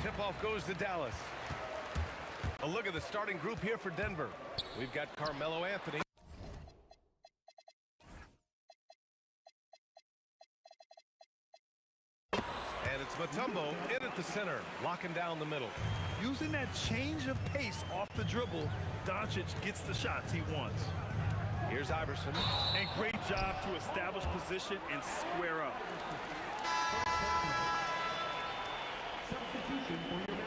Tip-off goes to Dallas. A look at the starting group here for Denver. We've got Carmelo Anthony. And it's Mutombo in at the center, locking down the middle. Using that change of pace off the dribble, Doncic gets the shots he wants. Here's Iverson. And great job to establish position and square up. Substitution for your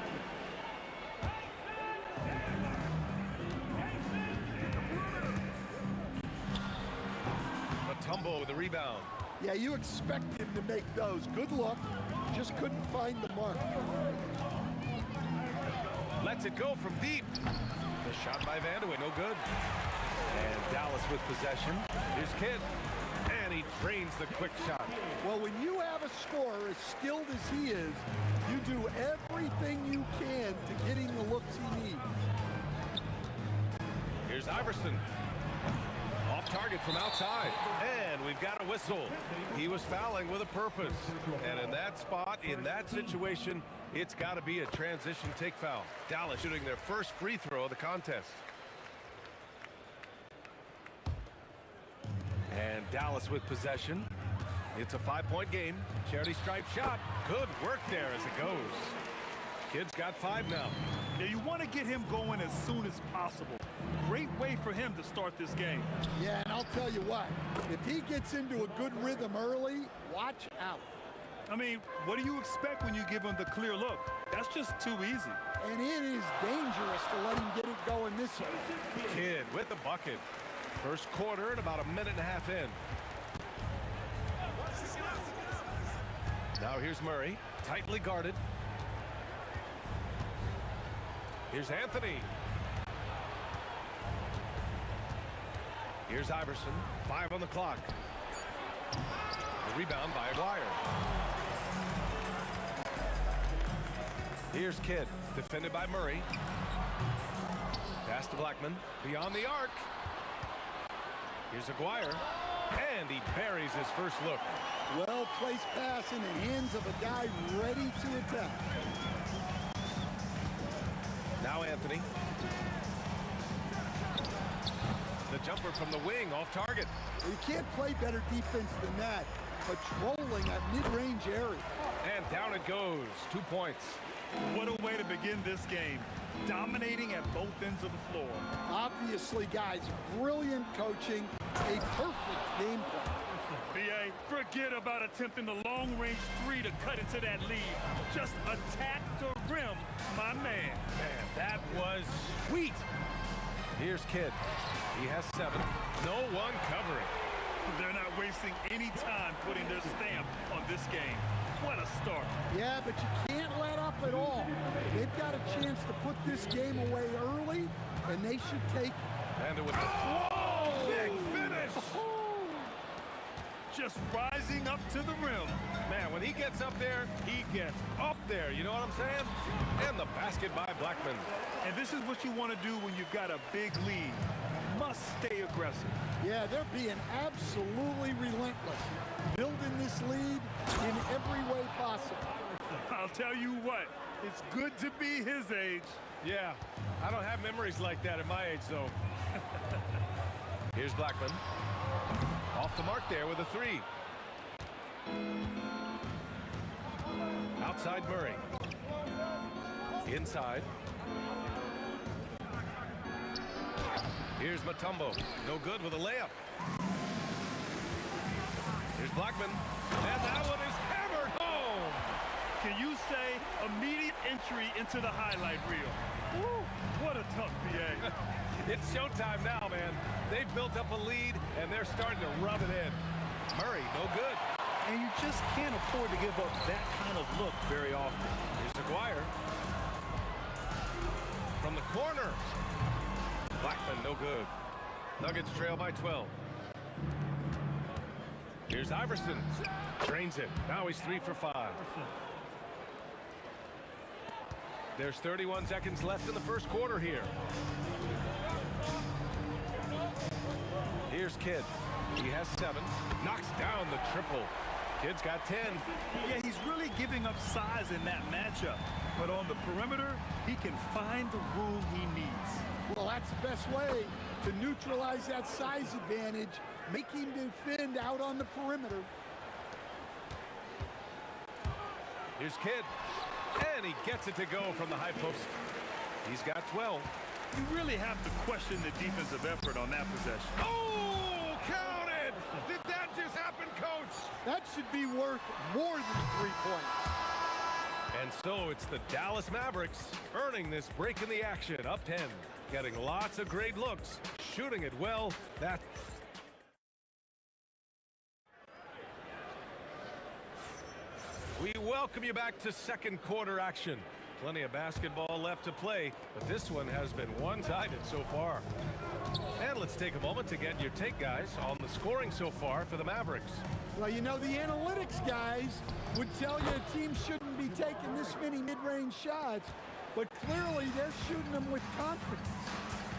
Mutombo with the rebound. Yeah, you expect him to make those. Good luck. Just couldn't find the mark. Lets it go from deep. The shot by Vandeweghe, no good. And Dallas with possession. Here's Kidd. And he drains the quick shot. Well, when you have a scorer as skilled as he is, you do everything you can to get him the looks he needs. Here's Iverson. Off target from outside. And we've got a whistle. He was fouling with a purpose. And in that spot, in that situation, it's got to be a transition take foul. Dallas shooting their first free throw of the contest. And Dallas with possession. It's a 5-point game. Charity stripe shot. Good work there as it goes. Kid's got 5 now. Now you want to get him going as soon as possible. Great way for him to start this game. Yeah, and I'll tell you what, if he gets into a good rhythm early, watch out. I mean, what do you expect when you give him the clear look? That's just too easy. And it is dangerous to let him get it going this early. Kidd with the bucket. First quarter and about a minute and a half in. Now here's Murray, tightly guarded. Here's Anthony. Here's Iverson, 5 on the clock. The rebound by Aguirre. Here's Kidd, defended by Murray. Pass to Blackman, beyond the arc. Here's Aguirre, and he buries his first look. Well-placed pass in the hands of a guy ready to attack. Now Anthony. The jumper from the wing, off target. You can't play better defense than that, patrolling that mid-range area. And down it goes, 2 points. What a way to begin this game. Dominating at both ends of the floor. Obviously, guys, brilliant coaching, a perfect game plan. B.A., forget about attempting the long-range 3 to cut into that lead. Just attack the rim, my man. Man, that was sweet. Here's Kidd. He has 7. No one covering. They're not wasting any time putting their stamp on this game. What a start. Yeah, but you can't let up at all. They've got a chance to put this game away early, and they should take it. And it was whoa! Big finish! Just rising up to the rim. Man, when he gets up there, he gets up there. You know what I'm saying? And the basket by Blackman. And this is what you want to do when you've got a big lead. Must stay aggressive. Yeah, they're being absolutely relentless, building this lead in every way possible. I'll tell you what, it's good to be his age. Yeah, I don't have memories like that at my age, though. Here's Blackman. Off the mark there with a 3. Outside Murray. Inside. Here's Mutombo. No good with a layup. Here's Blackman. And that one is hammered home. Can you say immediate entry into the highlight reel? Woo, what a tough BA. It's showtime now, man. They've built up a lead, and they're starting to rub it in. Murray, no good. And you just can't afford to give up that kind of look very often. Here's Aguirre. From the corner. Blackman, no good. Nuggets trail by 12. Here's Iverson. Drains it. Now he's 3 for 5. There's 31 seconds left in the first quarter here. Here's Kidd. He has 7. Knocks down the triple. Kidd's got 10. Yeah, he's really giving up size in that matchup. But on the perimeter, he can find the room he needs. Well, that's the best way to neutralize that size advantage. Make him defend out on the perimeter. Here's Kidd. And he gets it to go from the high post. He's got 12. You really have to question the defensive effort on that possession. Oh, count it! Did that just happen, Coach? That should be worth more than 3 points. And so it's the Dallas Mavericks earning this break in the action, up 10. Getting lots of great looks, shooting it well. We welcome you back to second quarter action. Plenty of basketball left to play, but this one has been one-sided so far. And let's take a moment to get your take, guys, on the scoring so far for the Mavericks. Well, you know, the analytics guys would tell you a team shouldn't be taking this many mid-range shots, but clearly they're shooting them with confidence.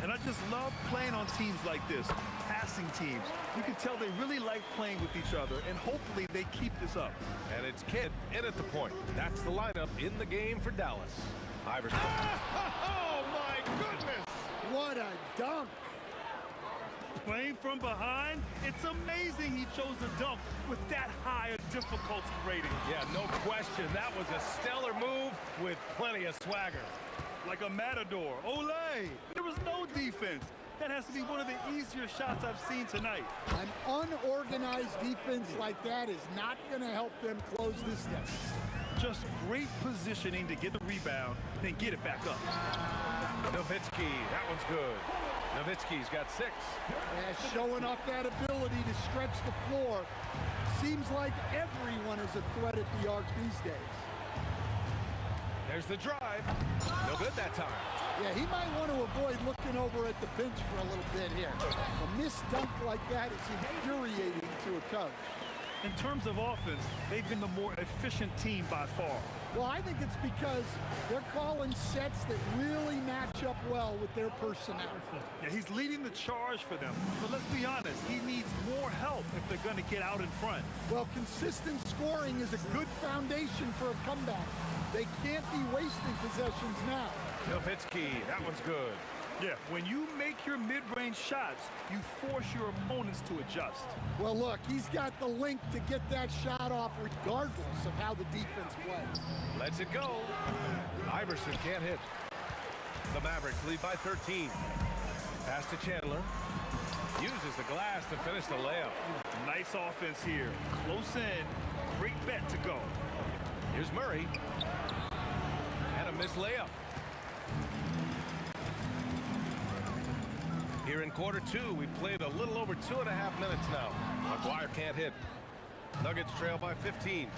And I just love playing on teams like this, passing teams. You can tell they really like playing with each other, and hopefully they keep this up. And it's Kidd in at the point. That's the lineup in the game for Dallas. Iverson. Oh, my goodness! What a dunk! Playing from behind, it's amazing he chose to dunk with that high a difficulty rating. Yeah, no question. That was a stellar move with plenty of swagger. Like a matador. Olay! There was no defense. That has to be one of the easier shots I've seen tonight. An unorganized defense like that is not going to help them close this deficit. Just great positioning to get the rebound, then get it back up. Nowitzki, that one's good. Nowitzki's got 6. Yeah, showing off that ability to stretch the floor. Seems like everyone is a threat at the arc these days. There's the drive. No good that time. Yeah, he might want to avoid looking over at the bench for a little bit here. A missed dunk like that is infuriating to a coach. In terms of offense, they've been the more efficient team by far. Well, I think it's because they're calling sets that really match up well with their personnel. Yeah, he's leading the charge for them. But let's be honest, he needs more help if they're going to get out in front. Well, consistent scoring is a good foundation for a comeback. They can't be wasting possessions now. Nowitzki, that one's good. Yeah, when you make your mid-range shots, you force your opponents to adjust. Well, look, he's got the link to get that shot off regardless of how the defense plays. Lets it go. Iverson can't hit. The Mavericks lead by 13. Pass to Chandler. Uses the glass to finish the layup. Nice offense here. Close in. Great bet to go. Here's Murray. And a missed layup. Here in quarter 2, we've played a little over 2.5 minutes now. McGuire can't hit. Nuggets trail by 15.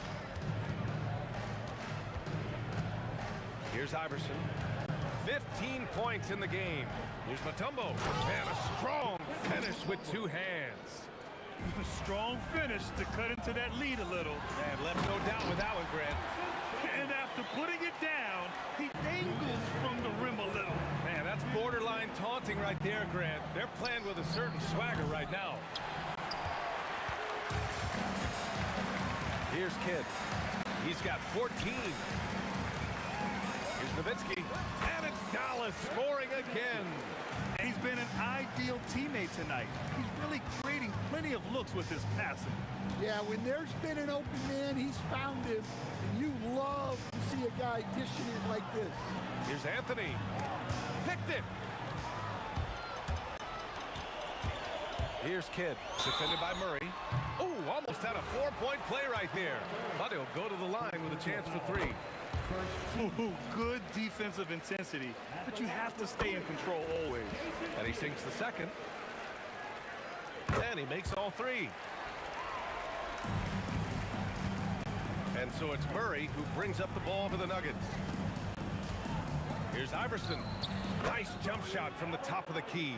Here's Iverson. 15 points in the game. Here's Mutombo. And a strong finish with 2 hands. A strong finish to cut into that lead a little. And left no doubt with that one, Grant. And after putting it down, he dangles from the rim a little. Man, that's borderline taunting right there, Grant. They're playing with a certain swagger right now. Here's Kidd. He's got 14. Here's Nowitzki. And it's Dallas scoring again. And he's been an ideal teammate tonight. He's really creating plenty of looks with his passing. Yeah, when there's been an open man, he's found him. And you love to see a guy dishing it like this. Here's Anthony. Picked it. Here's Kidd, defended by Murray. Oh, almost had a 4-point play right there. But he'll go to the line with a chance for 3. Ooh, good defensive intensity, but you have to stay in control always. And he sinks the second. And he makes all 3. And so it's Murray who brings up the ball for the Nuggets. Here's Iverson. Nice jump shot from the top of the key.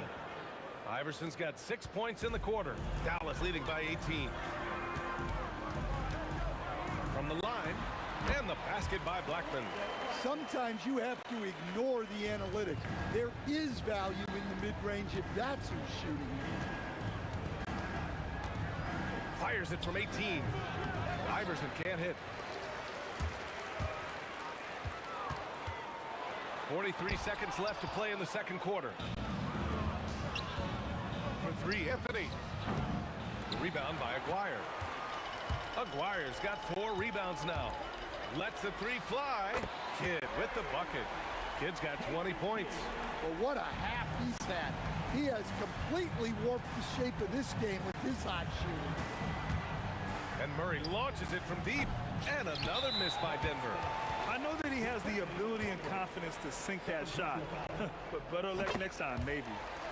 Iverson's got 6 points in the quarter. Dallas leading by 18. From the line, and the basket by Blackman. Sometimes you have to ignore the analytics. There is value in the mid-range if that's who's shooting it. Fires it from 18. Iverson can't hit. 43 seconds left to play in the second quarter. For 3, Anthony. The rebound by Aguirre. Aguirre's got 4 rebounds now. Lets the 3 fly. Kidd with the bucket. Kidd's got 20 points. Well, what a half he's had. He has completely warped the shape of this game with his hot shooting. And Murray launches it from deep. And another miss by Denver. I know that he has the ability and confidence to sink that shot. But better luck next time, maybe.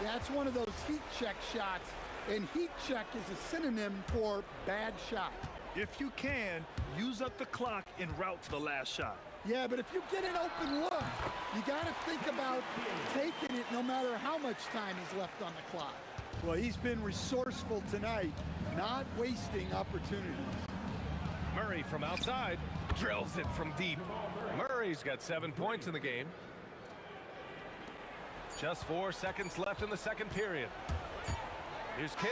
That's one of those heat check shots. And heat check is a synonym for bad shot. If you can, use up the clock en route to the last shot. Yeah, but if you get an open look, you got to think about taking it no matter how much time is left on the clock. Well, he's been resourceful tonight, not wasting opportunities. Murray from outside drills it from deep. Murray's got 7 points in the game. Just 4 seconds left in the second period. Here's Kidd.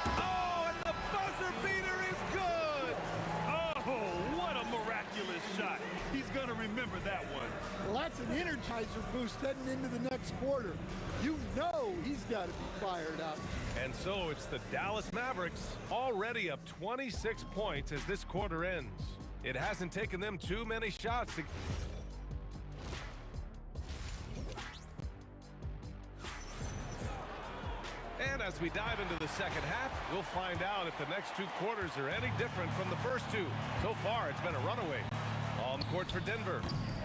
Oh, and the buzzer beater is good! Oh, what a miraculous shot. He's going to remember that one. Well, That's an energizer boost heading into the next quarter. You know he's got to be fired up. And so it's the Dallas Mavericks already up 26 points as this quarter ends. It hasn't taken them too many shots to... And as we dive into the second half, we'll find out if the next two quarters are any different from the first two. So far, it's been a runaway. On court for Denver,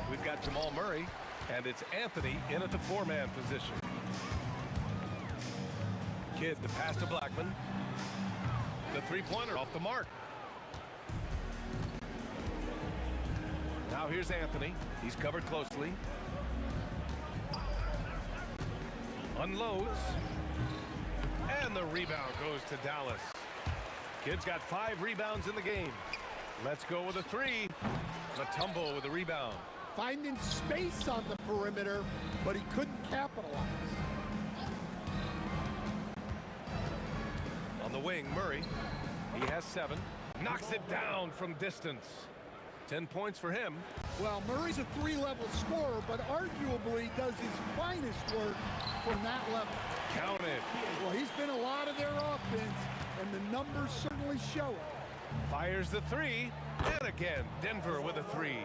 we've got Jamal Murray, and it's Anthony in at the four-man position. Kidd the pass to Blackman. The three-pointer off the mark. Now here's Anthony. He's covered closely. Unloads. And the rebound goes to Dallas. Kidd's got 5 rebounds in the game. Let's go with a three. Mutombo with a rebound. Finding space on the perimeter, but he couldn't capitalize. On the wing, Murray. He has 7. Knocks it down from distance. 10 points for him. Well, Murray's a 3-level scorer, but arguably does his finest work from that level. Count it. Well, he's been a lot of their offense, and the numbers certainly show it. Fires the three. And again, Denver with a 3.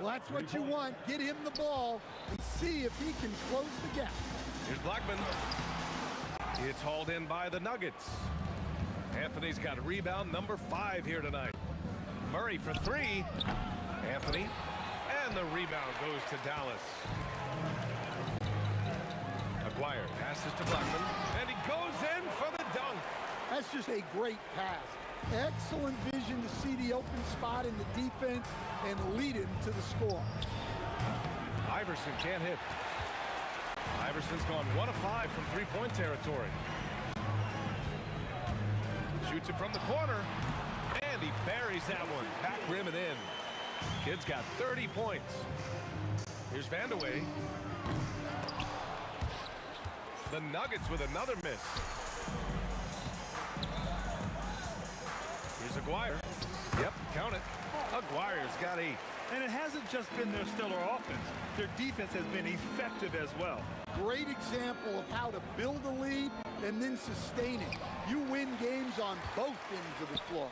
Well, that's what you want. Get him the ball and see if he can close the gap. Here's Blackman. It's hauled in by the Nuggets. Anthony's got rebound number 5 here tonight. Murray for 3. Anthony. And the rebound goes to Dallas. Aguirre passes to Blackman. And he goes in for the dunk. That's just a great pass. Excellent vision to see the open spot in the defense and lead him to the score. Iverson can't hit. Iverson's gone 1 of 5 from three-point territory. Shoots it from the corner. And he buries that one. Back rim and in. Kidd's got 30 points. Here's Vandeweghe. The Nuggets with another miss. Here's Aguirre. Yep, count it. Aguirre's got 8. And it hasn't just been their stellar offense. Their defense has been effective as well. Great example of how to build a lead and then sustain it. You win games on both ends of the floor.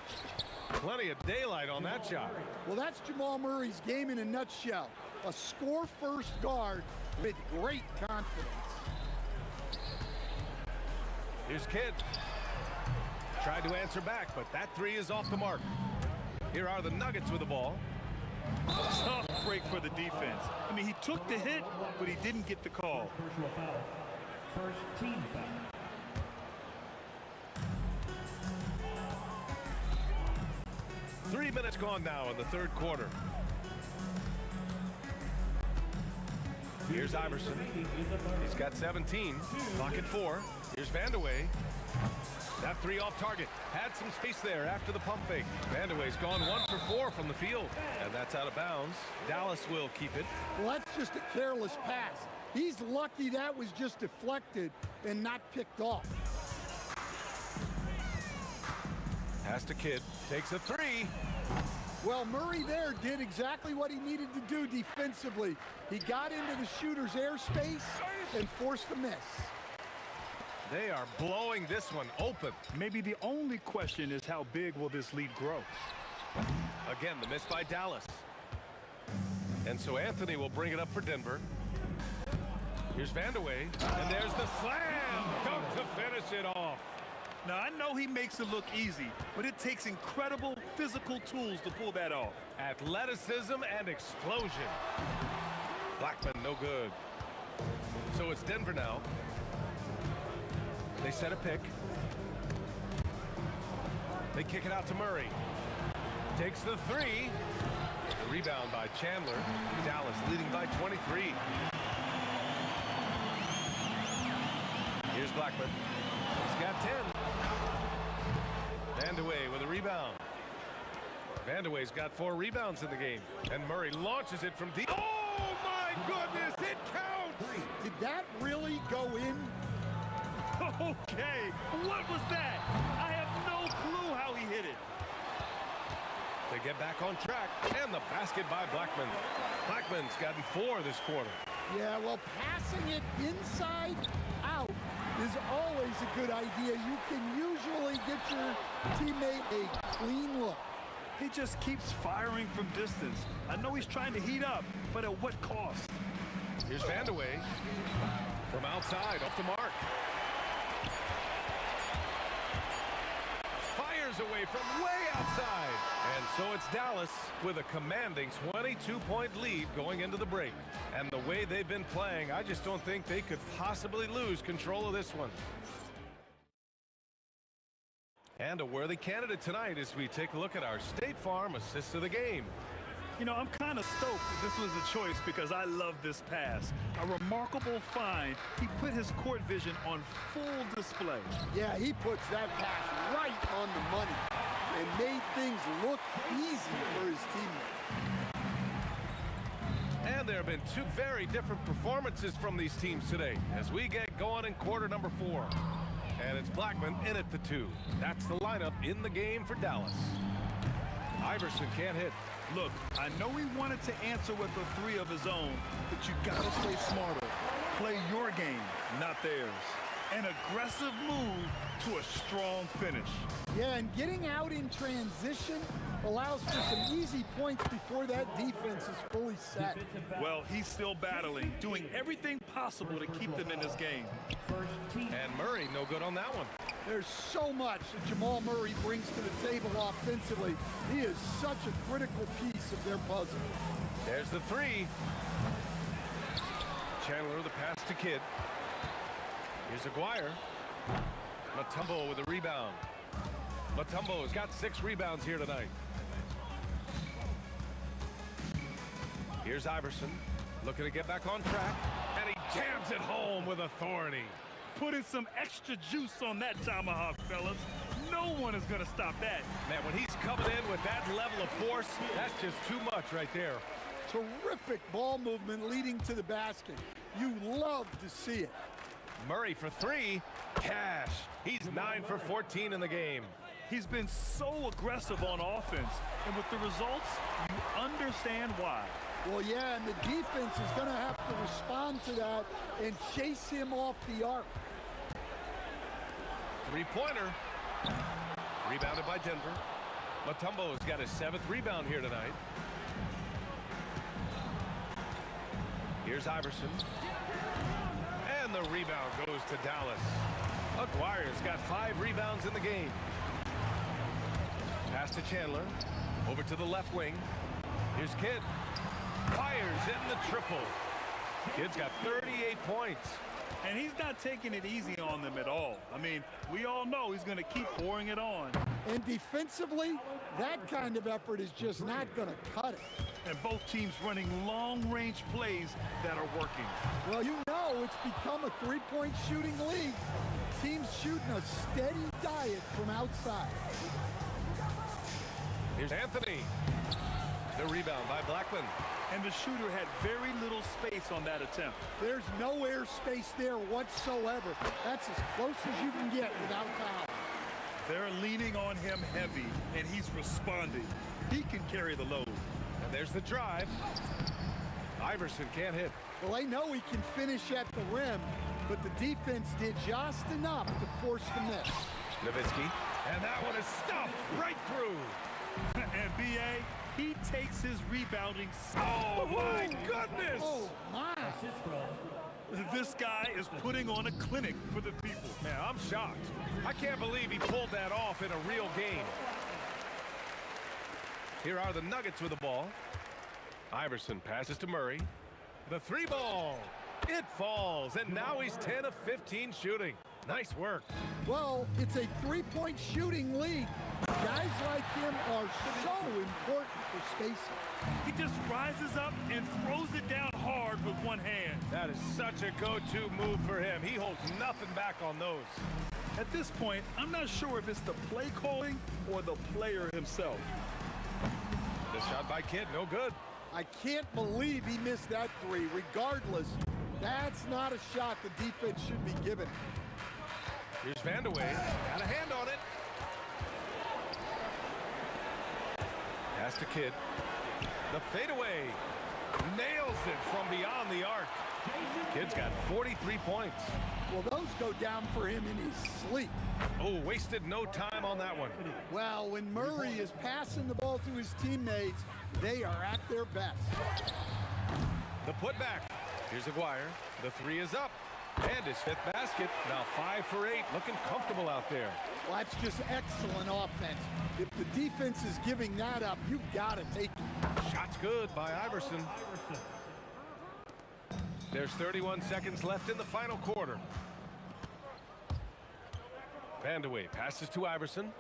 Plenty of daylight on that shot. Well, that's Jamal Murray's game in a nutshell. A score-first guard with great confidence. Here's Kidd. Tried to answer back, but that 3 is off the mark. Here are the Nuggets with the ball. Tough break for the defense. I mean, he took the hit, but he didn't get the call. First team foul. 3 minutes gone now in the third quarter. Here's Iverson. He's got 17. Clock at 4. Here's Vandeweghe. That 3 off target. Had some space there after the pump fake. Vandeweghe's gone 1 for 4 from the field. And that's out of bounds. Dallas will keep it. Well, that's just a careless pass. He's lucky that was just deflected and not picked off. Pass to Kidd. Takes a 3. Well, Murray there did exactly what he needed to do defensively. He got into the shooter's airspace and forced a miss. They are blowing this one open. Maybe the only question is how big will this lead grow? Again, the miss by Dallas. And so Anthony will bring it up for Denver. Here's Vandeweghe. And there's the slam dunk to finish it off. Now, I know he makes it look easy, but it takes incredible physical tools to pull that off. Athleticism and explosion. Blackman, no good. So it's Denver now. They set a pick. They kick it out to Murray. Takes the 3. The rebound by Chandler. Dallas leading by 23. Here's Blackman. He's got 10. Vandeweghe with a rebound. Vandeweghe's got 4 rebounds in the game. And Murray launches it from deep. Oh, my goodness, it counts! Did that really go in? Okay, what was that? I have no clue how he hit it. They get back on track, and the basket by Blackman. Blackman's gotten 4 this quarter. Yeah, well, passing it inside out is always a good idea. You can usually get your teammate a clean look. He just keeps firing from distance. I know he's trying to heat up, but at what cost? Here's Vandeweghe from outside, off the mark. Fires away from way outside. And so it's Dallas with a commanding 22-point lead going into the break. And the way they've been playing, I just don't think they could possibly lose control of this one. And a worthy candidate tonight as we take a look at our State Farm assist of the game. You know, I'm kind of stoked that this was a choice because I love this pass. A remarkable find. He put his court vision on full display. Yeah, he puts that pass right on the money and made things look easy for his teammate. And there have been 2 very different performances from these teams today as we get going in quarter number 4. And it's Blackman in at the 2. That's the lineup in the game for Dallas. Iverson can't hit. Look, I know he wanted to answer with a 3 of his own, but you gotta play smarter. Play your game, not theirs. An aggressive move to a strong finish. Yeah, and getting out in transition allows for some easy points before that defense is fully set. Well, he's still battling, doing everything possible to keep them in this game. And Murray no good on that one. There's so much that Jamal Murray brings to the table offensively. He is such a critical piece of their puzzle. There's the 3. Chandler the pass to Kidd. Here's Aguirre. Mutombo with a rebound. Mutombo has got 6 rebounds here tonight. Here's Iverson looking to get back on track, and he jams it home with authority. Putting some extra juice on that tomahawk, fellas. No one is going to stop that. Man, when he's coming in with that level of force, that's just too much right there. Terrific ball movement leading to the basket. You love to see it. Murray for 3. Cash. He's 9 for 14 in the game. He's been so aggressive on offense, and with the results, you understand why. Well, yeah, and the defense is going to have to respond to that and chase him off the arc. 3-pointer. Rebounded by Denver. Mutombo has got his 7th rebound here tonight. Here's Iverson. And the rebound goes to Dallas. Aguirre's got 5 rebounds in the game. Pass to Chandler. Over to the left wing. Here's Kidd. Fires in the triple. Kidd's got 38 points. And he's not taking it easy on them at all. I mean, we all know he's going to keep pouring it on. And defensively, that kind of effort is just not going to cut it. And both teams running long-range plays that are working. Well, you know it's become a 3-point shooting league. Teams shooting a steady diet from outside. Here's Anthony. The rebound by Blackman. And the shooter had very little space on that attempt. There's no air space there whatsoever. That's as close as you can get without foul. They're leaning on him heavy, and he's responding. He can carry the load. And there's the drive. Iverson can't hit. Well, they know he can finish at the rim, but the defense did just enough to force the miss. Nowitzki. And that one is stuffed right through. And B.A., he takes his rebounding. Oh, my goodness! Oh, my. This guy is putting on a clinic for the people. Man, I'm shocked. I can't believe he pulled that off in a real game. Here are the Nuggets with the ball. Iverson passes to Murray. The 3-ball. It falls, and now he's 10 of 15 shooting. Nice work. Well, it's a 3-point shooting league. Guys like him are so important for spacing. He just rises up and throws it down hard with one hand. That is such a go-to move for him. He holds nothing back on those. At this point, I'm not sure if it's the play calling or the player himself. The shot by Kidd, no good. I can't believe he missed that 3. Regardless, that's not a shot the defense should be giving. Here's Vandeweghe. Got a hand on it. Pass to Kidd. The fadeaway. Nails it from beyond the arc. Kidd's got 43 points. Well, those go down for him in his sleep. Oh, wasted no time on that one. Well, when Murray is passing the ball to his teammates, they are at their best. The putback. Here's Aguirre. The three is up. And his fifth basket. Now 5 for 8. Looking comfortable out there. Well, that's just excellent offense. If the defense is giving that up, you've got to take it. Shot's good by Iverson. There's 31 seconds left in the final quarter. Vandeweghe passes to Iverson.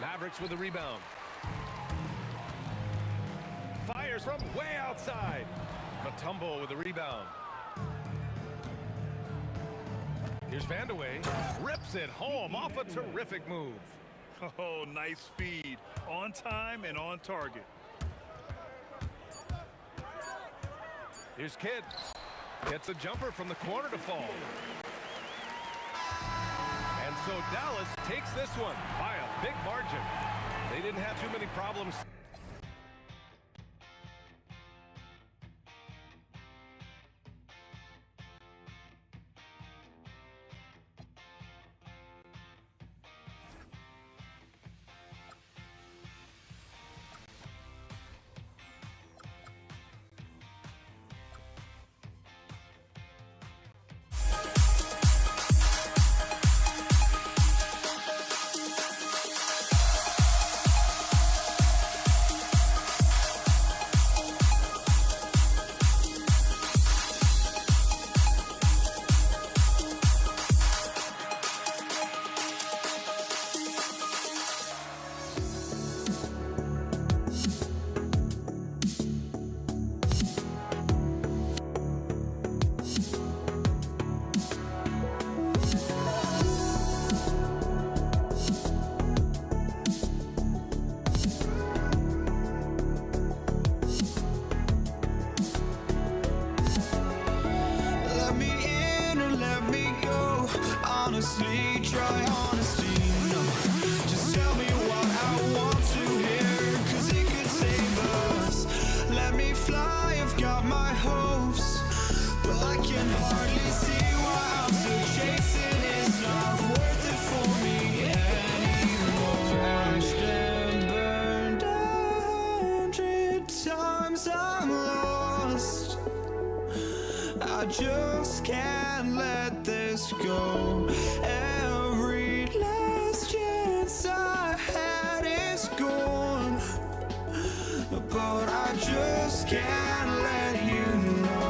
Mavericks with a rebound. Fires from way outside. Mutombo with a rebound. Here's Vandeweghe. Rips it home off a terrific move. Oh, nice feed. On time and on target. Here's Kidd. Gets a jumper from the corner to fall. And so Dallas takes this one by a big margin. They didn't have too many problems. honestly, try honesty, no. Just tell me what I want to hear, 'cause it could save us. Let me fly, I've got my hopes, but I can hardly see why I'm still chasing. It's not worth it for me anymore. Crashed and burned 100 times, I'm lost. I just can't let this go. Every last chance I had is gone, but I just can't let you know.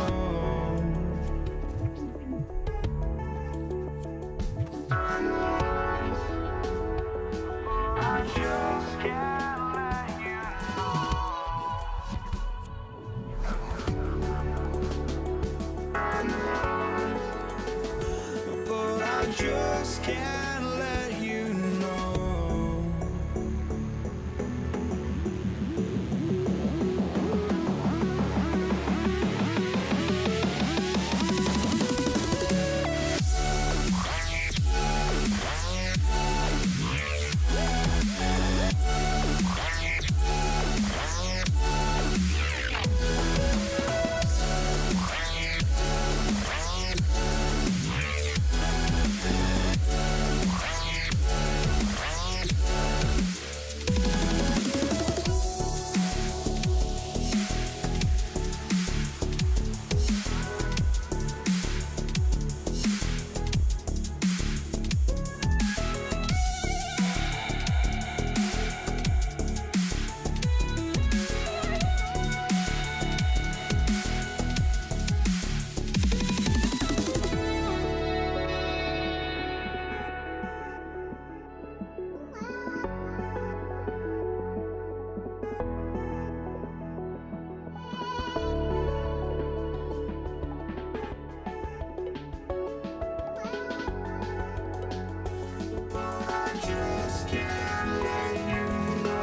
I just can't let you know. But I just can't let you know. I just can't let you know.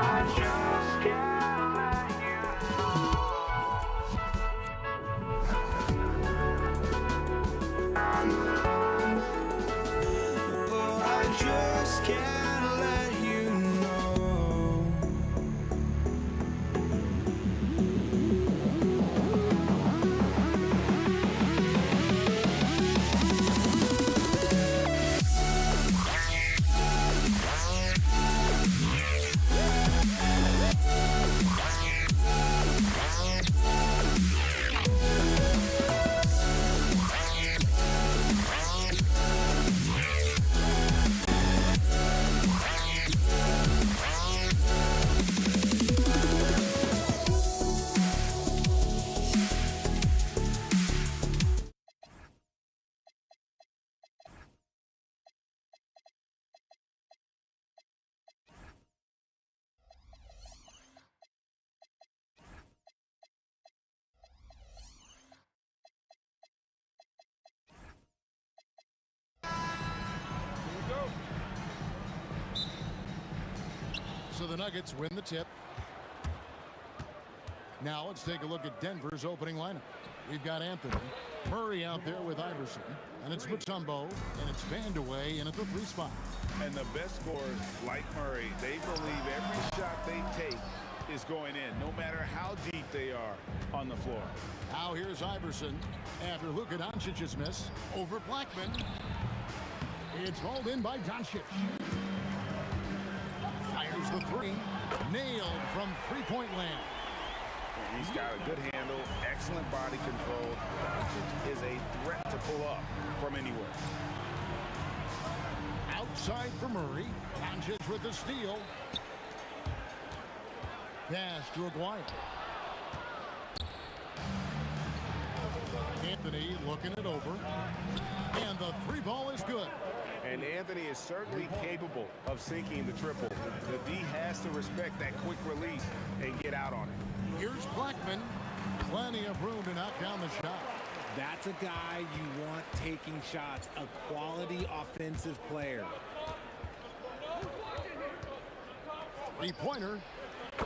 I just can't let you know. So the Nuggets win the tip. Now let's take a look at Denver's opening lineup. We've got Anthony, Murray out there with Iverson, and it's Mutombo, and it's Vandeweghe in at the 3 spot. And the best scorers, like Murray, they believe every shot they take is going in, no matter how deep they are on the floor. Now here's Iverson after Luka Doncic's miss over Blackman. It's hauled in by Doncic. Fires the 3, nailed from three-point land. And he's got a good handle, excellent body control. Doncic is a threat to pull up from anywhere. Outside for Murray. Doncic with the steal. Pass to Aguirre. Anthony looking it over. And the 3 ball is good. And Anthony is certainly capable of sinking the triple. The D has to respect that quick release and get out on it. Here's Blackman. Plenty of room to knock down the shot. That's a guy you want taking shots, a quality offensive player. 3-pointer.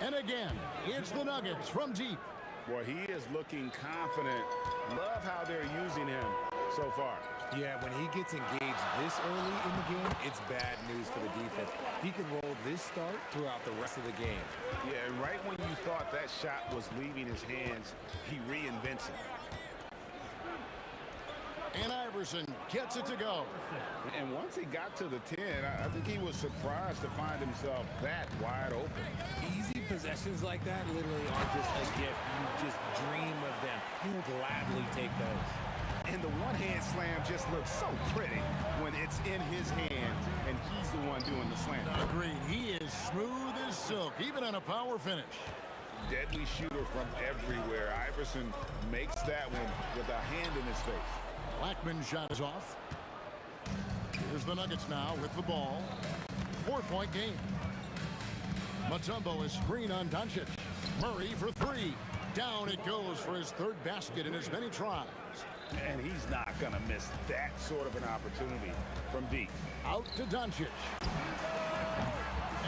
And again, it's the Nuggets from deep. Boy, he is looking confident. Love how they're using him so far. Yeah, when he gets engaged this early in the game, it's bad news for the defense. He can roll this start throughout the rest of the game. Yeah, and right when you thought that shot was leaving his hands, he reinvents it. And Iverson gets it to go. And once he got to the 10, I think he was surprised to find himself that wide open. Easy possessions like that literally are just a gift. You just dream of them. He'll gladly take those. And the one-hand slam just looks so pretty when it's in his hand and he's the one doing the slam. Agreed. He is smooth as silk, even on a power finish. Deadly shooter from everywhere. Iverson makes that one with a hand in his face. Blackman's shot is off. Here's the Nuggets now with the ball. 4-point game. Mutombo is screen on Doncic. Murray for 3. Down it goes for his 3rd basket in as many tries. And he's not going to miss that sort of an opportunity from deep. Out to Doncic.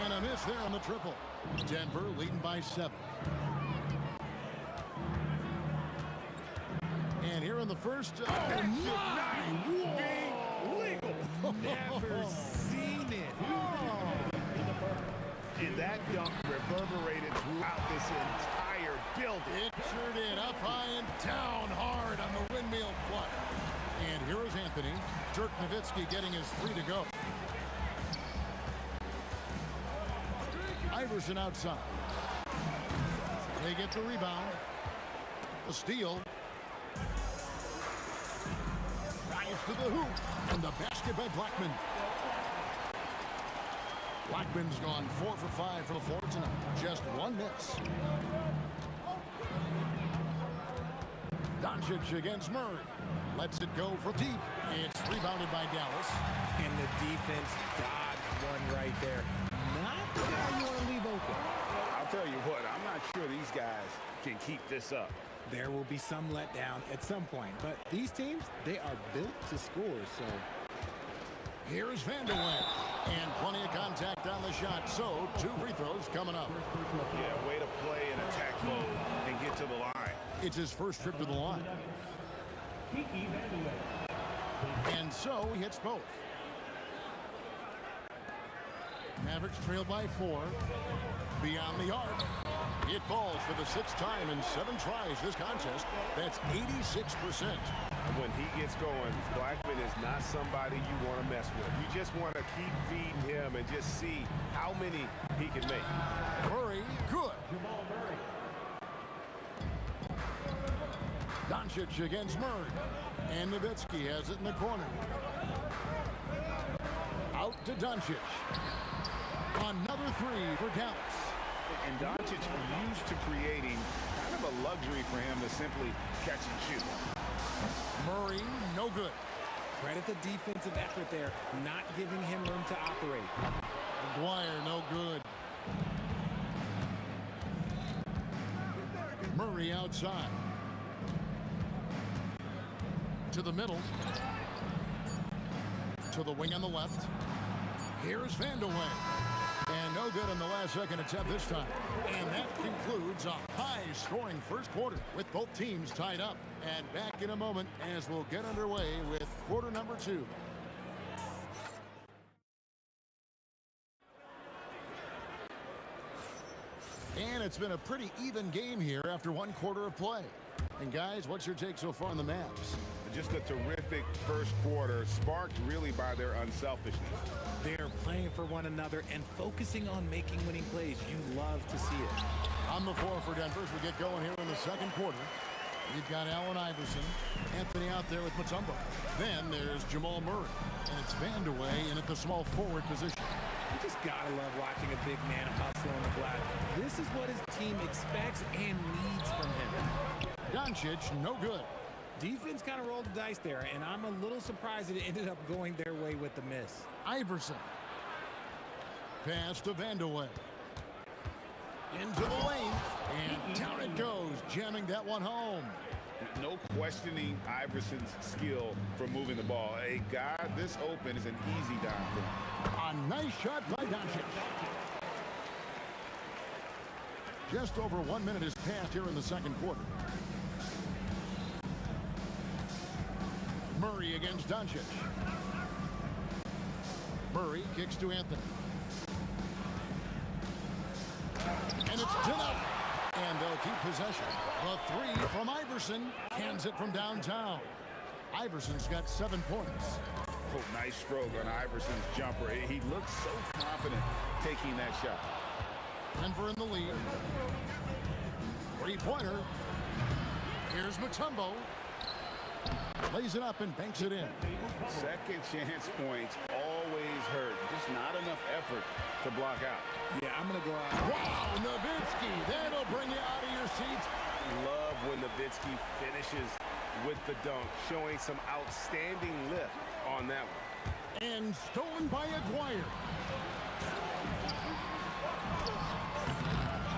And a miss there on the triple. Denver leading by 7. And here in the first... Never seen it. And that dunk reverberated throughout this entire building. It sure did. Up high and down hard on the windmill flutter. And here is Anthony. Dirk Nowitzki getting his 3 to go. Iverson outside. They get the rebound. The steal. Rise to the hoop. And the basket by Blackman. Blackman's gone 4 for 5 for the floor tonight. Just 1 miss. Doncic against Murray. Lets it go for deep. It's rebounded by Dallas. And the defense dodged one right there. Not the guy you want to leave open. I'll tell you what, I'm not sure these guys can keep this up. There will be some letdown at some point, but these teams, they are built to score, so... Here's Vandeweghe. And plenty of contact on the shot, so 2 free throws coming up. Yeah, way to play in attack mode and get to the line. It's his first trip to the line. And so he hits both. Mavericks trail by 4. Beyond the arc. It falls for the 6th time in 7 tries this contest. That's 86%. When he gets going, Blackman is not somebody you want to mess with. You just want to keep feeding him and just see how many he can make. Murray, good. Doncic against Murray. And Nowitzki has it in the corner. Out to Doncic. Another 3 for Dallas. And Doncic used to creating kind of a luxury for him to simply catch and shoot. Murray, no good. Credit the defensive effort there, not giving him room to operate. Aguirre, no good. Murray outside. To the middle. To the wing on the left. Here's Vandeweghe. And no good on the last second attempt this time. And that concludes a high-scoring first quarter with both teams tied up. And back in a moment as we'll get underway with quarter number 2. And it's been a pretty even game here after one quarter of play. And guys, what's your take so far on the Mavs? Just a terrific first quarter, sparked really by their unselfishness. They're playing for one another and focusing on making winning plays. You love to see it. On the floor for Denver as we get going here in the second quarter. We've got Allen Iverson, Anthony out there with Mutombo. Then there's Jamal Murray, and it's Vandeweghe in at the small forward position. You just gotta love watching a big man hustle on the glass. This is what his team expects and needs from him. Doncic, no good. Defense kind of rolled the dice there, and I'm a little surprised that it ended up going their way with the miss. Iverson. Pass to Vandeweghe. Into the lane, and down it goes, jamming that one home. No questioning Iverson's skill for moving the ball. A guy this open is an easy dime for him. A nice shot by Doncic. Just over 1 minute has passed here in the second quarter. Murray against Doncic. Murray kicks to Anthony. And it's denied. And they'll keep possession. The three from Iverson. Cans it from downtown. Iverson's got 7 points. Oh, nice stroke on Iverson's jumper. He looks so confident taking that shot. Denver in the lead. 3-pointer. Here's Mutombo. Lays it up and banks it in. Second chance points always hurt. Just not enough effort to block out. Yeah, I'm going to go out. Wow, Nowitzki. That'll bring you out of your seats. Love when Nowitzki finishes with the dunk, showing some outstanding lift on that one. And stolen by Aguirre.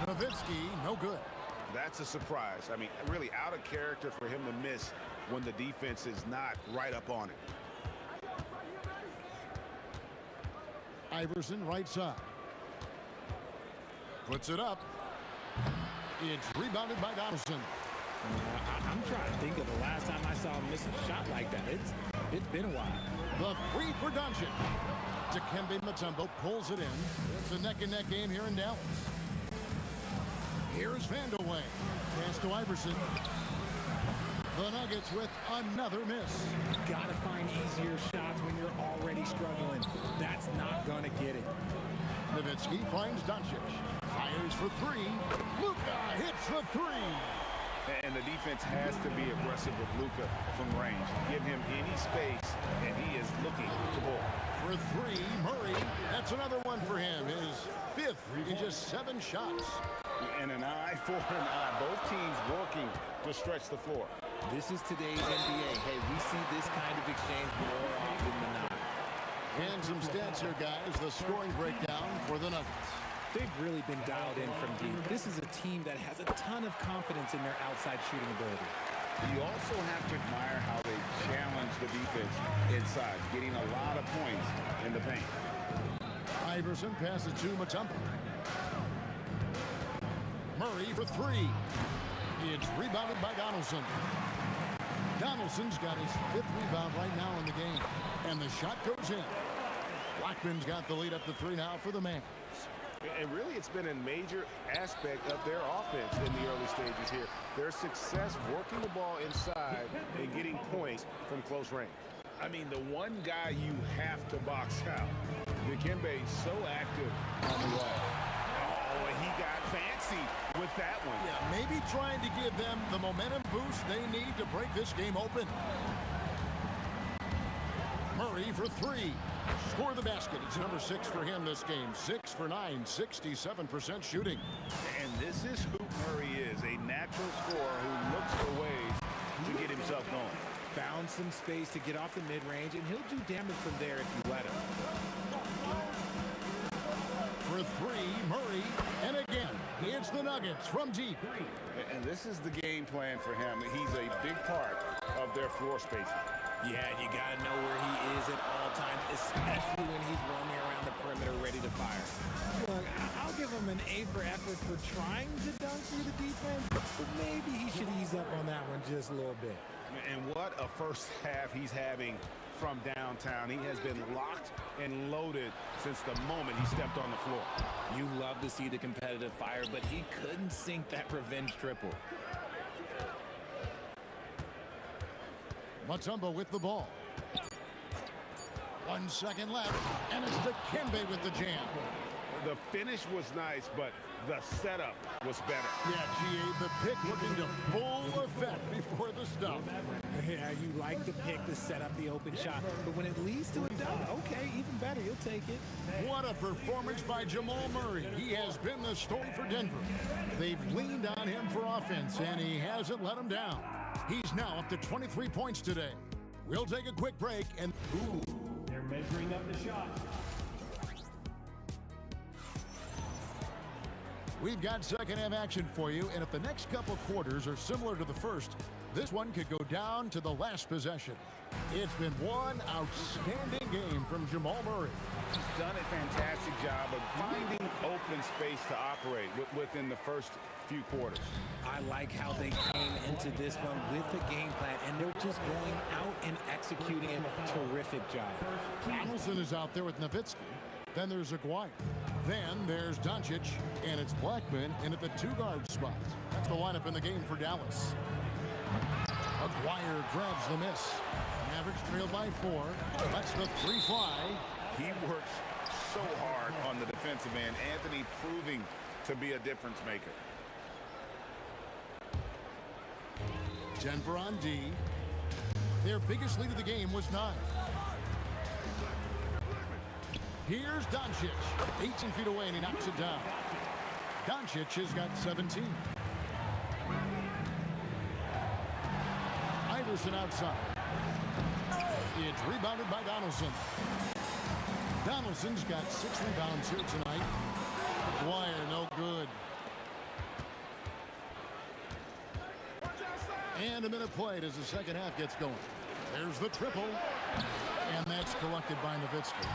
Nowitzki, no good. That's a surprise. I mean, really out of character for him to miss when the defense is not right up on it. Iverson right side. Puts it up. It's rebounded by Donaldson. I'm trying to think of the last time I saw him miss a shot like that. It's been a while. The three for Doncic. Dikembe Mutombo pulls it in. It's a neck-and-neck game here in Dallas. Here's Vandeweghe. Pass to Iverson. The Nuggets with another miss. Gotta find easier shots when you're already struggling. That's not gonna get it. Nowitzki finds Doncic. Fires for three. Luka hits the three. And the defense has to be aggressive with Luka from range. Give him any space, and he is looking to pull. For three, Murray. That's another one for him. His 5th in just 7 shots. And an eye for an eye. Both teams working to stretch the floor. This is today's NBA. Hey, we see this kind of exchange more often than not. And some stats here, guys. The scoring breakdown for the Nuggets. They've really been dialed in from deep. This is a team that has a ton of confidence in their outside shooting ability. You also have to admire how they challenge the defense inside, getting a lot of points in the paint. Iverson passes to Mutombo. Murray for three. It's rebounded by Donaldson. Donaldson's got his 5th rebound right now in the game. And the shot goes in. Blackman's got the lead up to 3 now for the Mavs. And really, it's been a major aspect of their offense in the early stages here. Their success working the ball inside and getting points from close range. I mean, the one guy you have to box out. Dikembe so active on the wall. Oh, and he got fancy with that one. Yeah, maybe trying to give them the momentum boost they need to break this game open. Murray for three. Score the basket. It's number 6 for him this game. 6 for 9, 67% shooting. And this is who Murray is, a natural scorer who looks for ways to get himself going. Found some space to get off the mid-range, and he'll do damage from there if you let him. For three, Murray. And again, it's the Nuggets from deep. And this is the game plan for him. He's a big part of their floor spacing. Yeah, you got to know where he is at all times, especially when he's roaming around the perimeter ready to fire. Look, an A for effort for trying to dunk through the defense, but maybe he should ease up on that one just a little bit. And what a first half he's having from downtown. He has been locked and loaded since the moment he stepped on the floor. You love to see the competitive fire, but he couldn't sink that revenge triple. Mutombo with the ball. 1 second left, and it's Dikembe with the jam. The finish was nice, but the setup was better. Yeah, GA, the pick looking to full effect before the stuff. Yeah, you like the pick to set up the open shot, but when it leads to a dunk, okay, even better, you'll take it. What a performance by Jamal Murray. He has been the story for Denver. They've leaned on him for offense, and he hasn't let them down. He's now up to 23 points today. We'll take a quick break, and They're measuring up the shot. we've got second half action for you, and if the next couple quarters are similar to the first, this one could go down to the last possession. It's been one outstanding game from Jamal Murray. He's done a fantastic job of finding open space to operate within the first few quarters. I like how they came into this one with the game plan, and they're just going out and executing a terrific job. Donaldson is out there with Nowitzki. Then there's Aguirre. Then there's Doncic, and it's Blackman in at the two-guard spot. That's the lineup in the game for Dallas. Aguirre grabs the miss. Mavericks trailed by 4. Lets the 3 fly. He works so hard on the defensive end. Anthony proving to be a difference maker. Denver on D. Their biggest lead of the game was 9. Here's Doncic. 18 feet away, and he knocks it down. Doncic has got 17. Iverson outside. It's rebounded by Donaldson. Donaldson's got 6 rebounds here tonight. Dwyer, no good. And a minute played as the second half gets going. There's the triple. And that's collected by Nowitzki.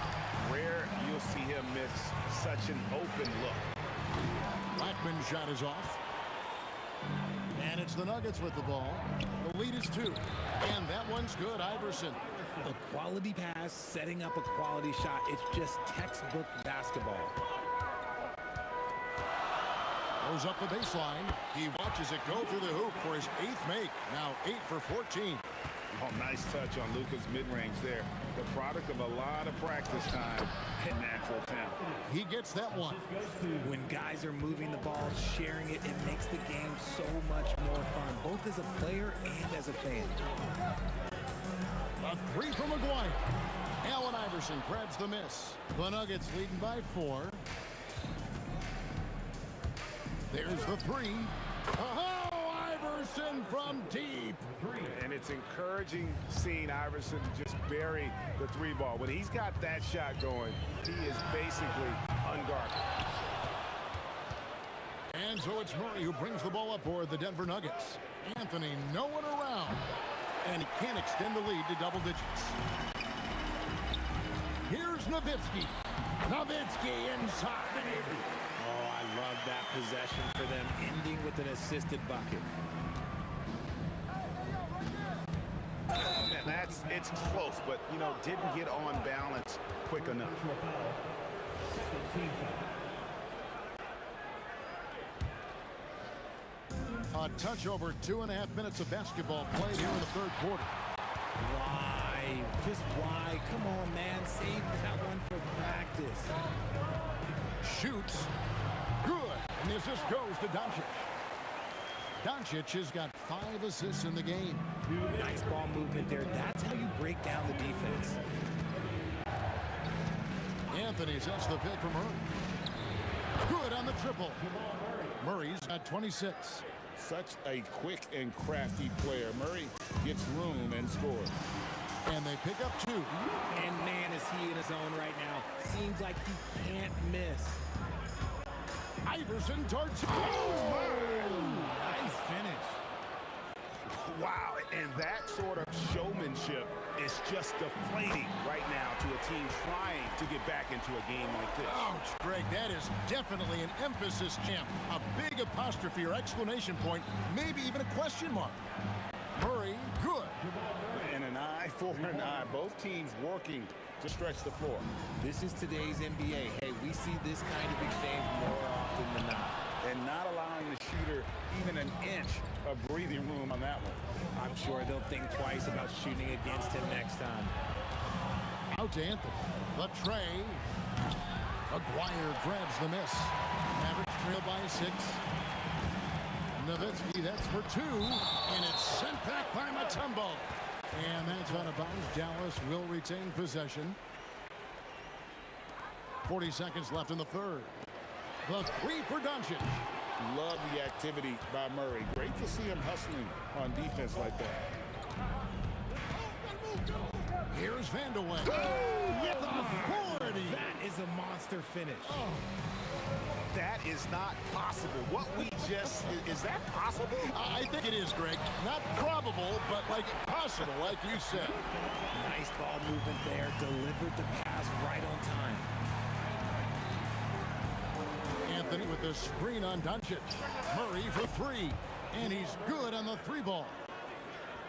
Rare you'll see him miss such an open look. Blackman's shot is off. And it's the Nuggets with the ball. The lead is 2. And that one's good. Iverson. A quality pass, setting up a quality shot. It's just textbook basketball. Goes up the baseline. He watches it go through the hoop for his 8th make. Now 8 for 14. Oh, nice touch on Luka's mid-range there. The product of a lot of practice time and natural talent. He gets that one. When guys are moving the ball, sharing it, it makes the game so much more fun, both as a player and as a fan. A 3 from Aguirre. Allen Iverson grabs the miss. The Nuggets leading by 4. There's the 3. Oh, Iverson from deep. And it's encouraging seeing Iverson just bury the 3 ball. When he's got that shot going, he is basically unguarded. And so it's Murray who brings the ball up for the Denver Nuggets. Anthony, no one around. And he can't extend the lead to double digits. Here's Nowitzki. Nowitzki inside. Oh, I love that possession for them, ending with an assisted bucket. Man, it's close, but, you know, didn't get on balance quick enough. Second team foul. A touch over 2.5 minutes of basketball played here in the third quarter. Why? Just why? Come on, man. Save that one for practice. Shoots. Good. And the assist goes to Doncic. Doncic has got 5 assists in the game. Nice ball movement there. That's how you break down the defense. Anthony sets the pick from Murray. Good on the triple. Murray's at 26. Such a quick and crafty player. Murray gets room and scores. And they pick up 2. And man, is he in his zone right now. Seems like he can't miss. Iverson towards. Nice finish. Wow, and that sort of showmanship It's just deflating right now to a team trying to get back into a game like this. Ouch, Greg, that is definitely an emphasis, champ. A big apostrophe or exclamation point, maybe even a question mark. Murray, good. And an eye for an eye. Both teams working to stretch the floor. This is today's NBA. Hey, we see this kind of exchange more often than not. And not allowing the shooter even an inch of breathing room on that one. I'm sure they'll think twice about shooting against him next time. Out to Anthony. The tray. Aguirre grabs the miss. Mavericks trail by 6. Nowitzki, that's for 2. And it's sent back by Mutombo. And that's out of bounds. Dallas will retain possession. 40 seconds left in the third. The 3 for Doncic. Love the activity by Murray. Great to see him hustling on defense like that. Here's Vandeweghe. With authority. That is a monster finish. That is not possible. What we just, is that possible? I think it is, Greg. Not probable, but like possible, like you said. Nice ball movement there. Delivered the pass right on time. Anthony with the screen on Doncic. Murray for 3. And he's good on the 3 ball.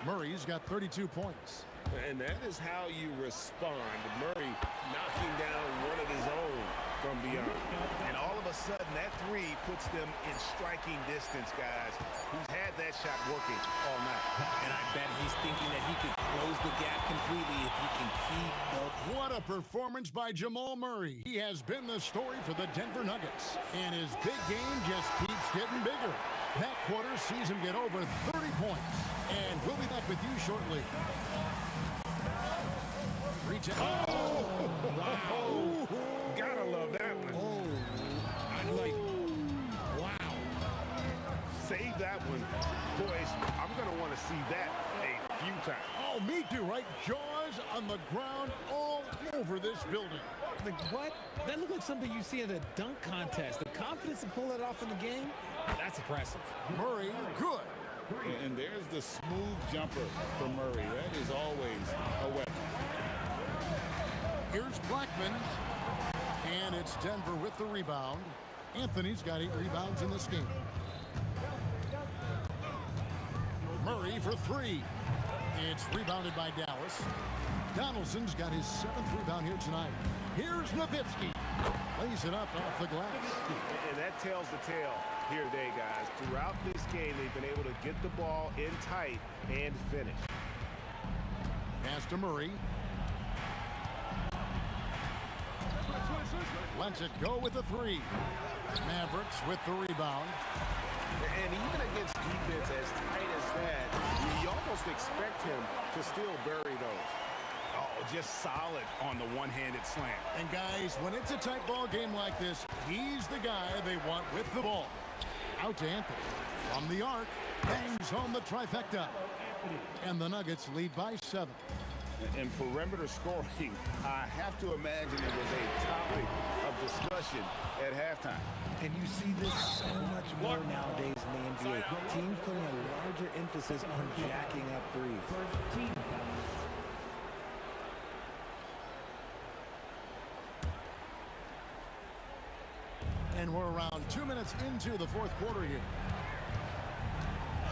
Murray's got 32 points. And that is how you respond. Murray knocking down one of his own from beyond. And all of a sudden, that 3 puts them in striking distance, guys. Who's had that shot working all night. And I bet he's thinking that he could close the gap completely if he can keep the... What a performance by Jamal Murray. He has been the story for the Denver Nuggets. And his big game just keeps getting bigger. That quarter sees him get over 30 points. And we'll be back with you shortly. Oh! Gotta love that one. I'm like, wow. Save that one. Boys, I'm going to want to see that a few times. Oh, me too, right? Jaws on the ground all over this building. Like, what? That looked like something you see at a dunk contest. The confidence to pull that off in the game, that's impressive. Murray, good. And there's the smooth jumper for Murray. That is always a weapon. Here's Blackman. And it's Denver with the rebound. Anthony's got 8 rebounds in this game. Murray for 3. It's rebounded by Dallas. Donaldson's got his 7th rebound here tonight. Here's Nowitzki. Lays it up off the glass. And that tells the tale here today, guys. Throughout this game, they've been able to get the ball in tight and finish. Pass to Murray. Lets it go with the 3. Mavericks with the rebound. And even against defense as tight as that, you almost expect him to still bury those. Oh, just solid on the one-handed slam. And guys, when it's a tight ball game like this, he's the guy they want with the ball. Out to Anthony. From the arc, bangs home the trifecta. And the Nuggets lead by 7. And perimeter scoring, I have to imagine it was a topic of discussion at halftime. And you see this so much more nowadays in the NBA. Teams putting a larger emphasis on jacking up threes. And we're around 2 minutes into the 4th quarter here.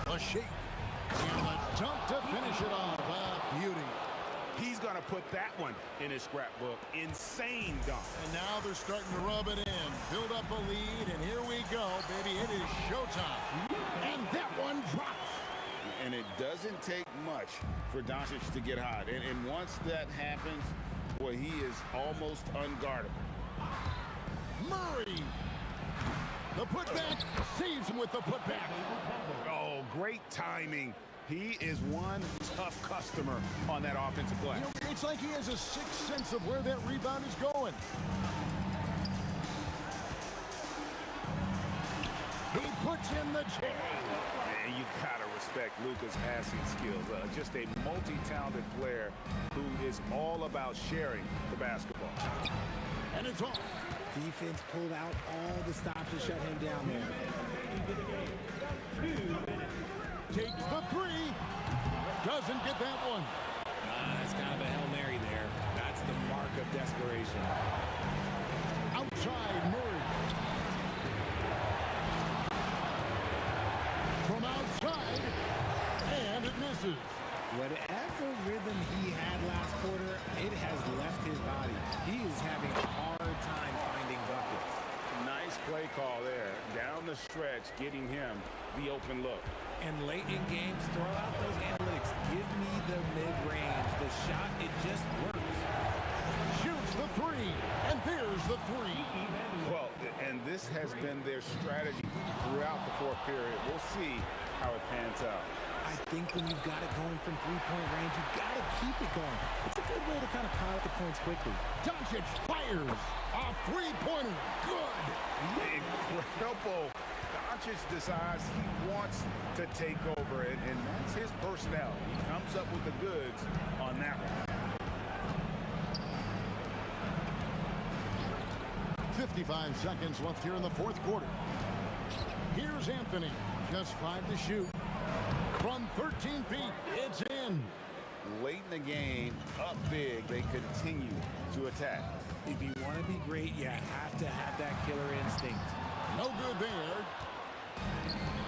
A shake. And a dunk to finish it off. A beauty. He's going to put that one in his scrapbook. Insane dunk. And now they're starting to rub it in. Build up a lead, and here we go, baby. It is showtime. And that one drops. And it doesn't take much for Doncic to get hot. And once that happens, boy, he is almost unguardable. Murray. The putback saves him with the putback. Oh, great timing. He is one tough customer on that offensive glass. You know, it's like he has a sixth sense of where that rebound is going. He puts in the chain. And you gotta respect Luka's passing skills. Just a multi-talented player who is all about sharing the basketball. And it's off. Defense pulled out all the stops to shut him down there. Takes the 3. Doesn't get that one. That's That's kind of a Hail Mary there. That's the mark of desperation. Outside, Murray. From outside, and it misses. Whatever rhythm he had last quarter, it has left his body. He is having a hard time finding buckets. Nice play call there. Down the stretch, getting him the open look. And late in games, throw out those analytics. Give me the mid-range. The shot, it just works. Shoots the three, and there's the three. Well, and this has been their strategy throughout the fourth period. We'll see how it pans out. I think when you've got it going from three-point range, you've got to keep it going. It's a good way to kind of pile up the points quickly. Doncic fires a three-pointer. Good. Incredible. Doncic decides he wants to take over, and that's his personnel. He comes up with the goods on that one. 55 seconds left here in the fourth quarter. Here's Anthony. Just 5 to shoot. From 13 feet, it's in. Late in the game, up big, they continue to attack. If you want to be great, you have to have that killer instinct. No good there.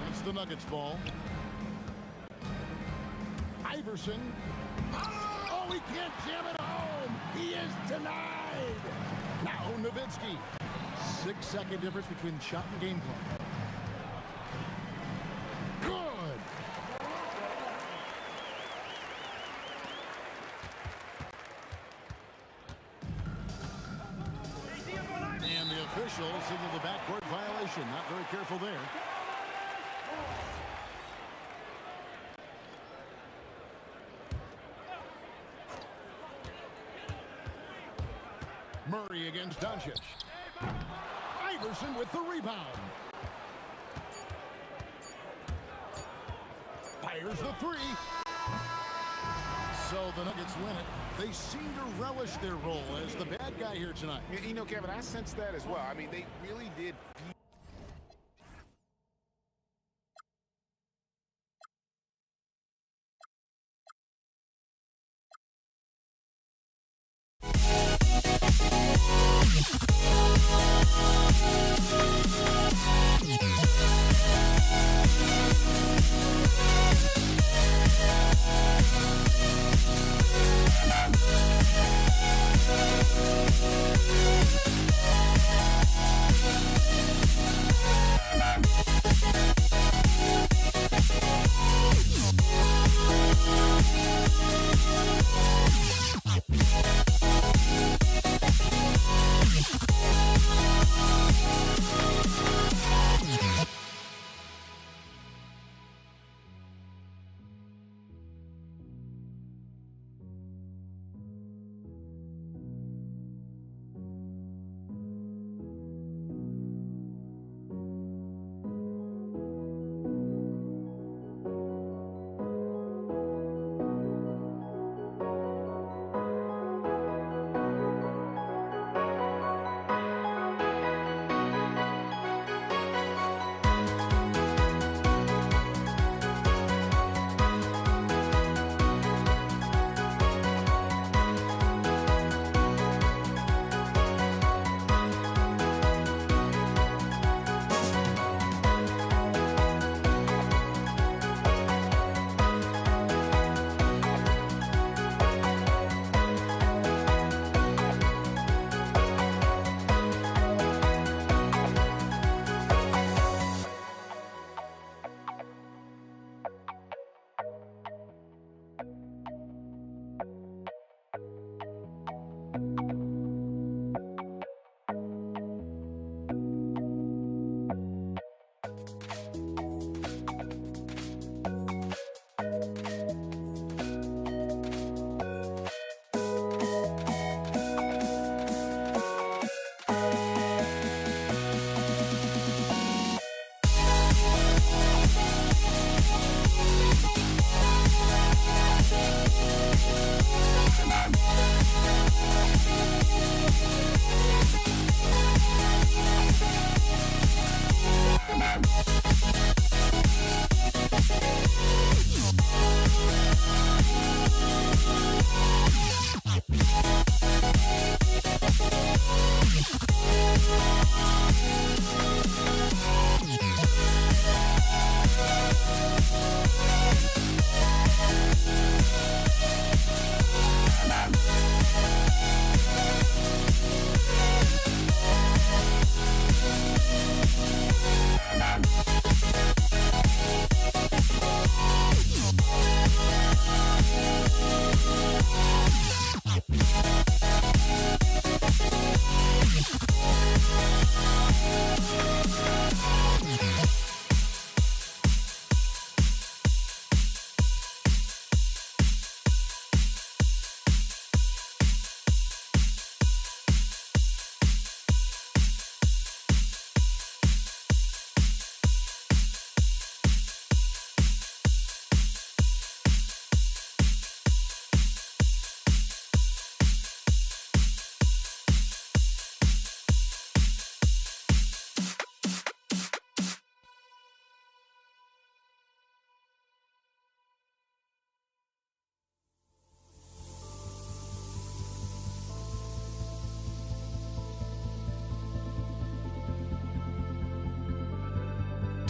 It's the Nuggets ball. Iverson. Oh, he can't jam it home. He is denied. Now Nowitzki. 6-second difference between shot and game clock. Good. And the official signaled the backcourt violation. Not very careful there. Murray against Doncic. Iverson with the rebound. Fires the three. So the Nuggets win it. They seem to relish their role as the bad guy here tonight. You know, Kevin, I sense that as well. I mean, they really did feel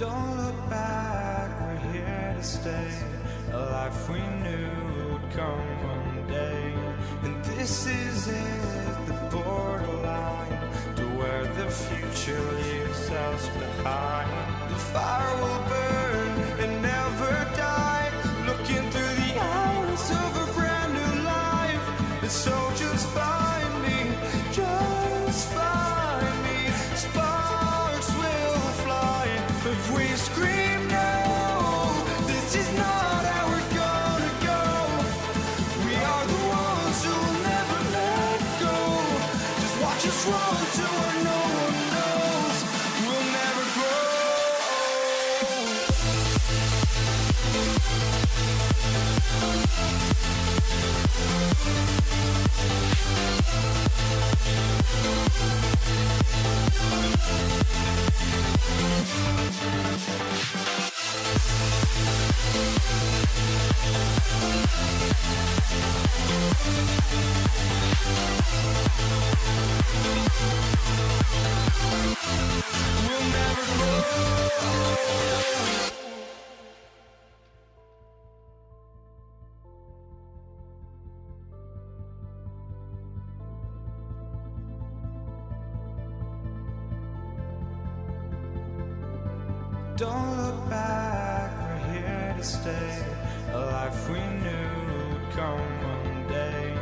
Don't look back, we're here to stay. A life we knew would come one day. And this is it, the borderline to where the future leaves us behind. The fire will burn and never die, looking through the eyes of a brand new life. And so just find me, just find me. Sparks will fly if we scream no. This is not how we're gonna go. We are the ones who will never let go. Just watch us run to where no one knows. We'll never grow. We'll never grow. Don't look back, we're here to stay. A life we knew would come one day.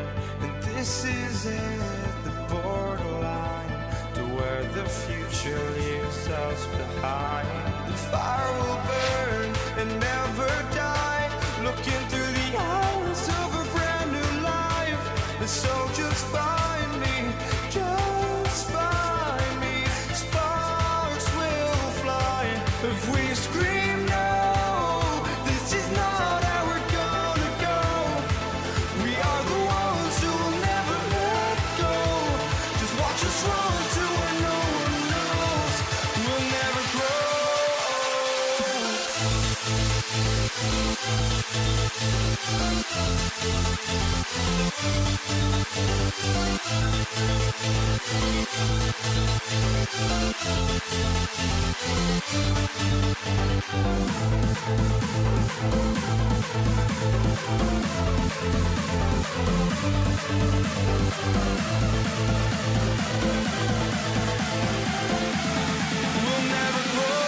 And this is it, the borderline to where the future leaves us behind. The fire will burn and never die, looking through the eyes of a brand new life. And so just find me, just find me. Sparks will fly if we scream no. This is not how we're gonna go. We are the ones who will never let go. Just watch us run to where no one knows. We'll never grow. We'll never grow.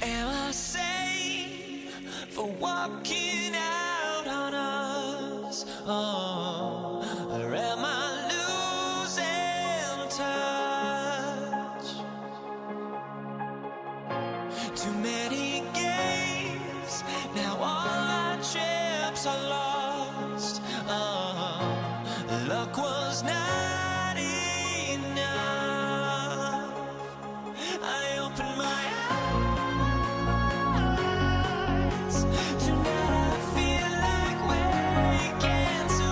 Am I sane for walking out on us? Oh, or am I losing touch? Too many games, now all our chips are lost. Oh, luck was not enough. I opened my eyes. Tonight I feel like waking to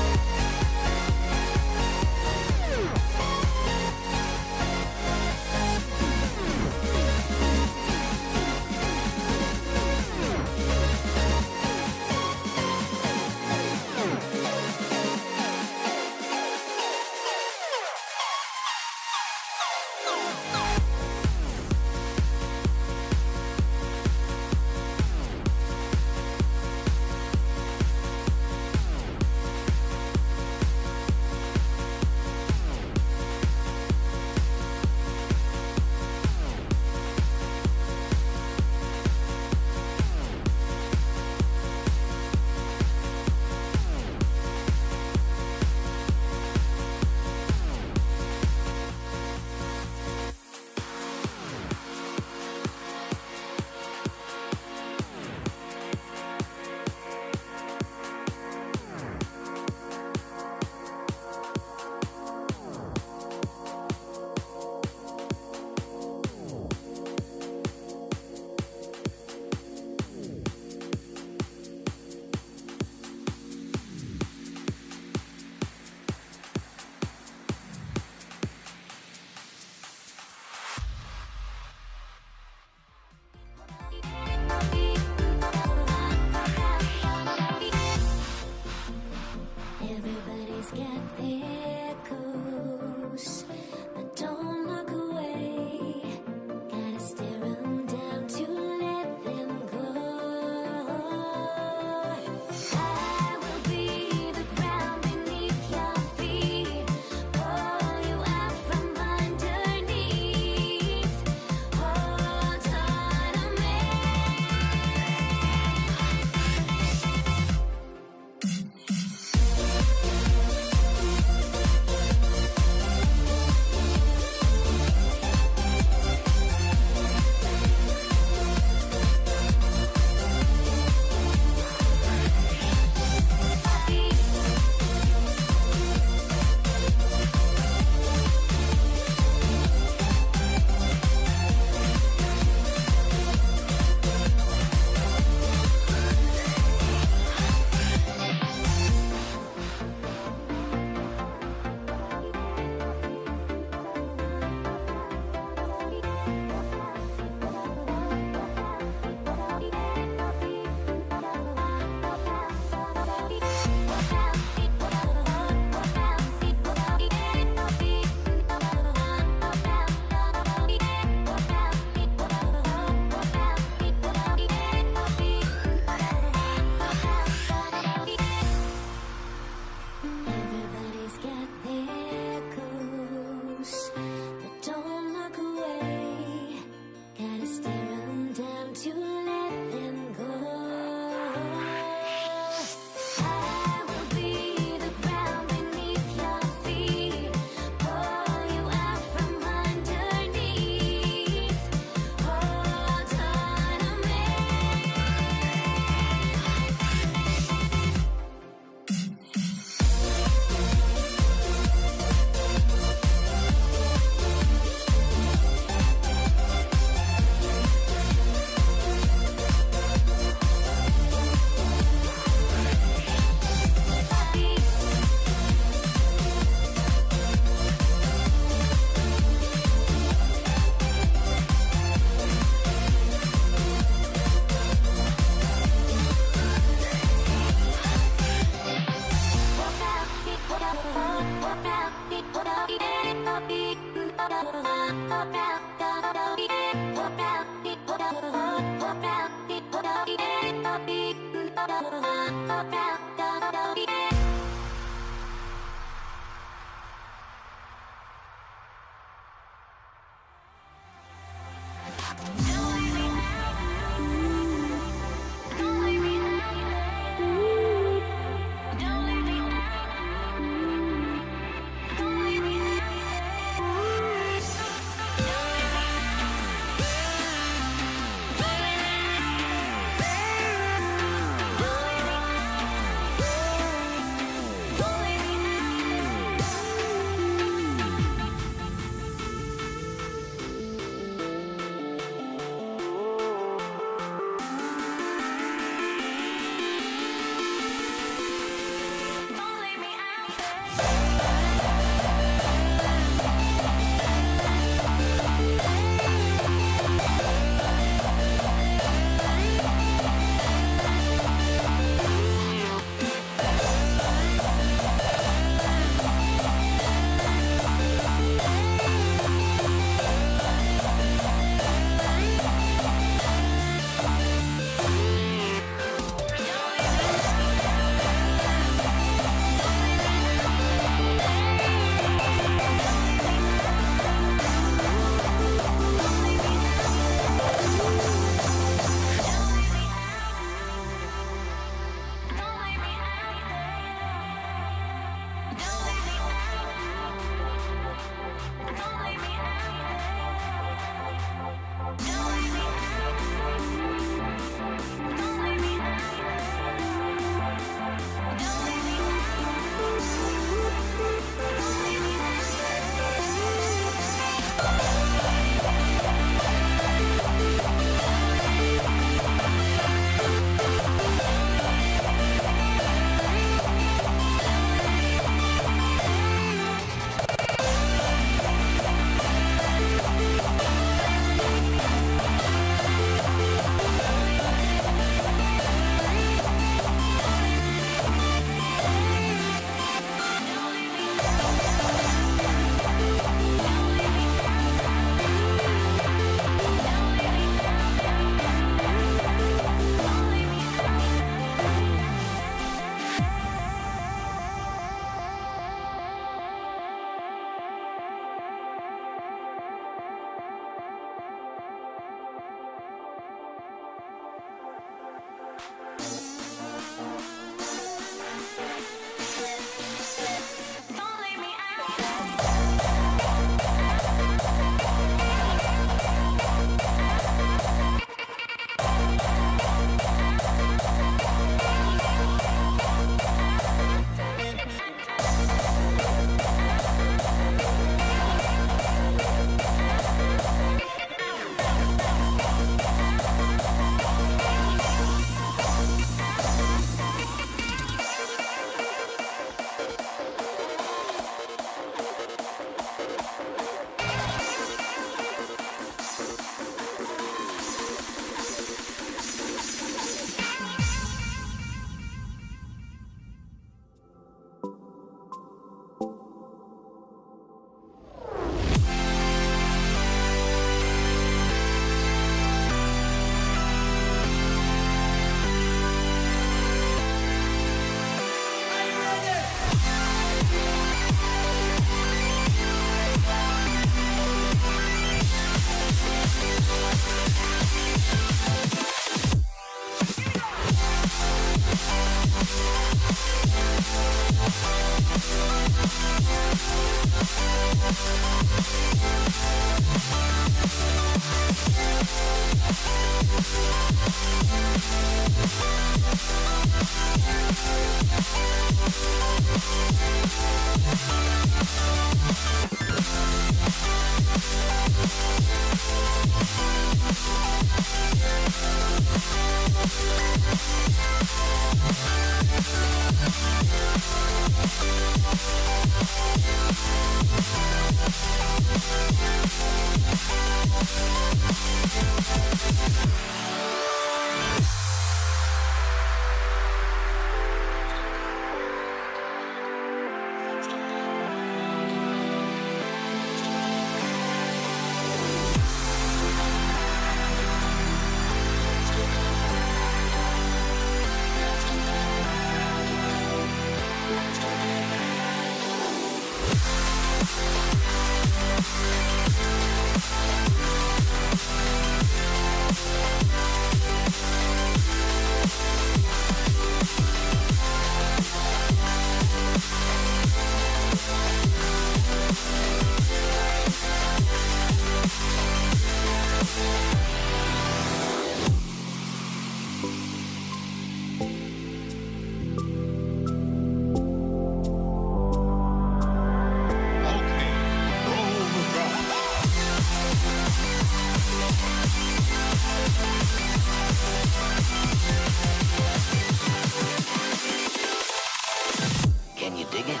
Dig it?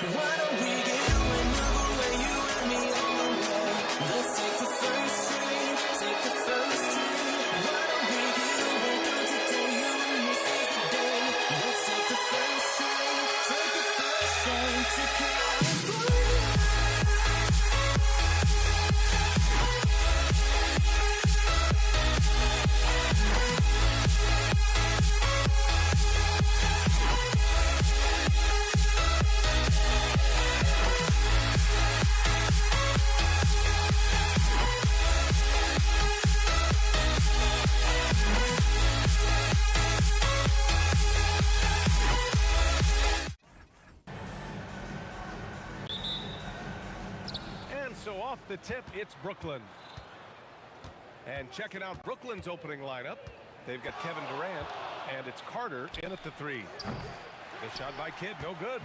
Why don't we get another way you and me on? Let's take the first string, take the first string. Why don't we get over good today? You and me seize the day. Let's take the first string, take the first string to California. So off the tip, it's Brooklyn. And checking out Brooklyn's opening lineup, they've got Kevin Durant, and it's Carter in at the three. The shot by Kidd, no good.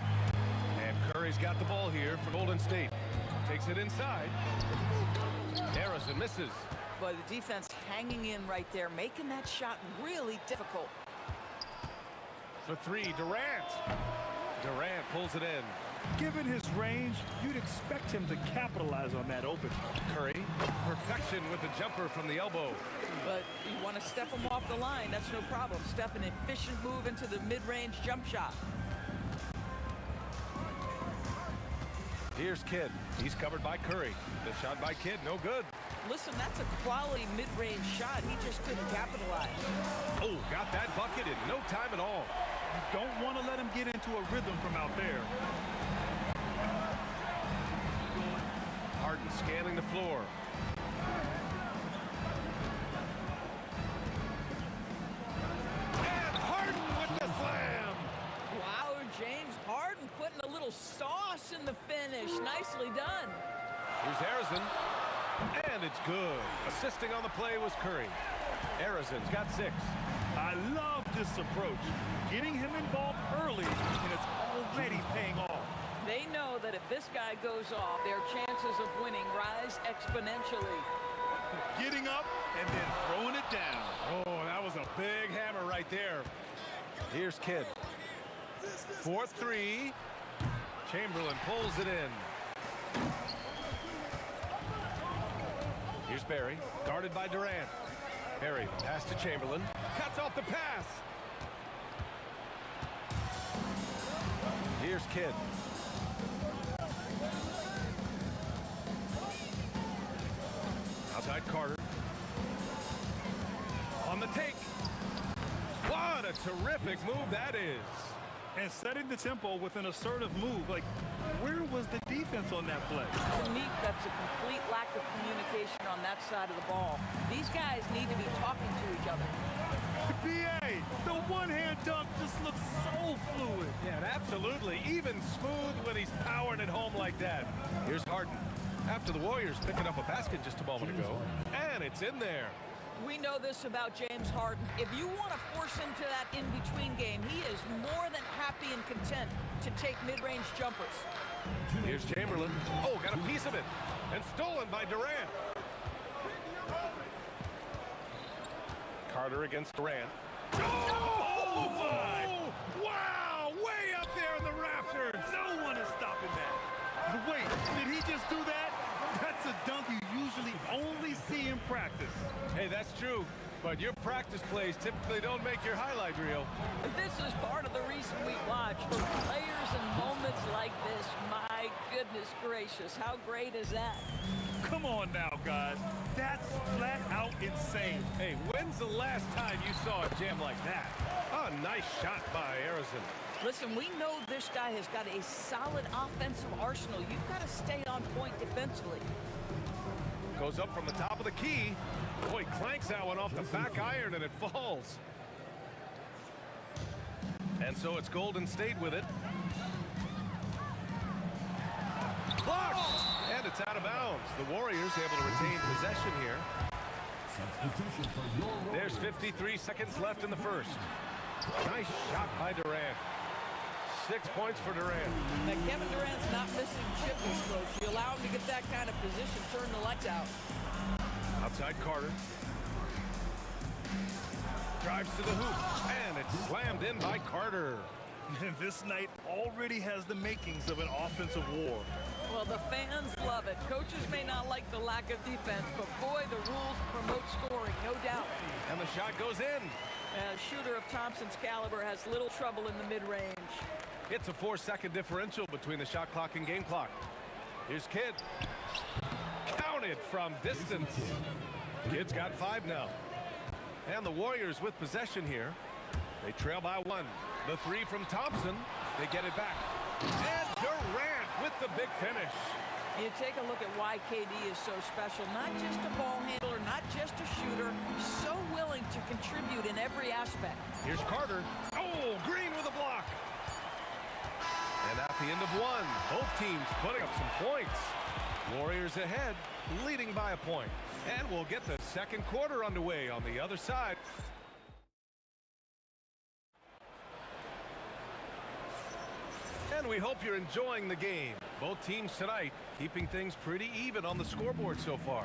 And Curry's got the ball here for Golden State. Takes it inside. Harrison misses. But the defense hanging in right there, making that shot really difficult. For three, Durant. Durant pulls it in. Given his range, you'd expect him to capitalize on that open. Curry, perfection with the jumper from the elbow. But you want to step him off the line, that's no problem. Step an efficient move into the mid-range jump shot. Here's Kidd. He's covered by Curry. The shot by Kidd, no good. Listen, that's a quality mid-range shot. He just couldn't capitalize. Oh, got that bucket in no time at all. You don't want to let him get into a rhythm from out there. Harden scanning the floor. And Harden with the slam. Wow, James Harden putting a little sauce in the finish. Nicely done. Here's Harrison. And it's good. Assisting on the play was Curry. Harrison's got 6. I love this approach. Getting him involved early, and it's already paying off. They know that if this guy goes off, their chances of winning rise exponentially. Getting up and then throwing it down. Oh, that was a big hammer right there. Here's Kidd. 4-3. Chamberlain pulls it in. Here's Barry, guarded by Durant. Barry, pass to Chamberlain. Cuts off the pass. Here's Kidd. Outside Carter. On the take. What a terrific move that is. And setting the tempo with an assertive move. Like, where was the defense on that play? To me, that's a complete lack of communication on that side of the ball. These guys need to be talking to each other. BA, the one-hand dunk just looks so fluid. Yeah, it Absolutely. Even smooth when he's powering it home like that. Here's Harden. After the Warriors picking up a basket just a moment ago. And it's in there. We know this about James Harden. If you want to force him to that in-between game, he is more than happy and content to take mid-range jumpers. Here's Chamberlain. Oh, got a piece of it. And stolen by Durant. Carter against Durant. Oh, my! Wow! Way up there in the rafters! No one is stopping that. Wait, did he just do that? That's a dunk you usually only see in practice. Hey, that's true. But your practice plays typically don't make your highlight reel. This is part of the reason we watch. For players and moments like this, my goodness gracious, how great is that? Come on now, guys. That's flat out insane. Hey, when's the last time you saw a jam like that? Oh, nice shot by Arizona. Listen, we know this guy has got a solid offensive arsenal. You've got to stay on point defensively. Goes up from the top of the key. Boy, clanks that one off the back iron and it falls. And so it's Golden State with it. Blocked! And it's out of bounds. The Warriors able to retain possession here. There's 53 seconds left in the first. Nice shot by Durant. 6 points for Durant. Now, Kevin Durant's not missing chipping strokes. You allow him to get that kind of position, turn the lights out. Outside Carter. Drives to the hoop. And it's slammed in by Carter. This night already has the makings of an offensive war. Well, the fans love it. Coaches may not like the lack of defense, but boy, the rules promote scoring, no doubt. And the shot goes in. A shooter of Thompson's caliber has little trouble in the mid-range. It's a 4-second differential between the shot clock and game clock. Here's Kidd. Counted from distance. Kidd's got 5 now. And the Warriors with possession here. They trail by 1. The 3 from Thompson. They get it back. And Durant with the big finish. You take a look at why KD is so special. Not just a ball handler, not just a shooter. So willing to contribute in every aspect. Here's Carter. Oh, Green with a block. And at the end of 1, both teams putting up some points. Warriors ahead, leading by a point. And we'll get the second quarter underway on the other side. And we hope you're enjoying the game. Both teams tonight keeping things pretty even on the scoreboard so far.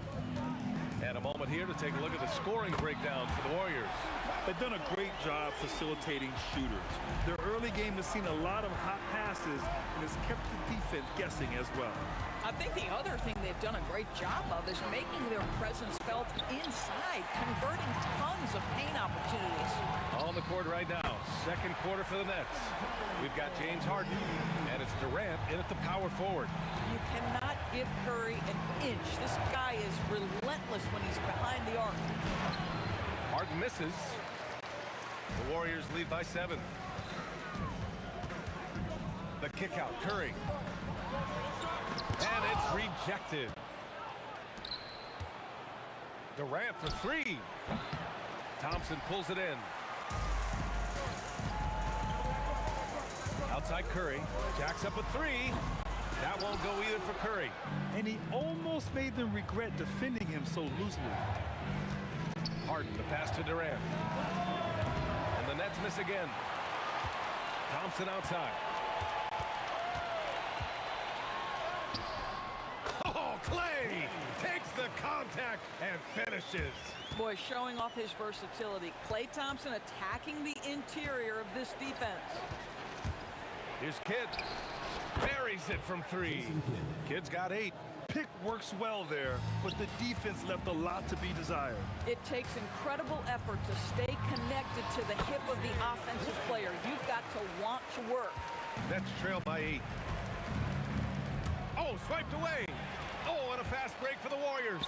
And a moment here to take a look at the scoring breakdown for the Warriors. They've done a great job facilitating shooters. Their early game has seen a lot of hot passes and has kept the defense guessing as well. I think the other thing they've done a great job of is making their presence felt inside, converting tons of paint opportunities. On the court right now, second quarter for the Nets. We've got James Harden, and it's Durant in at the power forward. You cannot give Curry an inch. This guy is relentless when he's behind the arc. Harden misses. The Warriors lead by 7. The kick out, Curry. And it's rejected. Durant for 3. Thompson pulls it in. Outside Curry. Jacks up a 3. That won't go either for Curry. And he almost made them regret defending him so loosely. Harden, the pass to Durant. And the Nets miss again. Thompson outside. Oh, Clay takes the contact and finishes. Boy, showing off his versatility. Klay Thompson attacking the interior of this defense. Here's Kidd. Buries it from 3. Kidd's got 8. Pick works well there, but the defense left a lot to be desired. It takes incredible effort to stay connected to the hip of the offensive player. You've got to want to work. Nets trail by 8. Oh, swiped away. Oh, and a fast break for the Warriors.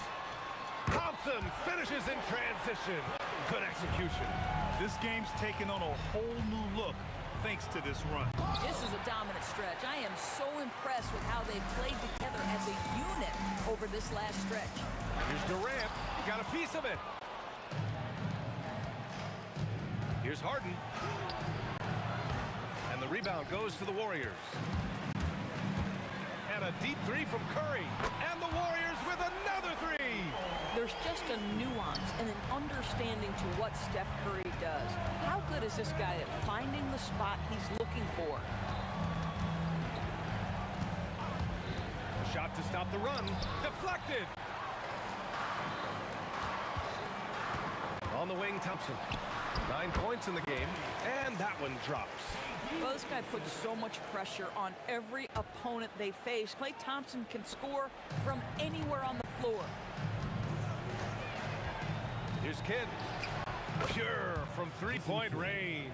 Thompson finishes in transition. Good execution. This game's taken on a whole new look thanks to this run. This is a dominant stretch. I am so impressed with how they've played together as a unit over this last stretch. Here's Durant. Got a piece of it. Here's Harden. And the And the rebound goes to the Warriors. And a deep three from Curry. And the Warriors with another three. There's just a nuance and an understanding to what Steph Curry does. How good is this guy at finding the spot he's looking for? Shot to stop the run. Deflected. On the wing, Thompson. 9 points in the game, and that one drops. Well, this guy puts so much pressure on every opponent they face. Klay Thompson can score from anywhere on the floor. Here's Kidd. Pure from three-point range.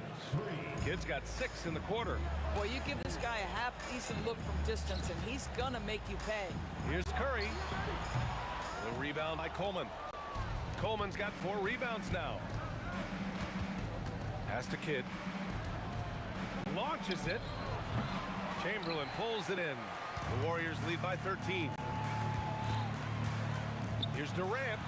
Kidd's got 6 in the quarter. Boy, you give this guy a half-decent look from distance, and he's gonna make you pay. Here's Curry. The rebound by Coleman. Coleman's got 4 rebounds now. Pass to Kidd. Launches it. Chamberlain pulls it in. The Warriors lead by 13. Here's Durant.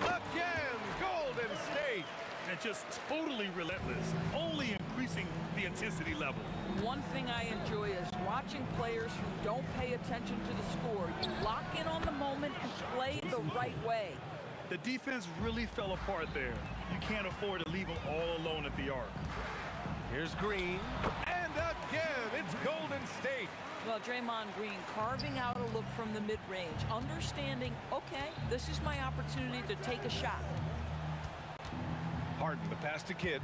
Again, Golden State. And just totally relentless, only increasing the intensity level. One thing I enjoy is watching players who don't pay attention to the score. You lock in on the moment and play the right way. The defense really fell apart there. You can't afford to leave them all alone at the arc. Here's Green. And again, it's Golden State. Well, Draymond Green carving out a look from the mid-range, understanding, okay, this is my opportunity to take a shot. Harden, the pass to Kidd.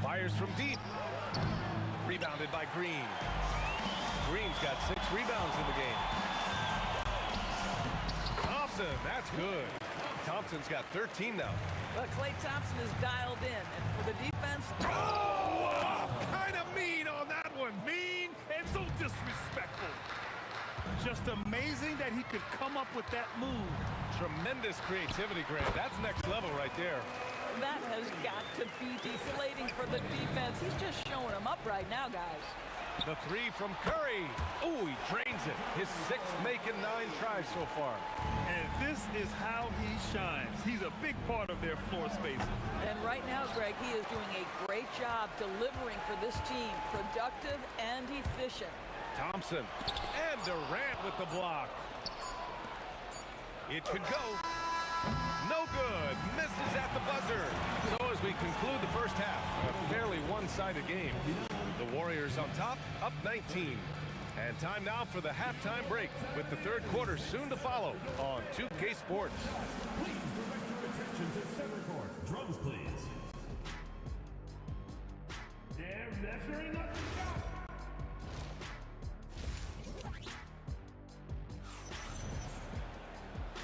Fires from deep. Rebounded by Green. Green's got 6 rebounds in the game. Thompson, that's good. Thompson's got 13 now. But Klay Thompson is dialed in, and for the defense, Oh, kind of mean on that one. Mean and so disrespectful. Just amazing that he could come up with that move. Tremendous creativity, Grant. That's next level right there. that has got to be deflating for the defense. He's just showing them up right now, guys. The three from Curry. Oh, he drains it. His sixth making 9 tries so far. And this is how he shines. He's a big part of their floor spacing. And right now, Greg, he is doing a great job delivering for this team. Productive and efficient. Thompson and Durant with the block. It could go. No good. Misses at the buzzer. So as we conclude the first half, a fairly one-sided game. The Warriors on top, up 19. And time now for the halftime break with the third quarter soon to follow on 2K Sports. Please direct your attention to center court. Drums, please. They're measuring up the shot.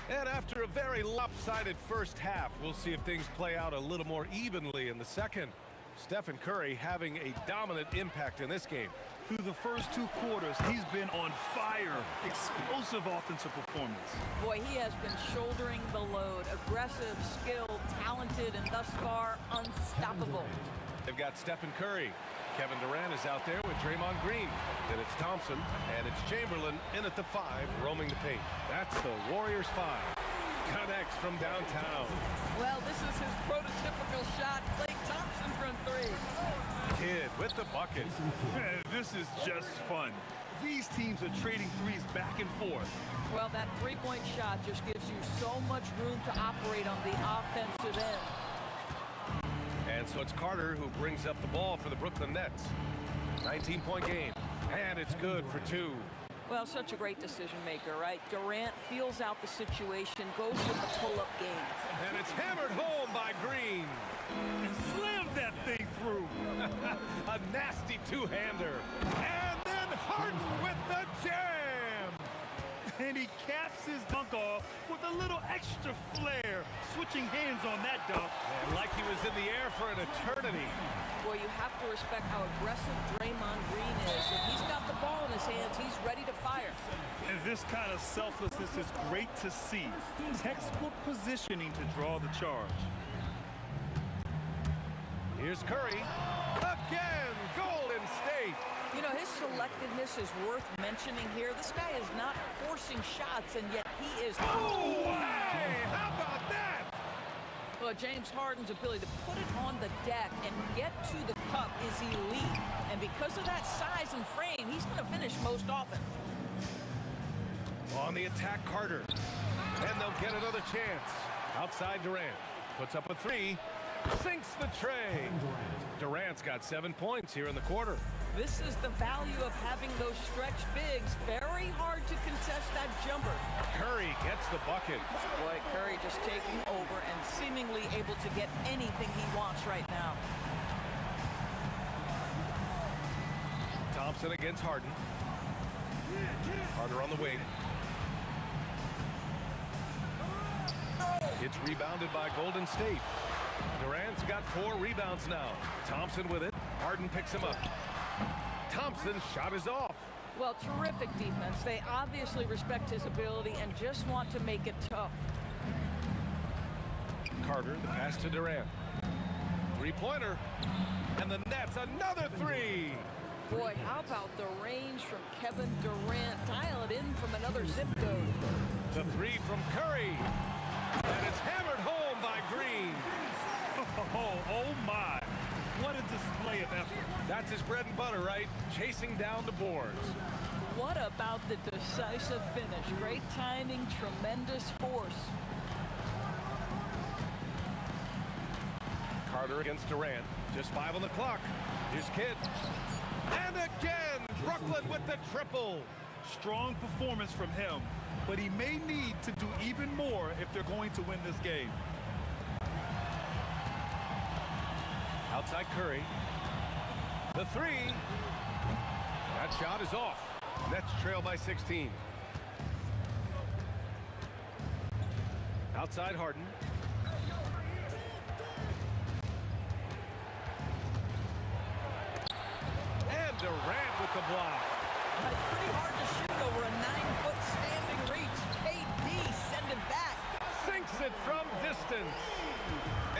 And after a very lopsided first half, we'll see if things play out a little more evenly in the second. Stephen Curry having a dominant impact in this game. Through the first 2 quarters, he's been on fire. Explosive offensive performance. Boy, he has been shouldering the load. Aggressive, skilled, talented, and thus far, unstoppable. They've got Stephen Curry. Kevin Durant is out there with Draymond Green. Then it's Thompson, and it's Chamberlain in at the 5, roaming the paint. That's the Warriors 5. Connects from downtown. Well, this is his prototypical shot. Klay Thompson from 3. Kidd with the bucket. This is just fun. These teams are trading threes back and forth. Well, that three-point shot just gives you so much room to operate on the offensive end. And so it's Carter who brings up the ball for the Brooklyn Nets. 19-point game, and it's good for 2. Well, such a great decision maker, right? Durant feels out the situation, goes with the pull-up game. And it's hammered home by Green. And slammed that thing through. A nasty two-hander. And then Harden with the jam. And he caps his dunk off with a little extra flair, switching hands on that dunk. And like he was in the air for an eternity. Boy, you have to respect how aggressive Draymond Green is. If he's got the ball in his hands, he's ready to fire. And this kind of selflessness is great to see. Textbook positioning to draw the charge. Here's Curry. Again, Golden State. You know, his selectiveness is worth mentioning here. This guy is not forcing shots, and yet he is... Oh, hey, how about that? Well, But James Harden's ability to put it on the deck and get to the cup is elite. And because of that size and frame, he's going to finish most often. On the attack, Carter. And they'll get another chance. Outside Durant. Puts up a three. Sinks the tray. Durant's got 7 points here in the quarter. This is the value of having those stretch bigs. Very hard to contest that jumper. Curry gets the bucket. Boy, Curry just taking over and seemingly able to get anything he wants right now. Thompson against Harden. Carter on the wing. It's rebounded by Golden State. Durant's got 4 rebounds now. Thompson with it. Harden picks him up. Thompson's shot is off. Well, terrific defense. They obviously respect his ability and just want to make it tough. Carter, the pass to Durant. Three-pointer. And the net's another three. Boy, how about the range from Kevin Durant? Dial it in from another zip code. The three from Curry. And it's hammered home by Green. Oh my. What a display of effort. That's his bread and butter, right? Chasing down the boards. What about the decisive finish? Great timing, tremendous force. Carter against Durant. Just 5 on the clock. Here's Kidd. And again, Brooklyn with the triple. Strong performance from him, but he may need to do even more if they're going to win this game. Outside Curry. The three. That shot is off. Nets trail by 16. Outside Harden. And Durant with the block. It's pretty hard to shoot over a 9-foot standing reach. KD send it back. Sinks it from distance.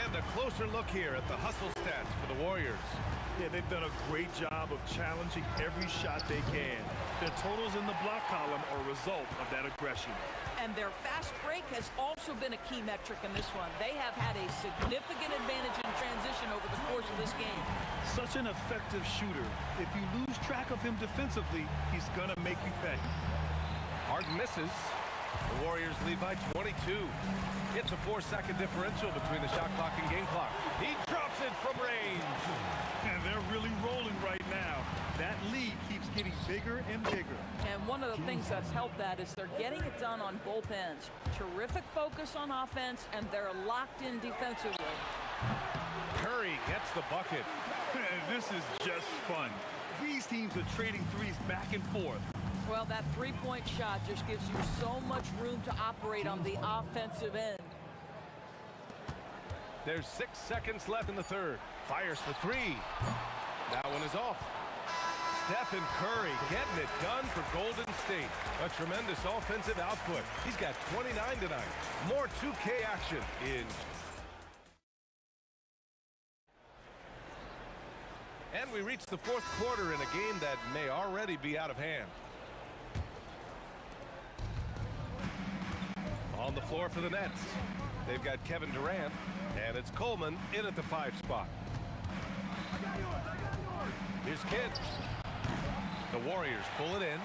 And a closer look here at the hustle stats for the Warriors. Yeah, they've done a great job of challenging every shot they can. Their totals in the block column are a result of that aggression. And their fast break has also been a key metric in this one. They have had a significant advantage in transition over the course of this game. Such an effective shooter. If you lose track of him defensively, he's going to make you pay. Harden misses. The Warriors lead by 22. It's a 4-second differential between the shot clock and game clock. He drops it from range. And they're really rolling right now. That lead keeps getting bigger and bigger. And one of the things that's helped that is they're getting it done on both ends. Terrific focus on offense, and they're locked in defensively. Curry gets the bucket. This is just fun. These teams are trading threes back and forth. Well, that three-point shot just gives you so much room to operate on the offensive end. There's 6 seconds left in the third. Fires for three. That one is off. Stephen Curry getting it done for Golden State. A tremendous offensive output. He's got 29 tonight. More 2K action in. And we reach the fourth quarter in a game that may already be out of hand. On the floor for the Nets, they've got Kevin Durant, and it's Coleman in at the 5 spot. Here's Kidd. The Warriors pull it in.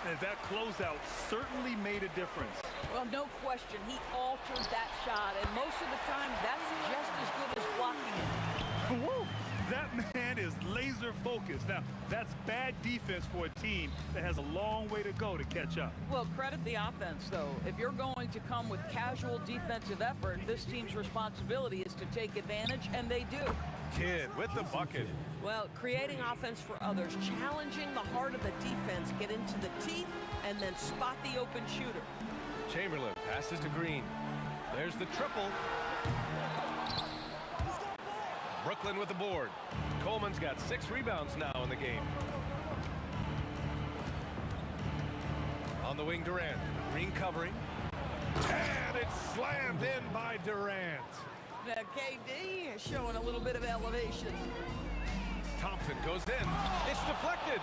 And that closeout certainly made a difference. Well, no question. He altered that shot, and most of the time, that's just as good as blocking it. Woo! That man is laser focused. Now, that's bad defense for a team that has a long way to go to catch up. Well, credit the offense, though. If you're going to come with casual defensive effort, this team's responsibility is to take advantage, and they do. Kidd with the bucket. Well, creating offense for others, challenging the heart of the defense, get into the teeth, and then spot the open shooter. Chamberlain passes to Green. There's the triple. Brooklyn with the board. Coleman's got 6 rebounds now in the game. On the wing, Durant. Green covering. And it's slammed in by Durant. Now, KD is showing a little bit of elevation. Thompson goes in. It's deflected.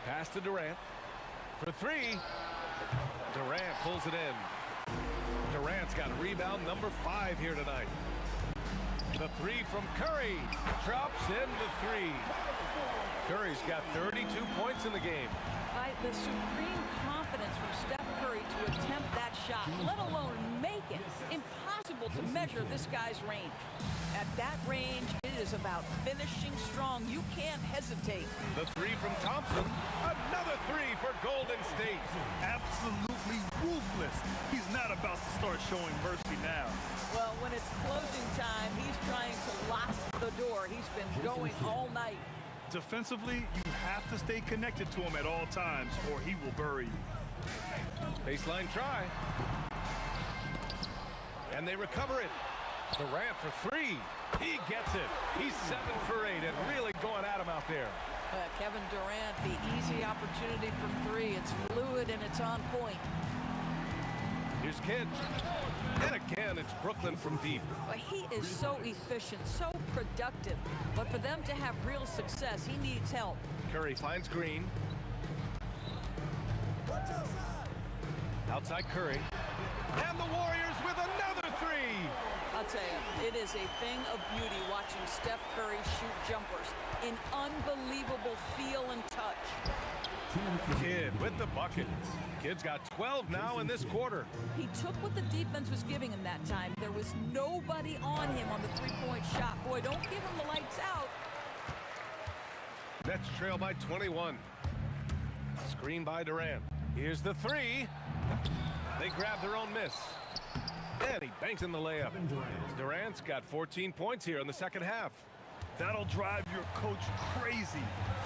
Pass to Durant. For 3. Durant pulls it in. Durant Durant's got rebound number 5 here tonight. The three from Curry. Drops in the three. Curry's got 32 points in the game. The supreme confidence from Steph Curry to attempt that shot, let alone make it. Impossible to measure this guy's range. At that range, it is about finishing strong. You can't hesitate. The three from Thompson. Another three for Golden State. Absolutely ruthless. He's not about to start showing mercy now. Well, when it's closing time, he's trying to lock the door. He's been going all night. Defensively, you have to stay connected to him at all times, or he will bury you. Baseline try. And they recover it. Durant for three. He gets it. He's 7 for 8 and really going at him out there. Kevin Durant, the easy opportunity from 3. It's fluid and it's on point. Here's Kidd. And again, it's Brooklyn from deep. But he is so efficient, so productive. But for them to have real success, he needs help. Curry finds Green. Outside Curry. And the Warriors with another three. I'll tell you, it is a thing of beauty watching Steph Curry shoot jumpers. An unbelievable feel and touch. Kidd with the bucket. Kidd's got 12 now in this quarter. He took what the defense was giving him that time. There was nobody on him on the three-point shot. Boy, don't give him the lights out. Nets trail by 21. Screen by Durant. Here's the three. They grab their own miss. And he banks in the layup. Durant's got 14 points here in the second half. That'll drive your coach crazy,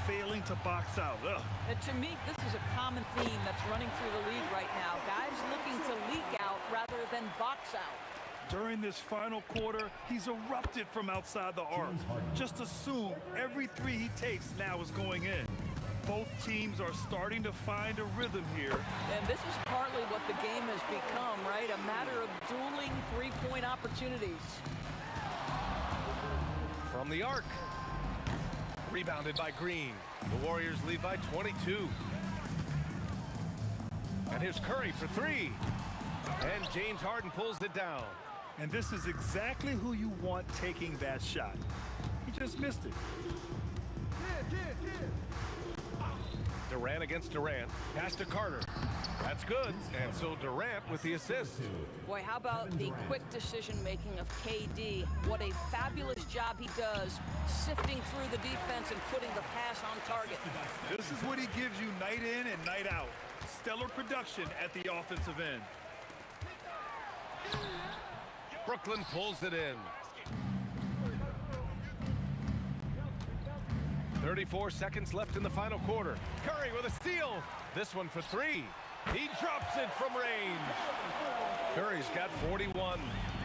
failing to box out. Ugh. And to me, this is a common theme that's running through the league right now. Guys looking to leak out rather than box out. During this final quarter, he's erupted from outside the arc. Just assume every three he takes now is going in. Both teams are starting to find a rhythm here. And this is partly what the game has become, right? A matter of dueling three-point opportunities. From the arc. Rebounded by Green. The Warriors lead by 22. And here's Curry for three. And James Harden pulls it down. And this is exactly who you want taking that shot. He just missed it. Durant against Durant. Pass to Carter. That's good. And so Durant with the assist. Boy, how about the quick decision-making of KD? What a fabulous job he does sifting through the defense and putting the pass on target. This is what he gives you night in and night out. Stellar production at the offensive end. Brooklyn pulls it in. 34 seconds left in the final quarter. Curry with a steal. This one for three. He drops it from range. Curry's got 41.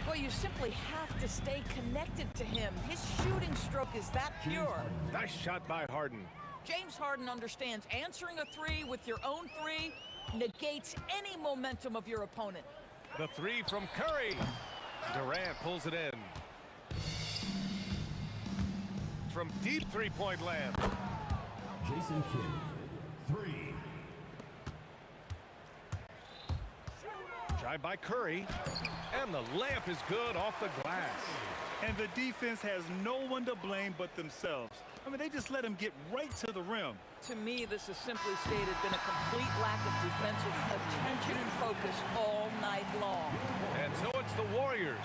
Boy, you simply have to stay connected to him. His shooting stroke is that pure. Nice shot by Harden. James Harden understands answering a three with your own three negates any momentum of your opponent. The three from Curry. Durant pulls it in. From deep three-point land. Jason Kidd, 3. Drive by Curry. And the layup is good off the glass. And the defense has no one to blame but themselves. I mean, they just let him get right to the rim. To me, this has simply stated been a complete lack of defensive attention and focus all night long. And so it's the Warriors.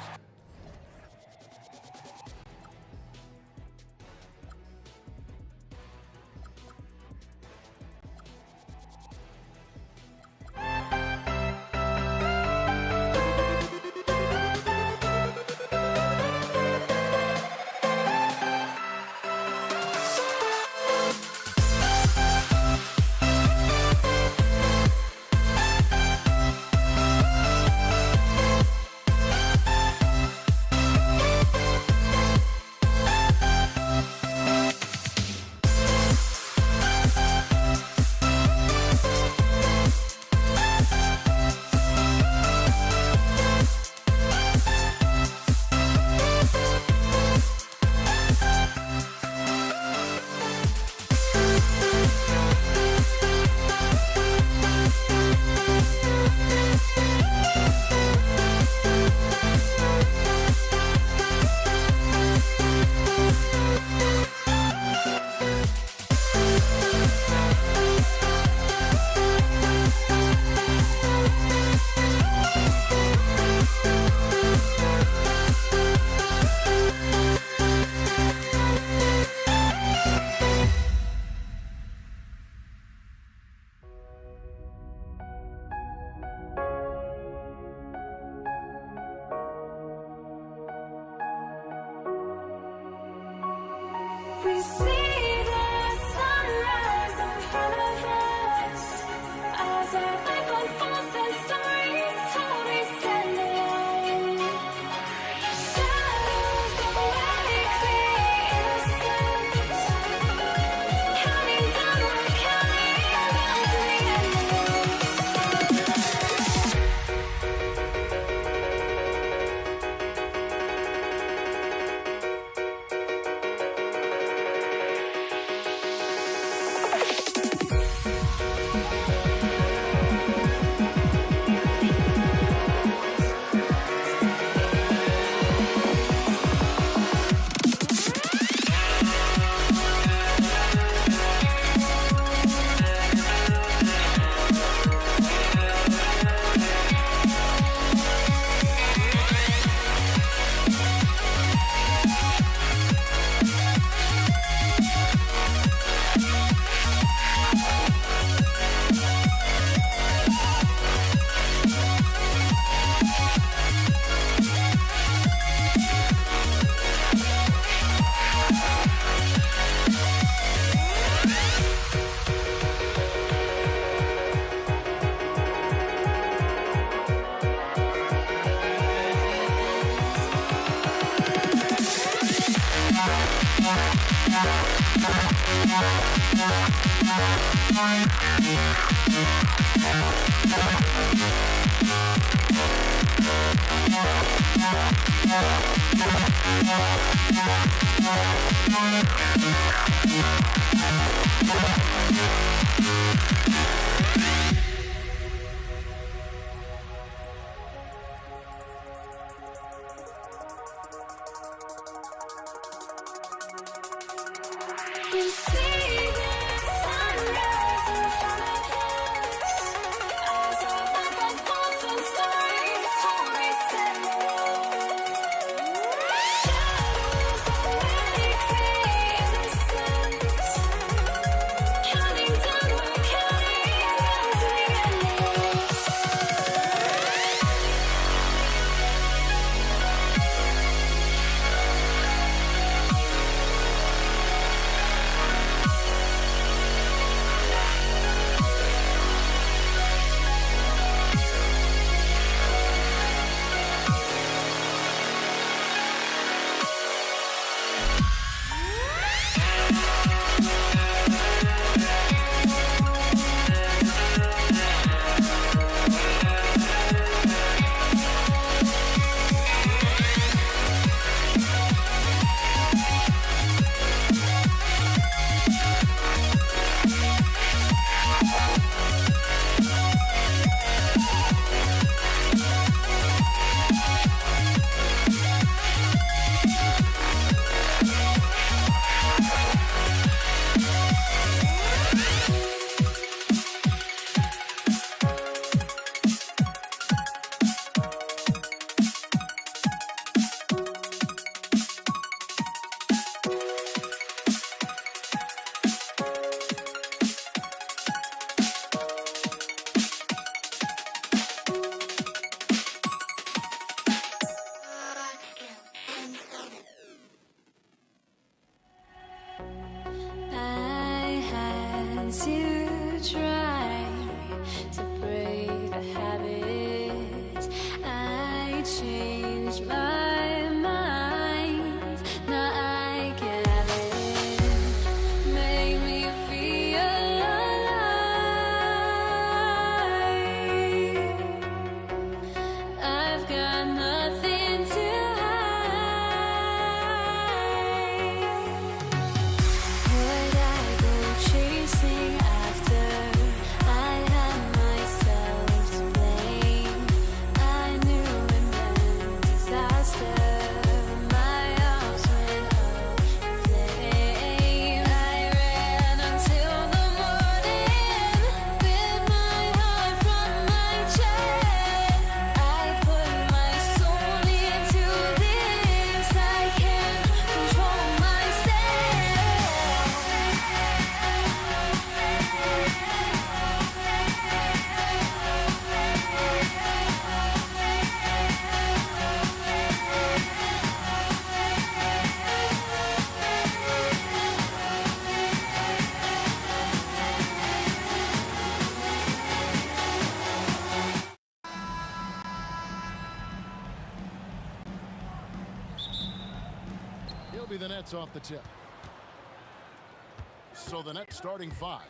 We see the sunrise in front of us as our life unfolds and stories told. We stand alone. Shadows awake the innocence, counting down, we're counting down to the end. We see the sunrise in front of us as our life unfolds and stories told. We stand alone. Shadows awake the innocence, counting down, we're counting down to the endless. He'll be the Nets off the tip. So the Nets starting 5.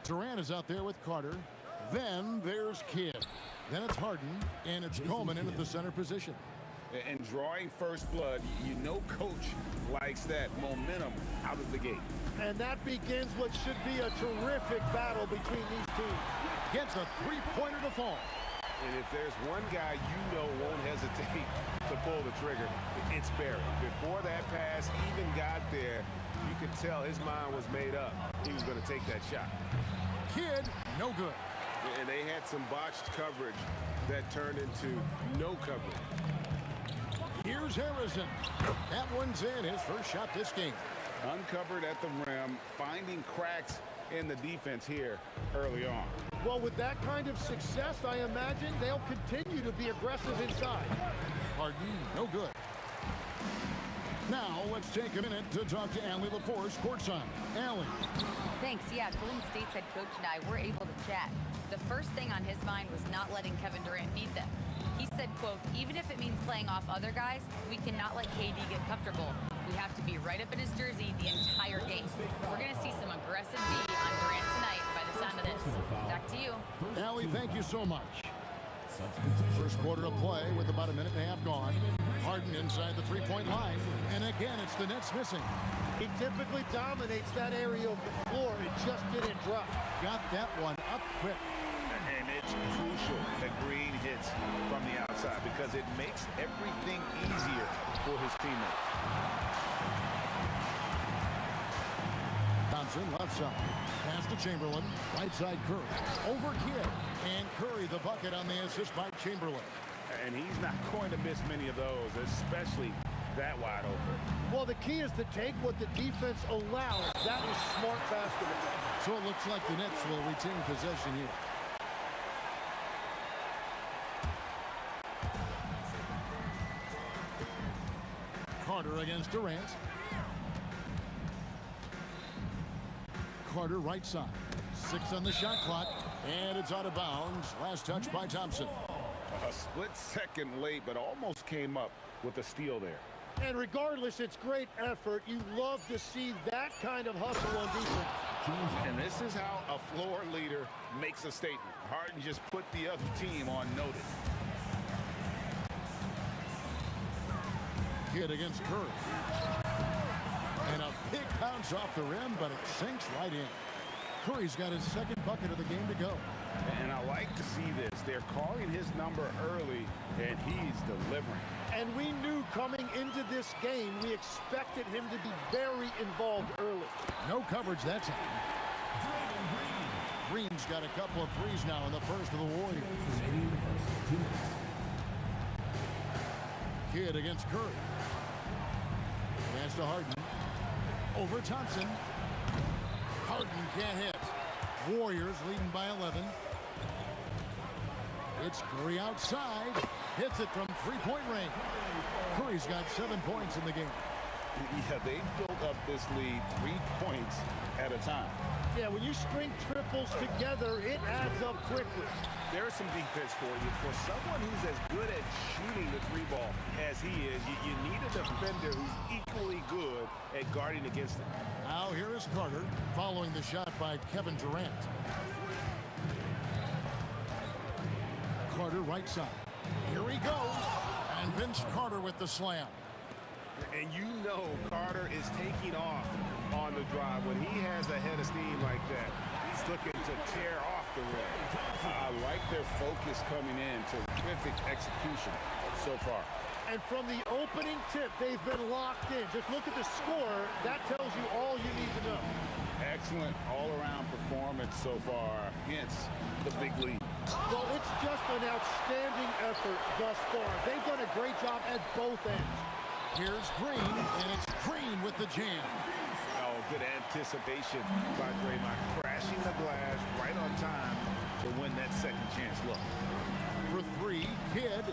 Durant is out there with Carter. Then there's Kidd. Then it's Harden, and it's Coleman in at the center position. And drawing first blood, you know coach likes that momentum out of the gate. And that begins what should be a terrific battle between these teams. Gets a three-pointer to fall. And if there's one guy you know won't hesitate to pull the trigger, it's Barry. Before that pass even got there, you could tell his mind was made up. He was going to take that shot. Kidd, no good. And they had some botched coverage that turned into no coverage. Here's Harrison. That one's in, his first shot this game. Uncovered at the rim, finding cracks in the defense here early on. Well, with that kind of success, I imagine they'll continue to be aggressive inside. Harden, no good. Now, let's take a minute to talk to Allie LaForce courtside. Allie. Thanks. Yeah, Golden State's head coach and I were able to chat. The first thing on his mind was not letting Kevin Durant beat them. He said, quote, even if it means playing off other guys, we cannot let KD get comfortable. We have to be right up in his jersey the entire game. We're going to see some aggressive D on Durant tonight by the sound of this. Back to you. Allie, thank you so much. First quarter of play with about a minute and a half gone. Harden inside the three-point line. And again, it's the Nets missing. He typically dominates that area of the floor. It just didn't drop. Got that one up quick. And it's crucial that Green hits from the outside because it makes everything easier for his teammates. Thompson, left side. Pass to Chamberlain. Right side Curry. Over Kidd. And Curry the bucket on the assist by Chamberlain. And he's not going to miss many of those, especially that wide open. Well, the key is to take what the defense allows. That was smart basketball. So it looks like the Nets will retain possession here. Carter against Durant. Carter right side. 6 on the shot clock. And it's out of bounds. Last touch by Thompson. A split second late, but almost came up with a steal there. And regardless, it's great effort. You love to see that kind of hustle on defense. And this is how a floor leader makes a statement. Harden just put the other team on notice. Kidd against Curry. And a big bounce off the rim, but it sinks right in. Curry's got his second bucket of the game to go. And I like to see this. They're calling his number early, and he's delivering. And we knew coming into this game, we expected him to be very involved early. No coverage that time. Green's got a couple of threes now in the first of the Warriors. Kidd against Curry. Pass to Harden. Over Thompson. Harden can't hit. Warriors leading by 11. It's Curry outside. Hits it from three-point range. Curry's got 7 points in the game. Yeah, they built up this lead 3 points at a time. Yeah, when you string triples together, it adds up quickly. There's some defense for you. For someone who's as good at shooting the three ball as he is, you need a defender who's equally good at guarding against him. Now here is Carter following the shot by Kevin Durant. Carter right side. Here he goes. And Vince Carter with the slam. And you know Carter is taking off on the drive. When he has a head of steam like that, he's looking to tear off the rim. I like their focus coming in. Terrific execution so far. And from the opening tip, they've been locked in. Just look at the score. That tells you all you need to know. Excellent all-around performance so far against the big league. Well, it's just an outstanding effort thus far. They've done a great job at both ends. Here's Green, and it's Green with the jam. Oh, good anticipation by Draymond, crashing the glass right on time to win that second chance look. For three, Kidd.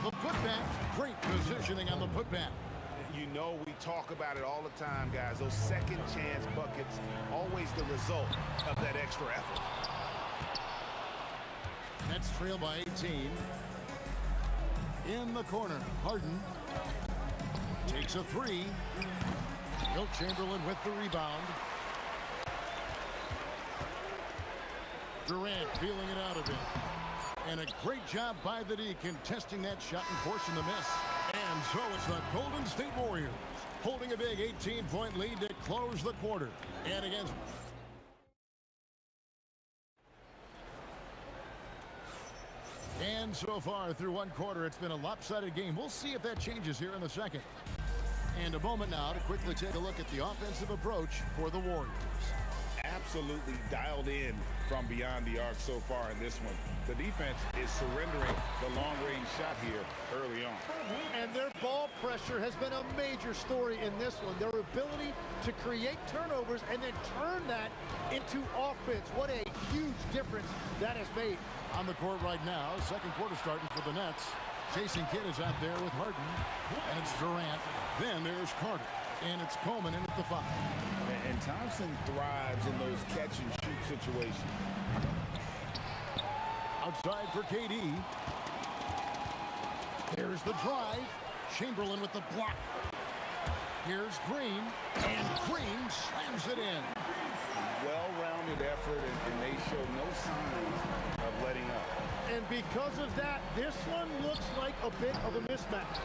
The putback. Great positioning on the putback. You know we talk about it all the time, guys. Those second chance buckets, always the result of that extra effort. Nets trail by 18. In the corner, Harden. Takes a three. Wilt Chamberlain with the rebound. Durant feeling it out a bit. And a great job by the D contesting that shot and forcing the miss. And so it's the Golden State Warriors holding a big 18-point lead to close the quarter. And against... And so far through one quarter, it's been a lopsided game. We'll see if that changes here in the second. And a moment now to quickly take a look at the offensive approach for the Warriors. Absolutely dialed in from beyond the arc so far in this one. The defense is surrendering the long-range shot here early on. And their ball pressure has been a major story in this one. Their ability to create turnovers and then turn that into offense. What a huge difference that has made. On the court right now, second quarter starting for the Nets. Jason Kidd is out there with Harden. And it's Durant. Then there's Carter. And it's Coleman in at the 5. And Thompson thrives in those catch-and-shoot situations. Outside for KD. There's the drive. Chamberlain with the block. Here's Green. And Green slams it in. Well-rounded effort, and they show no signs of letting up. And because of that, this one looks like a bit of a mismatch.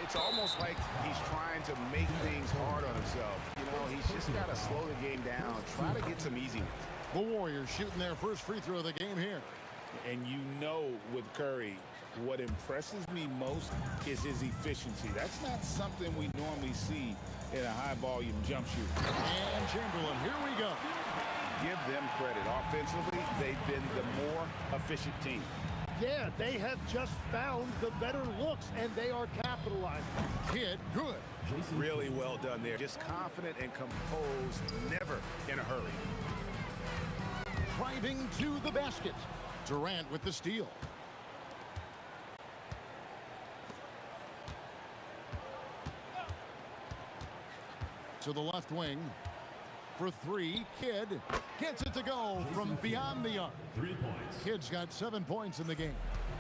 It's almost like he's trying to make things hard on himself. You know, he's just got to slow the game down, try to get some easy ones. The Warriors shooting their first free throw of the game here. And you know with Curry, what impresses me most is his efficiency. That's not something we normally see in a high-volume jump shooter. And Chamberlain, here we go. Give them credit. Offensively, they've been the more efficient team. Yeah, they have just found the better looks, and they are capitalizing. Kidd, good. Really well done there. Just confident and composed, never in a hurry. Driving to the basket. Durant with the steal. To the left wing. For three, Kidd gets it to go from beyond the arc. 3 points. Kidd's got 7 points in the game.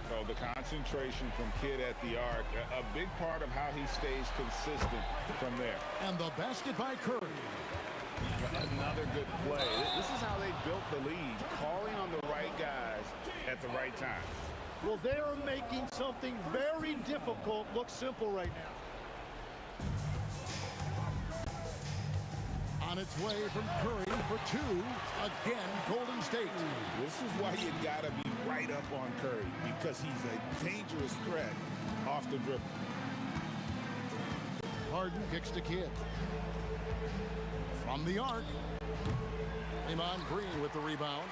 So the concentration from Kidd at the arc, a big part of how he stays consistent from there. And the basket by Curry. Another good play. This is how they built the lead, calling on the right guys at the right time. Well, they are making something very difficult look simple right now. On its way from Curry for 2. Again, Golden State. This is why you got to be right up on Curry, because he's a dangerous threat off the dribble. Harden kicks to Kidd. From the arc. Draymond Green with the rebound.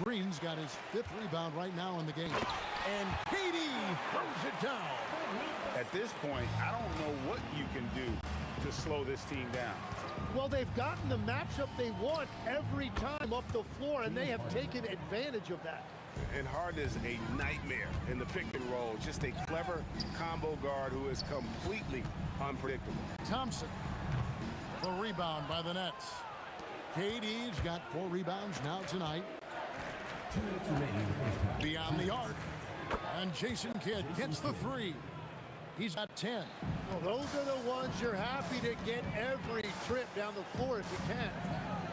Green's got his 5th rebound right now in the game. And KD throws it down. At this point, I don't know what you can do to slow this team down. Well, they've gotten the matchup they want every time up the floor, and they have taken advantage of that. And Harden is a nightmare in the pick and roll. Just a clever combo guard who is completely unpredictable. Thompson. The rebound by the Nets. KD's got 4 rebounds now tonight. 2 minutes remaining in the first half. Beyond the arc. And Jason Kidd gets the 3. He's got 10. Well, those are the ones you're happy to get every trip down the floor if you can.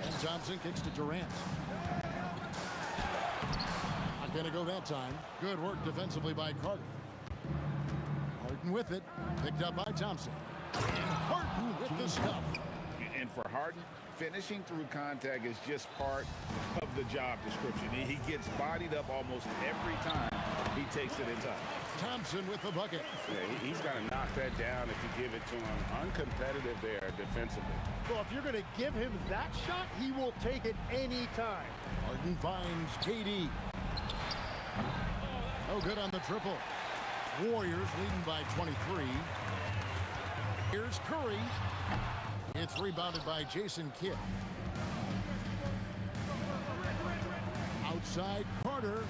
And Thompson kicks to Durant. Not going to go that time. Good work defensively by Carter. Harden with it. Picked up by Thompson. And Harden with the stuff. And for Harden, finishing through contact is just part of the job description. He gets bodied up almost every time he takes it inside. Thompson with the bucket. Yeah, he's got to knock that down if you give it to him. Uncompetitive there defensively. Well, if you're going to give him that shot, he will take it any time. Harden finds KD. No good on the triple. Warriors leading by 23. Here's Curry. It's rebounded by Jason Kidd. Outside Carter.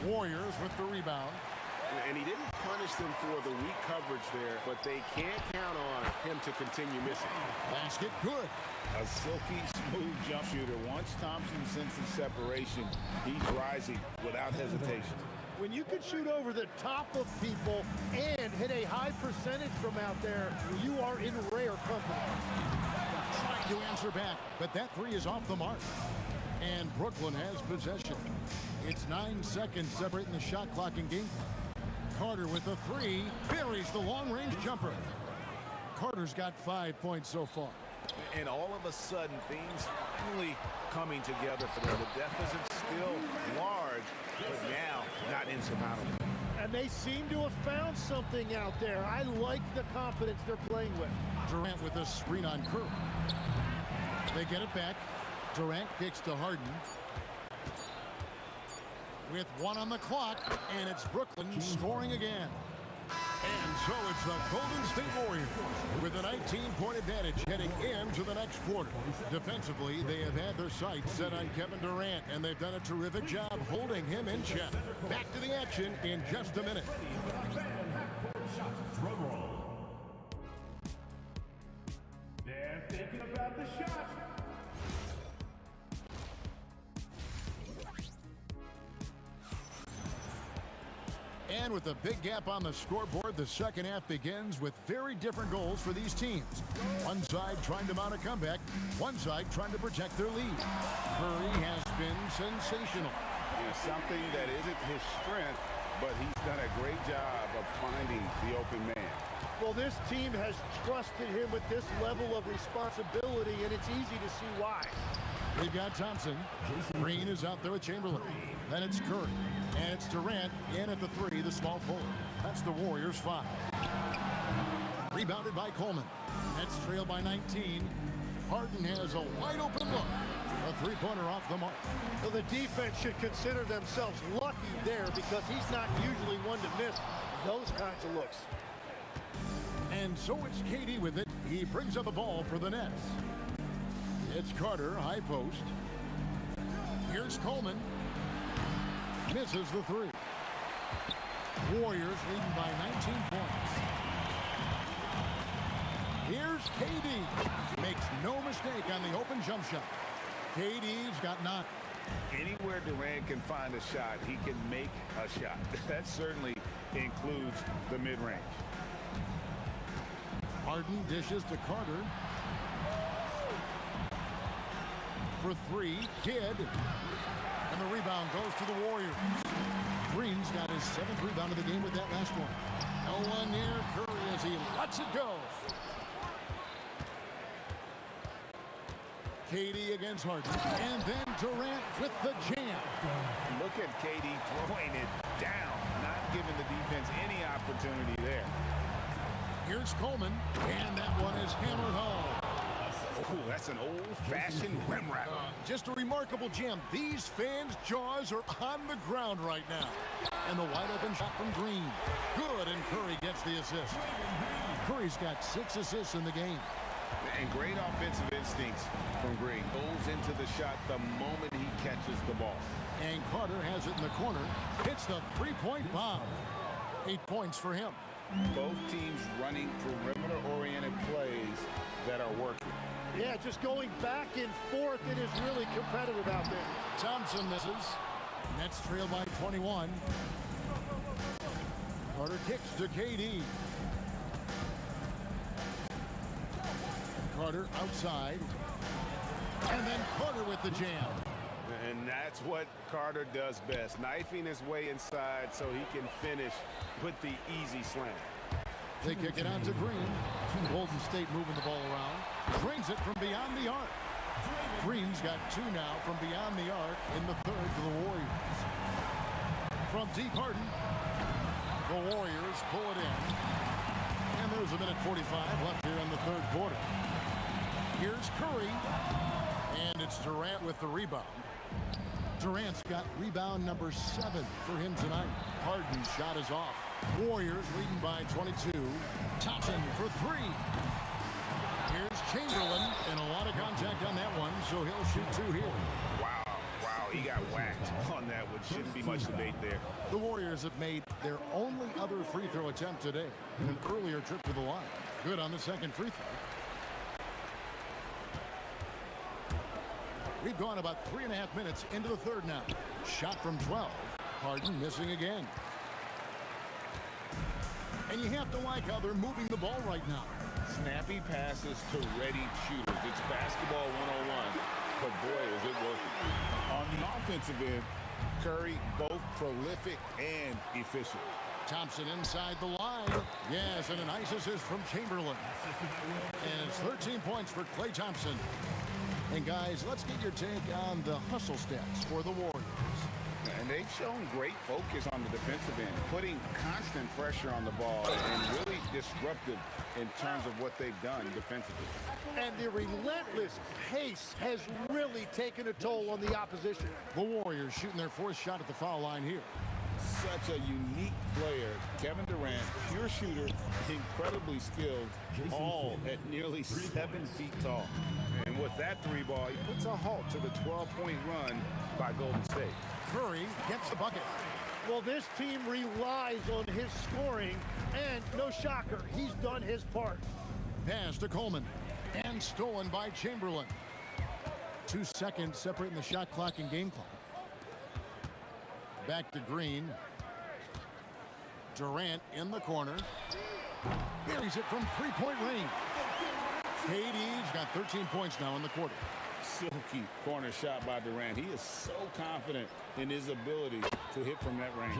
Warriors with the rebound. And he didn't punish them for the weak coverage there, but they can't count on him to continue missing. Basket good. A silky smooth jump shooter. Once Thompson senses separation, he's rising without hesitation. When you can shoot over the top of people and hit a high percentage from out there, you are in rare company. Trying to answer back, but that three is off the mark. And Brooklyn has possession. It's 9 seconds separating the shot clock and game. Carter with the three, buries the long-range jumper. Carter's got 5 points so far. And all of a sudden, things finally coming together for them. The deficit still large, but now not insurmountable. And they seem to have found something out there. I like the confidence they're playing with. Durant with a screen on Curry. They get it back. Durant kicks to Harden. With 1 on the clock, and it's Brooklyn scoring again. And so it's the Golden State Warriors with a 19-point advantage heading into the next quarter. Defensively, they have had their sights set on Kevin Durant, and they've done a terrific job holding him in check. Back to the action in just a minute. Drum roll. They're thinking about the shot. And with a big gap on the scoreboard, the second half begins with very different goals for these teams. One side trying to mount a comeback, one side trying to protect their lead. Curry has been sensational. Something that isn't his strength, but he's done a great job of finding the open man. Well, this team has trusted him with this level of responsibility, and it's easy to see why. We've got Thompson. Green is out there with Chamberlain. Then it's Curry. And it's Durant in at the three, the small forward. That's the Warriors' 5. Rebounded by Coleman. Nets trail by 19. Harden has a wide open look. A three-pointer off the mark. Well, the defense should consider themselves lucky there because he's not usually one to miss those kinds of looks. And so it's KD with it. He brings up a ball for the Nets. It's Carter, high post. Here's Coleman. Misses the three. Warriors leading by 19 points. Here's KD. Makes no mistake on the open jump shot. KD's got 9. Anywhere Durant can find a shot, he can make a shot. That certainly includes the mid-range. Harden dishes to Carter. For 3, Kidd. And the rebound goes to the Warriors. Green's got his 7th rebound of the game with that last one. No one near Curry as he lets it go. KD against Harden. And then Durant with the jam. Look at KD throwing it down, not giving the defense any opportunity there. Here's Coleman. And that one is hammered home. Oh, that's an old-fashioned rim rattler. Just a remarkable jam. These fans' jaws are on the ground right now. And the wide-open shot from Green. Good, and Curry gets the assist. Curry's got 6 assists in the game. And great offensive instincts from Green. Goes into the shot the moment he catches the ball. And Carter has it in the corner. Hits the three-point bomb. 8 points for him. Both teams running perimeter-oriented plays that are working. Yeah, just going back and forth, it is really competitive out there. Thompson misses. Nets trail by 21. Carter kicks to KD. Carter outside. And then Carter with the jam. And that's what Carter does best, knifing his way inside so he can finish with the easy slam. They kick it out to Green. Golden State moving the ball around. Drains it from beyond the arc. Green's got 2 now from beyond the arc in the third for the Warriors. From deep Harden, the Warriors pull it in. And there's a minute 45 left here in the third quarter. Here's Curry. And it's Durant with the rebound. Durant's got rebound number 7 for him tonight. Harden's shot is off. Warriors leading by 22. Thompson for 3. Here's Chamberlain, and a lot of contact on that one, so he'll shoot 2 here. Wow, he got whacked on that one. Shouldn't be much debate there. The Warriors have made their only other free throw attempt today in an earlier trip to the line. Good on the second free throw. We've gone about 3.5 minutes into the third now. Shot from 12. Harden missing again. And you have to like how they're moving the ball right now. Snappy passes to ready shooters. It's basketball 101, but boy, is it working. On the offensive end, Curry both prolific and efficient. Thompson inside the line. Yes, and a nice assist from Chamberlain. And it's 13 points for Klay Thompson. And guys, let's get your take on the hustle stats for the Warriors. And they've shown great focus on the defensive end, putting constant pressure on the ball and really disruptive in terms of what they've done defensively. And the relentless pace has really taken a toll on the opposition. The Warriors shooting their fourth shot at the foul line here. Such a unique player. Kevin Durant, pure shooter, incredibly skilled, all at nearly 7 feet tall. And with that three ball, he puts a halt to the 12-point run by Golden State. Curry gets the bucket. Well, this team relies on his scoring, and no shocker, he's done his part. Pass to Coleman, and stolen by Chamberlain. 2 seconds separating the shot clock and game clock. Back to Green. Durant in the corner. Buries it from three-point range. KD's got 13 points now in the quarter. Silky corner shot by Durant. He is so confident in his ability to hit from that range.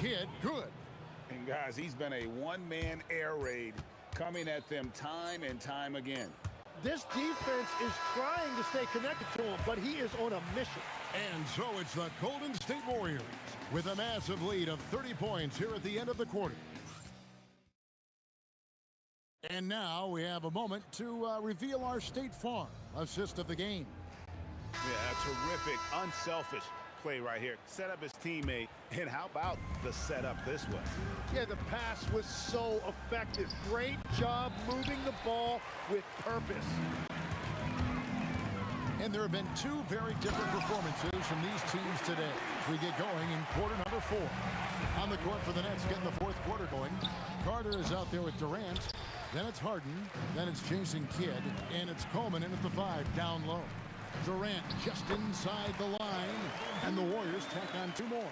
Kidd, good. And guys, he's been a one-man air raid coming at them time and time again. This defense is trying to stay connected to him, but he is on a mission. And so it's the Golden State Warriors with a massive lead of 30 points here at the end of the quarter. And now we have a moment to reveal our State Farm assist of the game. Yeah, a terrific, unselfish play right here. Set up his teammate, and how about the setup this way? Yeah, the pass was so effective. Great job moving the ball with purpose. And there have been 2 very different performances from these teams today. We get going in quarter number 4. On the court for the Nets, getting the fourth quarter going. Carter is out there with Durant. Then it's Harden. Then it's Jason Kidd. And it's Coleman in at the 5, down low. Durant just inside the line. And the Warriors tack on 2 more.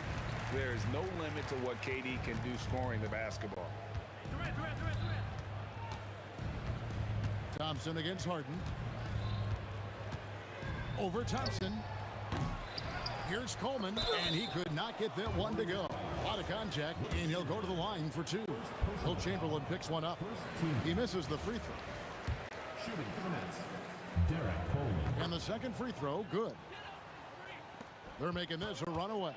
There is no limit to what KD can do scoring the basketball. Thompson against Harden. Over Thompson. Here's Coleman, and he could not get that one to go. A lot of contact, and he'll go to the line for 2. Will Chamberlain picks one up. He misses the free throw. Shooting for the Nets, Derek Coleman. And the second free throw, good. They're making this a runaway.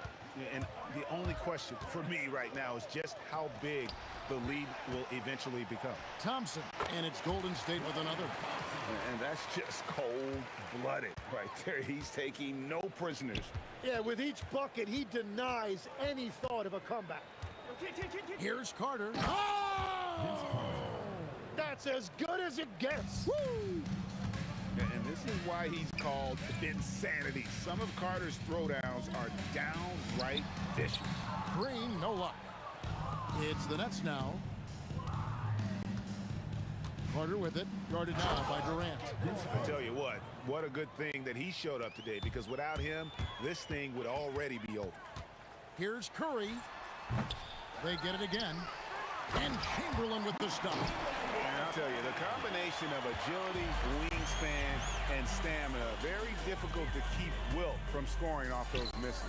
And the only question for me right now is just how big the lead will eventually become. Thompson, and it's Golden State with another. And that's just cold-blooded right there. He's taking no prisoners. Yeah, with each bucket, he denies any thought of a comeback. Here's Carter. Oh! That's as good as it gets. Woo! And this is why he's called Insanity. Some of Carter's throwdowns are downright vicious. Green, no luck. It's the Nets now. Carter with it, guarded now by Durant. I tell you what a good thing that he showed up today, because without him, this thing would already be over. Here's Curry. They get it again. And Chamberlain with the stop. And I'll tell you, the combination of agility, wingspan, and stamina, very difficult to keep Wilt from scoring off those misses.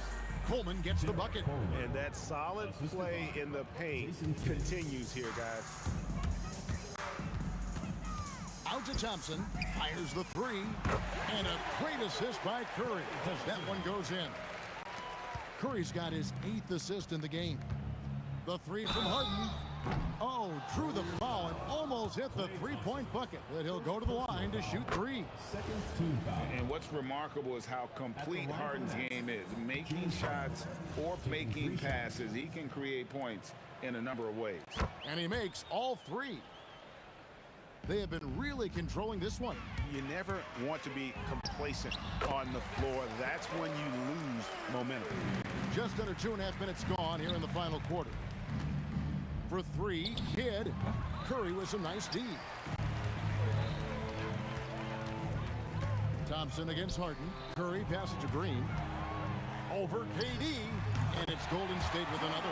Coleman gets the bucket. And that solid play in the paint continues here, guys. Out to Thompson, fires the 3, and a great assist by Curry because that one goes in. Curry's got his 8th assist in the game. The 3 from Harden. Oh, drew the foul and almost hit the 3-point bucket, but he'll go to the line to shoot 3. And what's remarkable is how complete Harden's game is. Making shots or making passes, he can create points in a number of ways. And he makes all 3. They have been really controlling this one. You never want to be complacent on the floor. That's when you lose momentum. Just under 2.5 minutes gone here in the final quarter. For 3, Kidd. Curry with some nice D. Thompson against Harden. Curry passes to Green. Over KD. And it's Golden State with another.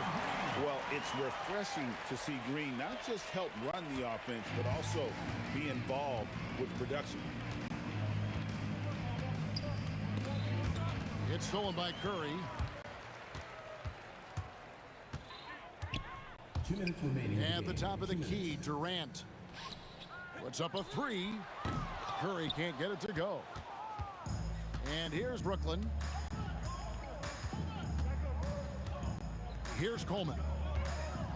Well, it's refreshing to see Green not just help run the offense, but also be involved with production. It's stolen by Curry. 2 minutes remaining. At the top of the key, Durant puts up a three. Curry can't get it to go. And here's Brooklyn. Here's Coleman.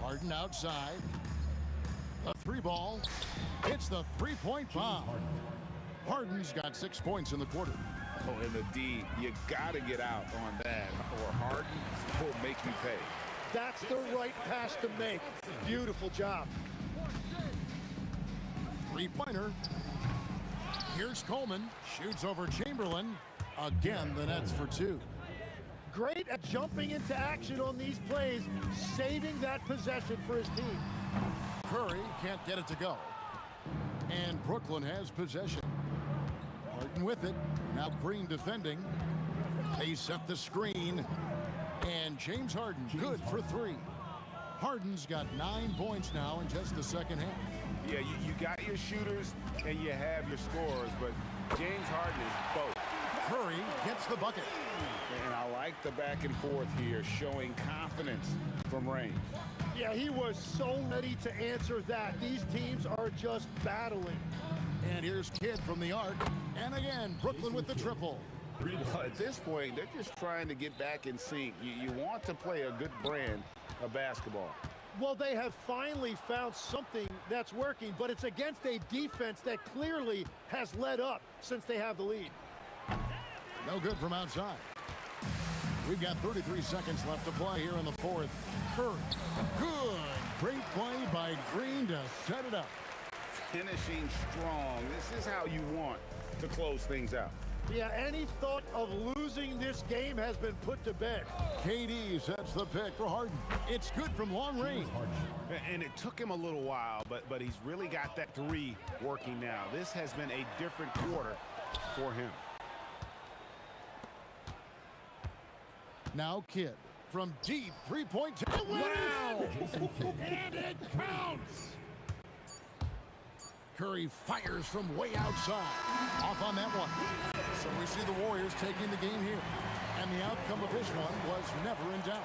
Harden outside. The three ball. It's the three-point bomb. Harden's got 6 points in the quarter. Oh, and the D, you got to get out on that, or Harden will make you pay. That's the right pass to make. Beautiful job. Three-pointer. Here's Coleman. Shoots over Chamberlain. Again, the Nets for two. Great at jumping into action on these plays, saving that possession for his team. Curry can't get it to go. And Brooklyn has possession. Harden with it. Now Green defending. They set the screen. And James Harden good for three. Harden's got 9 points now in just the second half. Yeah, you got your shooters and you have your scorers, but James Harden is both. Curry gets the bucket. And I like the back and forth here, showing confidence from range. Yeah, he was so ready to answer that. These teams are just battling. And here's Kidd from the arc. And again, Brooklyn with the triple. Well, at this point, they're just trying to get back in sync. You want to play a good brand of basketball. Well, they have finally found something that's working, but it's against a defense that clearly has led up since they have the lead. No good from outside. We've got 33 seconds left to play here in the fourth. Curry. Good. Great play by Green to set it up. Finishing strong. This is how you want to close things out. Yeah, any thought of losing this game has been put to bed. KD sets the pick for Harden. It's good from long range. And it took him a little while, but he's really got that three working now. This has been a different quarter for him. Now Kidd from deep three-point. Wow! And it counts! Curry fires from way outside. Off on that one. So we see the Warriors taking the game here. And the outcome of this one was never in doubt.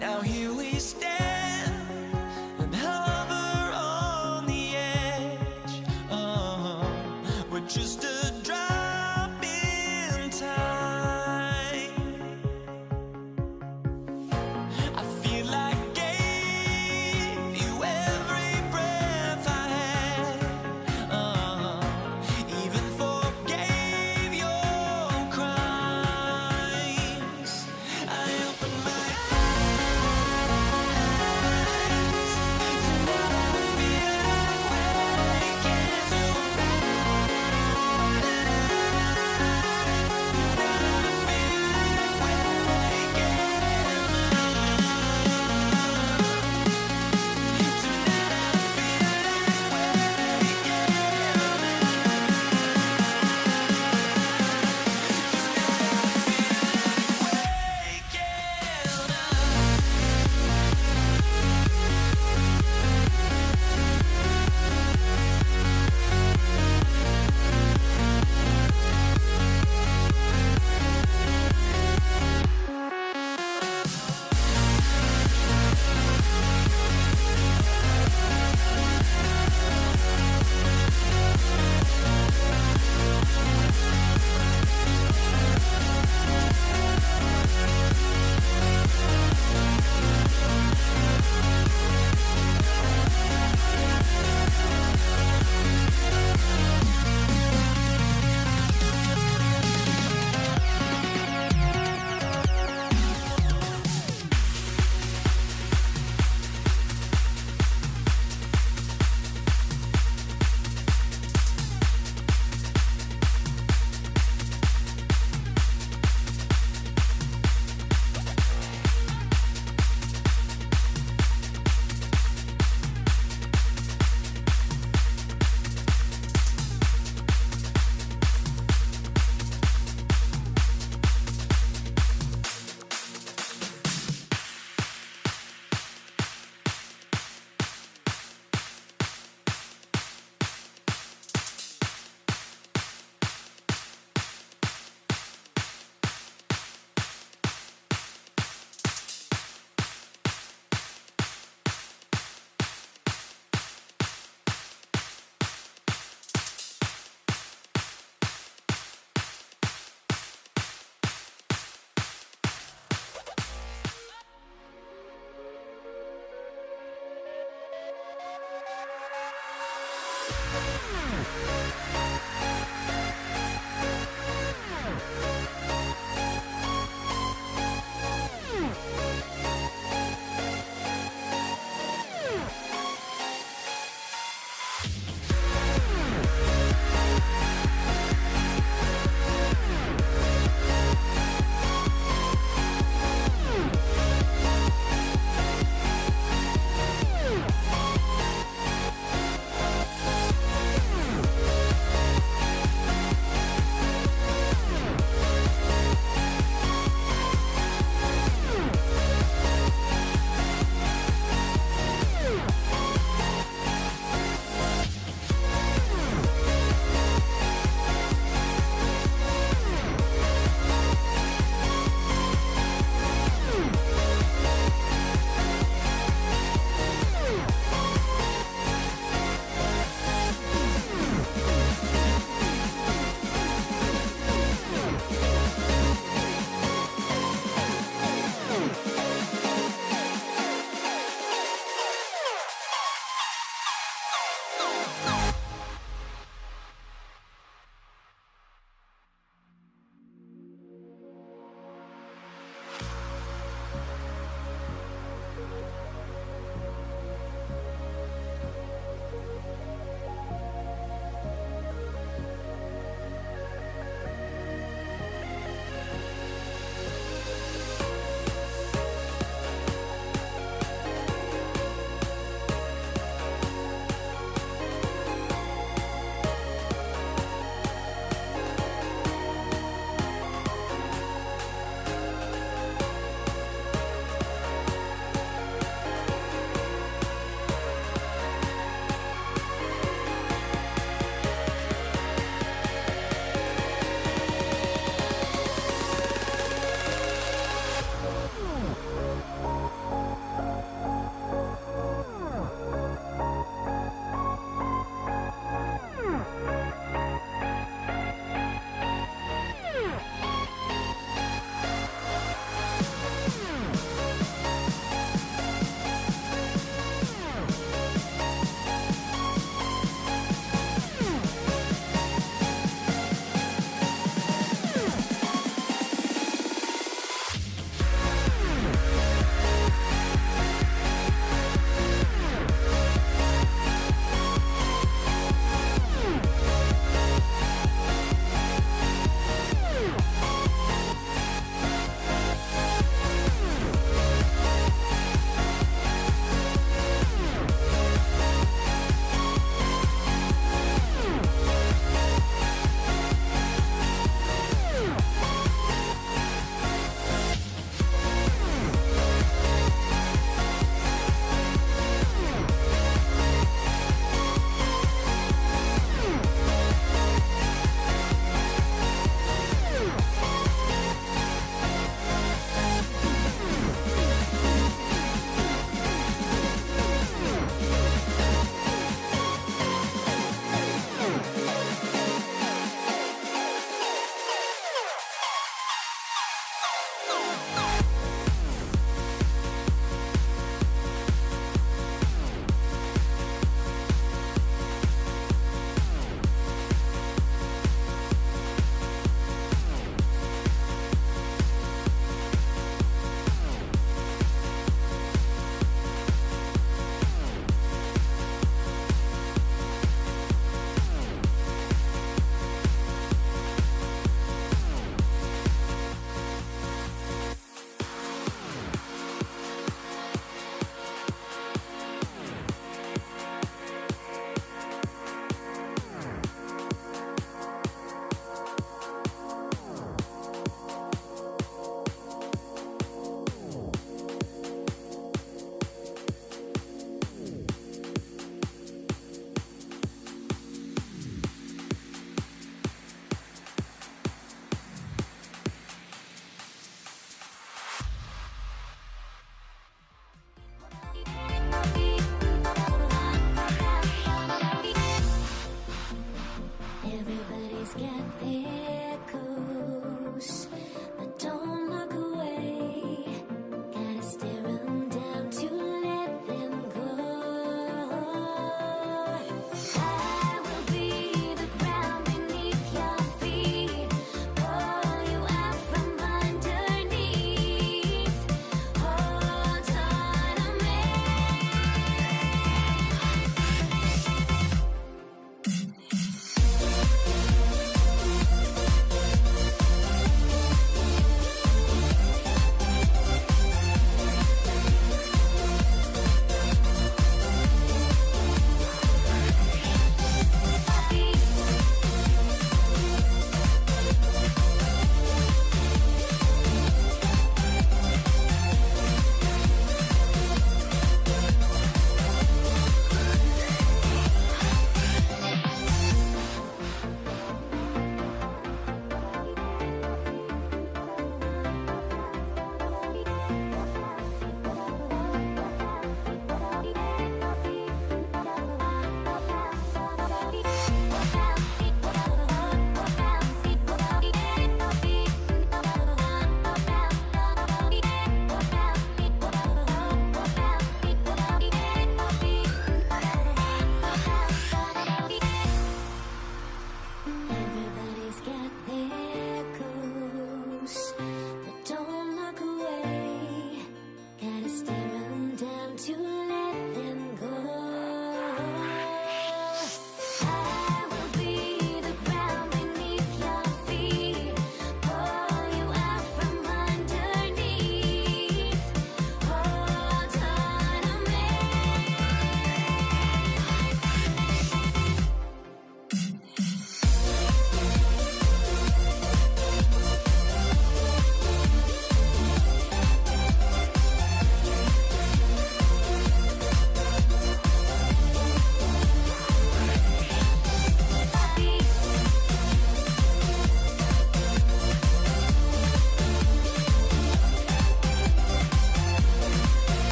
Now here we stand and hover on the edge. We're just a drop in time. I feel like I gave you every breath I had. Even forgave your crimes. I opened my eyes.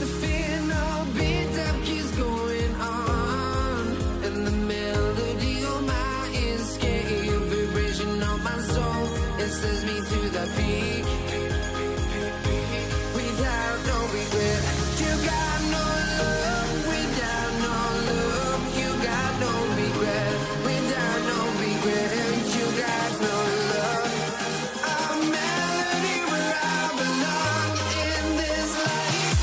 The fear no beat up keeps going on, and the melody on my ears, getting a vibration on my soul. It sends me to the peak, without no regret. You got no love, without no love. You got no regret, without no regret. You got no love. A melody where I belong in this life.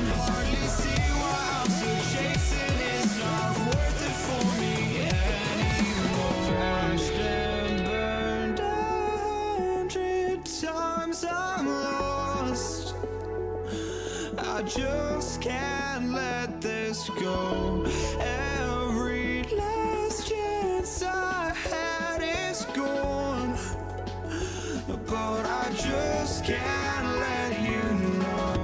can hardly see why I'm still chasing. It's not worth it for me anymore. Crashed and burned 100 times I'm lost. I just can't let this go. Every last chance I had is gone, but I just can't let you know.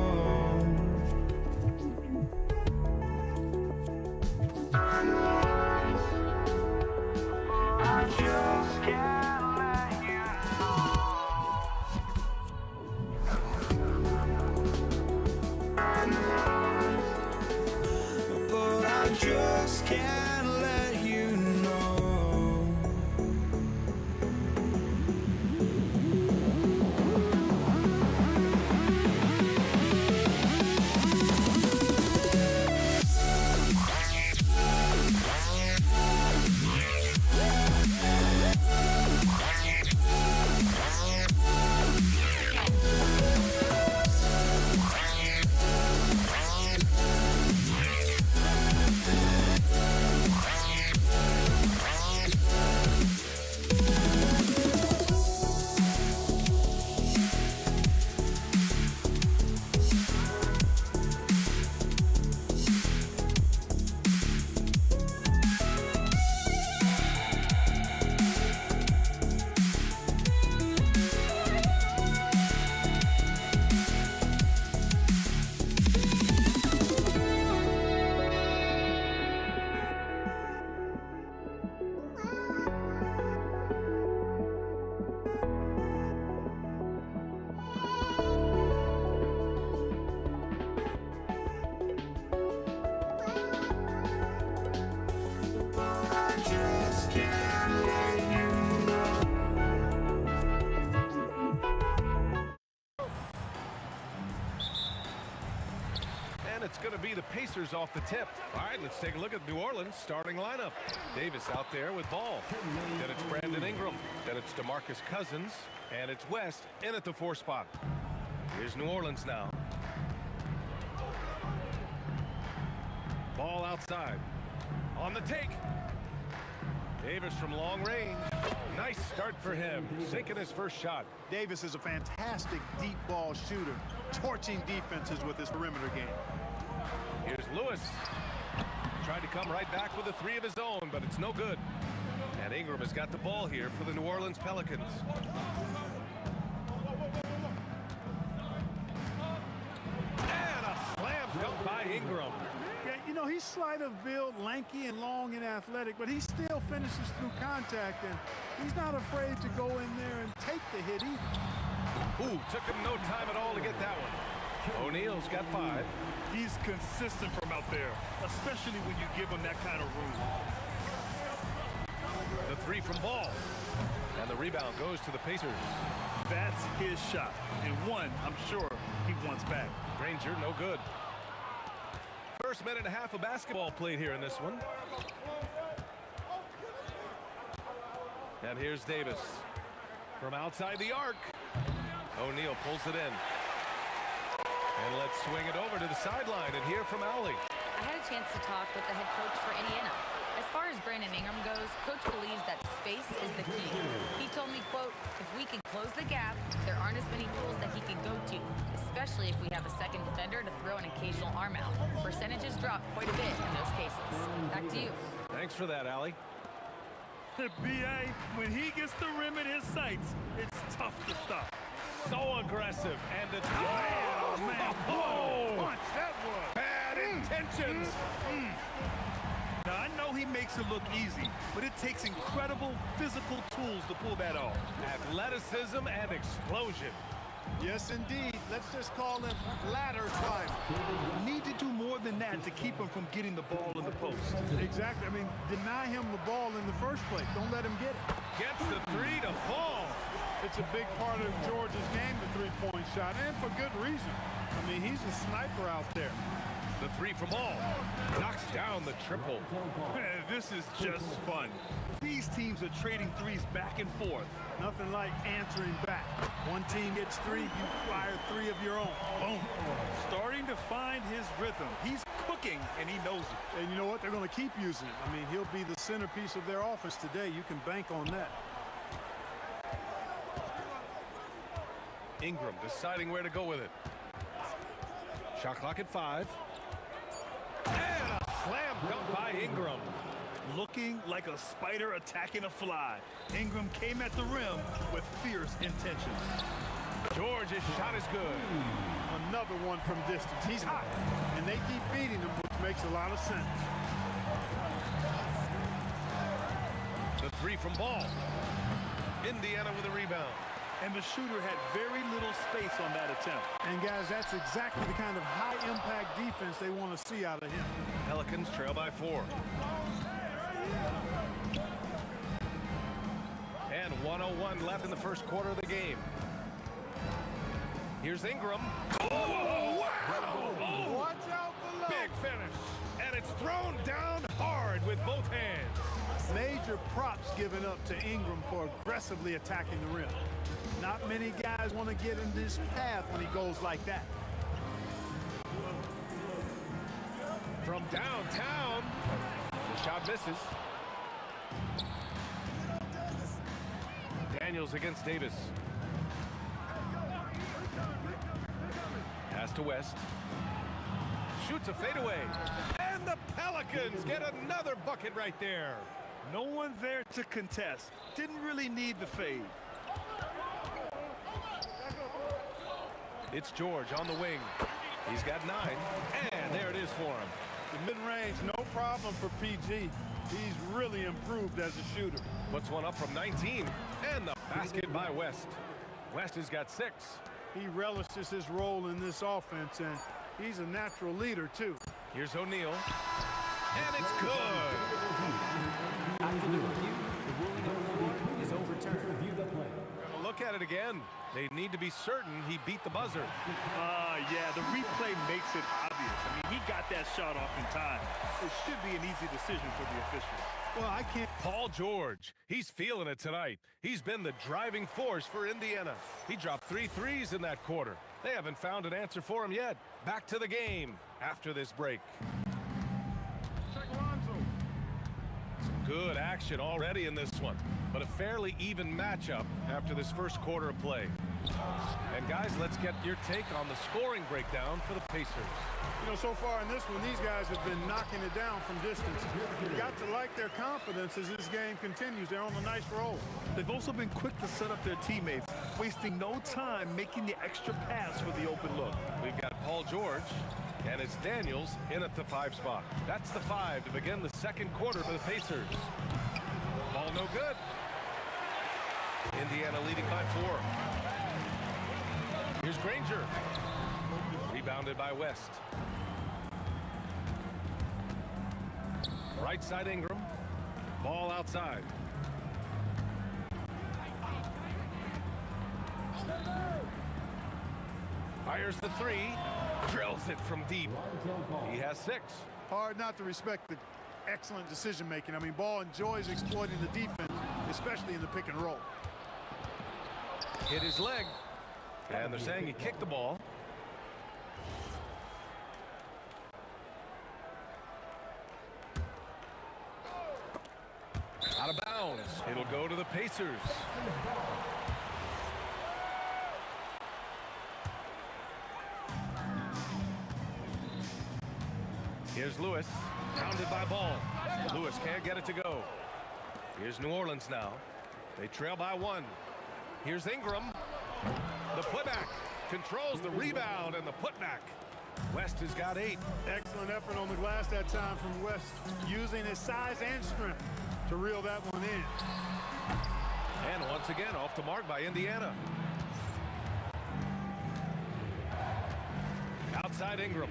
I just can't let you know. But I just can't let you know. And it's going to be the Pacers off the tip. All right, let's take a look at New Orleans starting lineup. Davis out there with ball. Then it's Brandon Ingram. Then it's DeMarcus Cousins. And it's West in at the 4 spot. Here's New Orleans now. Ball outside. On the take. Davis from long range. Nice start for him. Sinking his first shot. Davis is a fantastic deep ball shooter, torching defenses with his perimeter game. Here's Lewis. Tried to come right back with a 3 of his own, but it's no good. And Ingram has got the ball here for the New Orleans Pelicans. And a slam dunk by Ingram. Yeah, you know, he's slight of build, lanky and long and athletic, but he still finishes through contact, and he's not afraid to go in there and take the hit either. Ooh, took him no time at all to get that one. O'Neal's got 5. He's consistent from out there, especially when you give him that kind of room. The 3 from Ball. And the rebound goes to the Pacers. That's his shot, and one I'm sure he wants back. Granger, no good. First minute and a half of basketball played here in this one. And here's Davis. From outside the arc. O'Neal pulls it in. And let's swing it over to the sideline and hear from Allie. I had a chance to talk with the head coach for Indiana. As far as Brandon Ingram goes, coach believes that space is the key. He told me, quote, if we can close the gap, there aren't as many tools that he can go to, especially if we have a second defender to throw an occasional arm out. Percentages drop quite a bit in those cases. Back to you. Thanks for that, Allie. B.A., when he gets the rim in his sights, it's tough to stop. So aggressive. And the Oh, man. Oh, Punch, that was. bad intentions. Now, I know he makes it look easy, but it takes incredible physical tools to pull that off. Athleticism and explosion. Yes, indeed. Let's just call him ladder climber. Need to do more than that to keep him from getting the ball in the post. Exactly. I mean, deny him the ball in the first place. Don't let him get it. Gets the 3 to fall. It's a big part of Georgia's game, the three-point shot, and for good reason. I mean, he's a sniper out there. The three from all. Knocks down the triple. This is just fun. These teams are trading threes back and forth. Nothing like answering back. One team gets three, you fire three of your own. Boom. Starting to find his rhythm. He's cooking, and he knows it. And you know what? They're going to keep using him. I mean, he'll be the centerpiece of their offense today. You can bank on that. Ingram deciding where to go with it. Shot clock at 5. And a slam dunk by Ingram. Looking like a spider attacking a fly. Ingram came at the rim with fierce intentions. George's shot is good. Another one from distance. He's hot. And they keep feeding him, which makes a lot of sense. The three from Ball. Indiana with a rebound. And the shooter had very little space on that attempt. And guys, that's exactly the kind of high-impact defense they want to see out of him. Pelicans trail by 4. And 1:01 left in the first quarter of the game. Here's Ingram. Oh, wow! Oh, watch out below. Big finish. And it's thrown down hard with both hands. Major props given up to Ingram for aggressively attacking the rim. Not many guys want to get in this path when he goes like that. From downtown, the shot misses. Daniels against Davis. Pass to West. Shoots a fadeaway. And the Pelicans get another bucket right there. No one there to contest. Didn't really need the fade. It's George on the wing. He's got 9. And there it is for him. The mid-range, no problem for PG. He's really improved as a shooter. Puts one up from 19. And the basket by West. West has got 6. He relishes his role in this offense, and he's a natural leader, too. Here's O'Neal. And it's good. After the review, the ruling on the floor is overturned. Review the play. Gonna look at it again. They need to be certain he beat the buzzer. Yeah, the replay makes it obvious. I mean, he got that shot off in time. It should be an easy decision for the officials. Well, I can't. Paul George, he's feeling it tonight. He's been the driving force for Indiana. He dropped 3 threes in that quarter. They haven't found an answer for him yet. Back to the game after this break. Some good action already in this one, but a fairly even matchup after this first quarter of play. And guys, let's get your take on the scoring breakdown for the Pacers. You know, so far in this one, these guys have been knocking it down from distance. You've got to like their confidence as this game continues. They're on a nice roll. They've also been quick to set up their teammates, wasting no time making the extra pass for the open look. We've got Paul George, and it's Daniels in at the 5 spot. That's the 5 to begin the second quarter for the Pacers. Ball no good. Indiana leading by 4. Here's Granger. Rebounded by West. Right side Ingram. Ball outside. Fires the 3. Drills it from deep. He has 6. Hard not to respect the excellent decision making. I mean, Ball enjoys exploiting the defense, especially in the pick and roll. Hit his leg. And they're saying he kicked the ball. Out of bounds. It'll go to the Pacers. Here's Lewis. Pounded by Ball. Lewis can't get it to go. Here's New Orleans now. They trail by 1. Here's Ingram. The putback controls the rebound and the putback. West has got 8. Excellent effort on the glass that time from West, using his size and strength to reel that one in. And once again, off the mark by Indiana. Outside Ingram.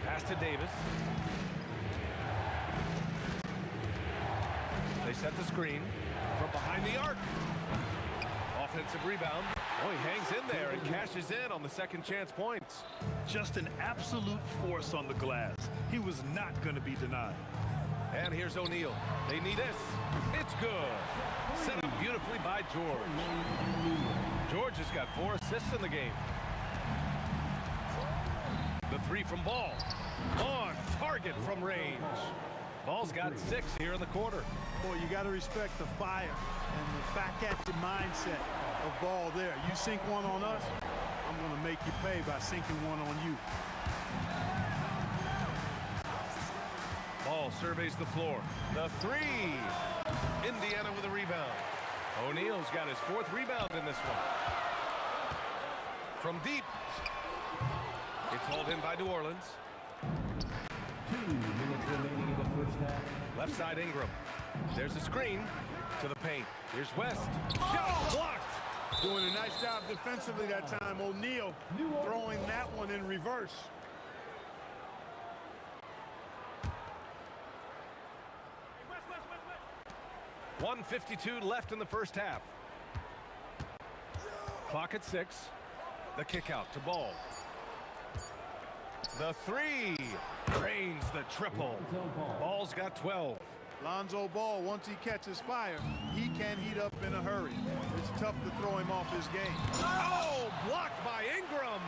Pass to Davis. They set the screen from behind the arc. Offensive rebound. Oh, he hangs in there and cashes in on the second chance points. Just an absolute force on the glass. He was not going to be denied. And here's O'Neal. They need this. It's good. Set up beautifully by George. George has got 4 assists in the game. The 3 from Ball. On target from range. Ball's got 6 here in the quarter. Boy, you got to respect the fire and the back-at-you mindset of Ball there. You sink one on us, I'm going to make you pay by sinking one on you. Ball surveys the floor. The 3. Indiana with a rebound. O'Neal's got his 4th rebound in this one. From deep. It's hauled in by New Orleans. 2 minutes remaining in the first half. Left side Ingram. There's a screen to the paint. Here's West. Shot blocked. Doing a nice job defensively that time. O'Neal throwing that one in reverse. .152 left in the first half. Clock at 6. The kick out to Ball. The 3. Drains the triple. Ball's got 12. Lonzo Ball, once he catches fire, he can heat up in a hurry. It's tough to throw him off his game. Oh, blocked by Ingram.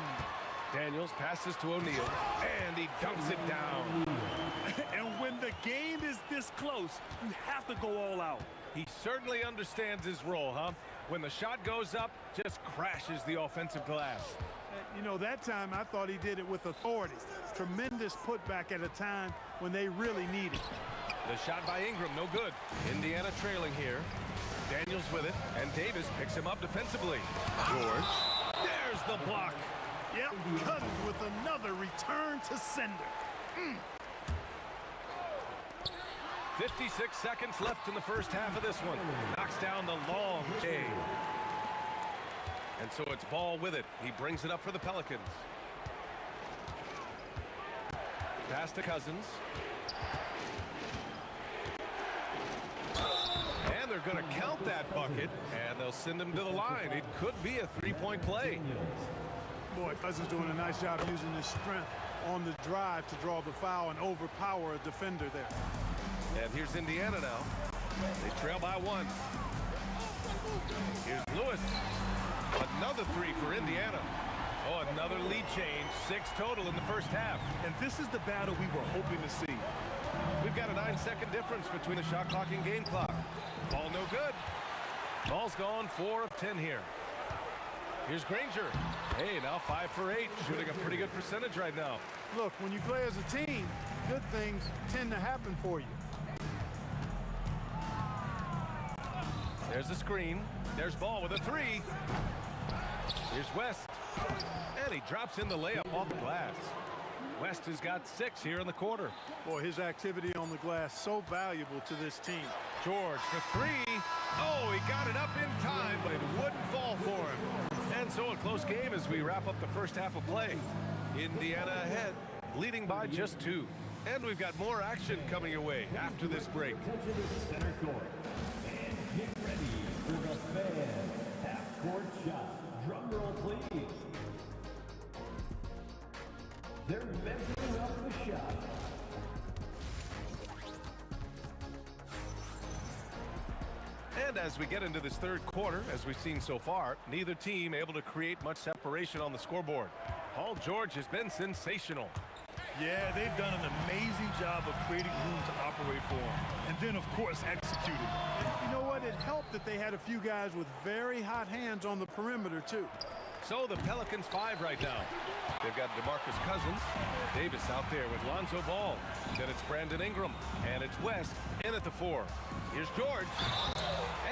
Daniels passes to O'Neal, and he dunks it down. And when the game is this close, you have to go all out. He certainly understands his role, huh? When the shot goes up, just crashes the offensive glass. You know, that time I thought he did it with authority. Tremendous putback at a time when they really need it. The shot by Ingram, no good. Indiana trailing here. Daniels with it, and Davis picks him up defensively. George, there's the block. Yep, Cousins with another return to sender. 56 seconds left in the first half of this one. Knocks down the long J. And so it's Ball with it. He brings it up for the Pelicans. Pass to Cousins. And they're going to count that bucket, and they'll send him to the line. It could be a 3-point play. Boy, Cousins doing a nice job using his strength on the drive to draw the foul and overpower a defender there. And here's Indiana now. They trail by 1. Here's Lewis. Another 3 for Indiana. Oh, another lead change. 6 total in the first half. And this is the battle we were hoping to see. We've got a 9-second difference between the shot clock and game clock. Ball no good. Ball's gone 4 of 10 here. Here's Granger. Hey, now 5 for 8. Shooting a pretty good percentage right now. Look, when you play as a team, good things tend to happen for you. There's a screen. There's Ball with a 3. Here's West. And he drops in the layup off the glass. West has got 6 here in the quarter. Boy, his activity on the glass so valuable to this team. George for 3. Oh, he got it up in time, but it wouldn't fall for him. And so a close game as we wrap up the first half of play. Indiana ahead, leading by just 2. And we've got more action coming your way after this break. Center court. And get ready for the fan half-court shot. Drum roll, please. They're measuring up the shot. And as we get into this third quarter, as we've seen so far, neither team able to create much separation on the scoreboard. Paul George has been sensational. Yeah, they've done an amazing job of creating room to operate for him. And then, of course, executing. And you know what? It helped that they had a few guys with very hot hands on the perimeter, too. So the Pelicans 5 right now. They've got DeMarcus Cousins, Davis out there with Lonzo Ball. Then it's Brandon Ingram, and it's West in at the 4. Here's George,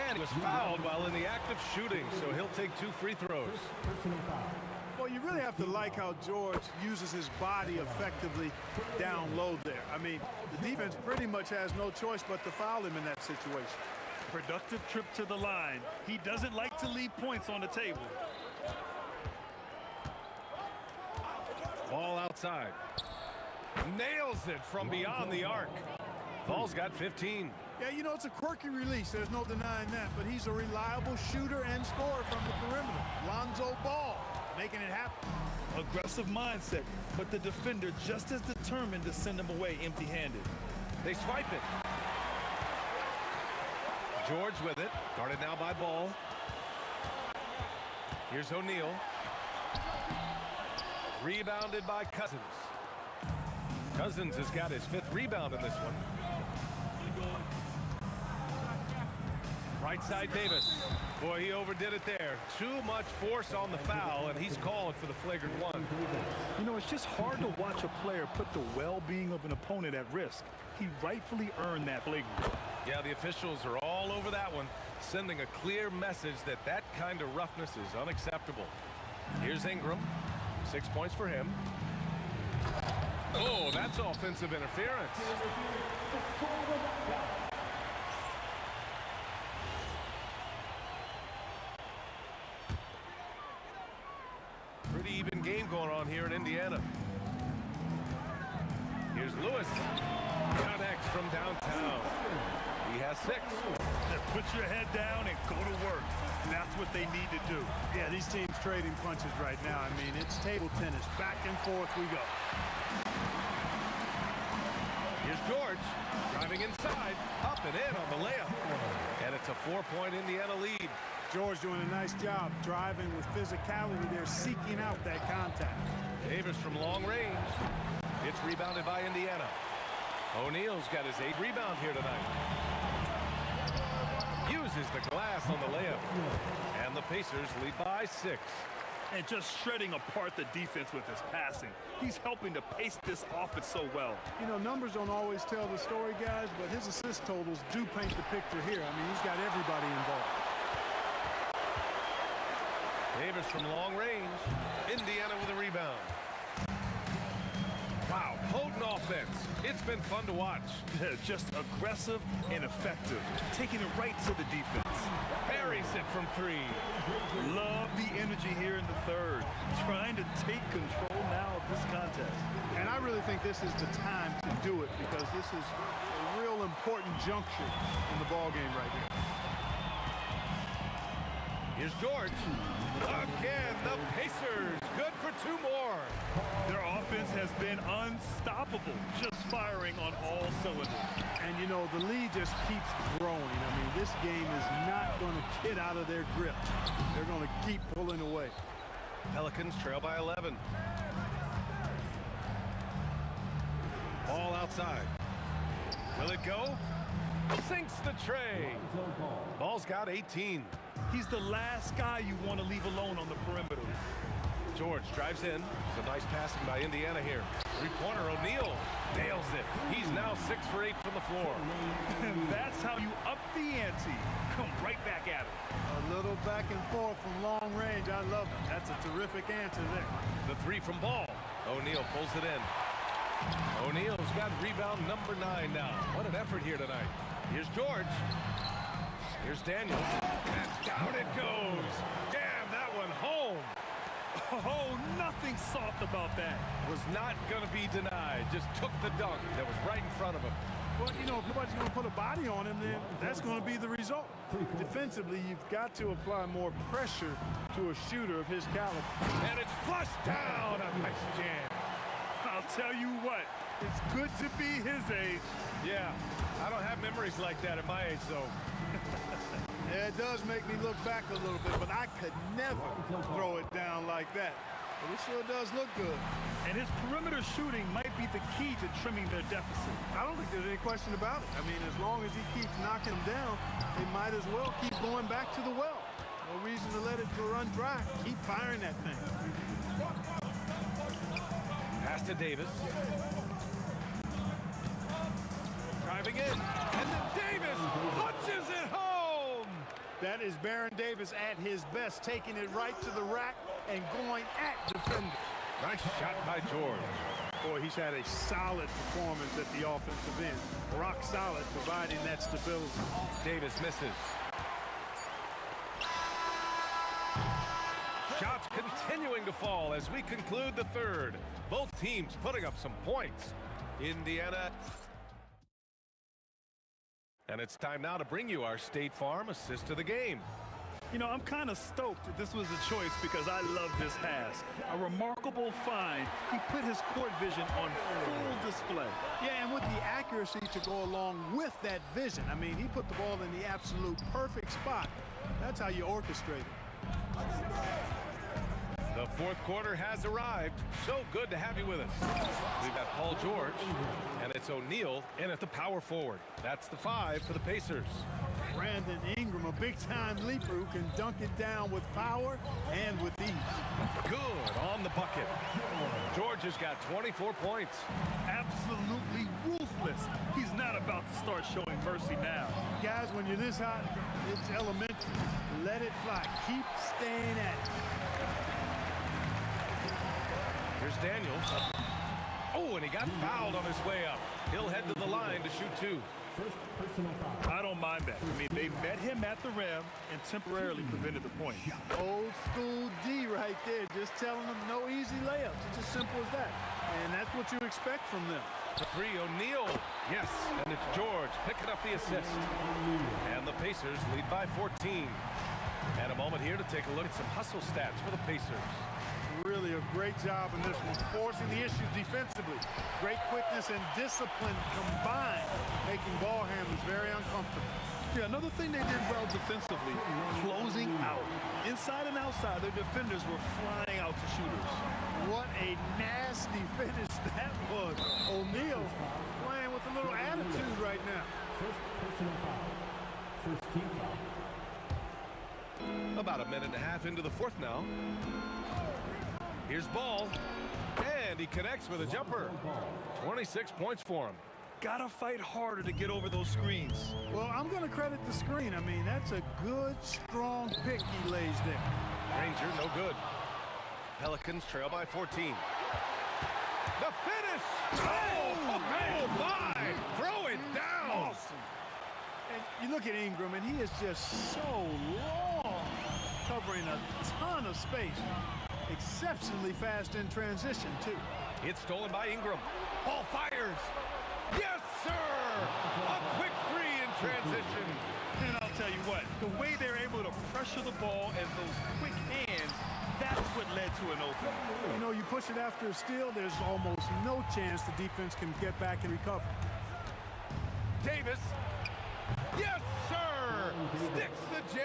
and he was fouled while in the act of shooting, so he'll take 2 free throws. Well, you really have to like how George uses his body effectively down low there. I mean, the defense pretty much has no choice but to foul him in that situation. Productive trip to the line. He doesn't like to leave points on the table. Ball outside. Nails it from beyond the arc. Ball's got 15. Yeah, you know, it's a quirky release. There's no denying that. But he's a reliable shooter and scorer from the perimeter. Lonzo Ball making it happen. Aggressive mindset, but the defender just as determined to send him away empty-handed. They swipe it. George with it. Guarded now by Ball. Here's O'Neal. Rebounded by Cousins. Cousins has got his 5th rebound in this one. Right side Davis. Boy, he overdid it there. Too much force on the foul, and he's calling for the flagrant one. You know, it's just hard to watch a player put the well-being of an opponent at risk. He rightfully earned that flagrant. Yeah, the officials are all over that one, sending a clear message that that kind of roughness is unacceptable. Here's Ingram. 6 points for him. Oh, that's offensive interference. Pretty even game going on here in Indiana. Here's Lewis. Connects from downtown. He has 6. Put your head down and go to work. That's what they need to do. Yeah, these teams trading punches right now. I mean, it's table tennis. Back and forth we go. Here's George. Driving inside. Up and in on the layup. And it's a 4-point Indiana lead. George doing a nice job driving with physicality. They're seeking out that contact. Davis from long range. It's rebounded by Indiana. O'Neal's got his 8th rebound here tonight. Uses the glass on the layup. And the Pacers lead by 6. And just shredding apart the defense with his passing. He's helping to pace this offense so well. You know, numbers don't always tell the story, guys, but his assist totals do paint the picture here. I mean, he's got everybody involved. Davis from long range. Indiana with a rebound. Wow, potent offense. It's been fun to watch. Just aggressive and effective, taking it right to the defense. Buries it from 3. Love the energy here in the 3rd, trying to take control now of this contest. And I really think this is the time to do it because this is a real important juncture in the ball game right here. Here's George. Again, the Pacers. Good for 2 more. Their offense has been unstoppable, just firing on all cylinders. And, you know, the lead just keeps growing. I mean, this game is not going to get out of their grip. They're going to keep pulling away. Pelicans trail by 11. Ball outside. Will it go? Sinks the tray. Ball's got 18. He's the last guy you want to leave alone on the perimeter. George drives in. It's a nice passing by Indiana here. 3-pointer, O'Neal nails it. He's now 6 for 8 from the floor. That's how you up the ante. Come right back at it. A little back and forth from long range. I love it. That's a terrific answer there. The 3 from Ball. O'Neal pulls it in. O'Neal's got rebound number 9 now. What an effort here tonight. Here's George. Here's Daniels. And down it goes. Damn, that one home. Oh, nothing soft about that. Was not going to be denied. Just took the dunk that was right in front of him. Well, you know, if nobody's going to put a body on him, then that's going to be the result. Defensively, you've got to apply more pressure to a shooter of his caliber. And it's flushed down. A nice jam. I'll tell you what, it's good to be his age. Yeah, I don't have memories like that at my age, though. Yeah, it does make me look back a little bit, but I could never throw it down like that. But it sure does look good. And his perimeter shooting might be the key to trimming their deficit. I don't think there's any question about it. I mean, as long as he keeps knocking them down, they might as well keep going back to the well. No reason to let it run dry. Keep firing that thing. Pass to Davis. Driving in. And then Davis punches it home. That is Baron Davis at his best, taking it right to the rack and going at defenders. Nice shot by George. Boy, he's had a solid performance at the offensive end. Rock solid, providing that stability. Davis misses. Shots continuing to fall as we conclude the 3rd. Both teams putting up some points. Indiana. And it's time now to bring you our State Farm assist of the game. You know, I'm kind of stoked that this was a choice because I love this pass. A remarkable find. He put his court vision on full display. Yeah, and with the accuracy to go along with that vision. I mean, he put the ball in the absolute perfect spot. That's how you orchestrate it. The fourth quarter has arrived. So good to have you with us. We've got Paul George, and it's O'Neal in at the power forward. That's the 5 for the Pacers. Brandon Ingram, a big-time leaper who can dunk it down with power and with ease. Good on the bucket. George has got 24 points. Absolutely ruthless. He's not about to start showing mercy now. Guys, when you're this hot, it's elementary. Let it fly. Keep staying at it. Here's Daniels. Oh, and he got fouled on his way up. He'll head to the line to shoot 2. I don't mind that. I mean, they met him at the rim and temporarily prevented the point. Old school D right there, just telling them no easy layups. It's as simple as that. And that's what you expect from them. The 3, O'Neal. Yes, and it's George picking up the assist. And the Pacers lead by 14. And a moment here to take a look at some hustle stats for the Pacers. Really a great job in this one, forcing the issues defensively. Great quickness and discipline combined, making ball handlers very uncomfortable. Yeah, another thing they did well defensively, closing out. Inside and outside, their defenders were flying out to shooters. What a nasty finish that was. O'Neal playing with a little attitude right now. First team foul. About a minute and a half into the fourth now. Here's Ball, and he connects with a jumper. 26 points for him. Gotta fight harder to get over those screens. Well, I'm going to credit the screen. I mean, that's a good, strong pick he lays there. Ranger, no good. Pelicans trail by 14. The finish! Oh my! Throw it down! Awesome. And you look at Ingram, and he is just so long, covering a ton of space. Exceptionally fast in transition, too. It's stolen by Ingram. Ball fires. Yes, sir! A quick 3 in transition. And I'll tell you what, the way they're able to pressure the ball and those quick hands, that's what led to an open. You know, you push it after a steal, there's almost no chance the defense can get back and recover. Davis. Yes, sir! Sticks the J.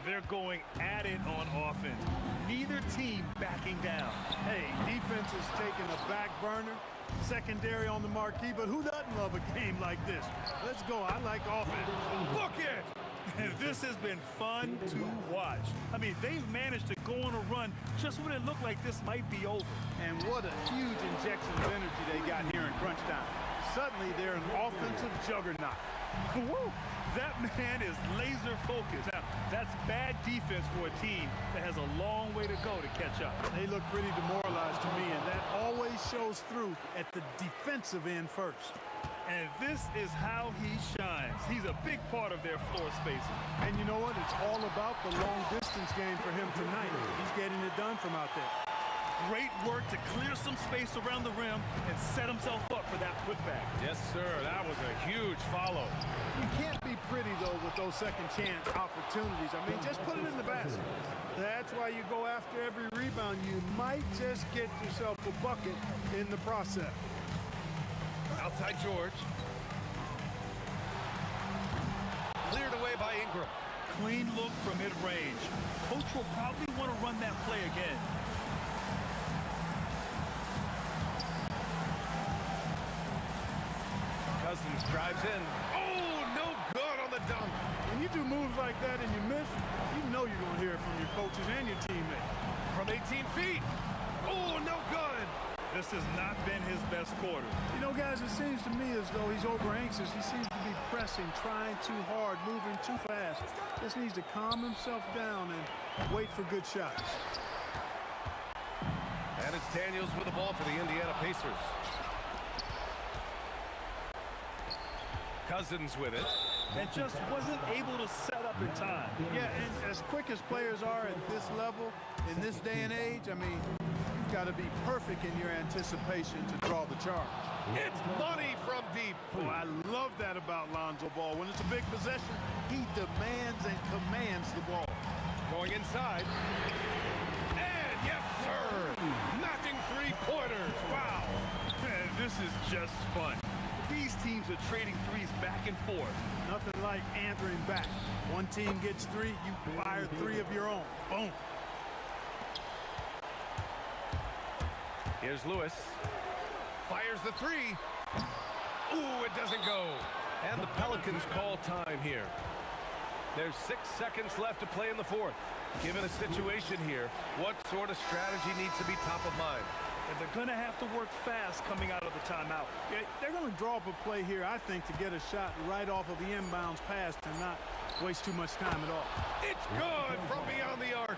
They're going at it on offense. Neither team backing down. Hey, defense is taking a back burner, secondary on the marquee, but who doesn't love a game like this? Let's go. I like offense. Book it! This has been fun to watch. I mean, they've managed to go on a run just when it looked like this might be over. And what a huge injection of energy they got here in crunch time. Suddenly, they're an offensive juggernaut. Woo! That man is laser focused. Now, that's bad defense for a team that has a long way to go to catch up. They look pretty demoralized to me, and that always shows through at the defensive end first. And this is how he shines. He's a big part of their floor spacing. And you know what? It's all about the long distance game for him tonight. He's getting it done from out there. Great work to clear some space around the rim and set himself up for that putback. Yes, sir. That was a huge follow. You can't be pretty, though, with those second chance opportunities. I mean, just put it in the basket. That's why you go after every rebound. You might just get yourself a bucket in the process. Outside George. Cleared away by Ingram. Clean look from mid-range. Coach will probably want to run that play again. Cousins drives in. Oh, no good on the dunk. When you do moves like that and you miss, you know you're going to hear it from your coaches and your teammates. From 18 feet. Oh, no good. This has not been his best quarter. You know, guys, it seems to me as though he's over-anxious. He seems to be pressing, trying too hard, moving too fast. Just needs to calm himself down and wait for good shots. And it's Daniels with the ball for the Indiana Pacers. Cousins with it. And just wasn't able to set up in time. Yeah, and as quick as players are at this level, in this day and age, I mean, you've got to be perfect in your anticipation to draw the charge. It's money from deep. Oh, I love that about Lonzo Ball. When it's a big possession, he demands and commands the ball. Going inside. And yes, sir. Knocking three-pointers. Wow. Man, this is just fun. These teams are trading threes back and forth. Nothing like answering back. One team gets three, you fire three of your own. Boom. Here's Lewis. Fires the three. Ooh, it doesn't go. And the Pelicans call time here. There's 6 seconds left to play in the fourth. Given a situation here, what sort of strategy needs to be top of mind? And they're going to have to work fast coming out of the timeout. Yeah, they're going to draw up a play here, I think, to get a shot right off of the inbounds pass and not waste too much time at all. It's good from beyond the arc.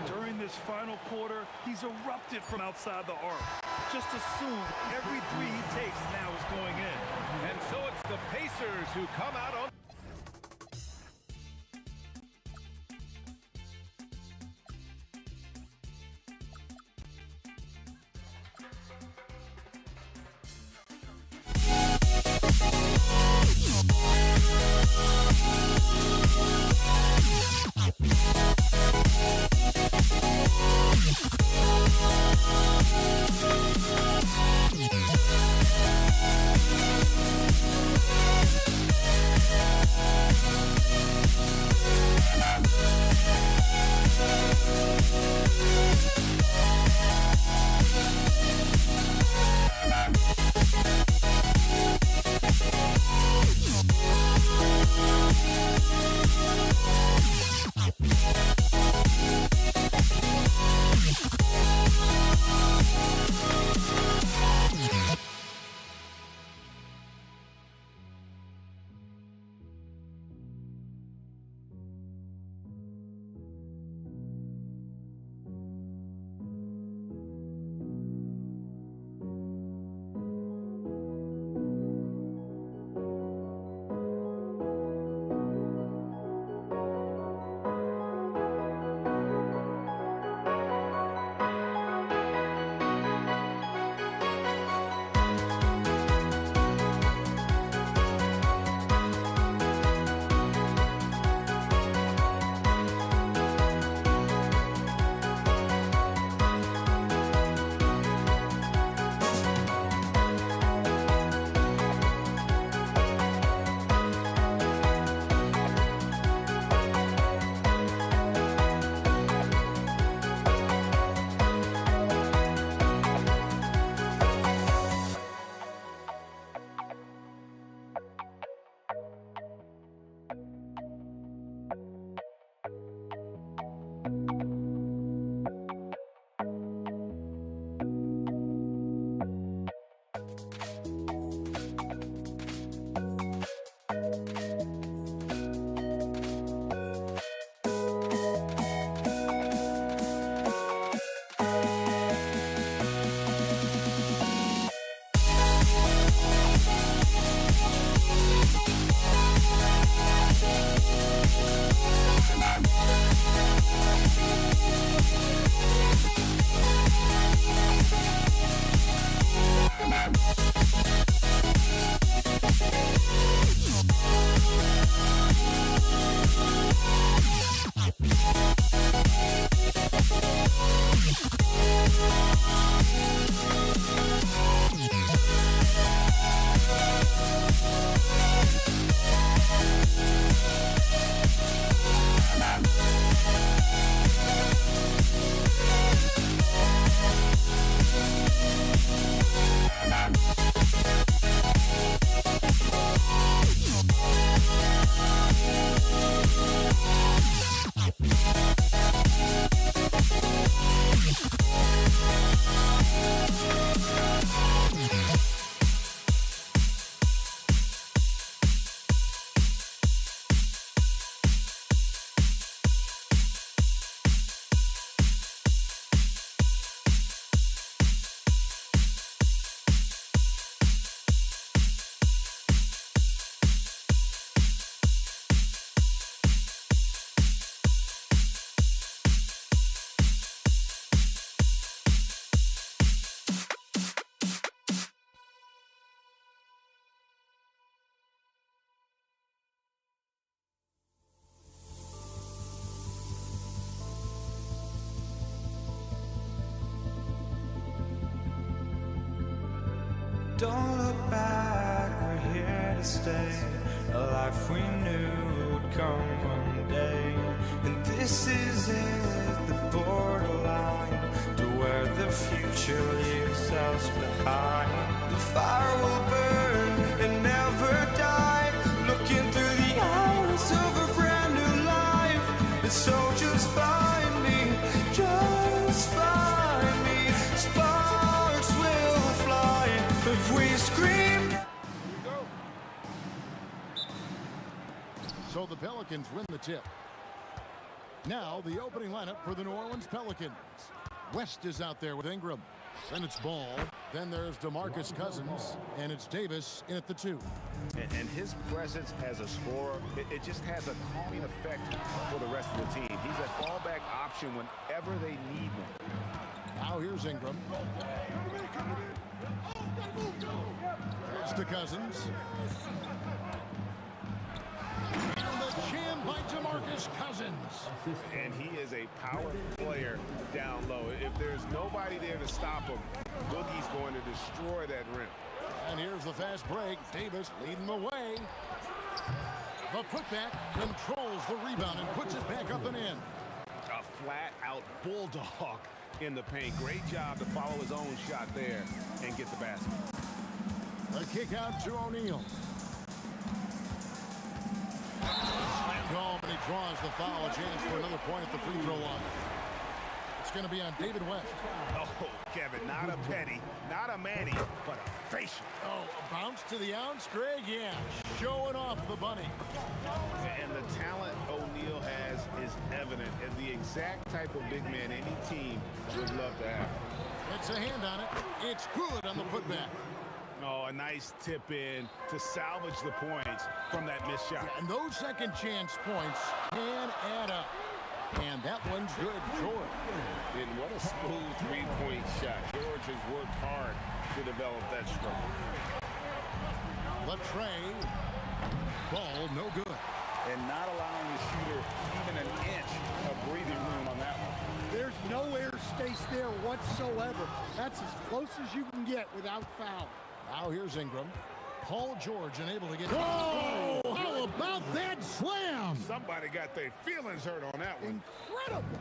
During this final quarter, he's erupted from outside the arc. Just assume every three he takes now is going in. And so it's the Pacers who come out on Don't look back, we're here to stay. A life we knew would come one day. And this is it, the borderline to where the future leaves us behind. The fire will burn and never die, looking through the eyes of a brand new life. And so just find me, just find me. Sparks will fly if we scream. So the Pelicans win the tip. Now the opening lineup for the New Orleans Pelicans. West is out there with Ingram. Then it's Ball. Then there's DeMarcus Cousins. And it's Davis in at the 2. And his presence as a scorer, it just has a calming effect for the rest of the team. He's a fallback option whenever they need one. Now here's Ingram. Pass to Cousins. And the jam by DeMarcus Cousins. And he is a power player down low. If there's nobody there to stop him, Boogie's going to destroy that rim. And here's the fast break. Davis leading the way. The putback controls the rebound and puts it back up and in. A flat-out bulldog in the paint. Great job to follow his own shot there and get the basket. A kick out to O'Neal. Slam home, and he draws the foul. A chance for another point at the free throw line. It's going to be on David West. Oh, Kevin, not a petty, not a Manny, but a facial. Oh, a bounce to the ounce, Greg? Yeah, showing off the bunny. And the talent O'Neal has is evident, and the exact type of big man any team would love to have. It's a hand on it. It's good on the putback. Oh, a nice tip in to salvage the points from that missed shot. And those second chance points can add up. And that one's good, George. And what a smooth three-point shot. George has worked hard to develop that stroke. Latrey. Ball no good. And not allowing the shooter even an inch of breathing room on that one. There's no air space there whatsoever. That's as close as you can get without foul. Now here's Ingram. Paul George unable to get... Oh! How about that slam? Somebody got their feelings hurt on that one. Incredible.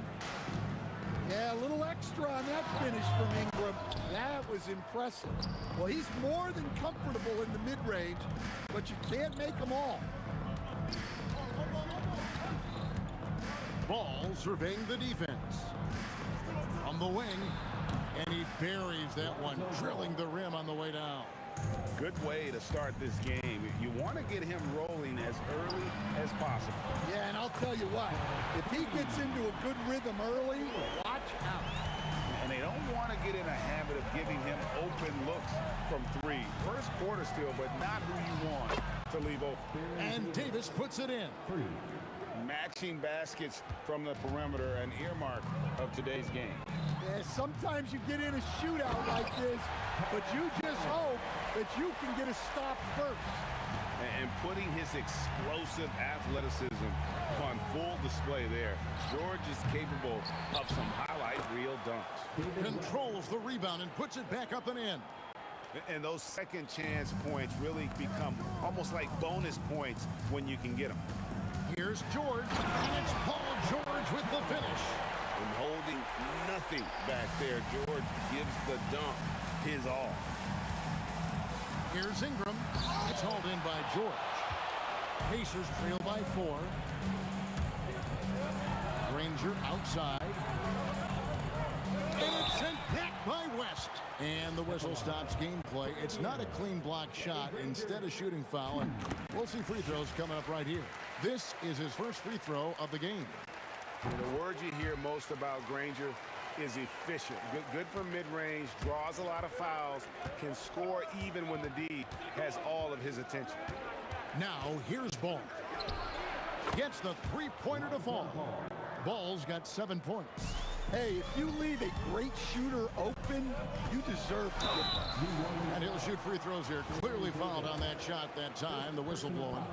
Yeah, a little extra on that finish from Ingram. That was impressive. Well, he's more than comfortable in the mid-range, but you can't make them all. Ball surveying the defense. From the wing, and he buries that one, drilling the rim on the way down. Good way to start this game. You want to get him rolling as early as possible. Yeah, and I'll tell you what, if he gets into a good rhythm early, watch out. And they don't want to get in a habit of giving him open looks from three. First quarter still, but not who you want to leave open. And Davis puts it in. Matching baskets from the perimeter, an earmark of today's game. Yeah, sometimes you get in a shootout like this, but you just hope that you can get a stop first. And putting his explosive athleticism on full display there. George is capable of some highlight reel dunks. Controls the rebound and puts it back up and in. And those second chance points really become almost like bonus points when you can get them. Here's George, and it's Paul George with the finish. And holding nothing back there, George gives the dunk his all. Here's Ingram. It's hauled in by George. Pacers trail by 4. Granger outside. And it's sent back by West. And the whistle stops gameplay. It's not a clean block shot. Instead of shooting foul. And we'll see free throws coming up right here. This is his first free throw of the game. The word you hear most about Granger is efficient. Good from mid-range, draws a lot of fouls, can score even when the D has all of his attention. Now here's Ball. Gets the three-pointer to fall. Ball's got 7 points. Hey, if you leave a great shooter open, you deserve to get that. And he'll shoot free throws here. Clearly fouled on that shot that time. The whistle blowing.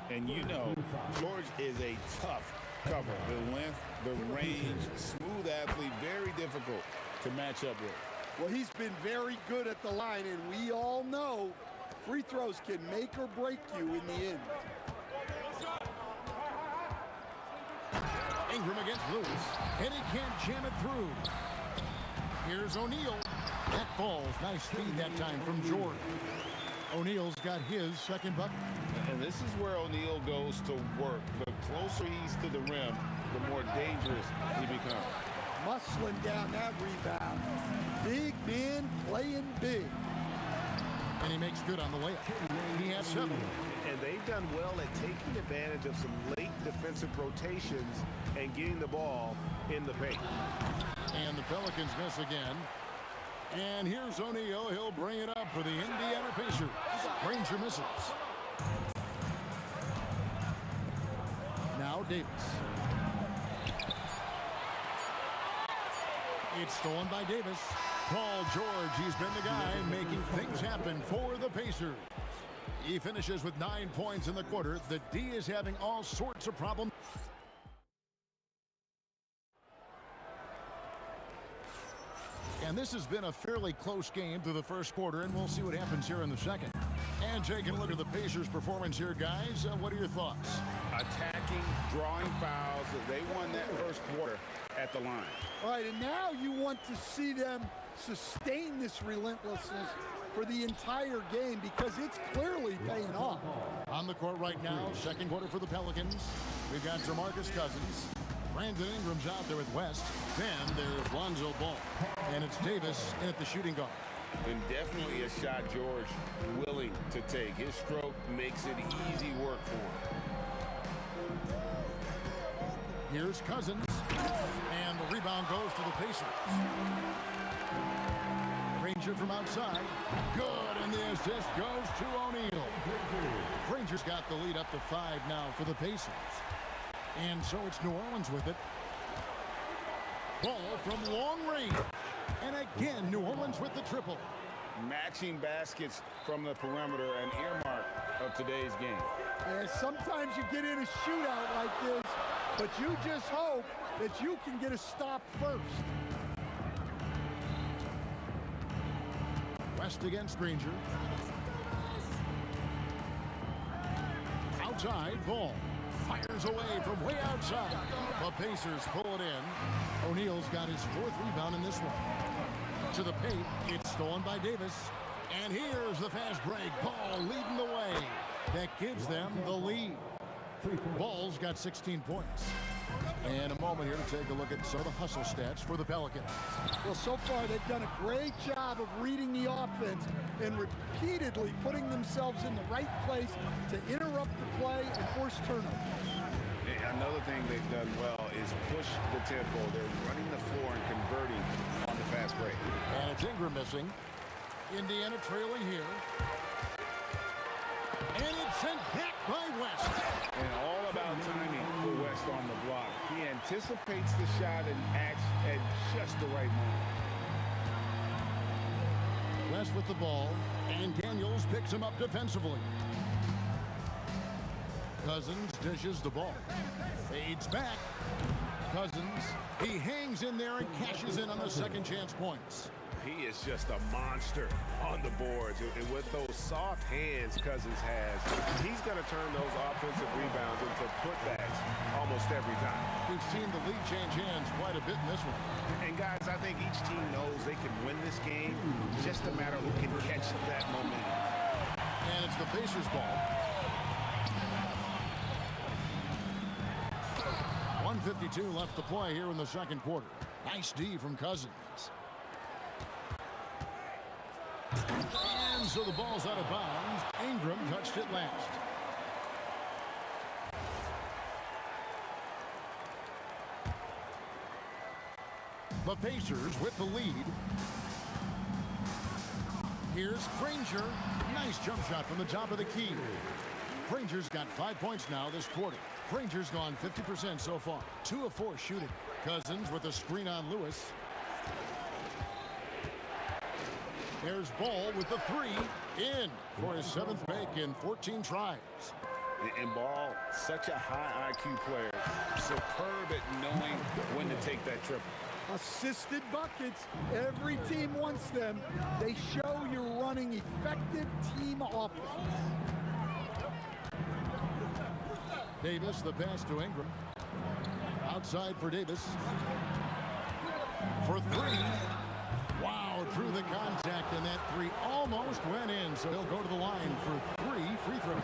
And you know, George is a tough cover. The length, the range, smooth athlete, very difficult to match up with. Well, he's been very good at the line, and we all know free throws can make or break you in the end. Ingram against Lewis, and he can't jam it through. Here's O'Neal. That falls. Nice speed that time from George. O'Neal's got his second bucket. And this is where O'Neal goes to work. The closer he's to the rim, the more dangerous he becomes. Muscling down that rebound. Big man playing big. And he makes good on the layup. He has 7. And they've done well at taking advantage of some late defensive rotations and getting the ball in the paint. And the Pelicans miss again. And here's O'Neal. He'll bring it up for the Indiana Pacers. Granger misses. Now Davis. It's stolen by Davis. Paul George, he's been the guy making things happen for the Pacers. He finishes with 9 points in the quarter. The D is having all sorts of problems. And this has been a fairly close game through the first quarter, and we'll see what happens here in the second. And taking a look at the Pacers' performance here, guys. What are your thoughts? Attacking, drawing fouls. They won that first quarter at the line. All right, and now you want to see them sustain this relentlessness for the entire game because it's clearly paying off. On the court right now, second quarter for the Pelicans. We've got DeMarcus Cousins. Brandon Ingram's out there with West. Then there's Lonzo Ball. And it's Davis in at the shooting guard. And definitely a shot George willing to take. His stroke makes it easy work for him. Here's Cousins. And the rebound goes to the Pacers. Granger from outside. Good, and the assist goes to O'Neal. Granger's got the lead up to 5 now for the Pacers. And so it's New Orleans with it. Ball from long range. And again, New Orleans with the triple. Matching baskets from the perimeter, an earmark of today's game. And sometimes you get in a shootout like this, but you just hope that you can get a stop first. West against Granger. Outside, Ball fires away from way outside. The Pacers pull it in. O'Neal's got his 4th rebound in this one. To the paint, it's stolen by Davis. And here's the fast break. Ball leading the way. That gives them the lead. Ball's got 16 points. And a moment here to take a look at some of the hustle stats for the Pelicans. Well, so far they've done a great job of reading the offense and repeatedly putting themselves in the right place to interrupt the play and force turnovers. Another thing they've done well is push the tempo. They're running the floor and converting on the fast break. And it's Ingram missing. Indiana trailing here. And it's sent back by West. And all about timing for West on the block. He anticipates the shot and acts at just the right moment. West with the ball, and Daniels picks him up defensively. Cousins dishes the ball. Fades back. Cousins, he hangs in there and cashes in on the second chance points. He is just a monster on the boards. And with those soft hands Cousins has, he's going to turn those offensive rebounds into putbacks almost every time. We've seen the lead change hands quite a bit in this one. And guys, I think each team knows they can win this game. Just a matter who can catch that momentum. And it's the Pacers ball. 1:52 left to play here in the second quarter. Nice D from Cousins. And so the ball's out of bounds. Ingram touched it last. The Pacers with the lead. Here's Granger. Nice jump shot from the top of the key. Granger's got 5 points now this quarter. Granger's gone 50% so far. 2 of 4 shooting. Cousins with a screen on Lewis. There's Ball with the 3 in for his 7th make in 14 tries. And Ball, such a high IQ player. Superb at knowing when to take that triple. Assisted buckets. Every team wants them. They show you're running effective team offense. Davis, the pass to Ingram. Outside for Davis. For three. Wow, through the contact, and that three almost went in. So he'll go to the line for 3 free throws.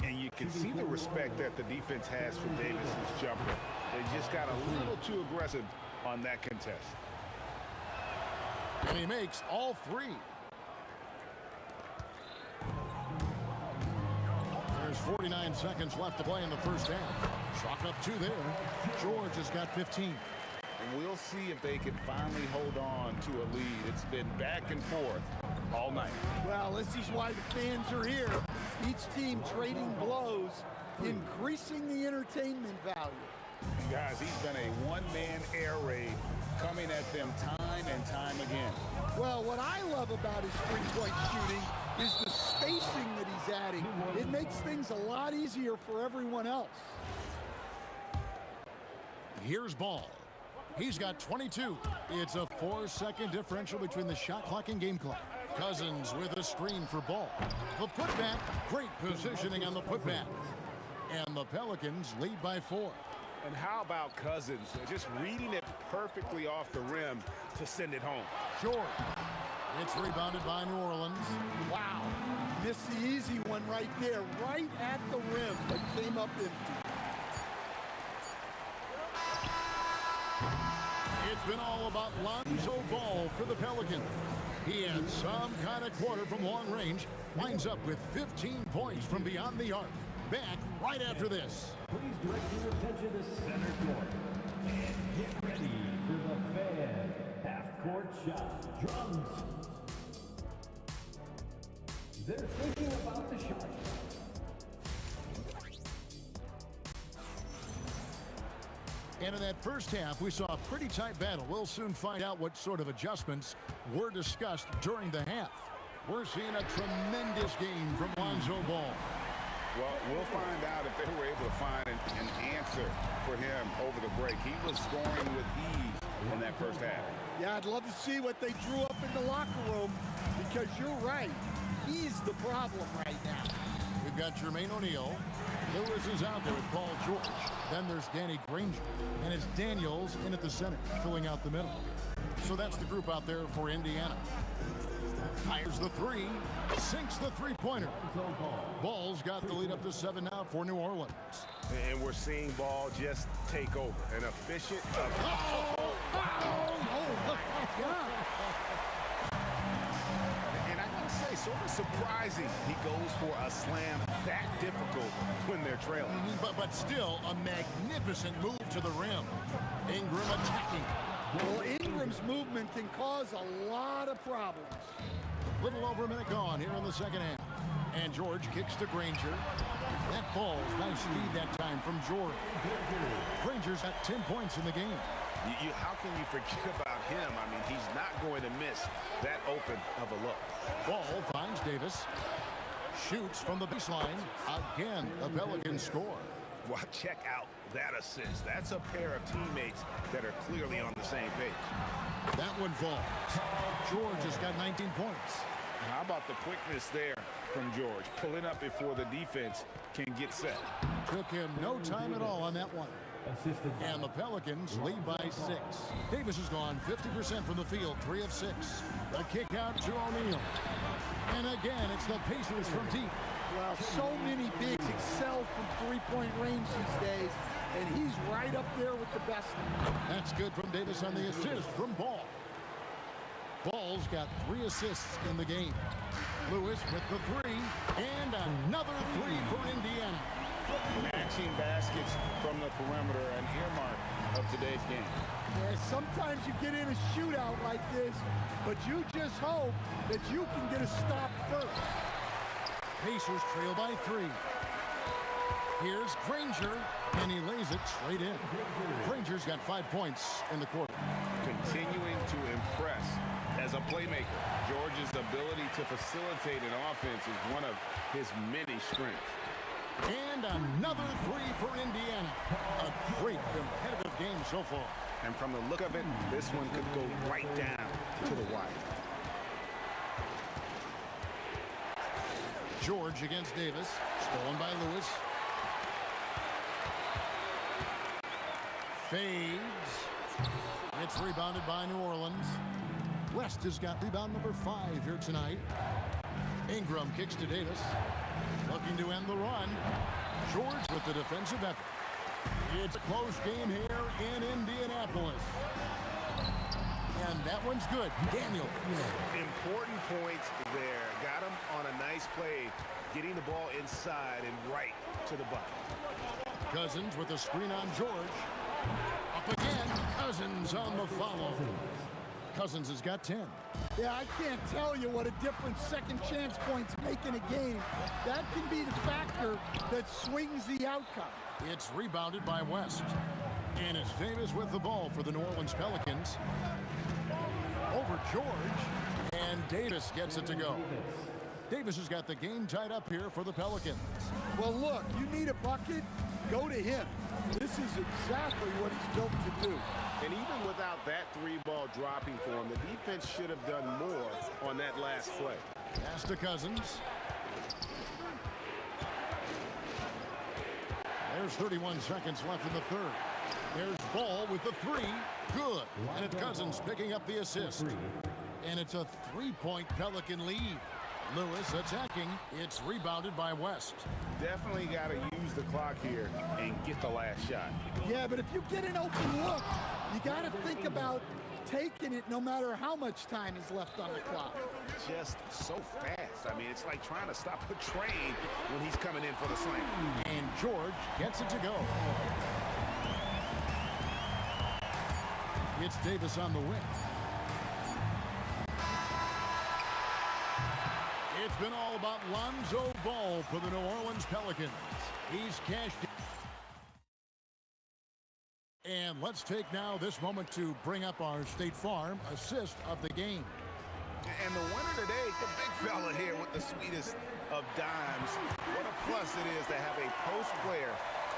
And you can see the respect that the defense has for Davis's jumper. They just got a little too aggressive on that contest. And he makes all 3. There's 49 seconds left to play in the first half. Chalk up 2 there. George has got 15. And we'll see if they can finally hold on to a lead. It's been back and forth all night. Well, this is why the fans are here. Each team trading blows, increasing the entertainment value. Guys, he's been a one-man air raid coming at them time and time again. Well, what I love about his three-point shooting is the spacing that he's adding. It makes things a lot easier for everyone else. Here's Ball. He's got 22. It's a 4-second differential between the shot clock and game clock. Cousins with a screen for Ball. The putback, great positioning on the putback. And the Pelicans lead by 4. And how about Cousins just reading it perfectly off the rim to send it home? George. It's rebounded by New Orleans. Wow. Missed the easy one right there, right at the rim, but came up empty. It's been all about Lonzo Ball for the Pelicans. He had some kind of quarter from long range. Winds up with 15 points from beyond the arc. Back right after this. Please direct your attention to center court. And get ready for the fan half-court shot. Drums. They're thinking about the shot. And in that first half, we saw a pretty tight battle. We'll soon find out what sort of adjustments were discussed during the half. We're seeing a tremendous game from Lonzo Ball. Well, we'll find out if they were able to find an answer for him over the break. He was scoring with ease in that first half. Yeah, I'd love to see what they drew up in the locker room, because you're right. He's the problem right now. We've got Jermaine O'Neal. Lewis is out there with Paul George. Then there's Danny Granger. And it's Daniels in at the center, filling out the middle. So that's the group out there for Indiana. Fires the three. Sinks the three-pointer. Ball's got the lead up to 7 now for New Orleans. And we're seeing Ball just take over. An efficient... Oh, my God. And I gotta say, sort of surprising he goes for a slam that difficult when they're trailing. But still a magnificent move to the rim. Ingram attacking. Well, Ingram's movement can cause a lot of problems. Little over a minute gone here in the second half. And George kicks to Granger. That ball's nice feed that time from George. Granger's got 10 points in the game. How can you forget about him? I mean, he's not going to miss that open of a look. Ball finds Davis. Shoots from the baseline. Again, the Pelicans score. Well, check out that assist. That's a pair of teammates that are clearly on the same page. That one falls. George has got 19 points. How about the quickness there from George? Pulling up before the defense can get set. Took him no time at all on that one. And the Pelicans lead by 6. Davis has gone 50% from the field, 3 of 6. A kick out to O'Neal. And again, it's the Pacers from deep. Well, so many bigs excel from three-point range these days, and he's right up there with the best. That's good from Davis on the assist from Ball. Ball's got 3 assists in the game. Lewis with the 3, and another 3 for Indiana. Matching baskets from the perimeter, an earmark of today's game. Yeah, sometimes you get in a shootout like this, but you just hope that you can get a stop first. Pacers trail by 3. Here's Granger, and he lays it straight in. Granger's got 5 points in the quarter. Continuing to impress as a playmaker. George's ability to facilitate an offense is one of his many strengths. And another 3 for Indiana. A great competitive game so far. And from the look of it, this one could go right down to the wire. George against Davis. Stolen by Lewis. Fades. It's rebounded by New Orleans. West has got rebound number 5 here tonight. Ingram kicks to Davis. Looking to end the run. George with the defensive effort. It's a close game here in Indianapolis. And that one's good. Daniel. Important points there. Got him on a nice play, getting the ball inside and right to the bucket. Cousins with a screen on George. Up again. Cousins on the follow. Cousins has got 10. Yeah, I can't tell you what a difference second chance points make in a game. That can be the factor that swings the outcome. It's rebounded by West. And it's Davis with the ball for the New Orleans Pelicans. Over George. And Davis gets it to go. Davis has got the game tied up here for the Pelicans. Well, look, you need a bucket, go to him. This is exactly what he's built to do. And even without that 3-ball dropping for him, the defense should have done more on that last play. Pass to Cousins. There's 31 seconds left in the third. There's Ball with the 3. Good. And it's Cousins picking up the assist. And it's a 3-point Pelican lead. Lewis attacking. It's rebounded by West. Definitely got to use the clock here and get the last shot. Yeah, but if you get an open look, you got to think about taking it no matter how much time is left on the clock. Just so fast. I mean, it's like trying to stop a train when he's coming in for the slam. And George gets it to go. It's Davis on the wing. It's been all about Lonzo Ball for the New Orleans Pelicans. He's cashed in. And let's take now this moment to bring up our State Farm assist of the game. And the winner today, the big fella here with the sweetest of dimes. What a plus it is to have a post player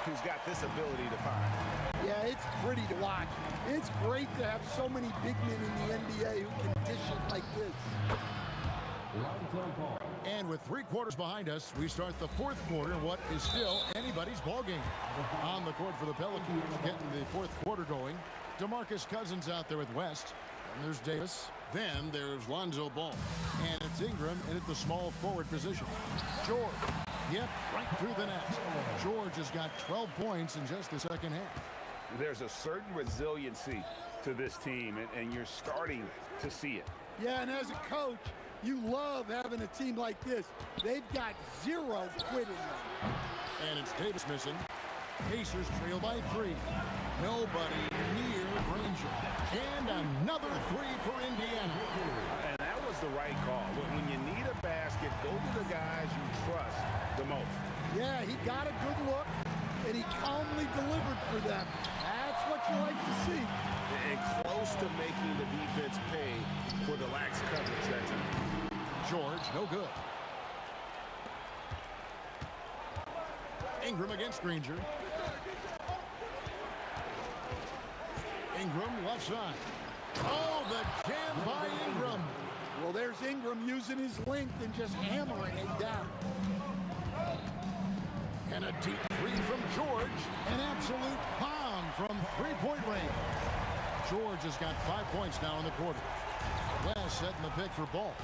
who's got this ability to find. Yeah, it's pretty to watch. It's great to have so many big men in the NBA who can dish it like this. And with 3 quarters behind us, we start the 4th quarter, what is still anybody's ball game. On the court for the Pelicans, getting the 4th quarter going. DeMarcus Cousins out there with West. And there's Davis. Then there's Lonzo Ball. And it's Ingram in at the small forward position. George. Yep, right through the net. George has got 12 points in just the second half. There's a certain resiliency to this team, and you're starting to see it. Yeah, and as a coach, you love having a team like this. They've got 0 quit in them. And it's Davis missing. Pacers trail by 3. Nobody near Granger. And another 3 for Indiana. And that was the right call. When you need a basket, go to the guys you trust the most. Yeah, he got a good look, and he calmly delivered for them. That's what you like to see. And close to making the defense pay for the lax coverage that time. George, no good. Ingram against Granger. Ingram left side. Oh, the jam by Ingram. Well, there's Ingram using his length and just hammering it down. And a deep 3 from George. An absolute bomb from 3-point range. George has got 5 points now in the quarter. West setting the pick for Ball.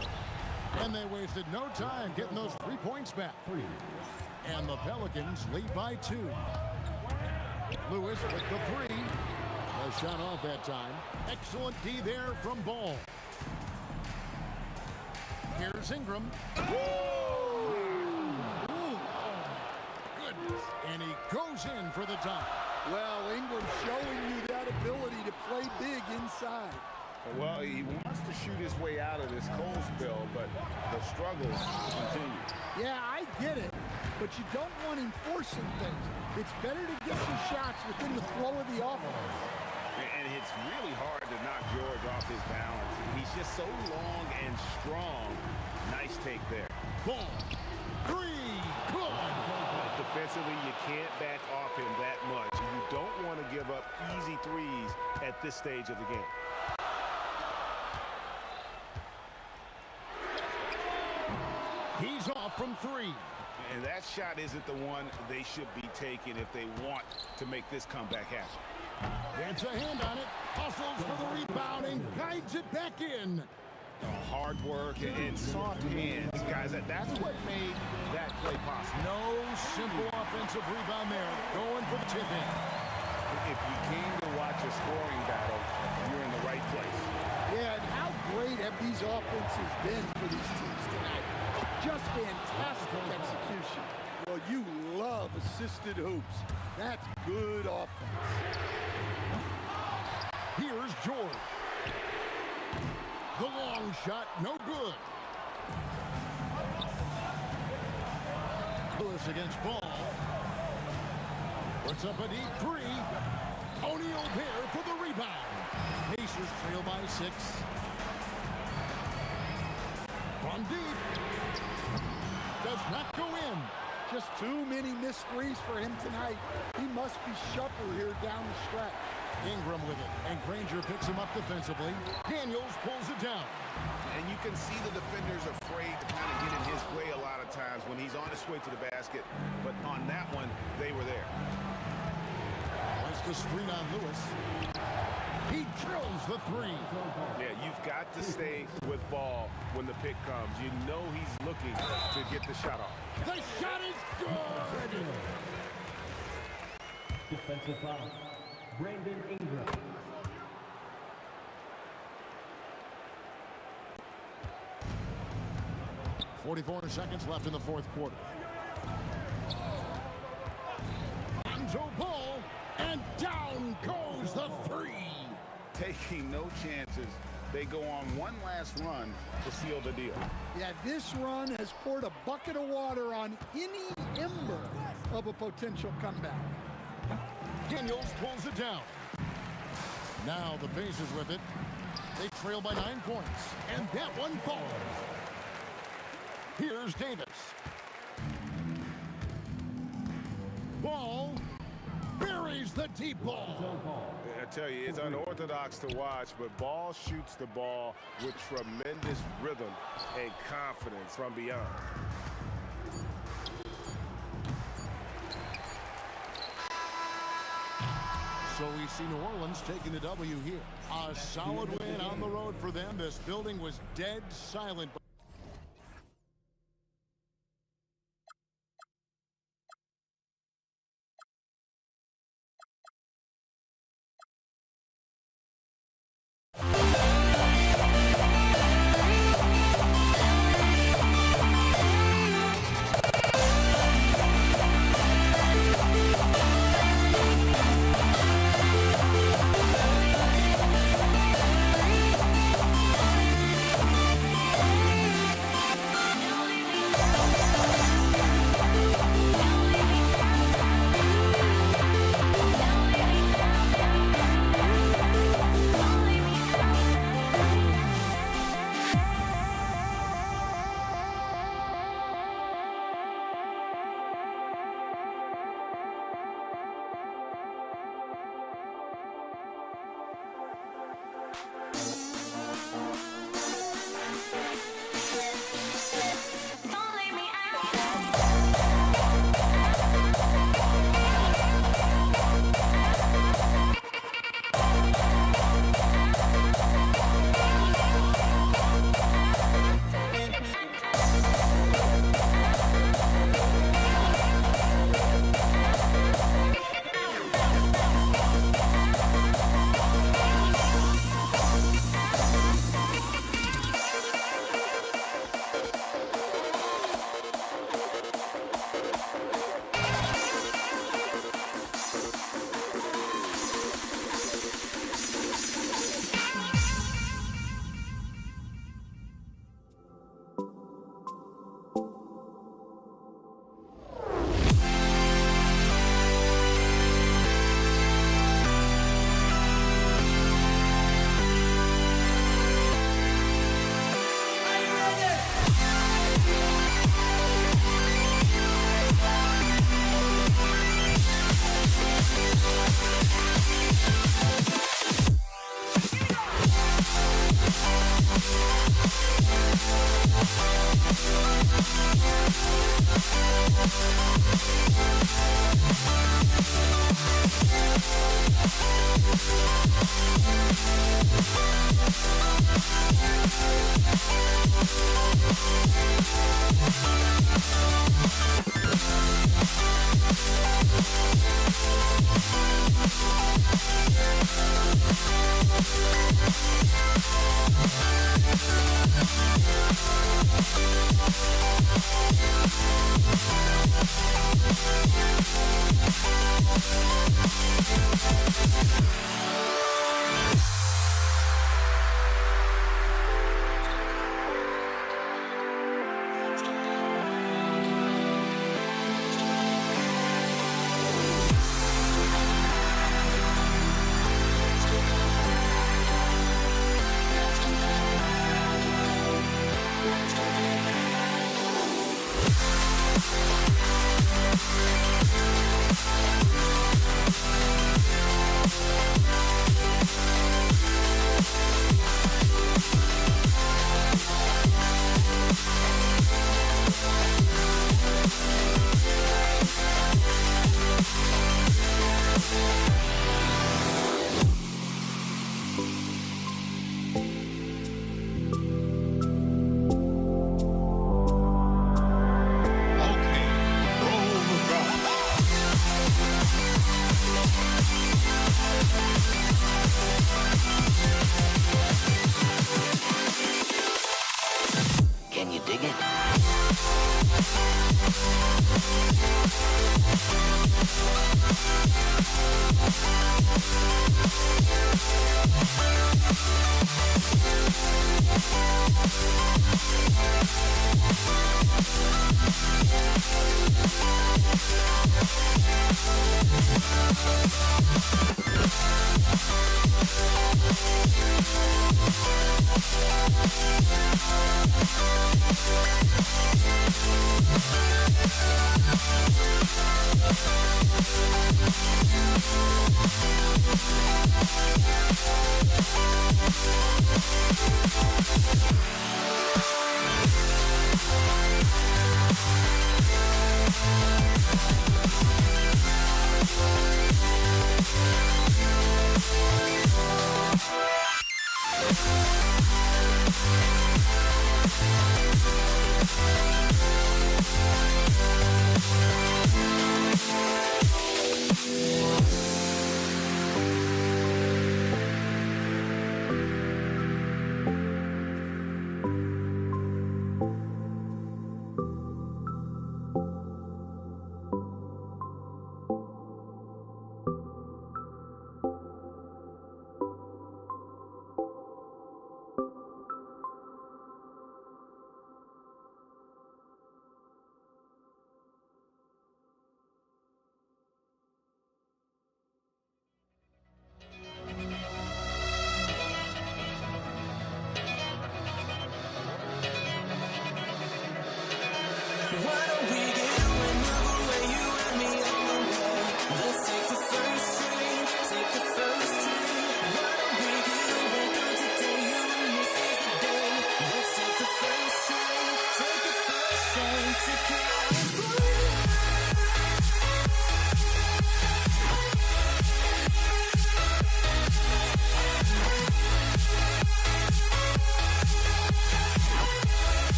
And they wasted no time getting those 3 points back. And the Pelicans lead by 2. Lewis with the 3. A shot off that time. Excellent D there from Ball. Here's Ingram. Woo! Ooh. Goodness. And he goes in for the dunk. Well, Ingram showing you that ability to play big inside. Well, he wants to shoot his way out of this cold spell, but the struggles continue. Yeah, I get it, but you don't want him forcing things. It's better to get your shots within the flow of the offense. And it's really hard to knock George off his balance. He's just so long and strong. Nice take there. Ball. 3. Good. The Defensively, you can't back off him that much. You don't want to give up easy threes at this stage of the game. He's off from three. And that shot isn't the one they should be taking if they want to make this comeback happen. Gets a hand on it. Hustles for the rebound and guides it back in. Hard work and soft hands, guys. That's what made that play possible. No simple offensive rebound there. Going for the tip in. If you came to watch a scoring battle, you're in the right place. Yeah, and how great have these offenses been for these teams tonight? Just fantastic execution. Well, you love assisted hoops. That's good offense. Here's George. The long shot, no good. Lewis against Ball. Puts up a deep three. O'Neal there for the rebound. Pacers trail by 6. From deep. Does not go in. Just too many missed threes for him tonight. He must be sharper here down the stretch. Ingram with it, and Granger picks him up defensively. Daniels pulls it down. And you can see the defenders afraid to kind of get in his way a lot of times when he's on his way to the basket. But on that one, they were there. Wants the screen on Lewis. He drills the three. Yeah, you've got to stay with Ball when the pick comes. You know he's looking to get the shot off. The shot is good. Defensive foul. Brandon Ingram. .44 seconds left in the fourth quarter. Lonzo Ball, and down goes the three. Taking no chances. They go on one last run to seal the deal. Yeah, this run has poured a bucket of water on any ember of a potential comeback. Daniels pulls it down. Now the Pacers with it. They trail by 9 points, and that one falls. Here's Davis. Ball buries the deep ball. I tell you, it's unorthodox to watch, but Ball shoots the ball with tremendous rhythm and confidence from beyond. So we see New Orleans taking the W here. A solid win on the road for them. This building was dead silent.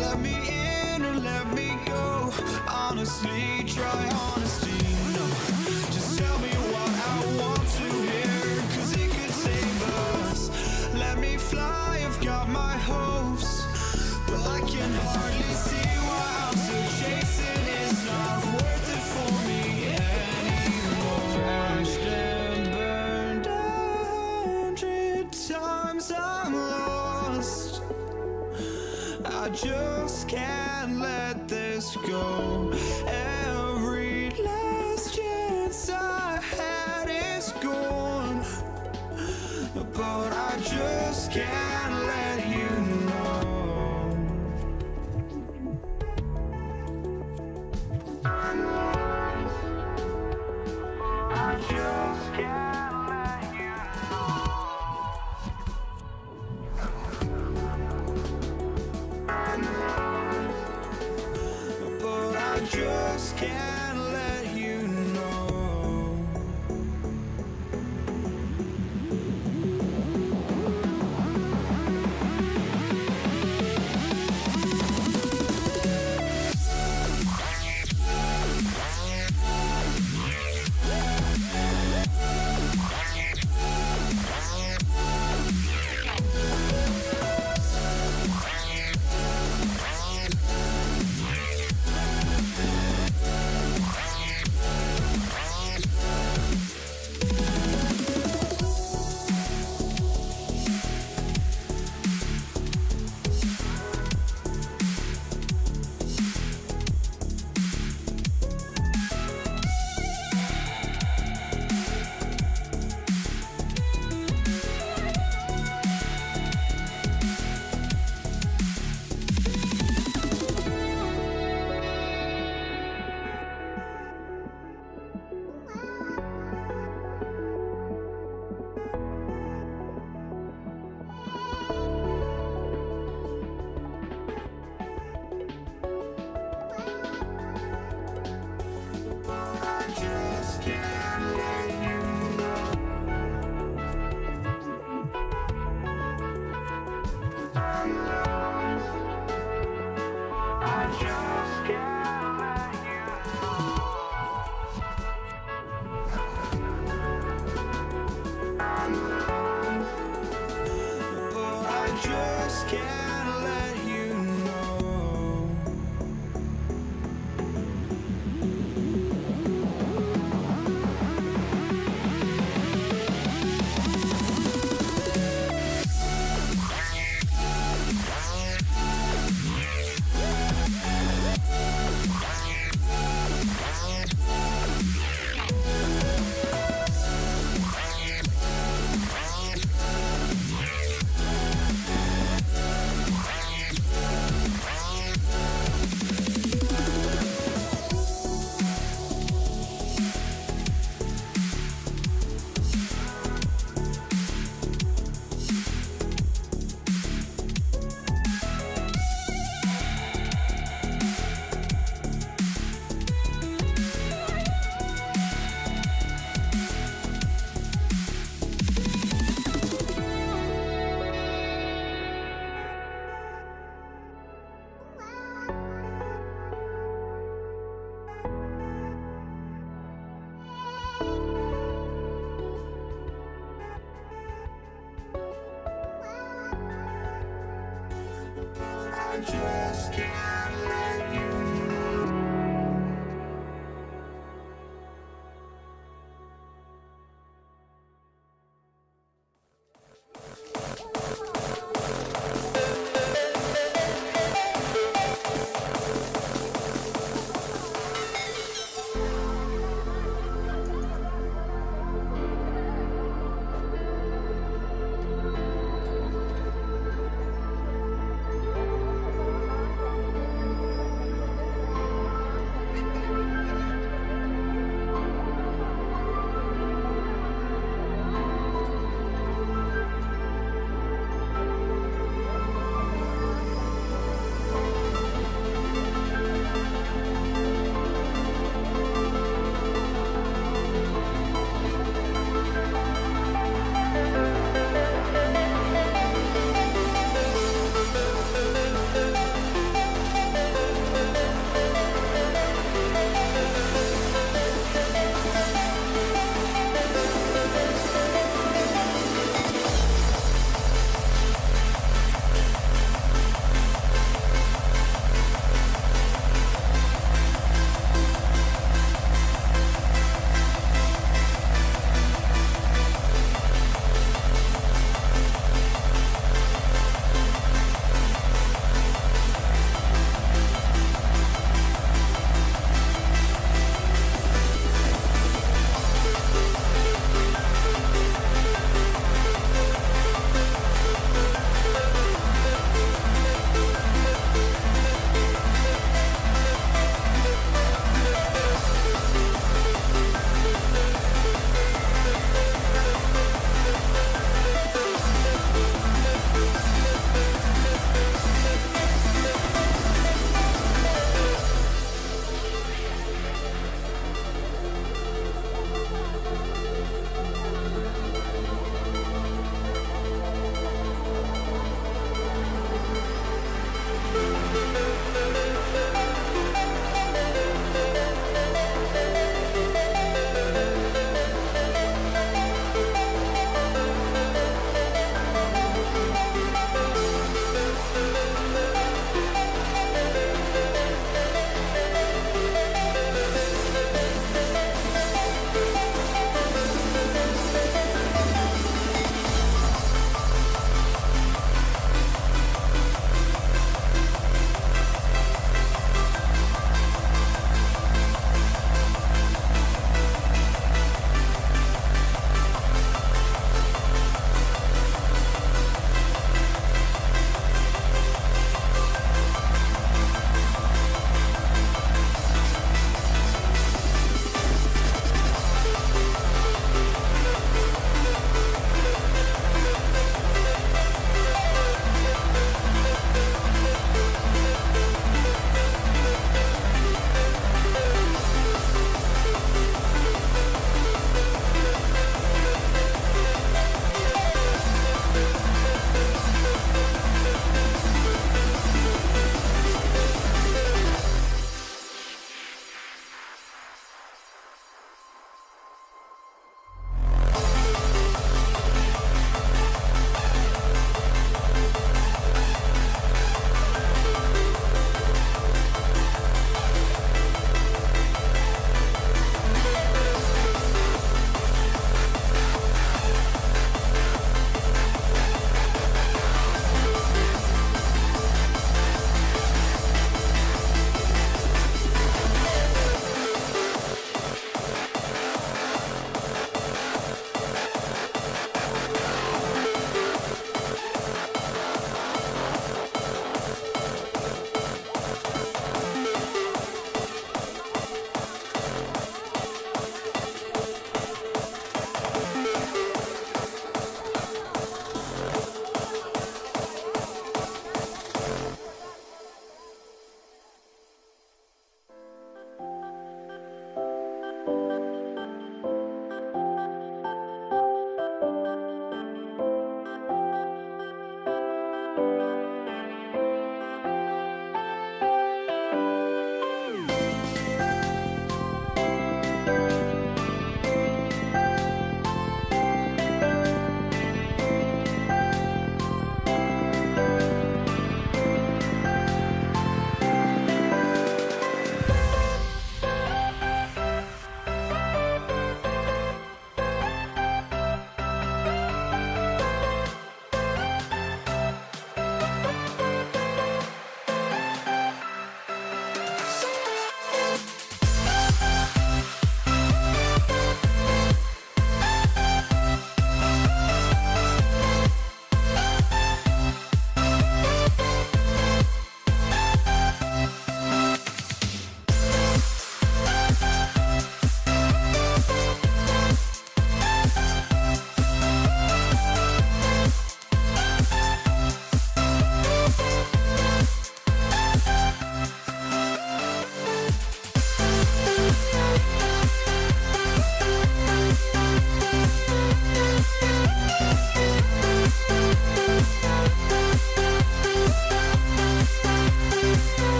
Let me in or let me go. Honestly, try honesty. No, just tell me what I want to hear, 'cause it could save us. Let me fly, I've got my hopes, but I can hardly see why I'm still chasing. It's not worth it for me anymore. Crashed and burned 100 times, I'm lost. I just can't let this go. Every last chance I had is gone, but I just can't let you know. I just can't let you but I just can't let you know. just can't let you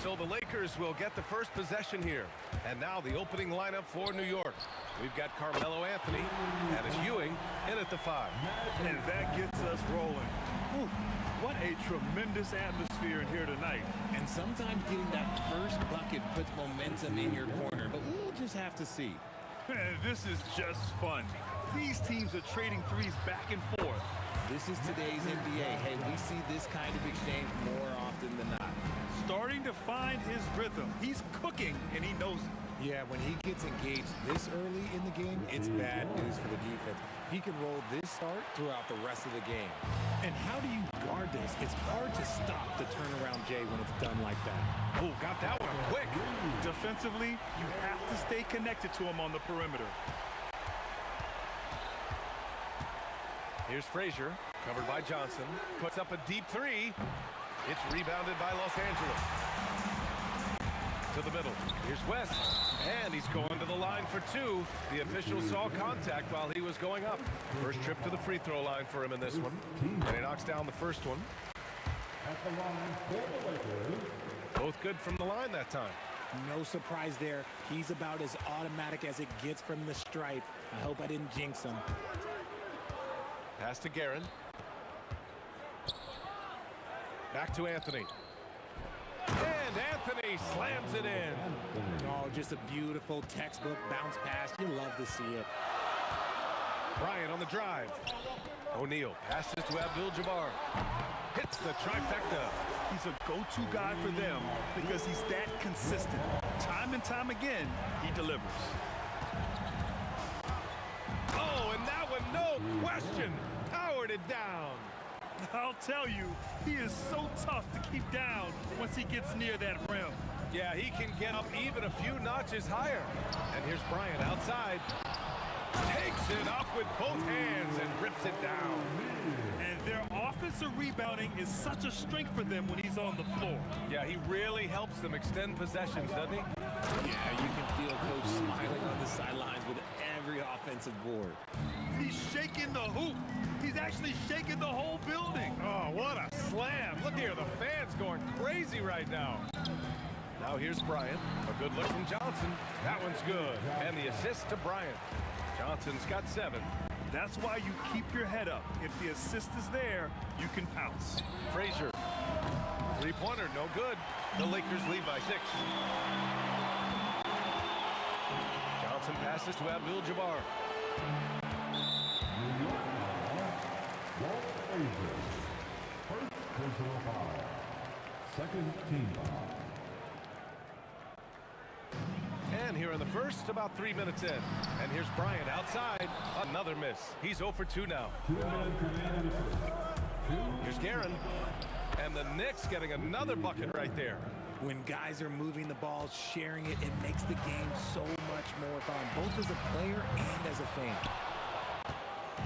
So the Lakers will get the first possession here. And now the opening lineup for New York. We've got Carmelo Anthony, and it's Ewing in at the 5. And that gets us rolling. Whew, what a tremendous atmosphere in here tonight. And sometimes getting that first bucket puts momentum in your corner, but we'll just have to see. And this is just fun. These teams are trading threes back and forth. This is today's NBA. Hey, we see this kind of exchange more often than not. Starting to find his rhythm. He's cooking, and he knows it. Yeah, when he gets engaged this early in the game, it's bad news for the defense. He can roll this start throughout the rest of the game. And how do you guard this? It's hard to stop the turnaround Jay when it's done like that. Oh, got that one quick. Defensively, you have to stay connected to him on the perimeter. Here's Frazier, covered by Johnson. Puts up a deep 3. It's rebounded by Los Angeles. To the middle. Here's West. And he's going to the line for 2. The official saw contact while he was going up. First trip to the free throw line for him in this one. And he knocks down the first one. At the line for the Lakers. Both good from the line that time. No surprise there. He's about as automatic as it gets from the stripe. I hope I didn't jinx him. Pass to Guerin. Back to Anthony. And Anthony slams it in. Oh, just a beautiful textbook bounce pass. You love to see it. Bryant on the drive. O'Neal passes to Abdul-Jabbar. Hits the trifecta. He's a go-to guy for them because he's that consistent. Time and time again, he delivers. Oh, and that one, no question, powered it down. I'll tell you, he is so tough to keep down once he gets near that rim. Yeah, he can get up even a few notches higher. And here's Bryant outside. Takes it up with both hands and rips it down. And their offensive rebounding is such a strength for them when he's on the floor. Yeah, he really helps them extend possessions, doesn't he? Yeah, you can feel Coach smiling on the sidelines with every offensive board. He's shaking the hoop. He's actually shaking the whole building. Oh, what a slam. Look here, the fans going crazy right now. Now here's Bryant. A good look from Johnson. That one's good. And the assist to Bryant. Johnson's got 7. That's why you keep your head up. If the assist is there, you can pounce. Frazier. Three-pointer, no good. The Lakers lead by 6. Johnson passes to Abdul-Jabbar. First personal foul. Second team foul. And here in the first, about 3 minutes in. And here's Bryant outside. Another miss. He's 0 for 2 now. 2 minutes remaining in the first. Here's Guerin. And the Knicks getting another bucket right there. When guys are moving the ball, sharing it, it makes the game so much more fun, both as a player and as a fan.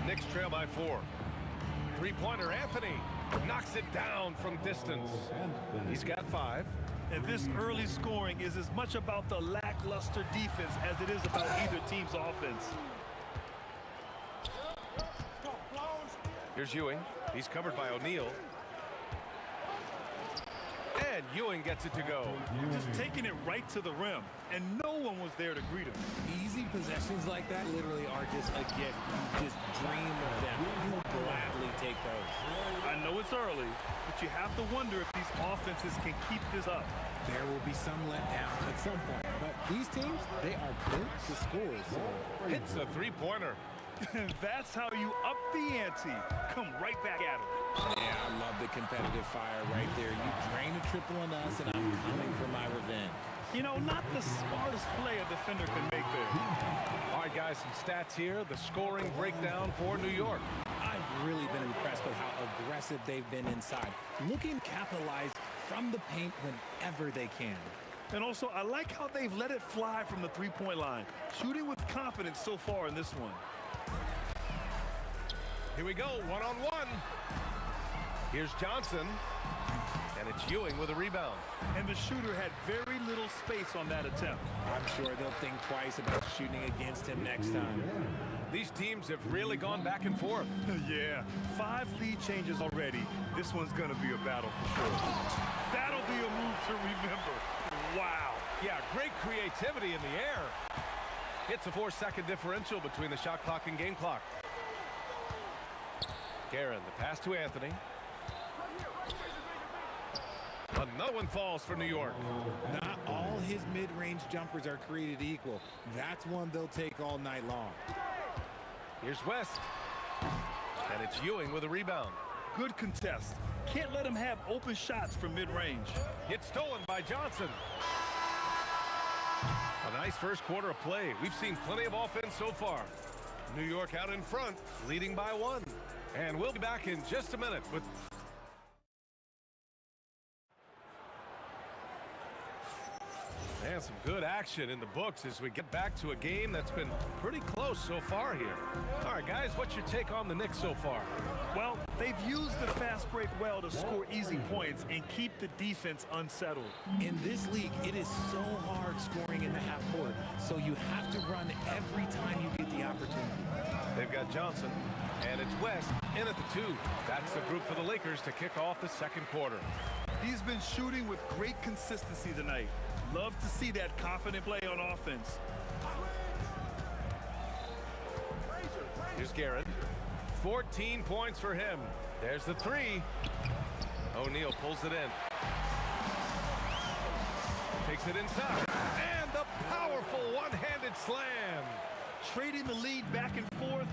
Knicks trail by 4. Three-pointer, Anthony knocks it down from distance. He's got 5. And this early scoring is as much about the lackluster defense as it is about either team's offense. Here's Ewing. He's covered by O'Neal. And Ewing gets it to go. Just taking it right to the rim, and no one was there to greet him. Easy possessions like that literally are just a gift. You just dream of them. You'll gladly take those. I know it's early, but you have to wonder if these offenses can keep this up. There will be some letdown at some point, but these teams, they are built to score. So hits the three-pointer. And that's how you up the ante. Come right back at him. Yeah, I love the competitive fire right there. You drain a triple on us, and I'm coming for my revenge. You know, not the smartest play a defender can make there. All right, guys, some stats here. The scoring breakdown for New York. I've really been impressed with how aggressive they've been inside, looking to capitalize from the paint whenever they can. And also, I like how they've let it fly from the three-point line, shooting with confidence so far in this one. Here we go, one-on-one. Here's Johnson, and it's Ewing with a rebound. And the shooter had very little space on that attempt. I'm sure they'll think twice about shooting against him next time. These teams have really gone back and forth. Yeah, 5 lead changes already. This one's going to be a battle for sure. That'll be a move to remember. Wow. Yeah, great creativity in the air. It's a 4-second differential between the shot clock and game clock. Guerin, the pass to Anthony. Another one falls for New York. Not all his mid-range jumpers are created equal. That's one they'll take all night long. Here's West. And it's Ewing with a rebound. Good contest. Can't let him have open shots from mid-range. It's stolen by Johnson. A nice first quarter of play. We've seen plenty of offense so far. New York out in front, leading by 1. And we'll be back in just a minute with... And some good action in the books as we get back to a game that's been pretty close so far here. All right, guys, what's your take on the Knicks so far? Well, they've used the fast break well to score easy points and keep the defense unsettled. In this league, it is so hard scoring in the half court, so you have to run every time you get the opportunity. They've got Johnson, and it's West in at the 2. That's the group for the Lakers to kick off the second quarter. He's been shooting with great consistency tonight. Love to see that confident play on offense. Here's Guerin. 14 points for him. There's the 3. O'Neal pulls it in. Takes it inside. And the powerful one-handed slam. Trading the lead back and forth,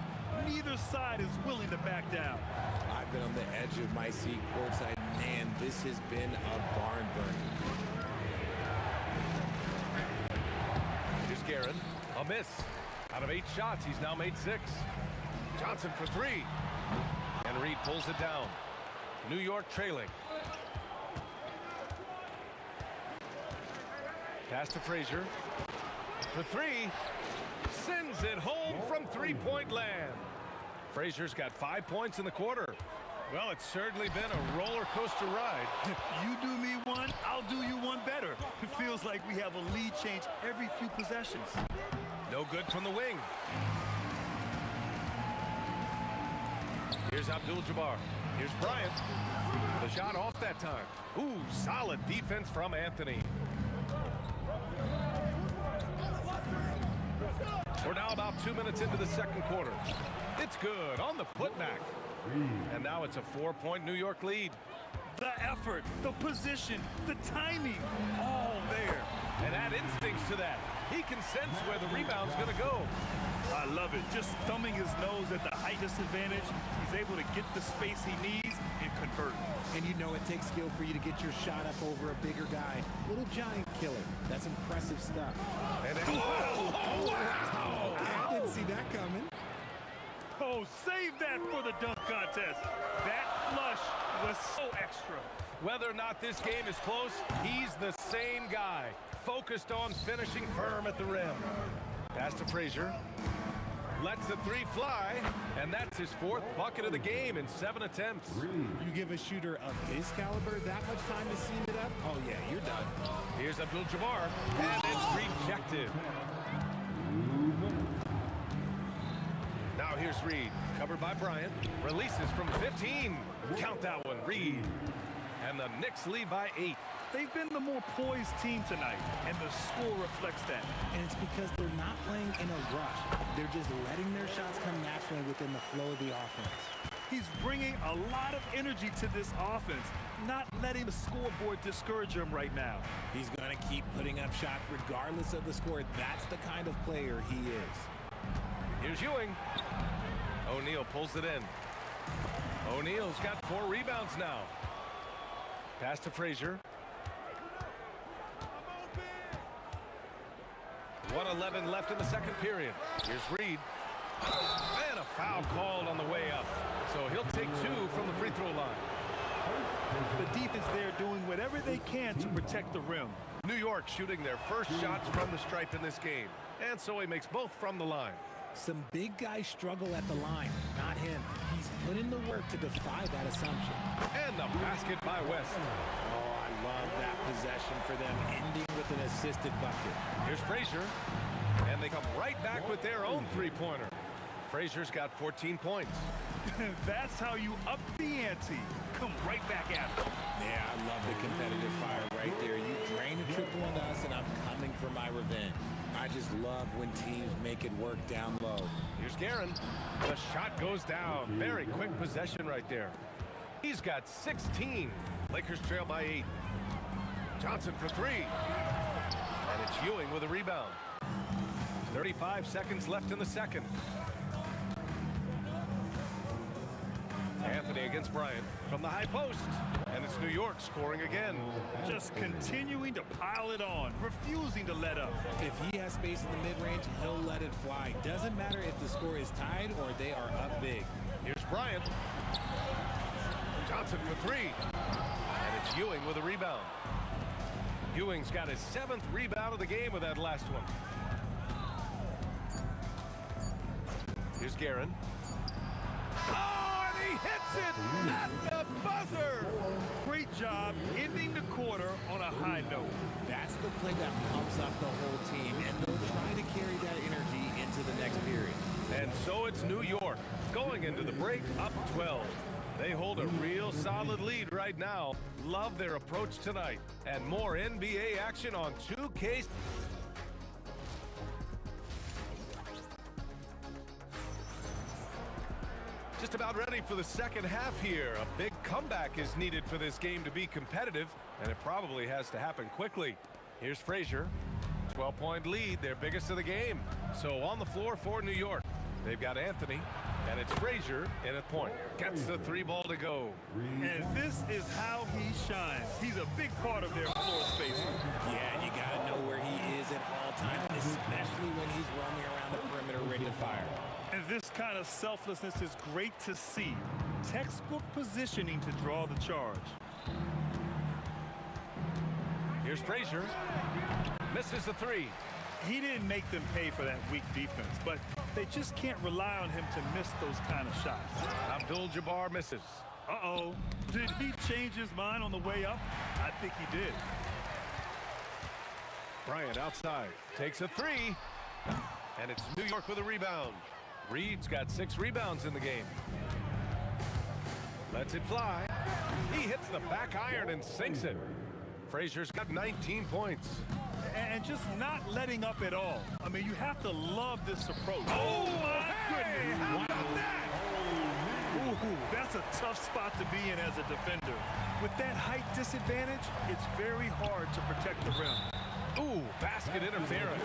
neither side is willing to back down. I've been on the edge of my seat courtside. Man, this has been a barn burner. Here's Guerin. A miss. Out of 8 shots, he's now made 6. Johnson for 3. And Reed pulls it down. New York trailing. Pass to Frazier. For 3. Sends it home from three-point land. Frazier's got 5 points in the quarter. Well, it's certainly been a roller coaster ride. You do me one, I'll do you one better. It feels like we have a lead change every few possessions. No good from the wing. Here's Abdul-Jabbar. Here's Bryant. The shot off that time. Ooh, solid defense from Anthony. We're now about 2 minutes into the second quarter. It's good on the putback. And now it's a 4-point New York lead. The effort, the position, the timing, all there. And add instincts to that. He can sense where the rebound's going to go. I love it. Just thumbing his nose at the height disadvantage, he's able to get the space he needs and convert. And you know it takes skill for you to get your shot up over a bigger guy. Little giant killer. That's impressive stuff. And it, wow! I didn't see that coming. Oh, save that for the dunk contest. That flush was so extra. Whether or not this game is close, he's the same guy. Focused on finishing firm at the rim. Pass to Frazier. Lets the 3 fly, and that's his 4th bucket of the game in 7 attempts. You give a shooter of his caliber that much time to seam it up? Oh, yeah, you're done. Here's Abdul-Jabbar, and it's rejected. Now here's Reed, covered by Bryant. Releases from 15. Count that one, Reed. And the Knicks lead by 8. They've been the more poised team tonight, and the score reflects that. And it's because they're not playing in a rush. They're just letting their shots come naturally within the flow of the offense. He's bringing a lot of energy to this offense, not letting the scoreboard discourage him right now. He's going to keep putting up shots regardless of the score. That's the kind of player he is. Here's Ewing. O'Neal pulls it in. O'Neal's got 4 rebounds now. Pass to Frazier. 1:11 left in the second period. Here's Reed. And a foul called on the way up. So he'll take 2 from the free throw line. The defense there doing whatever they can to protect the rim. New York shooting their first shots from the stripe in this game. And so he makes both from the line. Some big guys struggle at the line, not him. He's put in the work to defy that assumption. And the basket by West. Oh, I love that possession for them, ending with an assisted bucket. Here's Frazier, and they come right back with their own three-pointer. Frazier's got 14 points. That's how you up the ante. Come right back at it. Yeah, I love the competitive fire right there. You drain a triple on us, and I'm coming for my revenge. I just love when teams make it work down low. Here's Guerin. The shot goes down. Very quick possession right there. He's got 16. Lakers trail by 8. Johnson for 3. And it's Ewing with a rebound. 35 seconds left in the second. Anthony against Bryant from the high post. And it's New York scoring again. Just continuing to pile it on, refusing to let up. If he has space in the mid-range, he'll let it fly. Doesn't matter if the score is tied or they are up big. Here's Bryant. Johnson for 3. And it's Ewing with a rebound. Ewing's got his 7th rebound of the game with that last one. Here's Guerin. Oh, and he hits it at the buzzer. Great job ending the quarter on a high note. That's the play that pumps up the whole team, and they'll try to carry that energy into the next period. And so it's New York going into the break up 12. They hold a real solid lead right now. Love their approach tonight. And more NBA action on 2K. Just about ready for the second half here. A big comeback is needed for this game to be competitive, and it probably has to happen quickly. Here's Frazier. 12-point lead, their biggest of the game. So on the floor for New York, they've got Anthony, and it's Frazier in at point. Gets the 3 ball to go. And this is how he shines. He's a big part of their floor spacing. Yeah, and you got to know where he is at all times, especially when he's roaming around the perimeter ready to fire. And this kind of selflessness is great to see. Textbook positioning to draw the charge. Here's Frazier. Misses the 3. He didn't make them pay for that weak defense, but they just can't rely on him to miss those kind of shots. Abdul-Jabbar misses. Uh-oh. Did he change his mind on the way up? I think he did. Bryant outside. Takes a 3. And it's New York with a rebound. Reed's got 6 rebounds in the game. Lets it fly. He hits the back iron and sinks it. Frazier's got 19 points. And just not letting up at all. I mean, you have to love this approach. Oh, my goodness. How about that? Ooh, that's a tough spot to be in as a defender. With that height disadvantage, it's very hard to protect the rim. Ooh, basket interference.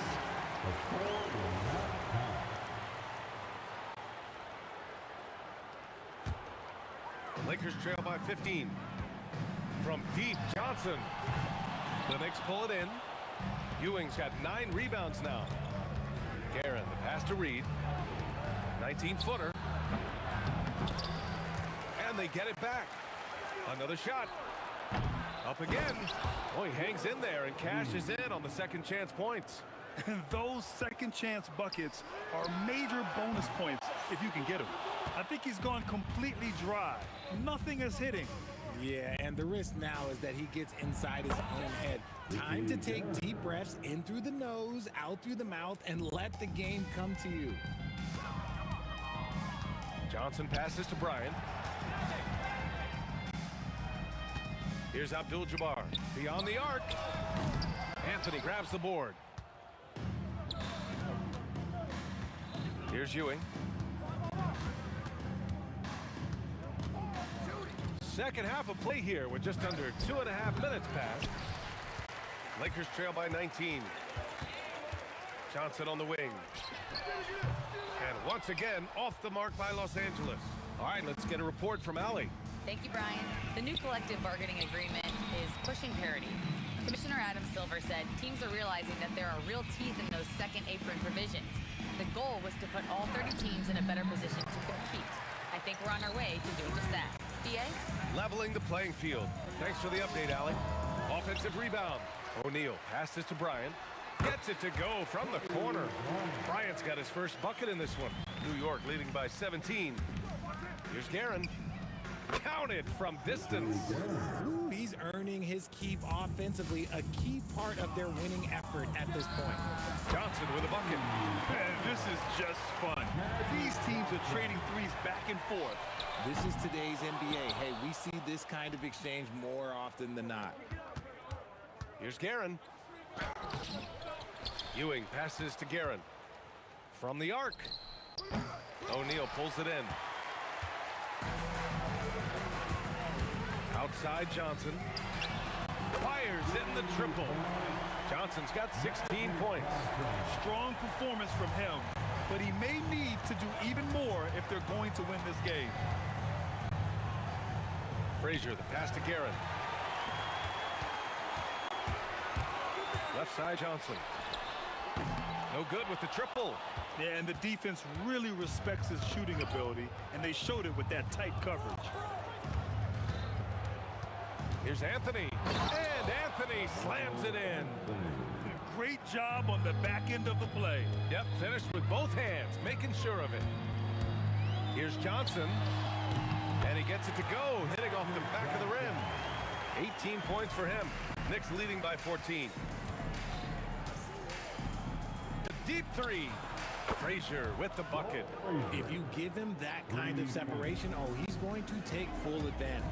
Lakers trail by 15. From deep, Johnson. The Knicks pull it in. Ewing's got 9 rebounds now. Guerin, the pass to Reed. 19-footer. And they get it back. Another shot. Up again. Oh, he hangs in there and cashes in on the second chance points. And those second chance buckets are major bonus points if you can get them. I think he's gone completely dry. Nothing is hitting. Yeah, and the risk now is that he gets inside his own head. Time to take deep breaths in through the nose, out through the mouth, and let the game come to you. Johnson passes to Bryant. Here's Abdul-Jabbar. Beyond the arc. Anthony grabs the board. Here's Ewing. Second half of play here with just under 2.5 minutes passed. Lakers trail by 19. Johnson on the wing. And once again, off the mark by Los Angeles. All right, let's get a report from Allie. Thank you, Brian. The new collective bargaining agreement is pushing parity. Commissioner Adam Silver said teams are realizing that there are real teeth in those second apron provisions. The goal was to put all 30 teams in a better position to compete. I think we're on our way to doing just that. PA? Leveling the playing field. Thanks for the update, Allie. Offensive rebound. O'Neal passes to Bryant. Gets it to go from the corner. Bryant's got his first bucket in this one. New York leading by 17. Here's Guerin. Counted from distance. Ooh, he's earning his keep offensively, a key part of their winning effort at this point. Johnson with a bucket. Man, this is just fun. These teams are trading threes back and forth. This is today's NBA. Hey, we see this kind of exchange more often than not. Here's Guerin. Ewing passes to Guerin. From the arc. O'Neal pulls it in. Outside Johnson. Fires in the triple. Johnson's got 16 points. Strong performance from him, but he may need to do even more if they're going to win this game. Frazier, the pass to Guerin. Left side Johnson. No good with the triple. Yeah, and the defense really respects his shooting ability, and they showed it with that tight coverage. Here's Anthony. And Anthony slams it in. Great job on the back end of the play. Yep, finished with both hands, making sure of it. Here's Johnson. And he gets it to go, hitting off the back of the rim. 18 points for him. Knicks leading by 14. Deep three. Frazier with the bucket. If you give him that kind of separation, oh, he's going to take full advantage.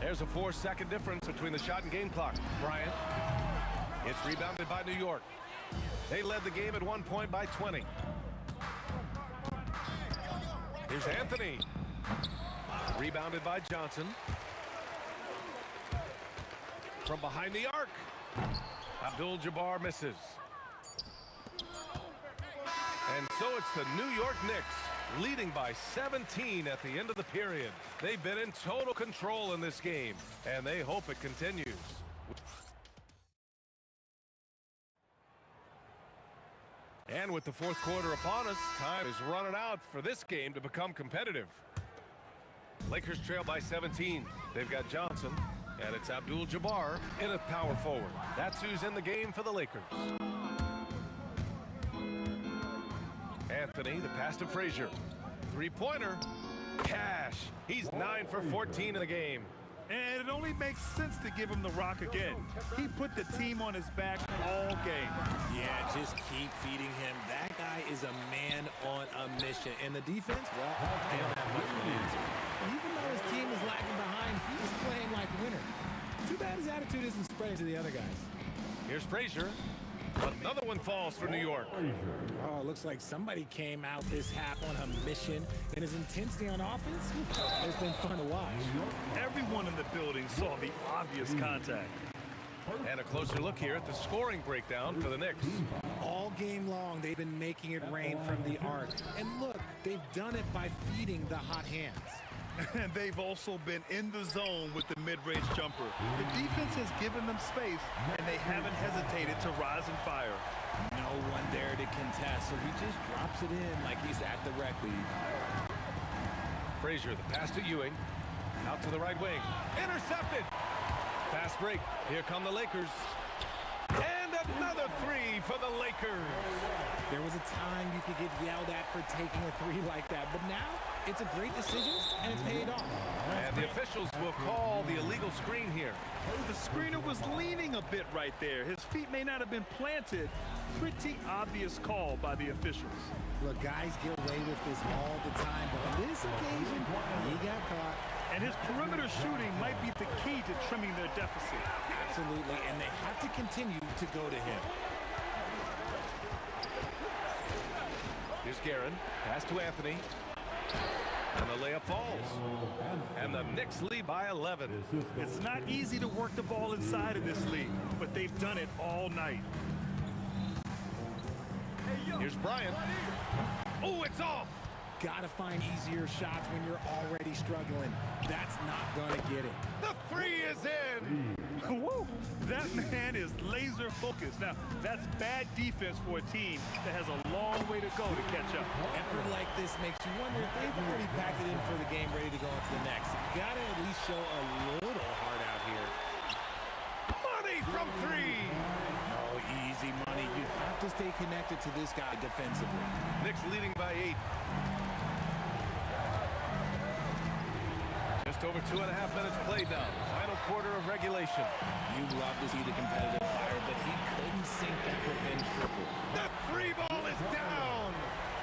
There's a 4-second difference between the shot and game clock. Bryant. It's rebounded by New York. They led the game at 1 point by 20. Here's Anthony. Rebounded by Johnson. From behind the arc. Abdul-Jabbar misses. And so it's the New York Knicks leading by 17 at the end of the period. They've been in total control in this game, and they hope it continues. And with the fourth quarter upon us, time is running out for this game to become competitive. Lakers trail by 17. They've got Johnson, and it's Abdul-Jabbar in a power forward. That's who's in the game for the Lakers. Anthony, the pass to Frazier. Three-pointer. Cash. He's 9 for 14 in the game. And it only makes sense to give him the rock again. He put the team on his back all game. Yeah, just keep feeding him. That guy is a man on a mission. And the defense, well, they don't have much of an answer. Even though his team is lagging behind, he's playing like a winner. Too bad his attitude isn't spreading to the other guys. Here's Frazier. Another one falls for New York. Oh, it looks like somebody came out this half on a mission, and his intensity on offense, it's been fun to watch. Everyone in the building saw the obvious contact. And a closer look here at the scoring breakdown for the Knicks. All game long, they've been making it rain from the arc. And look, they've done it by feeding the hot hands. And they've also been in the zone with the mid-range jumper. The defense has given them space, and they haven't hesitated to rise and fire. No one there to contest, so he just drops it in like he's at the rec league. Frazier, the pass to Ewing. Out to the right wing. Intercepted. Fast break. Here come the Lakers. And another three for the Lakers. There was a time you could get yelled at for taking a three like that, but now it's a great decision, and it paid off. And the officials will call the illegal screen here. The screener was leaning a bit right there. His feet may not have been planted. Pretty obvious call by the officials. Look, guys get away with this all the time, but on this occasion, he got caught. And his perimeter shooting might be the key to trimming their deficit. Absolutely, and they have to continue to go to him. Here's Guerin. Pass to Anthony. And the layup falls. And the Knicks lead by 11. It's not easy to work the ball inside in this league, but they've done it all night. Here's Bryant. Oh, it's off. Gotta find easier shots when you're already struggling. That's not gonna get it. The three is in. Woo! That man is laser focused. Now, that's bad defense for a team that has a long way to go to catch up. Effort like this makes you wonder if they've already packed it in for the game, ready to go into the next. Gotta at least show a little heart out here. Money from three. Oh, easy money. You have to stay connected to this guy defensively. Knicks leading by 8. Just over over 2.5 minutes played now. Final quarter of regulation. You love to see the competitive fire, but he couldn't sink that revenge triple. The free ball is down.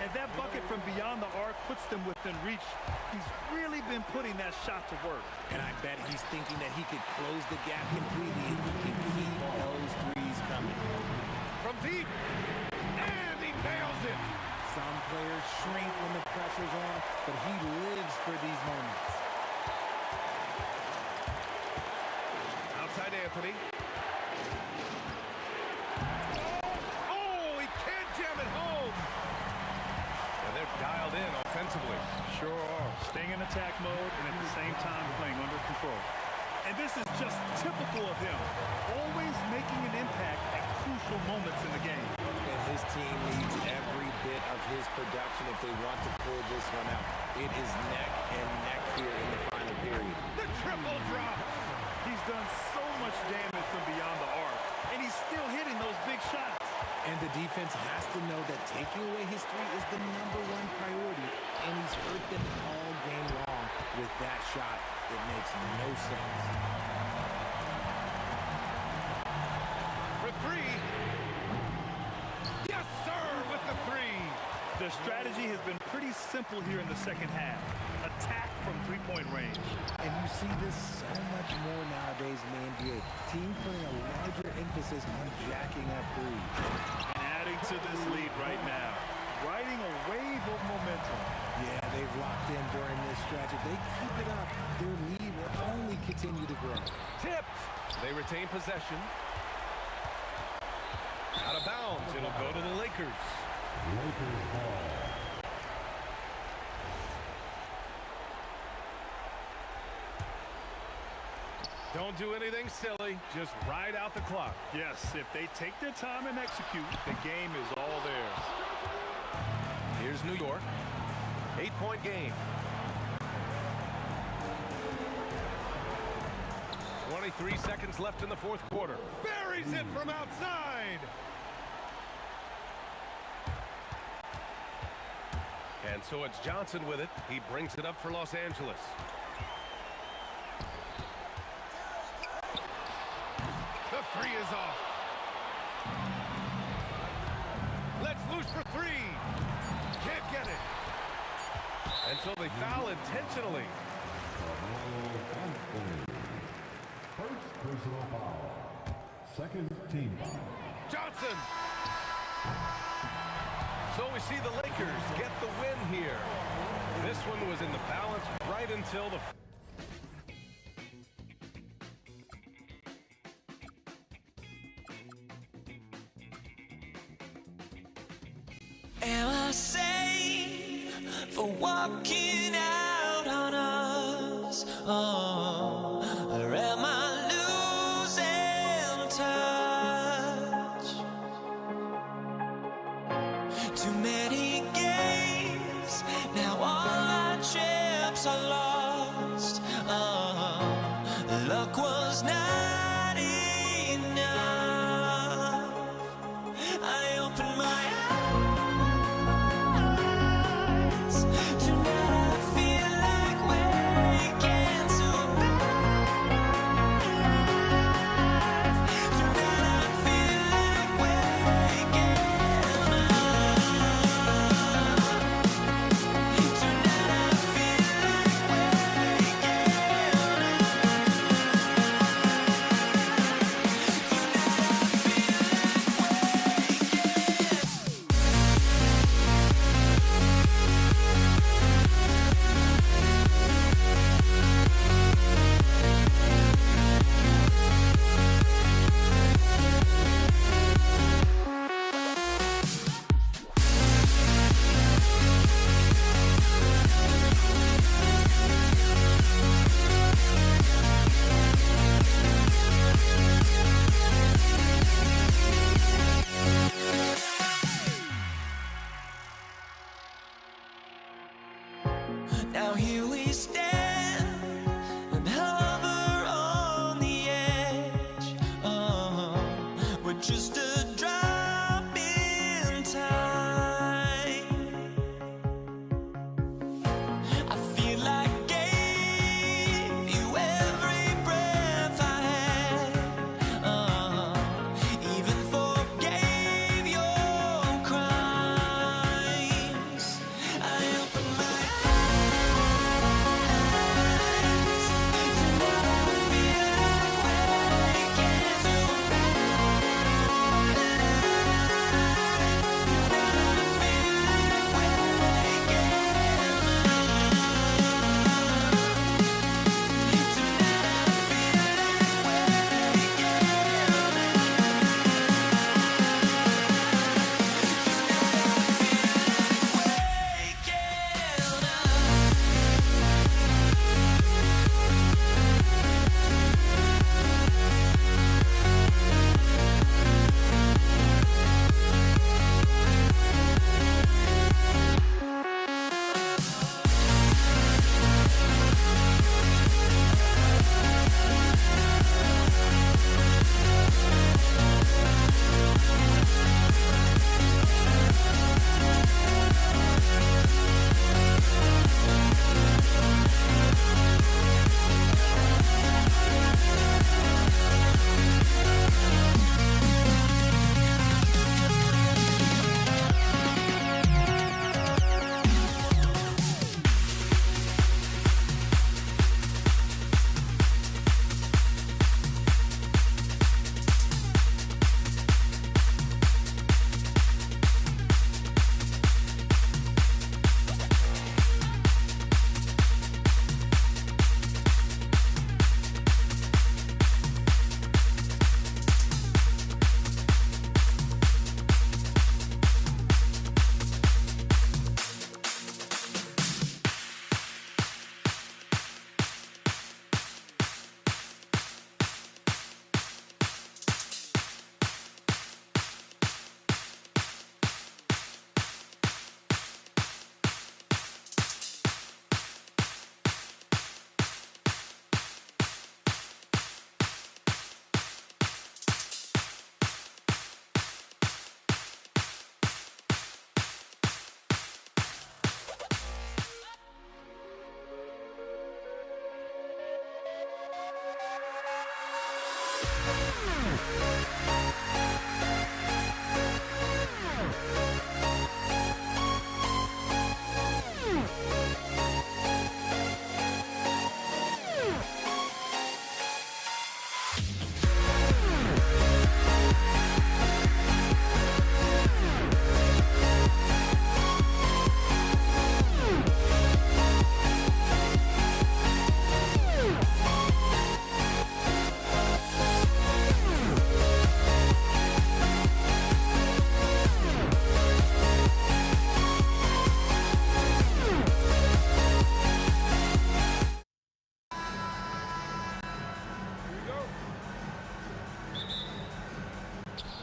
And that bucket from beyond the arc puts them within reach. He's really been putting that shot to work. And I bet he's thinking that he could close the gap completely if he can keep those threes coming. From deep. And he nails it. Some players shrink when the pressure's on, but he lives for these moments. Outside Anthony. Oh, he can't jam it home. And they're dialed in offensively. Sure are. Staying in attack mode and at the same time playing under control. And this is just typical of him. Always making an impact at crucial moments in the game. And his team needs every bit of his production if they want to pull this one out. It is neck and neck here in the final period. The triple drop. He's done so much damage from beyond the arc, and he's still hitting those big shots. And the defense has to know that taking away his three is the #1 priority, and he's hurt them all game long with that shot. It makes no sense. For three. Yes, sir, with the three. The strategy has been pretty simple here in the second half. Attack from three-point range. And you see this so much more nowadays in the NBA. Teams putting a larger emphasis on jacking up threes. And adding to this lead right now. Riding a wave of momentum. Yeah, they've locked in during this stretch. If they keep it up, their lead will only continue to grow. Tipped. They retain possession. Out of bounds. It'll go to the Lakers. Lakers ball. Don't do anything silly. Just ride out the clock. Yes, if they take their time and execute, the game is all theirs. Here's New York. 8-point game. 23 seconds left in the fourth quarter. Buries it from outside. And so it's Johnson with it. He brings it up for Los Angeles. The three is off. Let's loose for three. Can't get it. And so they foul intentionally. First personal foul. Second team foul. Johnson. So we see the Lakers get the win here. This one was in the balance right until the... Am I safe for walking out on us? Oh, or am I losing touch? Too many games, now all our chips are lost. Oh, luck was not enough. I opened my eyes.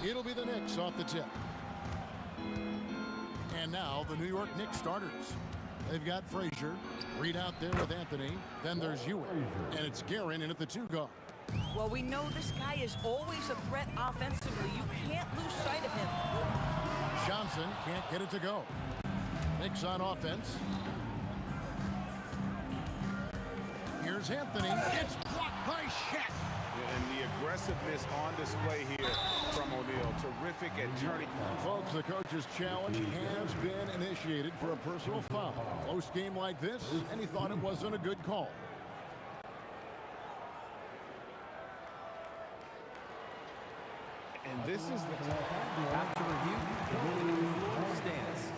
It'll be the Knicks off the tip. And now the New York Knicks starters. They've got Frazier, Reed out there with Anthony. Then there's Ewing, and it's Guerin in at the 2 guard. Well, we know this guy is always a threat offensively. You can't lose sight of him. Johnson can't get it to go. Knicks on offense. Here's Anthony. It's blocked by Shaq. And the aggressiveness on display here from O'Neal. Terrific at turning. Folks, the coach's challenge has been initiated for a personal foul. Close game like this, and he thought it wasn't a good call. And this is the After review, stance.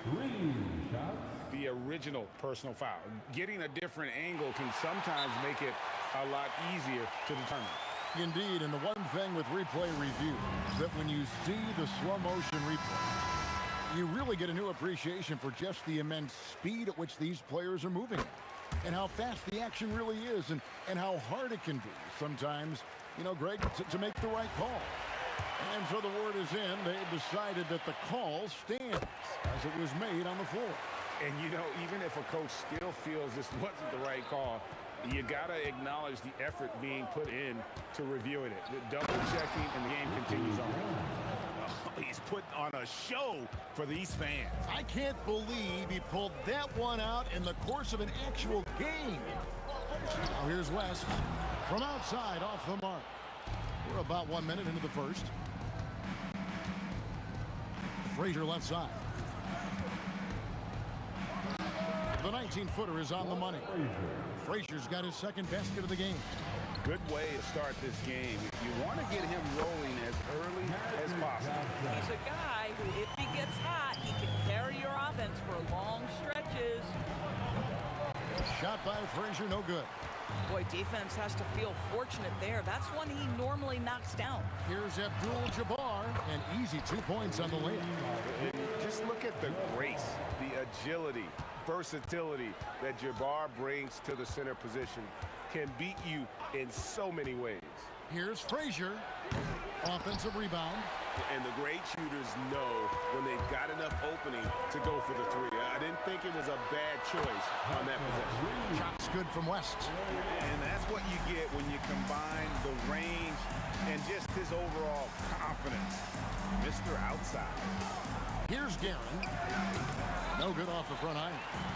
3 shots. the original personal foul. Getting a different angle can sometimes make it a lot easier to determine. Indeed, and the one thing with replay review is that when you see the slow motion replay, you really get a new appreciation for just the immense speed at which these players are moving and how fast the action really is and how hard it can be sometimes, you know, Greg, to make the right call. And so the word is in. They've decided that the call stands as it was made on the floor. And, you know, even if a coach still feels this wasn't the right call, you got to acknowledge the effort being put in to reviewing it. The double checking, and the game continues on. Oh, he's put on a show for these fans. I can't believe he pulled that one out in the course of an actual game. Now here's West from outside off the mark. We're about 1 minute into the first. Frazier left side. The 19-footer is on the money. Frazier's got his second basket of the game. Good way to start this game. You want to get him rolling as early as possible. He's a guy who, if he gets hot, he can carry your offense for long stretches. Shot by Frazier, no good. Boy, defense has to feel fortunate there. That's one he normally knocks down. Here's Abdul-Jabbar, and easy 2 points on the layup. And just look at the grace, the agility, versatility that Jabbar brings to the center position. Can beat you in so many ways. Here's Frazier. Offensive rebound. And the great shooters know when they've got enough opening to go for the three. I didn't think it was a bad choice on that possession. Shot's good from West. And that's what you get when you combine the range and just his overall confidence. Mr. Outside. Here's Guerin. No good off the front iron.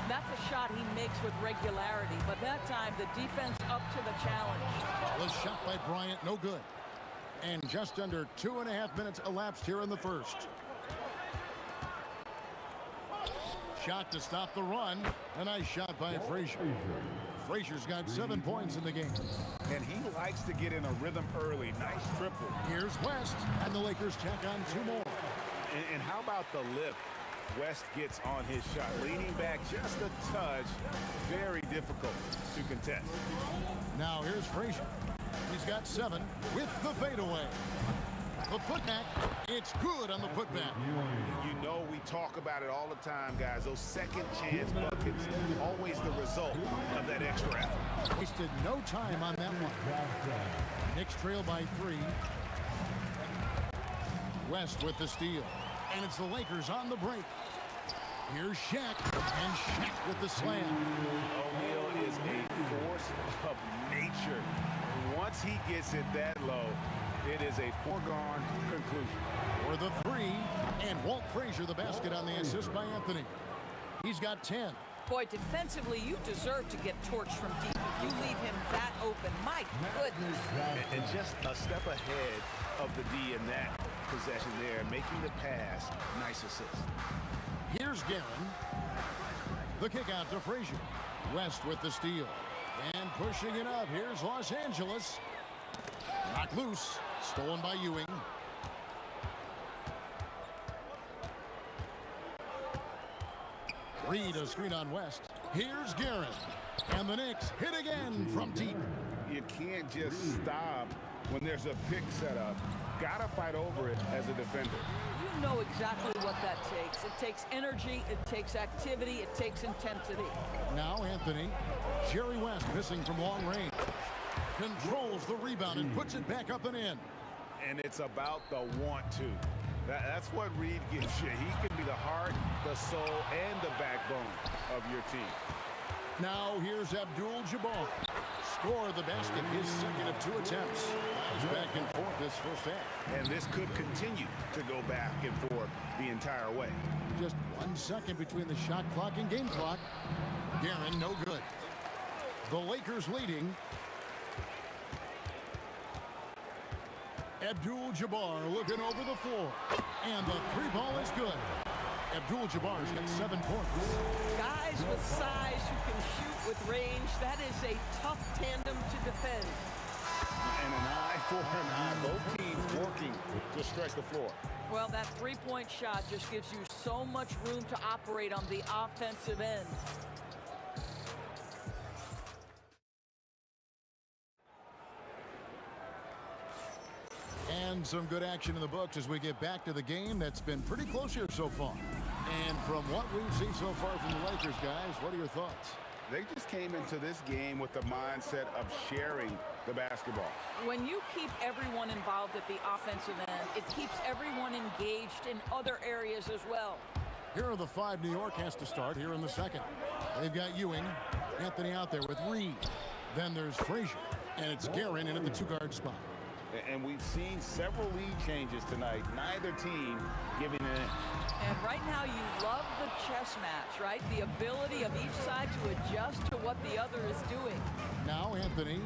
That's a shot he makes with regularity, but that time the defense up to the challenge. The shot by Bryant, no good. And just under 2.5 minutes elapsed here in the first. Shot to stop the run. A nice shot by Frazier. Frazier's got 7 points in the game. And he likes to get in a rhythm early. Nice triple. Here's West, and the Lakers tack on 2 more. And how about the lift? West gets on his shot, leaning back just a touch. Very difficult to contest. Now here's Frazier. He's got 7 with the fadeaway. The putback, it's good on the putback. You know we talk about it all the time, guys. Those second chance buckets, always the result of that extra effort. Wasted no time on that one. Knicks trail by 3. West with the steal. And it's the Lakers on the break. Here's Shaq, and Shaq with the slam. O'Neal is a force of nature. Once he gets it that low, it is a foregone conclusion. For the 3, and Walt Frazier the basket on the assist by Anthony. He's got 10. Boy, defensively, you deserve to get torched from deep. If you leave him that open, my goodness. And just a step ahead of the D in that possession there, making the pass. Nice assist. Here's Guerin. The kick out to Frazier. West with the steal. And pushing it up. Here's Los Angeles. Knocked loose. Stolen by Ewing. Reed a screen on West. Here's Guerin. And the Knicks hit again from deep. You can't just stop when there's a pick set up. Gotta fight over it as a defender. You know exactly what that takes. It takes energy, it takes activity, it takes intensity. Now Anthony. Jerry West missing from long range. Controls the rebound and puts it back up and in. And it's about the want to. That's what Reed gives you. He can be the heart, the soul, and the backbone of your team. Now here's Abdul-Jabbar. Score the basket, his second of 2 attempts. He's back and forth this first half. And this could continue to go back and forth the entire way. Just 1 second between the shot clock and game clock. Guerin, no good. The Lakers leading. Abdul-Jabbar looking over the floor. And the 3-ball is good. Abdul-Jabbar's got 7 points. Guys with size who can shoot with range, that is a tough tandem to defend. And an eye for an eye. Both teams working to stretch the floor. Well, that 3-point shot just gives you so much room to operate on the offensive end. And some good action in the books as we get back to the game that's been pretty close here so far. And from what we've seen so far from the Lakers, guys, what are your thoughts? They just came into this game with the mindset of sharing the basketball. When you keep everyone involved at the offensive end, it keeps everyone engaged in other areas as well. Here are the 5 New York has to start here in the second. They've got Ewing, Anthony out there with Reed. Then there's Frazier, and it's Guerin in at the 2-guard spot. And we've seen several lead changes tonight. Neither team giving an inch. And right now you love the chess match, right? The ability of each side to adjust to what the other is doing. Now Anthony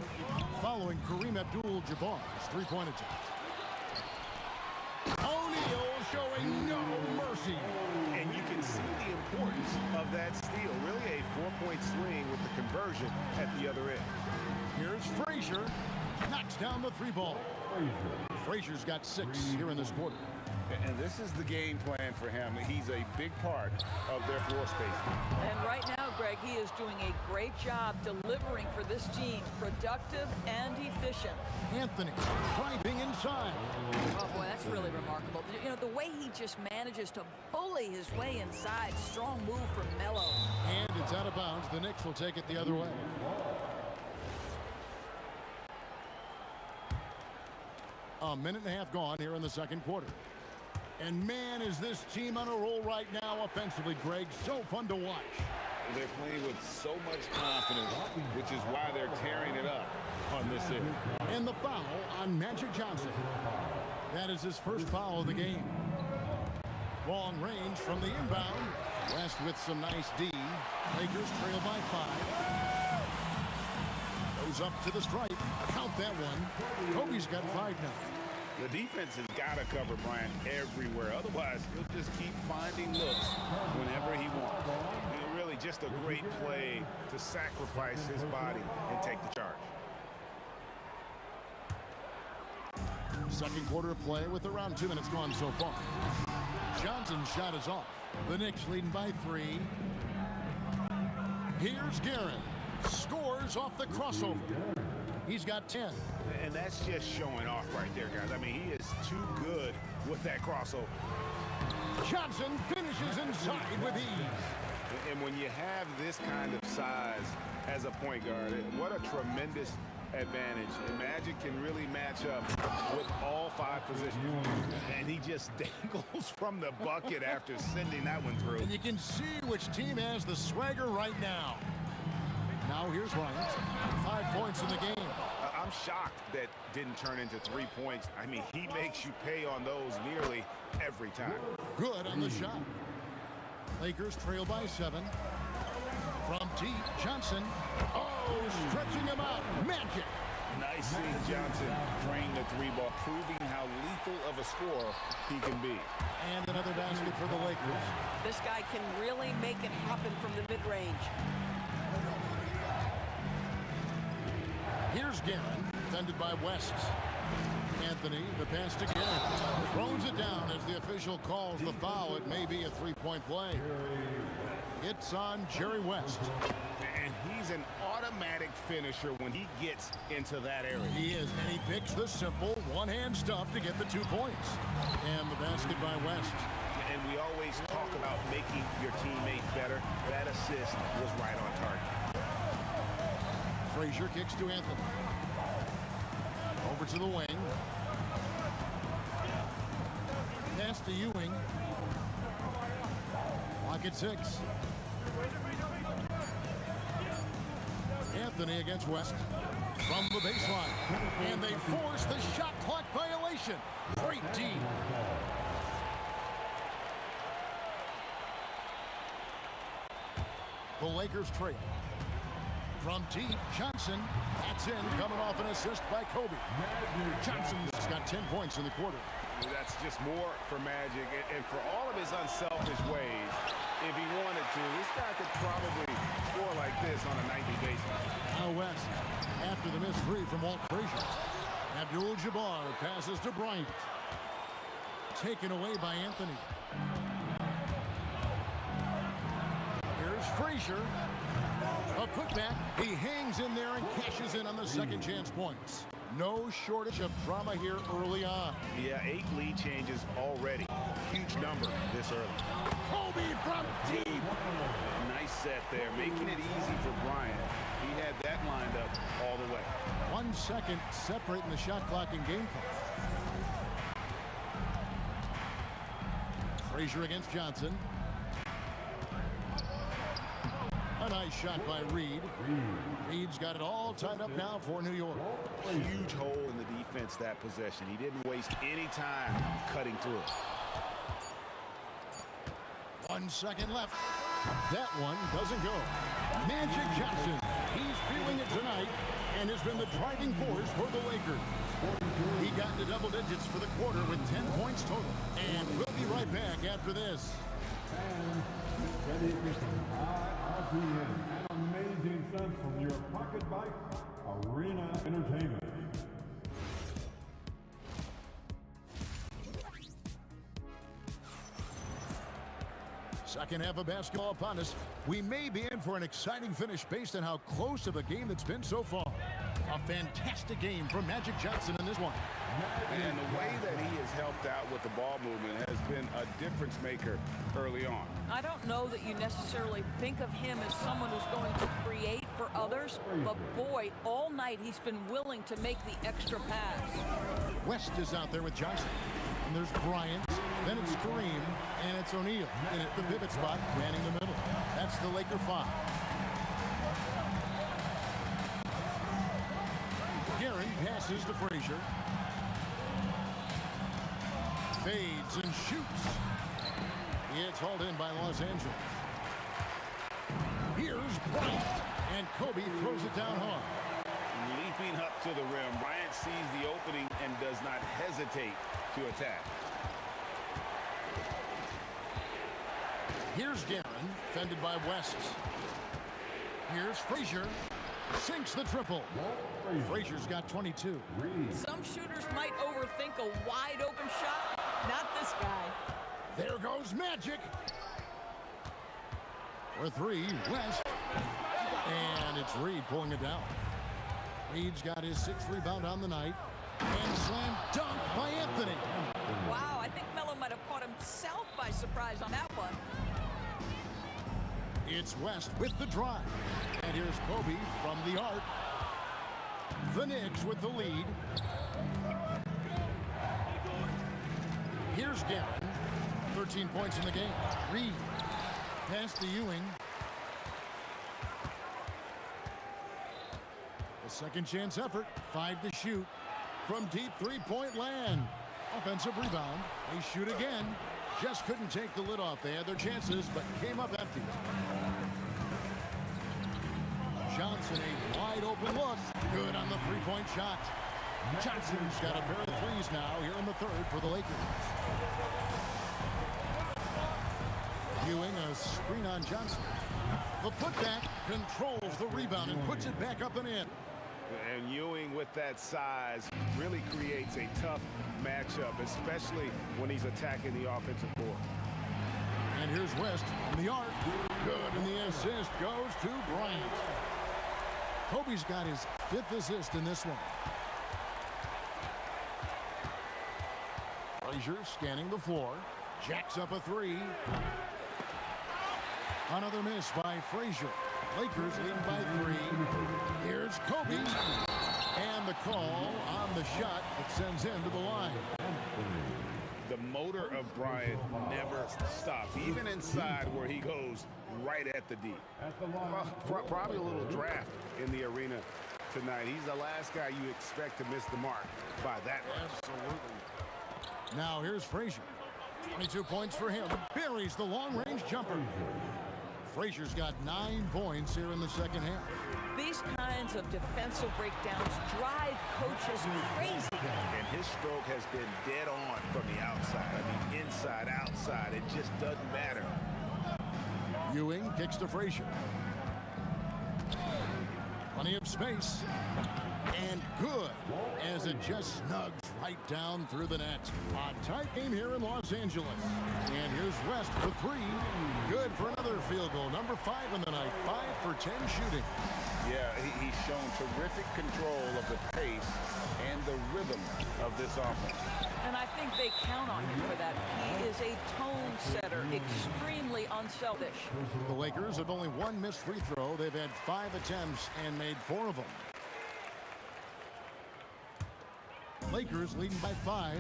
following Kareem Abdul-Jabbar's 3-point attempt. O'Neal showing no mercy. And you can see the importance of that steal. Really a 4-point swing with the conversion at the other end. Here's Frazier. Knocks down the 3-ball. Frazier's got 6 here in this quarter. And this is the game plan for him. He's a big part of their floor space. And right now, Greg, he is doing a great job delivering for this team, productive and efficient. Anthony driving inside. Oh, boy, that's really remarkable. You know, the way he just manages to bully his way inside. Strong move from Melo. And it's out of bounds. The Knicks will take it the other way. A minute and a half gone here in the second quarter. And man, is this team on a roll right now offensively, Greg. So fun to watch. They're playing with so much confidence, which is why they're tearing it up on this end. And the foul on Magic Johnson. That is his first foul of the game. Long range from the inbound. West with some nice D. Lakers trail by 5. Goes up to the stripe. Count that one. Kobe's got 5 now. The defense has got to cover Bryant everywhere. Otherwise, he'll just keep finding looks whenever he wants. Really just a great play to sacrifice his body and take the charge. Second quarter of play with around 2 minutes gone so far. Johnson's shot is off. The Knicks leading by 3. Here's Guerin. Scores off the crossover. He's got 10. And that's just showing off right there, guys. I mean, he is too good with that crossover. Johnson finishes inside with ease. And when you have this kind of size as a point guard, what a tremendous advantage. And Magic can really match up with all 5 positions. And he just dangles from the bucket after sending that one through. And you can see which team has the swagger right now. Now here's Bryant. 5 points in the game. I'm shocked that didn't turn into 3 points. I mean, he makes you pay on those nearly every time. Good on the shot. Lakers trail by 7. From deep, Johnson. Oh, stretching him out. Magic. Nice seeing Johnson drain the three ball, proving how lethal of a scorer he can be. And another basket for the Lakers. This guy can really make it happen from the mid-range. Here's Guerin, defended by West. Anthony, the pass to Guerin. Throws it down as the official calls the foul. It may be a three-point play. It's on Jerry West. And he's an automatic finisher when he gets into that area. He is, and he picks the simple one-hand stuff to get the 2 points. And the basket by West. And we always talk about making your teammate better. That assist was right on target. Frazier kicks to Anthony. Over to the wing. Pass to Ewing. Clock at 6. Anthony against West from the baseline. And they force the shot clock violation. Great D. The Lakers trail. From deep, Johnson. That's in, coming off an assist by Kobe. Johnson's got 10 points in the quarter. That's just more for Magic. And for all of his unselfish ways, if he wanted to, this guy could probably score like this on a nightly basis. Now West, after the missed three from Walt Frazier. Abdul-Jabbar passes to Bryant. Taken away by Anthony. Here's Frazier. A putback. He hangs in there and cashes in on the second chance points. No shortage of drama here early on. Yeah, 8 lead changes already. Huge number this early. Kobe from deep. Nice set there, making it easy for Bryant. He had that lined up all the way. 1 second separating the shot clock and game clock. Frazier against Johnson. A nice shot by Reed. Reed's got it all tied up now for New York. Huge hole in the defense that possession. He didn't waste any time cutting through it. 1 second left. That one doesn't go. Magic Johnson. He's feeling it tonight and has been the driving force for the Lakers. He got into double digits for the quarter with 10 points total. And we'll be right back after this. An amazing sense from your pocket bike, Arena Entertainment. Second half of basketball upon us. We may be in for an exciting finish based on how close of a game that's been so far. A fantastic game from Magic Johnson in this one. And the way that he has helped out with the ball movement has been a difference maker early on. I don't know that you necessarily think of him as someone who's going to create for others, but boy, all night he's been willing to make the extra pass. West is out there with Johnson. And there's Bryant, then it's Kareem, and it's O'Neal. And at the pivot spot, manning the middle. That's the Laker 5. Guerin passes to Frazier. Fades and shoots. It's hauled in by Los Angeles. Here's Bryant. And Kobe throws it down hard. Leaping up to the rim, Bryant sees the opening and does not hesitate to attack. Here's Guerin, fended by West. Here's Frazier. Sinks the triple. Frazier's got 22. Some shooters might overthink a wide open shot. Not this guy. There goes Magic. For 3, West. And it's Reed pulling it down. Reed's got his 6th rebound on the night. And slam dunk by Anthony. Wow, I think Melo might have caught himself by surprise on that one. It's West with the drive. And here's Kobe from the arc. The Knicks with the lead. Here's Guerin. 13 points in the game. Reed. Pass to Ewing. A second chance effort. 5 to shoot. From deep three-point land. Offensive rebound. They shoot again. Just couldn't take the lid off. They had their chances, but came up empty. Johnson, a wide open look. Good on the three-point shot. Johnson's got a pair of threes now here in the third for the Lakers. Ewing, a screen on Johnson. The putback controls the rebound and puts it back up and in. And Ewing with that size really creates a tough matchup, especially when he's attacking the offensive board. And here's West from the arc. Good, and the assist goes to Bryant. Kobe's got his 5th assist in this one. Frazier scanning the floor. Jacks up a three. Another miss by Frazier. Lakers lead by 3. Here's Kobe. And the call on the shot that sends him to the line. The motor of Bryant never stops, even inside where he goes right at the D. Well, probably a little draft in the arena tonight. He's the last guy you expect to miss the mark by that much. Absolutely. Now here's Frazier. 22 points for him. Buries the long-range jumper. Frazier's got 9 points here in the second half. These kinds of defensive breakdowns drive coaches crazy. And his stroke has been dead on from the outside. I mean, inside, outside, it just doesn't matter. Ewing kicks to Frazier. Plenty of space. And good, as it just snugs right down through the net. A tight game here in Los Angeles. And here's West for 3. Good for another field goal. Number 5 in the night. 5 for 10 shooting. Yeah, he's shown terrific control of the pace and the rhythm of this offense. And I think they count on him for that. He is a tone setter, extremely unselfish. The Lakers have only 1 missed free throw. They've had 5 attempts and made 4 of them. Lakers leading by 5.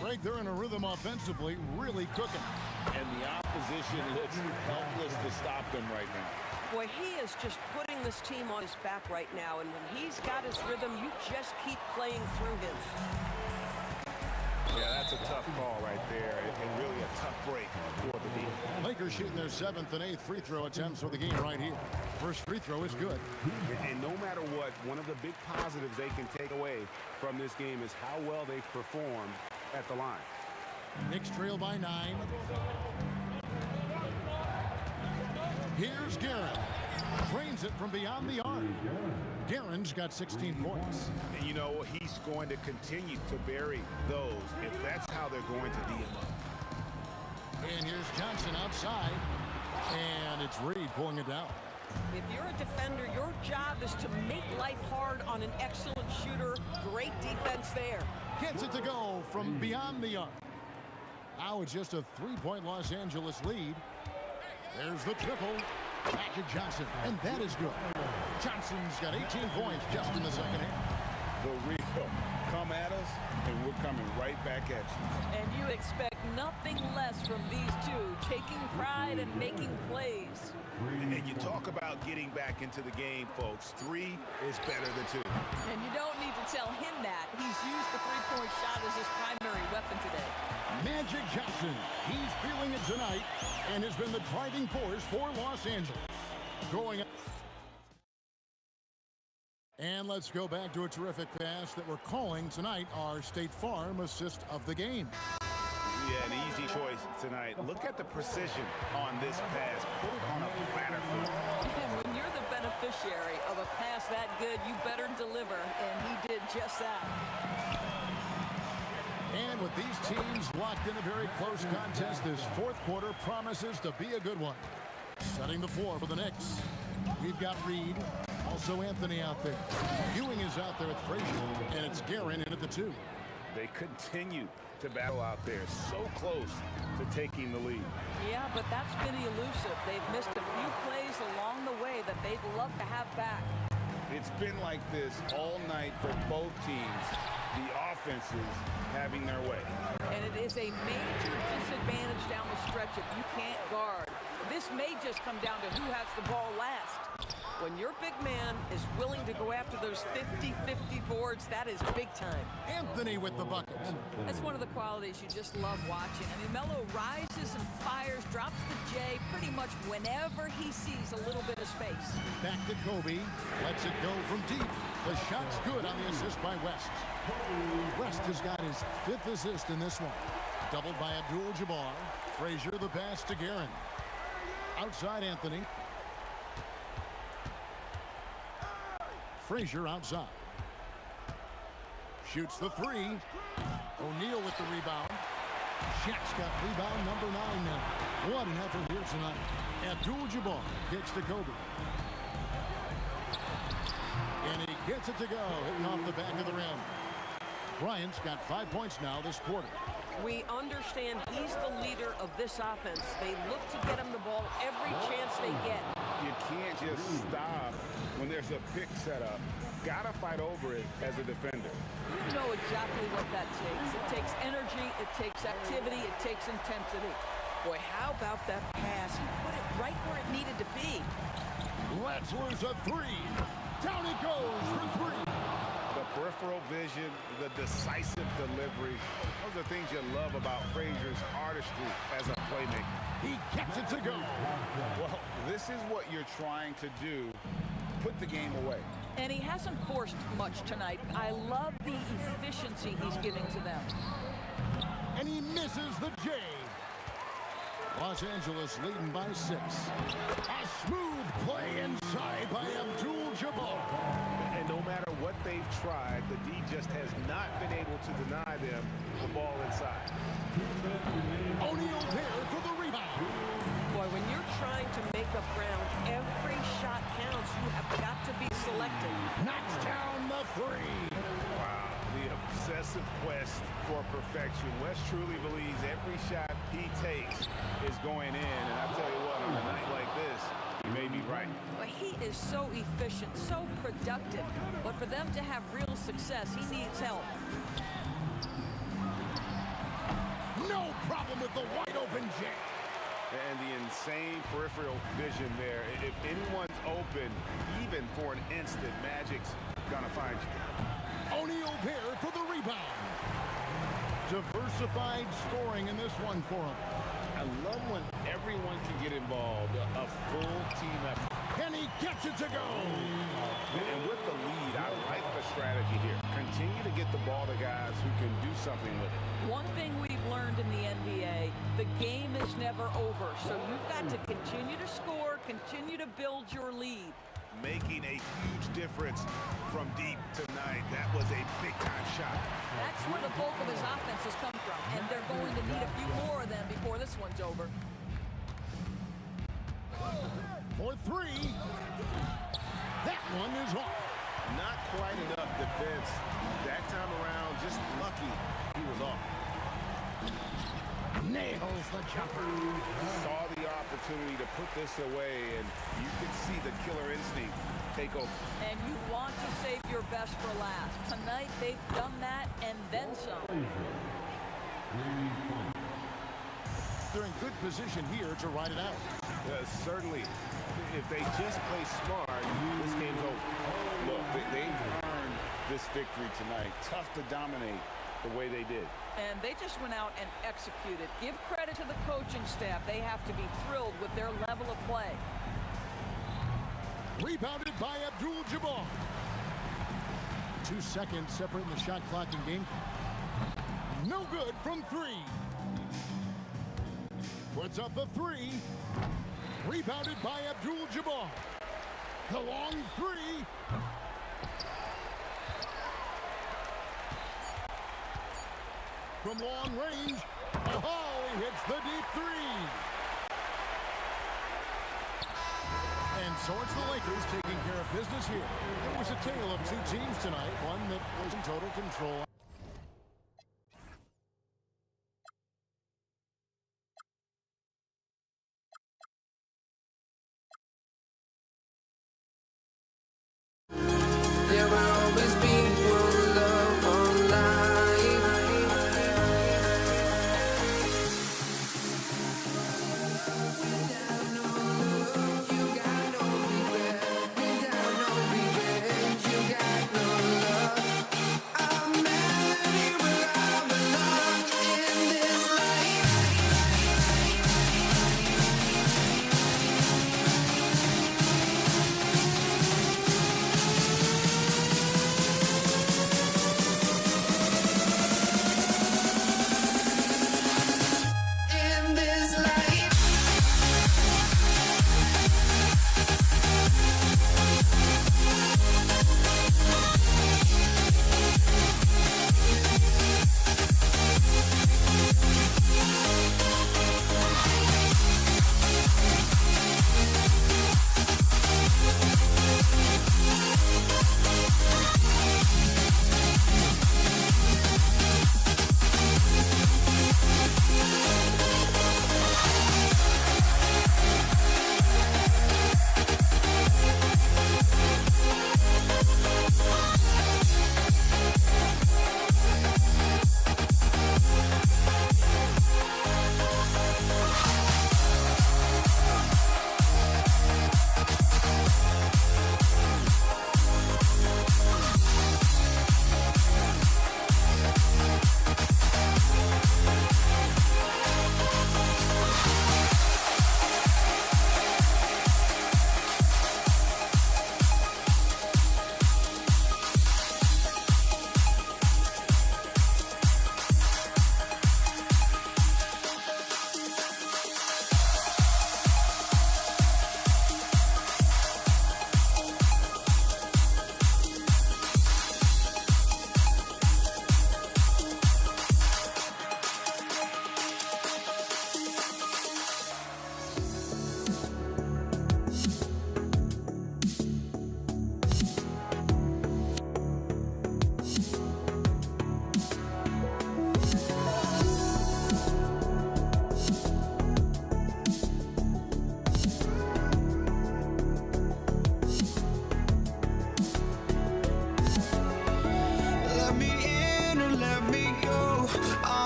Greg, they're in a rhythm offensively, really cooking. And the opposition looks helpless to stop them right now. Boy, he is just putting this team on his back right now, and when he's got his rhythm, you just keep playing through him. Yeah, that's a tough call right there, and really a tough break for the D. Lakers shooting their 7th and 8th free throw attempts for the game right here. First free throw is good. And no matter what, one of the big positives they can take away from this game is how well they performed at the line. Knicks trail by 9. Here's Guerin. Drains it from beyond the arc. Guerin's got 16 points. And you know, he's going to continue to bury those if that's how they're going to D him up. And here's Johnson outside. And it's Reed pulling it down. If you're a defender, your job is to make life hard on an excellent shooter. Great defense there. Gets it to go from beyond the arc. Now it's just a 3-point Los Angeles lead. There's the triple. Back to Johnson, and that is good. Johnson's got 18 points just in the second half. The real come at us, and we're coming right back at you. And you expect nothing less from these two, taking pride and making plays. And you talk about getting back into the game, folks. 3 is better than 2. And you don't need to tell him that. He's used the three-point shot as his primary weapon today. Magic Johnson, he's feeling it tonight and has been the driving force for Los Angeles. Going up. And let's go back to a terrific pass that we're calling tonight our State Farm assist of the game. Yeah, an easy choice tonight. Look at the precision on this pass. Put it on a platter. And when you're the beneficiary of a pass that good, you better deliver, and he did just that. And with these teams locked in a very close contest, this 4th quarter promises to be a good one. Setting the floor for the Knicks. We've got Reed, also Anthony out there. Ewing is out there with Frazier, and it's Guerin in at the 2. They continue to battle out there, so close to taking the lead. Yeah, but that's been elusive. They've missed a few plays along the way that they'd love to have back. It's been like this all night for both teams. The offenses having their way. And it is a major disadvantage down the stretch if you can't guard. This may just come down to who has the ball last. When your big man is willing to go after those 50-50 boards, that is big time. Anthony with the bucket. That's one of the qualities you just love watching. I mean, Melo rises and fires, drops the J pretty much whenever he sees a little bit of space. Back to Kobe. Lets it go from deep. The shot's good on the assist by West. West has got his 5th assist in this one. Doubled by Abdul-Jabbar. Frazier the pass to Guerin. Outside Anthony. Frazier outside. Shoots the 3. O'Neal with the rebound. Shaq's got rebound number 9 now. What an effort here tonight. Abdul-Jabbar kicks to Kobe. And he gets it to go, hitting off the back of the rim. Bryant's got 5 points now this quarter. We understand he's the leader of this offense. They look to get him the ball every chance they get. You can't just stop when there's a pick set up. Gotta fight over it as a defender. You know exactly what that takes. It takes energy, it takes activity, it takes intensity. Boy, how about that pass? He put it right where it needed to be. Let's lose a 3. Down it goes for 3. The peripheral vision, the decisive delivery. Those are things you love about Frazier's artistry as a playmaker. He gets it to go. Well, this is what you're trying to do. Put the game away. And he hasn't forced much tonight. I love the efficiency he's giving to them. And he misses the J. Los Angeles leading by 6. A smooth play inside by Abdul-Jabbar. And no matter what they've tried, the D just has not been able to deny them the ball inside. O'Neal there for the rebound. Boy, when you're trying to make up ground, every shot counts. You have got to be selective. Knocks down the 3. Wow, the obsessive quest for perfection. West truly believes every shot he takes is going in. And I tell you what, on a night like this, he may be right. Well, he is so efficient, so productive. But for them to have real success, he needs help. No problem with the wide open J. And the insane peripheral vision there. If anyone's open, even for an instant, Magic's gonna find you. O'Neal there for the rebound. Diversified scoring in this one for him. I love when everyone can get involved, a full team effort. And he gets it to go. And with the lead, I like the strategy here. Continue to get the ball to guys who can do something with it. One thing we've learned in the NBA, the game is never over. So you've got to continue to score, continue to build your lead. Making a huge difference from deep tonight. That was a big-time shot. That's where the bulk of his offense has come from, and they're going to need a few more of them before this one's over. For 3. That one is off. Not quite enough defense. That time around, just lucky he was off. Nails the jumper. Saw the opportunity to put this away, and you could see the killer instinct take over. And you want to save your best for last. Tonight, they've done that and then some. They're in good position here to ride it out. Certainly, if they just play smart, this game's over. Look, they've earned this victory tonight. Tough to dominate the way they did. And they just went out and executed. Give credit to the coaching staff. They have to be thrilled with their level of play. Rebounded by Abdul-Jabbar. 2 seconds separating the shot clock and game. No good from 3. Puts up the 3. Rebounded by Abdul-Jabbar. The long 3. From long range. Oh, he hits the deep 3. And so it's the Lakers taking care of business here. It was a tale of 2 teams tonight, one that was in total control. There will always be one love on life. You got no regret.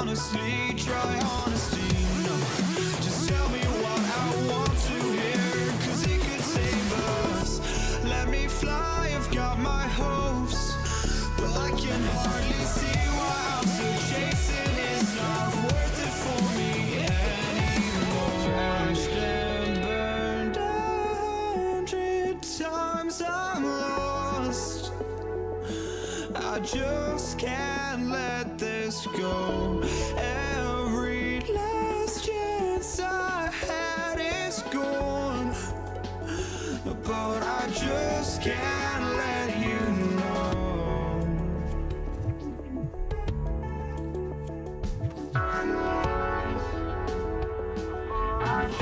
honestly, try honesty. No, just tell me what I want to hear, 'cause it could save us. Let me fly, I've got my hopes, but I can hardly see why I'm still chasing. It's not worth it for me anymore. Crashed and burned 100 times, I'm lost. I just can't let this go. Every last chance I had is gone, but I just can't let you know. I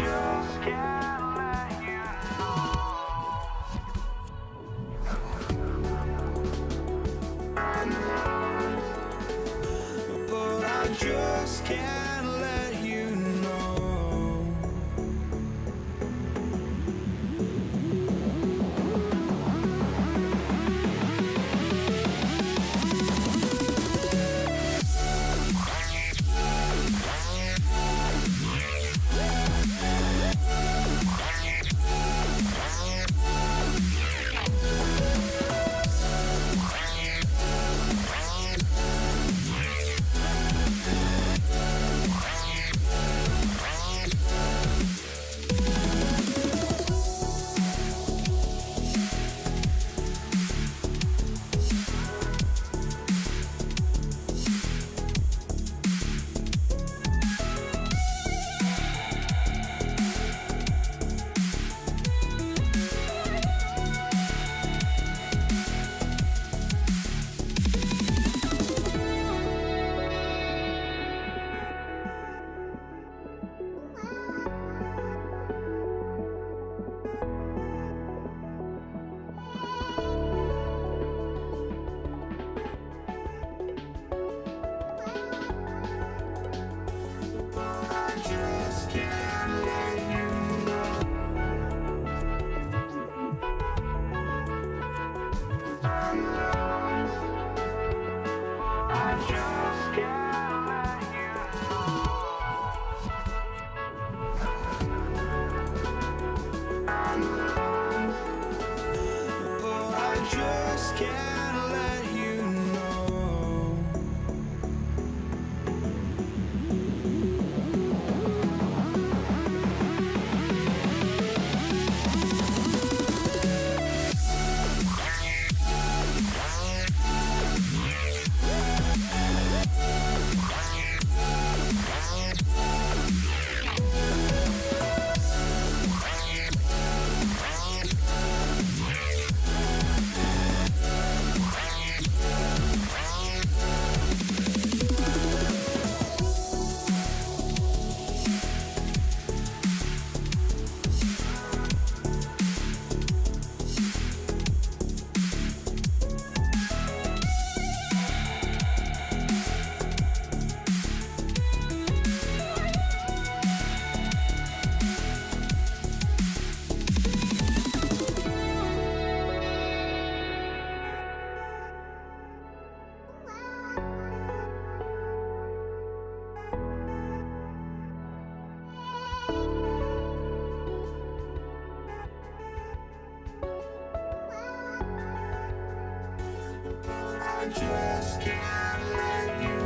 just can't let you know. But I just can't let you know. Just can't let you know.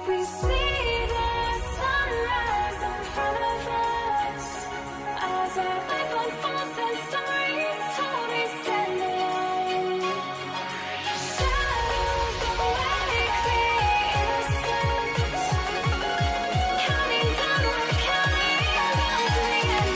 We see the sunrise in front of us as our life unfolds and stories told we stand alone. Shadows awake the innocence, counting down, we're counting down to the end.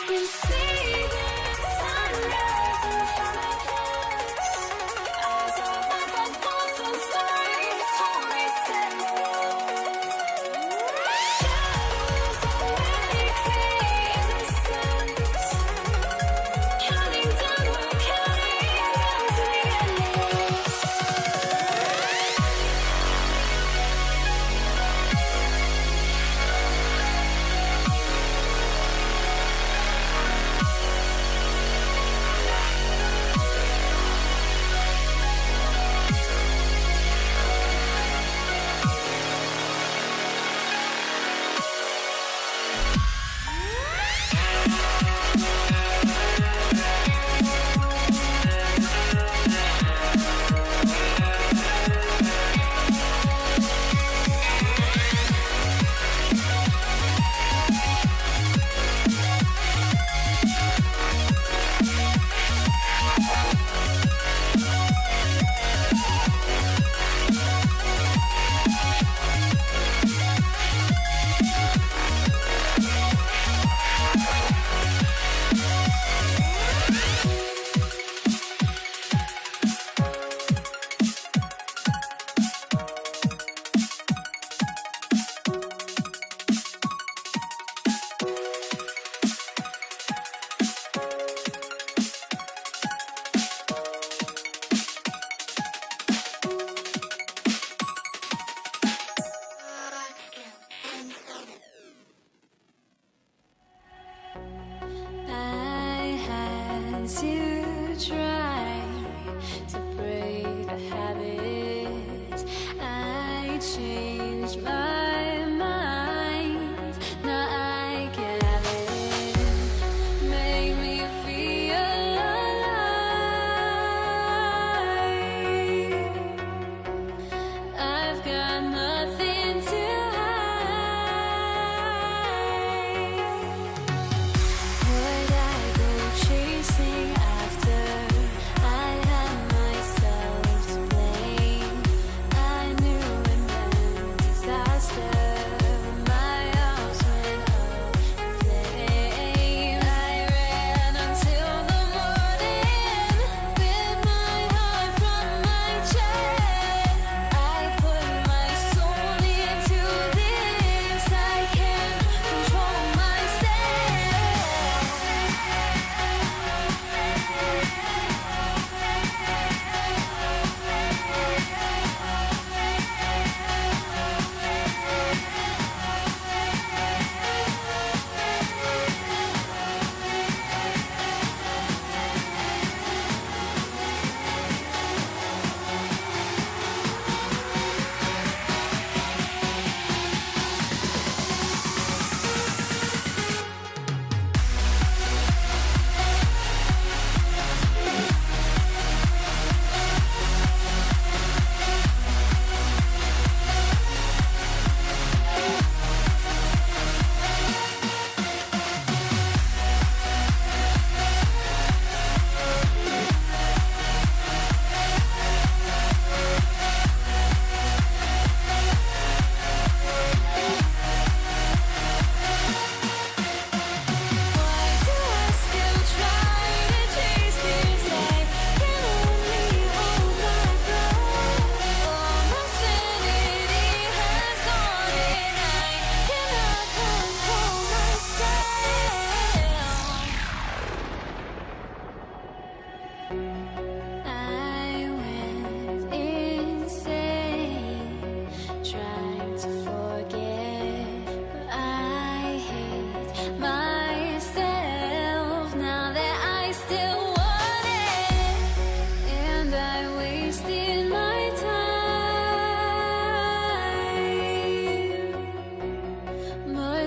We see the sunrise in front of us as our life unfolds and stories told we stand alone. Shadows awake the innocence, counting down, we're counting down to the endless.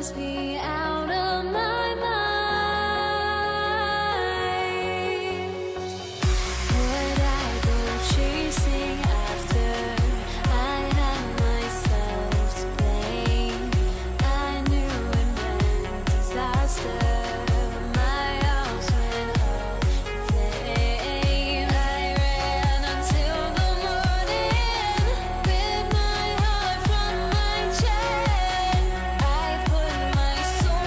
must be out of my mind. Would I go chasing after? I had myself to blame. I knew it meant disaster. My house went up in flames. I ran until the morning with my heart from my chest. I put my soul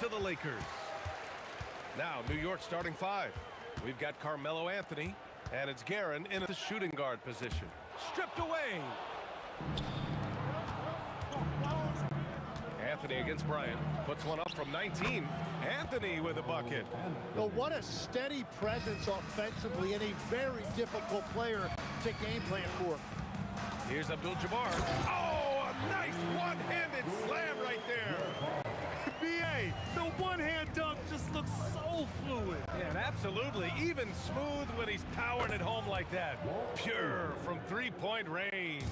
to the Lakers. Now, New York starting five. We've got Carmelo Anthony, and it's Guerin in the shooting guard position. Stripped away. Anthony against Bryant. Puts one up from 19. Anthony with a bucket. Well, what a steady presence offensively and a very difficult player to game plan for. Here's Abdul-Jabbar. Oh, a nice one-handed slam right there. B.A., the one-hand dunk just looks so fluid. Yeah, and absolutely. Even smooth when he's powering it home like that. Pure from three-point range.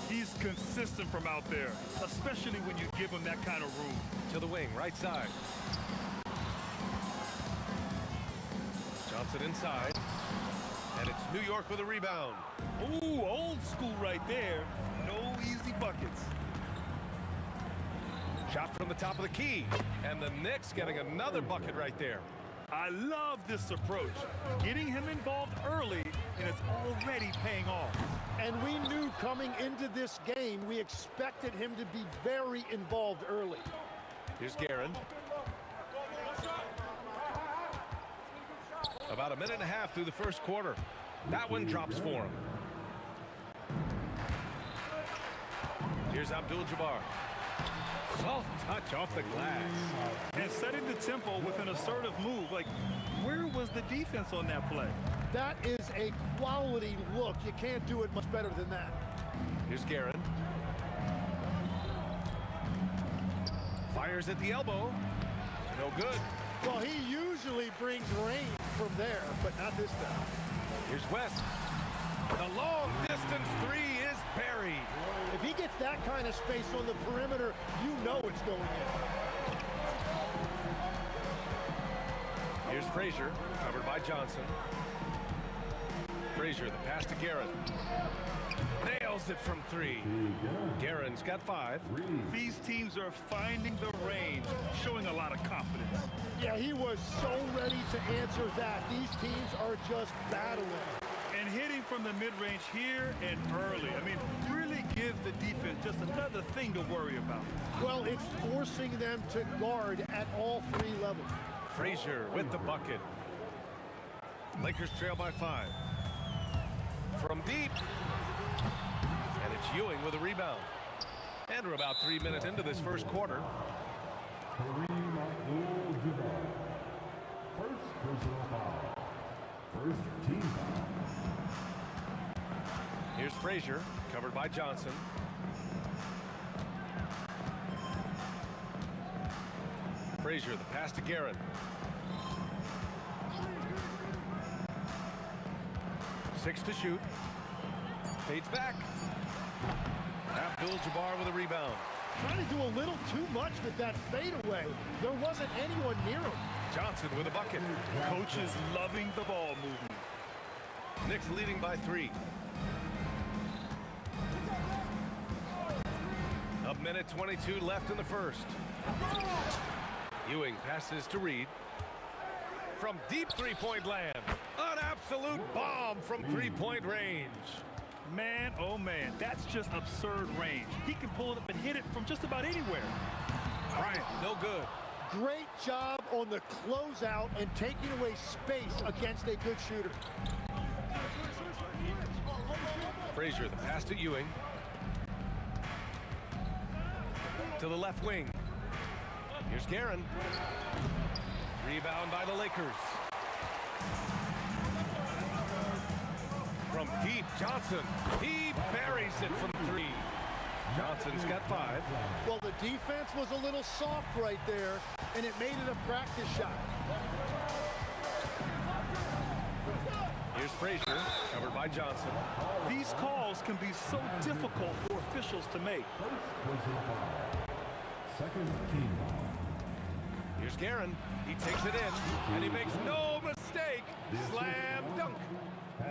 He's consistent from out there, especially when you give him that kind of room. To the wing, right side. Johnson inside. And it's New York with a rebound. Ooh, old school right there. No easy buckets. Shot from the top of the key. And the Knicks getting another bucket right there. I love this approach. Getting him involved early, and it's already paying off. And we knew coming into this game, we expected him to be very involved early. Here's Guerin. About a minute and a half through the first quarter. That one drops for him. Here's Abdul-Jabbar. Soft touch off the glass. And setting the tempo with an assertive move. Like, where was the defense on that play? That is a quality look. You can't do it much better than that. Here's Guerin. Fires at the elbow. No good. Well, he usually brings rain from there, but not this time. Here's West. The long distance three is buried. If he gets that kind of space on the perimeter, you know it's going in. Here's Frazier, covered by Johnson. Frazier, the pass to Guerin. Nails it from three. Guerin's got 5. These teams are finding the range, showing a lot of confidence. Yeah, he was so ready to answer that. These teams are just battling. And hitting from the mid-range here and early. I mean, really give the defense just another thing to worry about. Well, it's forcing them to guard at all 3 levels. Frazier with the bucket. Lakers trail by 5. From deep. And it's Ewing with a rebound. And we're about 3 minutes into this first quarter. Kareem Abdul-Jabbar. First personal foul. First team foul. Here's Frazier, covered by Johnson. Frazier, the pass to Guerin. Six to shoot. Fades back. Abdul-Jabbar with a rebound. Trying to do a little too much with that fadeaway. There wasn't anyone near him. Johnson with a bucket. Coach is loving the ball movement. Knicks leading by 3. A minute 22 left in the first. Ewing passes to Reed. From deep three-point land. An absolute bomb from three-point range. Man, oh man, that's just absurd range. He can pull it up and hit it from just about anywhere. Bryant, no good. Great job on the closeout and taking away space against a good shooter. Frazier, the pass to Ewing. To the left wing. Here's Guerin. Rebound by the Lakers. From deep, Johnson. He buries it from 3. Johnson's got 5. Well, the defense was a little soft right there, and it made it a practice shot. Here's Frazier, covered by Johnson. These calls can be so difficult for officials to make. Second team foul. Here's Guerin. He takes it in, and he makes no mistake. Slam dunk.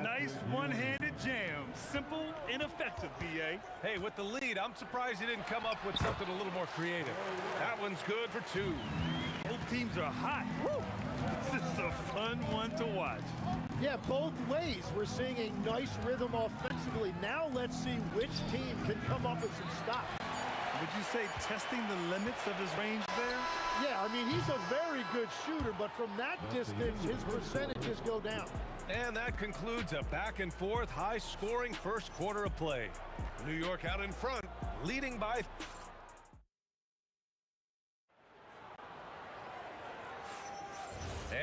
Nice one-handed jam. Simple and effective, B.A. Hey, with the lead, I'm surprised he didn't come up with something a little more creative. That one's good for 2. Both teams are hot. Woo! This is a fun one to watch. Yeah, both ways. We're seeing a nice rhythm offensively. Now let's see which team can come up with some stops. Would you say testing the limits of his range there? Yeah, I mean, he's a very good shooter, but from that distance, his percentages go down. And that concludes a back-and-forth, high-scoring first quarter of play. New York out in front, leading by...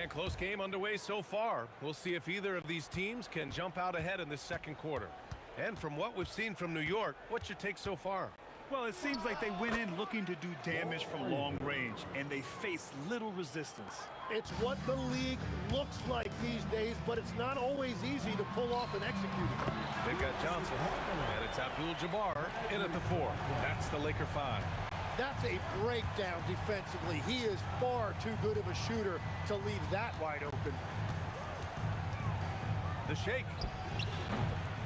And close game underway so far. We'll see if either of these teams can jump out ahead in this second quarter. And from what we've seen from New York, what's your take so far? Well, it seems like they went in looking to do damage from long range, and they faced little resistance. It's what the league looks like these days, but it's not always easy to pull off and execute it. They've got Johnson, and it's Abdul-Jabbar in at the 4. That's the Laker 5. That's a breakdown defensively. He is far too good of a shooter to leave that wide open. The shake.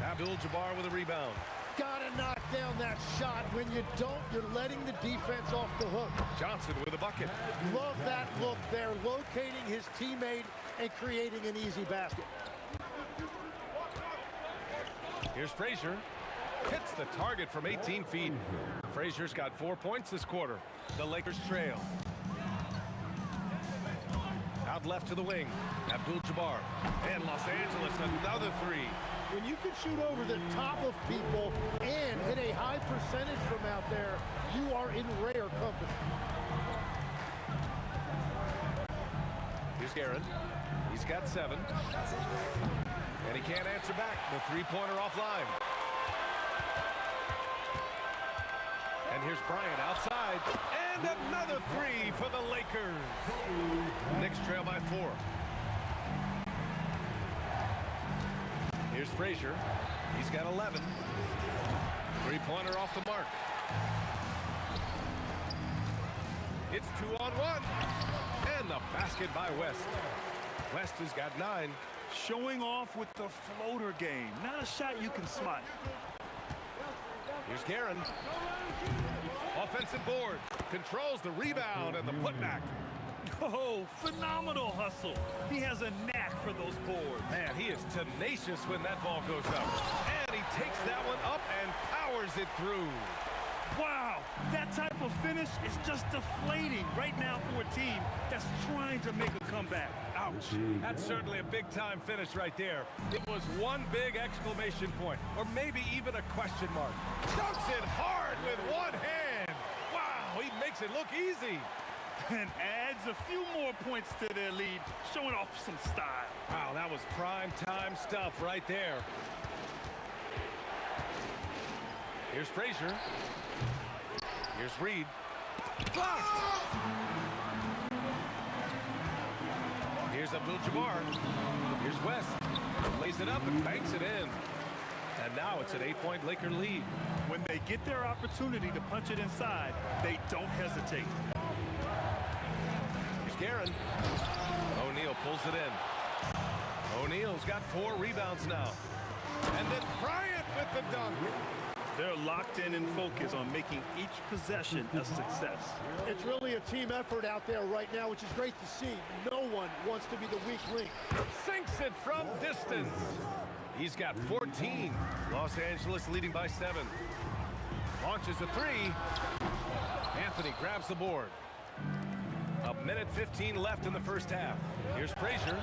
Abdul-Jabbar with a rebound. Gotta knock down that shot. When you don't, you're letting the defense off the hook. Johnson with a bucket. Love that look there, locating his teammate and creating an easy basket. Here's Frazier. Hits the target from 18 feet. Frazier's got 4 points this quarter. The Lakers trail. Out left to the wing. Abdul-Jabbar. And Los Angeles, another 3. When you can shoot over the top of people and hit a high percentage from out there, you are in rare company. Here's Aaron. He's got 7. And he can't answer back. The three-pointer offline. And here's Bryant outside. And another 3 for the Lakers. Knicks trail by 4. Here's Frazier. He's got 11. Three-pointer off the mark. It's 2-on-1. And the basket by West. West has got 9. Showing off with the floater game. Not a shot you can smite. Here's Guerin. Offensive board. Controls the rebound and the putback. Oh, phenomenal hustle. He has a knack for those boards. Man, he is tenacious when that ball goes up. And he takes that one up and powers it through. Wow, that type of finish is just deflating right now for a team that's trying to make a comeback. Ouch. That's certainly a big-time finish right there. It was one big exclamation point, or maybe even a question mark. Dunks it hard with one hand. Wow, he makes it look easy. And adds a few more points to their lead, showing off some style. Wow, that was prime-time stuff right there. Here's Frazier. Here's Reed. Blocked! Here's Abdul-Jabbar. Here's West. Lays it up and banks it in. And now it's an 8-point Laker lead. When they get their opportunity to punch it inside, they don't hesitate. Here's Guerin. O'Neal pulls it in. O'Neal's got 4 rebounds now. And then Bryant with the dunk. They're locked in and focused on making each possession a success. It's really a team effort out there right now, which is great to see. No one wants to be the weak link. Sinks it from distance. He's got 14. Los Angeles leading by 7. Launches a 3. Anthony grabs the board. A minute 15 left in the first half. Here's Frazier.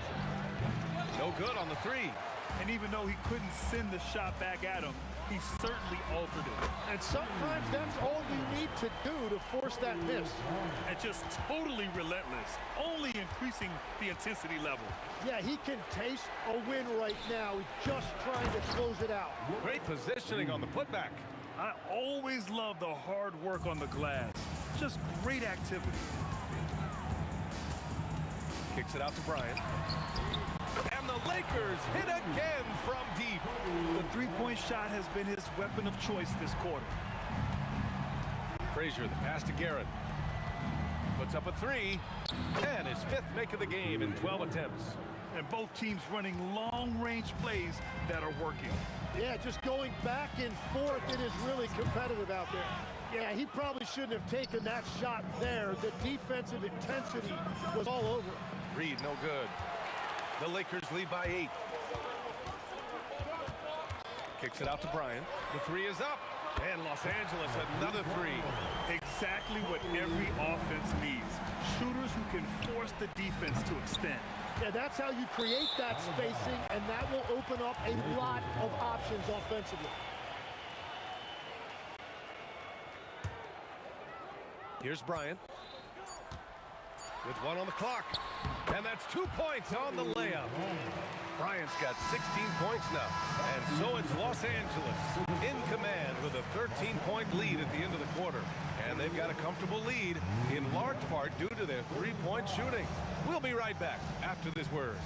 No good on the 3. And even though he couldn't send the shot back at him, he certainly altered it. And sometimes that's all you need to do to force that miss. And just totally relentless, only increasing the intensity level. Yeah, he can taste a win right now. He's just trying to close it out. Great positioning on the putback. I always love the hard work on the glass. Just great activity. Kicks it out to Bryant. And the Lakers hit again from deep. The three-point shot has been his weapon of choice this quarter. Frazier, the pass to Garrett. Puts up a 3. And his 5th make of the game in 12 attempts. And both teams running long-range plays that are working. Yeah, just going back and forth, it is really competitive out there. Yeah, he probably shouldn't have taken that shot there. The defensive intensity was all over. Reed, no good. The Lakers lead by 8. Kicks it out to Bryant. The 3 is up. And Los Angeles, another three. Exactly what every offense needs. Shooters who can force the defense to extend. Yeah, that's how you create that spacing, and that will open up a lot of options offensively. Here's Bryant. With one on the clock. And that's 2 points on the layup. Bryant's got 16 points now. And so it's Los Angeles in command with a 13-point lead at the end of the quarter. And they've got a comfortable lead in large part due to their three-point shooting. We'll be right back after this word.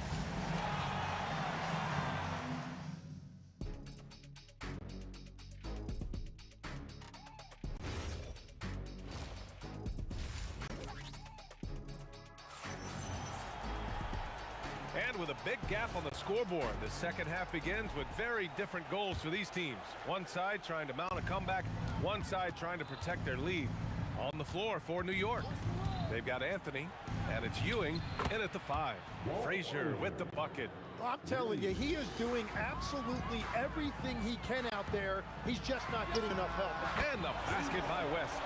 And with a big gap on the scoreboard, the second half begins with very different goals for these teams. One side trying to mount a comeback, one side trying to protect their lead. On the floor for New York, they've got Anthony, and it's Ewing in at the 5. Frazier with the bucket. I'm telling you, he is doing absolutely everything he can out there. He's just not getting enough help. And the basket by West.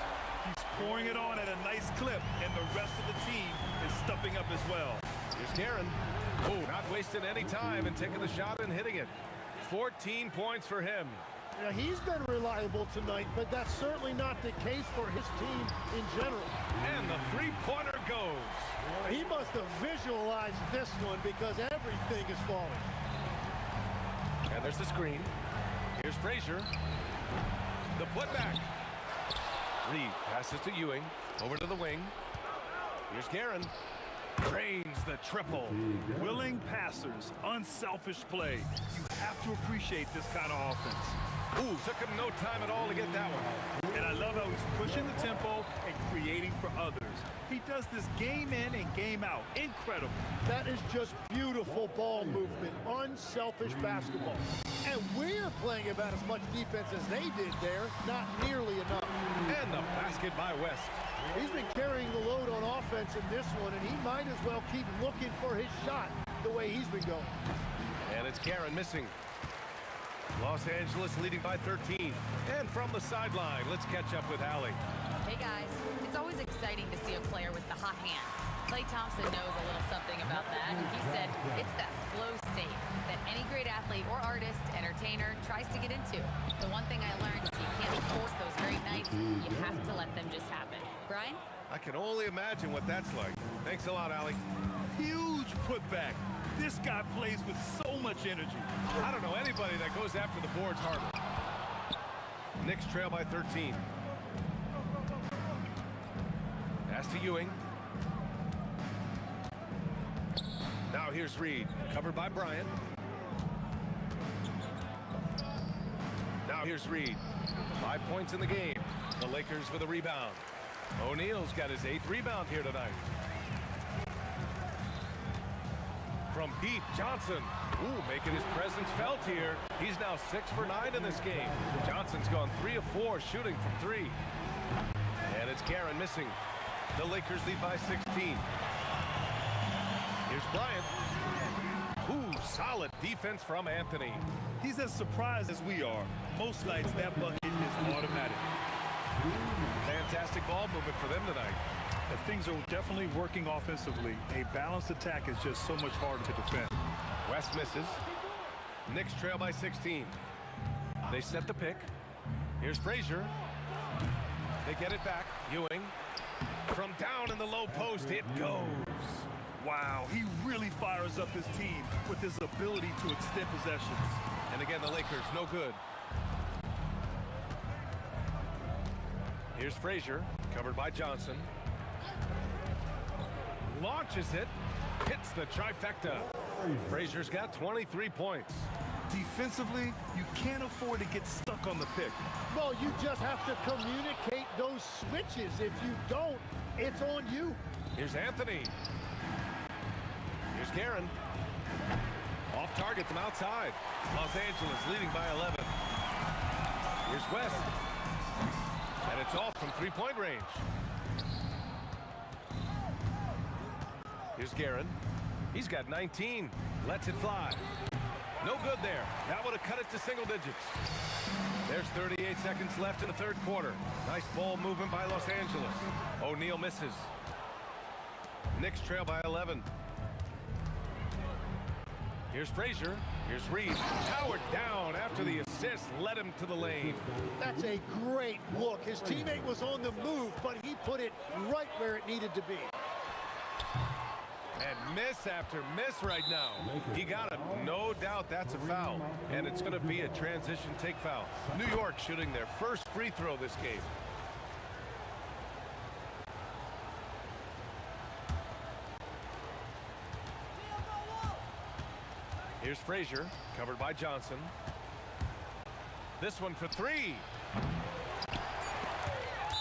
He's pouring it on at a nice clip, and the rest of the team is stepping up as well. Here's Guerin. Oh, not wasting any time and taking the shot and hitting it. 14 points for him. Now, he's been reliable tonight, but that's certainly not the case for his team in general. And the three-pointer goes. He must have visualized this one because everything is falling. And there's the screen. Here's Frazier. The putback. Reed passes to Ewing. Over to the wing. Here's Guerin. Drains the triple. Willing passers, unselfish play. You have to appreciate this kind of offense. Ooh, took him no time at all to get that one. And I love how he's pushing the tempo and creating for others. He does this game in and game out. Incredible. That is just beautiful ball movement, unselfish basketball. And we're playing about as much defense as they did there, not nearly enough. And the basket by West. He's been carrying the load on offense in this one, and he might as well keep looking for his shot the way he's been going. And it's Guerin missing. Los Angeles leading by 13. And from the sideline, let's catch up with Allie. Hey guys, it's always exciting to see a player with the hot hand. Klay Thompson knows a little something about that. He said it's that flow state that any great athlete or artist, entertainer, tries to get into. The one thing I learned is you can't force those great nights. You have to let them just happen. Brian? I can only imagine what that's like. Thanks a lot, Allie. Huge putback. This guy plays with so much energy. I don't know anybody that goes after the boards harder. Knicks trail by 13. Pass to Ewing. Now here's Reed, covered by Bryant. Now here's Reed. 5 points in the game. The Lakers with a rebound. O'Neal's got his 8th rebound here tonight. From deep, Johnson. Ooh, making his presence felt here. He's now 6 for 9 in this game. Johnson's gone 3 of 4 shooting from 3. And it's Guerin missing. The Lakers lead by 16. Here's Bryant. Ooh, solid defense from Anthony. He's as surprised as we are. Most nights, that bucket is automatic. Fantastic ball movement for them tonight. Things are definitely working offensively. A balanced attack is just so much harder to defend. West misses. Knicks trail by 16. They set the pick. Here's Frazier. They get it back. Ewing. From down in the low post, it goes. Wow, he really fires up his team with his ability to extend possessions. And again, the Lakers, no good. Here's Frazier, covered by Johnson. Launches it, hits the trifecta. Frazier's got 23 points. Defensively, you can't afford to get stuck on the pick. No, you just have to communicate those switches. If you don't, it's on you. Here's Anthony. Here's Guerin. Off target from outside. Los Angeles leading by 11. Here's West. And it's off from three-point range. Here's Guerin. He's got 19. Lets it fly. No good there. That would have cut it to single digits. There's 38 seconds left in the third quarter. Nice ball movement by Los Angeles. O'Neal misses. Knicks trail by 11. Here's Frazier. Here's Reed. Howard down after the assist led him to the lane. That's a great look. His teammate was on the move, but he put it right where it needed to be. And miss after miss right now. He got it. No doubt that's a foul. And it's going to be a transition take foul. New York shooting their first free throw this game. Here's Frazier, covered by Johnson. This one for three.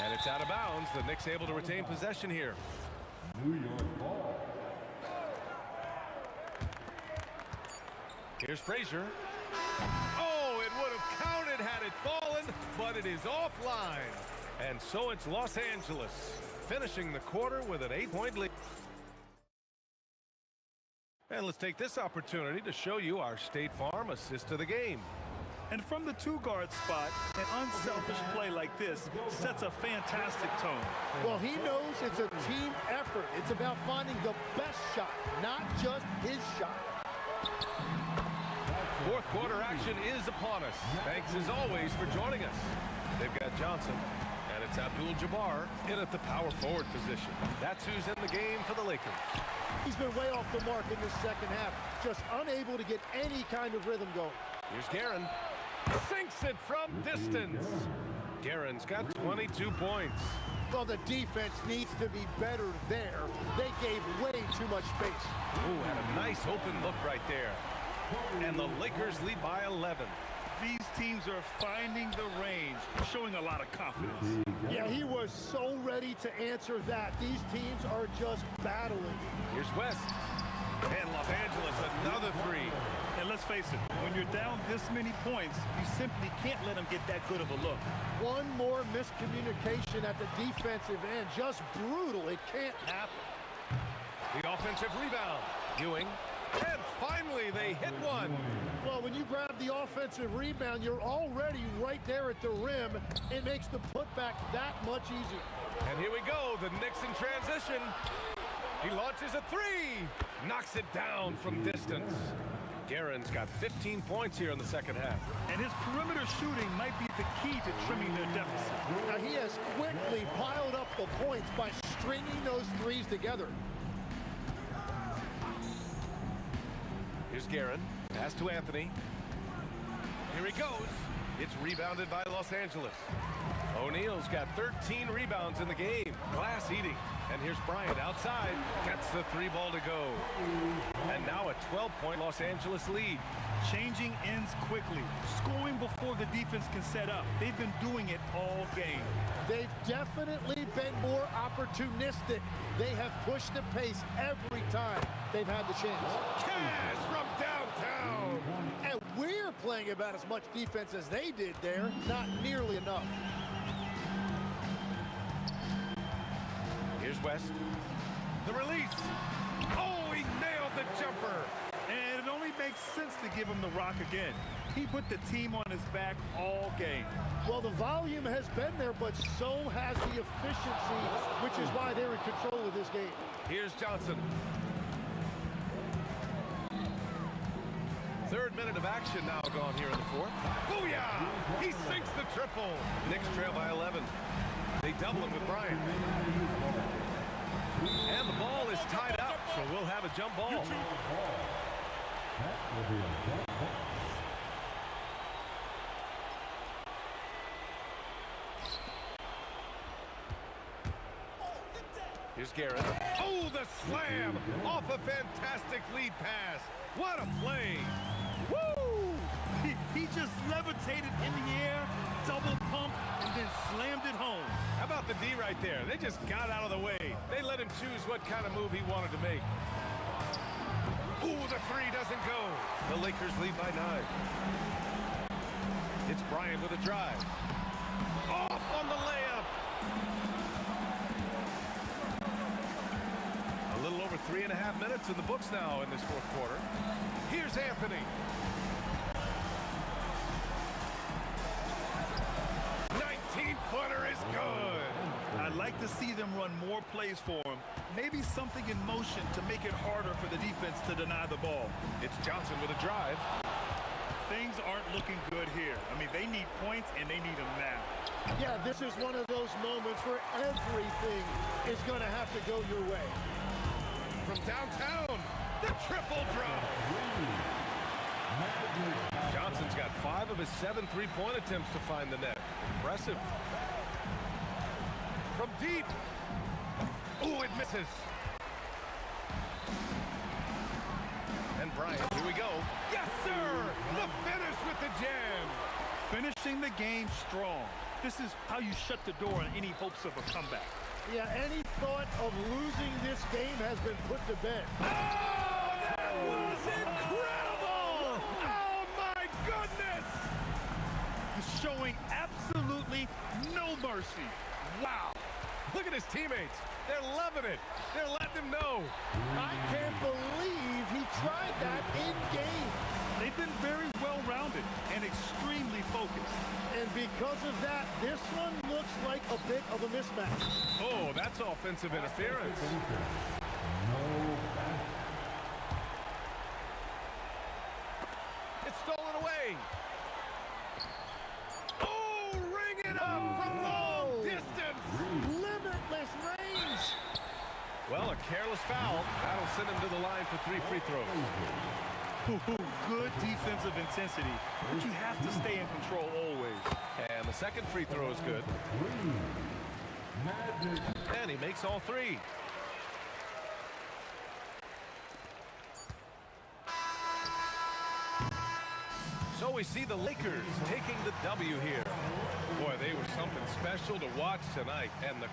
And it's out of bounds. The Knicks able to retain possession here. New York ball. Here's Frazier. Oh, it would have counted had it fallen, but it is offline. And so it's Los Angeles finishing the quarter with an 8-point lead. And let's take this opportunity to show you our State Farm assist of the game. And from the two-guard spot, an unselfish play like this sets a fantastic tone. Well, he knows it's a team effort. It's about finding the best shot, not just his shot. Fourth quarter action is upon us. Thanks as always for joining us. They've got Johnson, and it's Abdul-Jabbar in at the power forward position. That's who's in the game for the Lakers. He's been way off the mark in this second half, just unable to get any kind of rhythm going. Here's Guerin. Sinks it from distance. Guerin's got 22 points. Well, the defense needs to be better there. They gave way too much space. Ooh, had a nice open look right there. And the Lakers lead by 11. These teams are finding the range, showing a lot of confidence. Yeah, he was so ready to answer that. These teams are just battling. Here's West. And Los Angeles, another three. And let's face it, when you're down this many points, you simply can't let them get that good of a look. One more miscommunication at the defensive end. Just brutal. It can't happen. The offensive rebound. Ewing. And finally, they hit one. Well, when you grab the offensive rebound, you're already right there at the rim. It makes the putback that much easier. And here we go, the Knicks in transition. He launches a three. Knocks it down from distance. Guerin's got 15 points here in the second half. And his perimeter shooting might be the key to trimming their deficit. Now, he has quickly piled up the points by stringing those threes together. Here's Guerin. Pass to Anthony. Here he goes. It's rebounded by Los Angeles. O'Neal's got 13 rebounds in the game. Glass eating. And here's Bryant outside. Gets the three ball to go. And now a 12-point Los Angeles lead. Changing ends quickly. Scoring before the defense can set up. They've been doing it all game. They've definitely been more opportunistic. They have pushed the pace every time they've had the chance. Cash from downtown. And we're playing about as much defense as they did there. Not nearly enough. Here's West. The release. Oh, he nailed the jumper. And it only makes sense to give him the rock again. He put the team on his back all game. Well, the volume has been there, but so has the efficiency, which is why they're in control of this game. Here's Johnson. Third minute of action now gone here in the fourth. Booyah! He sinks the triple. Knicks trail by 11. They double him with Bryant. And the ball is tied up, so we'll have a jump ball. Here's Guerin. Oh, the slam off a fantastic lead pass. What a play. Woo! He just levitated in the air, double pump, and then slammed it home. How about the D right there? They just got out of the way. They let him choose what kind of move he wanted to make. Ooh, the three doesn't go. The Lakers lead by 9. It's Bryant with a drive. Off on the layup. A little over 3.5 minutes in the books now in this fourth quarter. Here's Anthony. 19-footer is good. I'd like to see them run more plays for him. Maybe something in motion to make it harder for the defense to deny the ball. It's Johnson with a drive. Things aren't looking good here. I mean, they need points, and they need them now. Yeah, this is one of those moments where everything is going to have to go your way. From downtown, the triple drop. Johnson's got 5 of his 7 3-point attempts to find the net. Impressive. From deep. Ooh, it misses. And Bryant, here we go. Yes, sir! The finish with the jam. Finishing the game strong. This is how you shut the door on any hopes of a comeback. Yeah, any thought of losing this game has been put to bed. Oh, that was incredible! Oh, my goodness! He's showing absolutely no mercy. Wow. Look at his teammates. They're loving it. They're letting him know. I can't believe he tried that in game. They've been very well-rounded and extremely focused. And because of that, this one looks like a bit of a mismatch. Oh, that's offensive interference. It's stolen away. Oh, ring it up from long distance. Limitless range. Well, a careless foul. That'll send him to the line for 3 free throws. Good defensive intensity, but you have to stay in control always. And the second free throw is good. And he makes all 3. So we see the Lakers taking the W here. Boy, they were something special to watch tonight. And the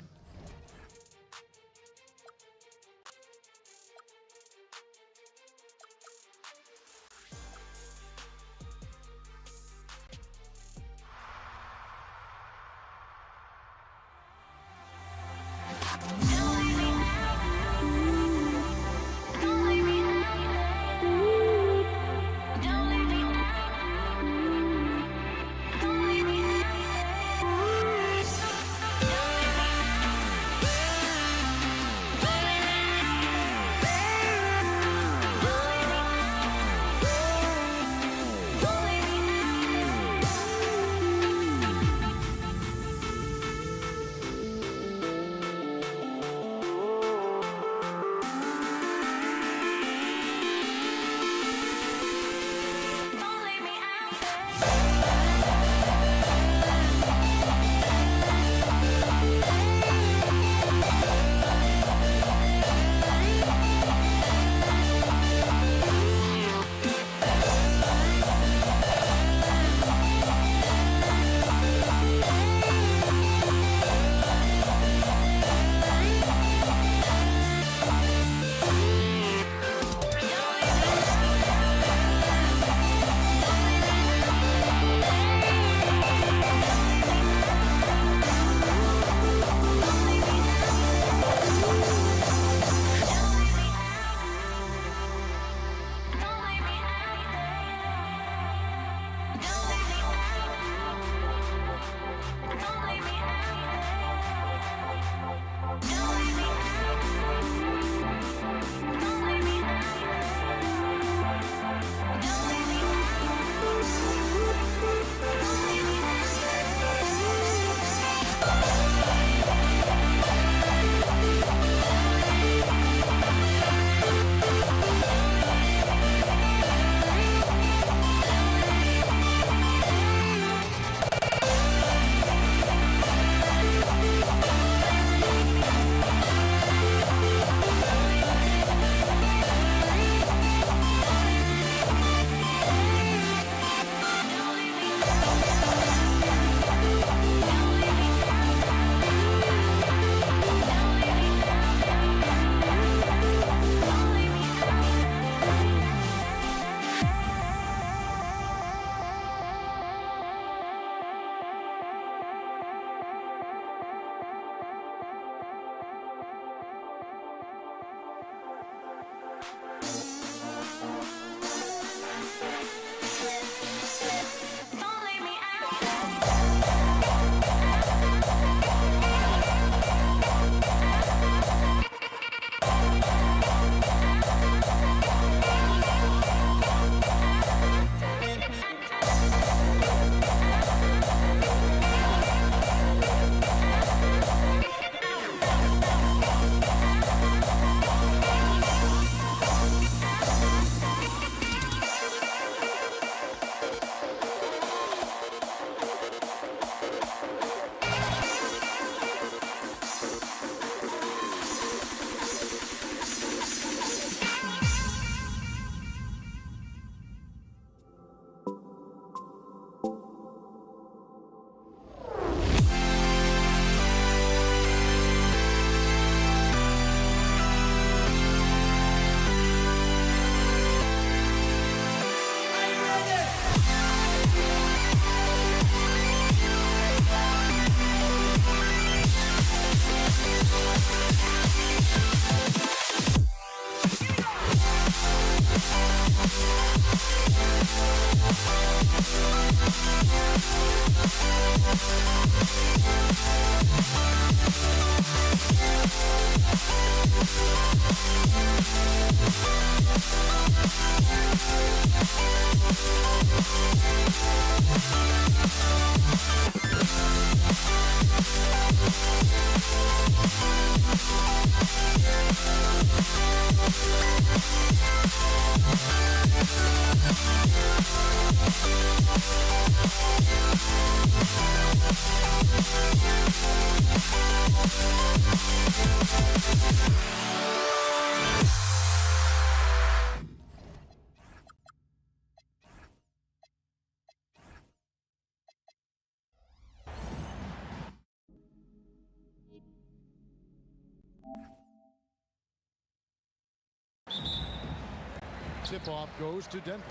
Tip-off goes to Denver.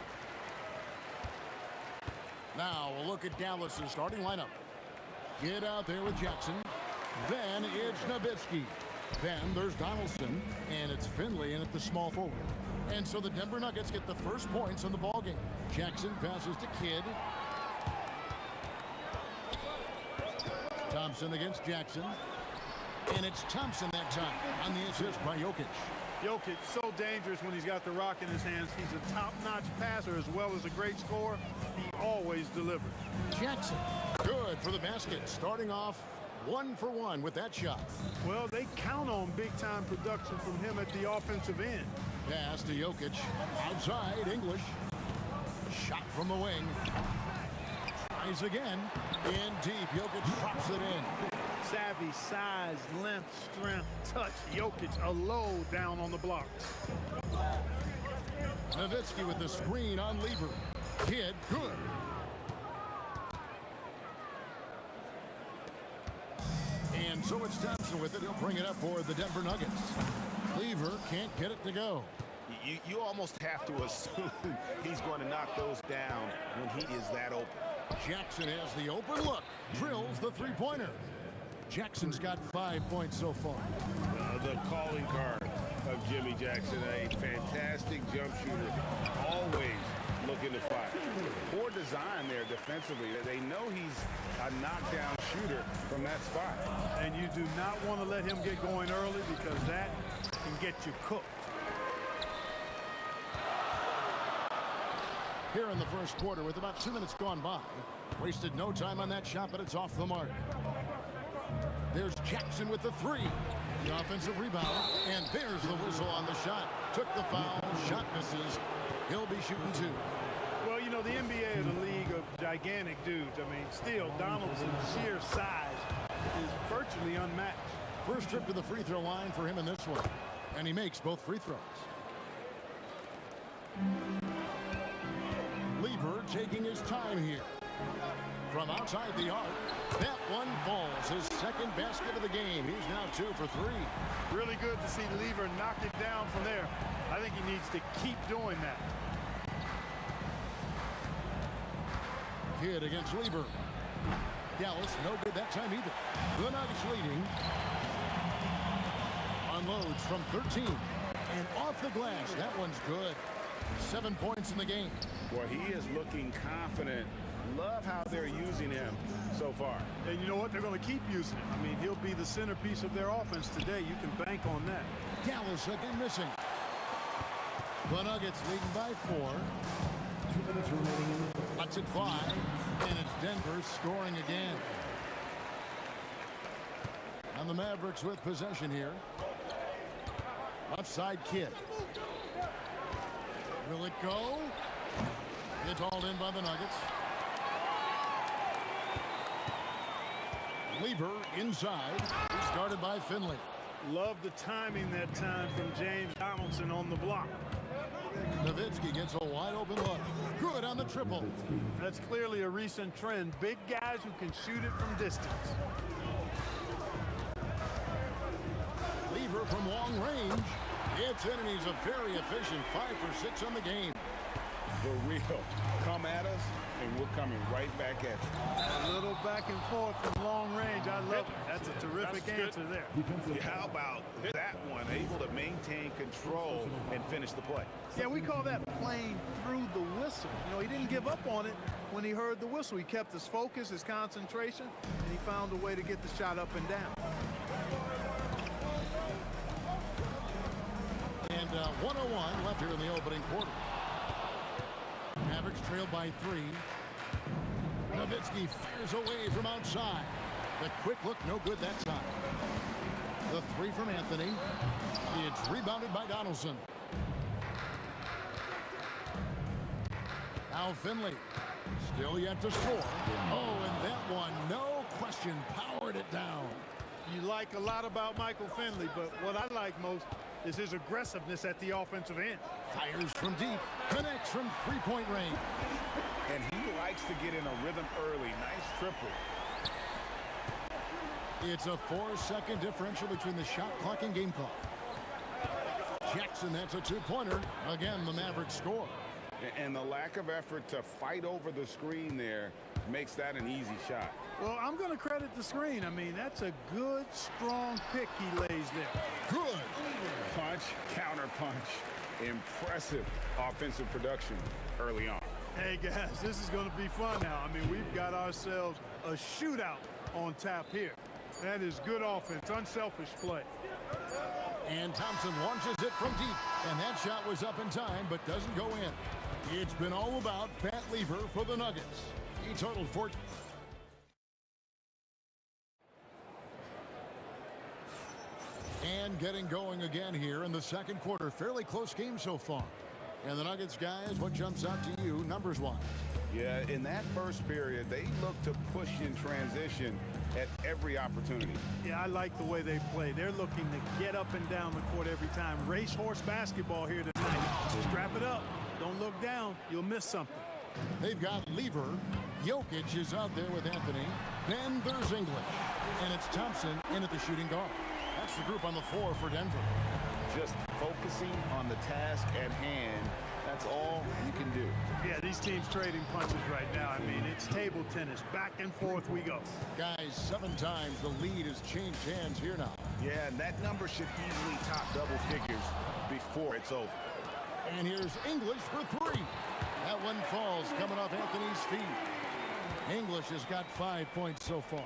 Now a look at Dallas's starting lineup. Get out there with Jackson. Then it's Nowitzki. Then there's Donaldson, and it's Finley in at the small forward. And so the Denver Nuggets get the first points on the ball game. Jackson passes to Kidd. Thompson against Jackson. And it's Thompson that time on the assist by Jokic. Jokic, so dangerous when he's got the rock in his hands. He's a top-notch passer as well as a great scorer. He always delivers. Jackson, good for the basket. Starting off 1 for 1 with that shot. Well, they count on big-time production from him at the offensive end. Pass to Jokic. Outside, English. Shot from the wing. Tries again. In deep, Jokic drops it in. Savvy, size, length, strength, touch. Jokic, a low down on the blocks. Nowitzki with the screen on Lever. Kidd, good. And so it's Thompson with it. He'll bring it up for the Denver Nuggets. Lever can't get it to go. You almost have to assume he's going to knock those down when he is that open. Jackson has the open look. Drills the three-pointer. Jackson's got 5 points so far. The calling card of Jimmy Jackson, a fantastic jump shooter, always looking to fire. Poor design there defensively. They know he's a knockdown shooter from that spot. And you do not want to let him get going early because that can get you cooked. Here in the first quarter with about 2 minutes gone by. Wasted no time on that shot, but it's off the mark. There's Jackson with the three. The offensive rebound. And there's the whistle on the shot. Took the foul. Shot misses. He'll be shooting 2. Well, you know, the NBA is a league of gigantic dudes. I mean, still, Donaldson's sheer size is virtually unmatched. First trip to the free throw line for him in this one. And he makes both free throws. Lever taking his time here. From outside the arc, that one falls. His second basket of the game. He's now 2 for 3. Really good to see Lever knock it down from there. I think he needs to keep doing that. Kidd against Lever. Dallas, no good that time either. The Nuggets leading. Unloads from 13. And off the glass. That one's good. 7 points in the game. Boy, he is looking confident. Love how they're using him so far. And you know what? They're going to keep using him. I mean, he'll be the centerpiece of their offense today. You can bank on that. Dallas again missing. The Nuggets leading by 4. 2 minutes remaining. Cuts at 5. And it's Denver scoring again. And the Mavericks with possession here. Left side Kidd. Will it go? It's hauled in by the Nuggets. Lever inside. Started by Finley. Love the timing that time from James Donaldson on the block. Nowitzki gets a wide open look. Good on the triple. That's clearly a recent trend. Big guys who can shoot it from distance. Lever from long range. It's in, and he's a very efficient 5 for 6 on the game. The real. Come at us, and we're coming right back at you. A little back and forth from long range. I love it. That's a terrific answer there. Yeah, how about that one? Able to maintain control and finish the play. Yeah, we call that playing through the whistle. You know, he didn't give up on it when he heard the whistle. He kept his focus, his concentration, and he found a way to get the shot up and down. And 1:01 left here in the opening quarter. Mavericks trailed by 3. Nowitzki fires away from outside. The quick look, no good that time. The 3 from Anthony. It's rebounded by Donaldson. Now Finley. Still yet to score. Oh, and that one, no question, powered it down. You like a lot about Michael Finley, but what I like most is his aggressiveness at the offensive end. Fires from deep, connects from three-point range. And he likes to get in a rhythm early. Nice triple. It's a 4-second differential between the shot clock and game clock. Jackson, that's a two-pointer. Again, the Mavericks score. And the lack of effort to fight over the screen there makes that an easy shot. Well, I'm going to credit the screen. I mean, that's a good, strong pick he lays there. Good. Punch, counter punch. Impressive offensive production early on. Hey, guys, this is going to be fun now. I mean, we've got ourselves a shootout on tap here. That is good offense, unselfish play. And Thompson launches it from deep. And that shot was up in time, but doesn't go in. It's been all about Pat Lever for the Nuggets. He totaled 14. And getting going again here in the second quarter. Fairly close game so far. And the Nuggets, guys, what jumps out to you numbers-wise? Yeah, in that first period, they looked to push in transition at every opportunity. Yeah, I like the way they play. They're looking to get up and down the court every time. Racehorse basketball here tonight. Strap it up. Don't look down. You'll miss something. They've got Lever. Jokic is out there with Anthony. Then there's English. And it's Thompson in at the shooting guard. That's the group on the floor for Denver. Just focusing on the task at hand. That's all you can do. Yeah, these teams trading punches right now. I mean, it's table tennis. Back and forth we go. Guys, 7 times the lead has changed hands here now. Yeah, and that number should easily top double figures before it's over. And here's English for 3. That one falls coming off Anthony's feet. English has got 5 points so far.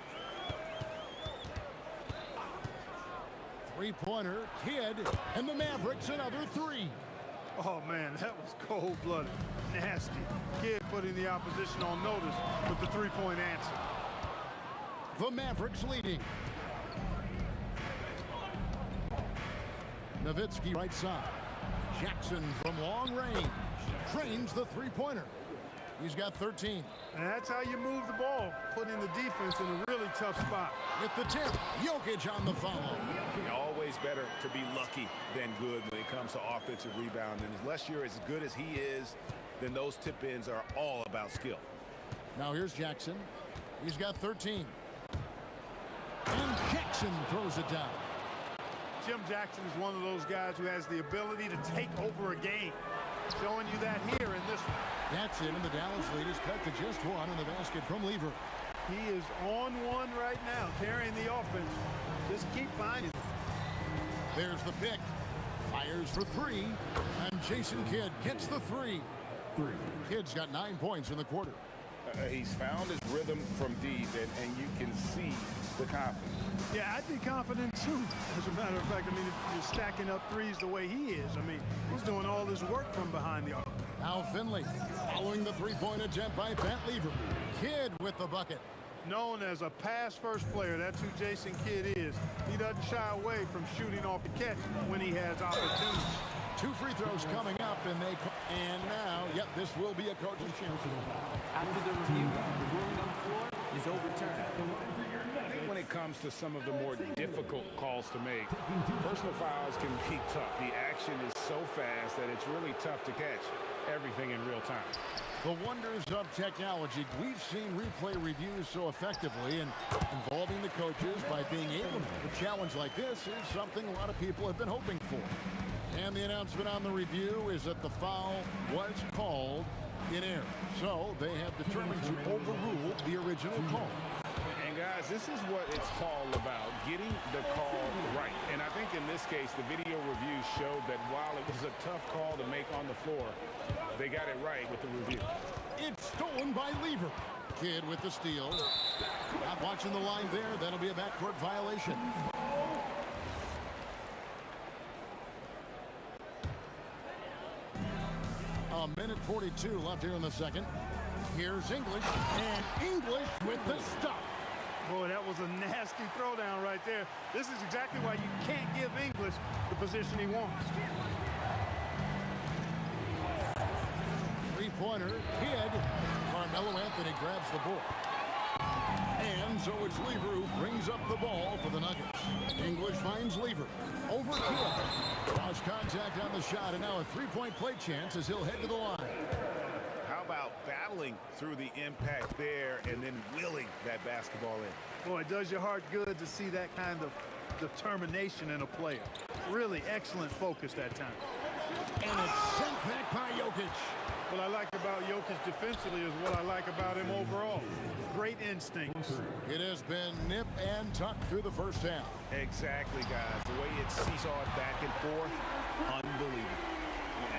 Three-pointer, Kidd, and the Mavericks another 3. Oh, man, that was cold-blooded. Nasty. Kidd putting the opposition on notice with the three-point answer. The Mavericks leading. Nowitzki right side. Jackson from long range. Trains the three-pointer. He's got 13. And that's how you move the ball, putting the defense in a really tough spot. With the tip, Jokic on the follow. Always better to be lucky than good when it comes to offensive rebound. And unless you're as good as he is, then those tip-ins are all about skill. Now here's Jackson. He's got 13. And Jackson throws it down. Jim Jackson is one of those guys who has the ability to take over a game. Showing you that here in this one. That's it, and the Dallas lead is cut to just 1 in the basket from Lever. He is on one right now, carrying the offense. Just keep finding it. There's the pick. Fires for 3. And Jason Kidd gets the 3. Kidd's got 9 points in the quarter. He's found his rhythm from deep, and you can see the confidence. Yeah, I'd be confident too. As a matter of fact, I mean, if you're stacking up threes the way he is, I mean, he's doing all this work from behind the arc. Now Finley following the three-point attempt by Pat Lever. Kidd with the bucket. Known as a pass-first player, that's who Jason Kidd is. He doesn't shy away from shooting off the catch when he has opportunity. 2 free throws coming up, and now, yep, this will be a coach's chance. After the review, the ruling on the floor is overturned. I think when it comes to some of the more difficult calls to make, personal fouls can be tough. The action is so fast that it's really tough to catch everything in real time. The wonders of technology. We've seen replay reviews so effectively, and involving the coaches by being able to. A challenge like this is something a lot of people have been hoping for. And the announcement on the review is that the foul was called in error. So they have determined to overrule the original call. And guys, this is what it's all about, getting the call right. And I think in this case, the video review showed that while it was a tough call to make on the floor, they got it right with the review. It's stolen by Lever. Kidd with the steal. Not watching the line there. That'll be a backcourt violation. A minute 42 left here in the second. Here's English, and English with the stuff. Boy, that was a nasty throwdown right there. This is exactly why you can't give English the position he wants. Three-pointer, Kidd. Carmelo Anthony grabs the ball. And so it's Lever who brings up the ball for the Nuggets. English finds Lever. Over Kidd. Cross contact on the shot, and now a three-point play chance as he'll head to the line. How about battling through the impact there and then willing that basketball in? Boy, it does your heart good to see that kind of determination in a player. Really excellent focus that time. And it's sent back by Jokic. What I like about Jokic defensively is what I like about him overall. Great instincts. It has been nip and tuck through the first half. Exactly, guys. The way it's seesawed back and forth, unbelievable.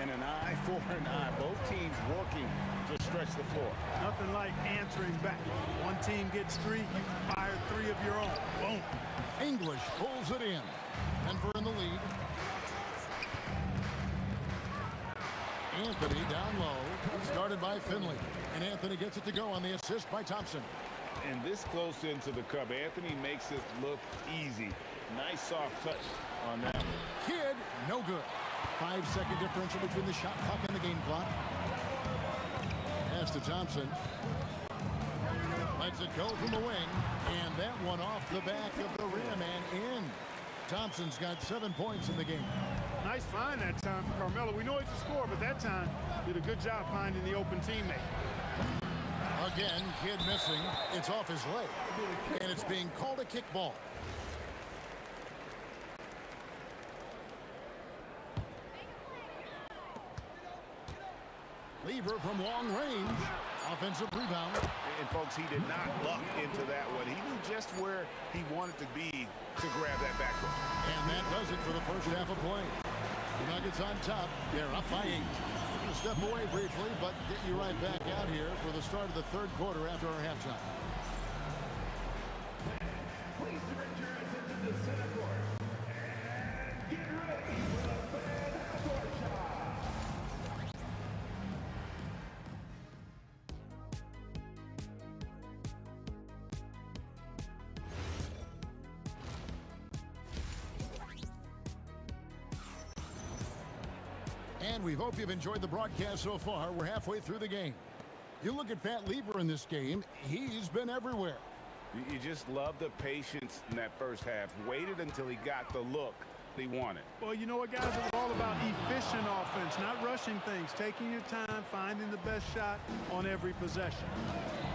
And an eye for an eye. Both teams working to stretch the floor. Nothing like answering back. One team gets 3, you fire 3 of your own. Boom. English pulls it in. Denver in the lead. Anthony down low. Started by Finley. And Anthony gets it to go on the assist by Thompson. And this close into the cup, Anthony makes it look easy. Nice soft touch on that one. Kidd, no good. 5-second differential between the shot clock and the game clock. Pass to Thompson. Lets it go from the wing. And that one off the back of the rim and in. Thompson's got 7 points in the game. Nice find that time for Carmelo. We know he's a scorer, but that time did a good job finding the open teammate. Again, Kidd missing. It's off his leg. And it's being called a kickball. Lever from long range. Offensive rebound. And folks, he did not luck into that one. He knew just where he wanted to be to grab that backboard. And that does it for the first half of play. The Nuggets on top. They're up by 8. We're going to step away briefly, but get you right back out here for the start of the third quarter after our halftime. Please direct your attention to center court. And get ready for the fan half-court shot. And we hope you've enjoyed the broadcast so far. We're halfway through the game. You look at Pat Lever in this game, he's been everywhere. You just love the patience in that first half. Waited until he got the look he wanted. Well, you know what, guys? It's all about efficient offense, not rushing things, taking your time, finding the best shot on every possession.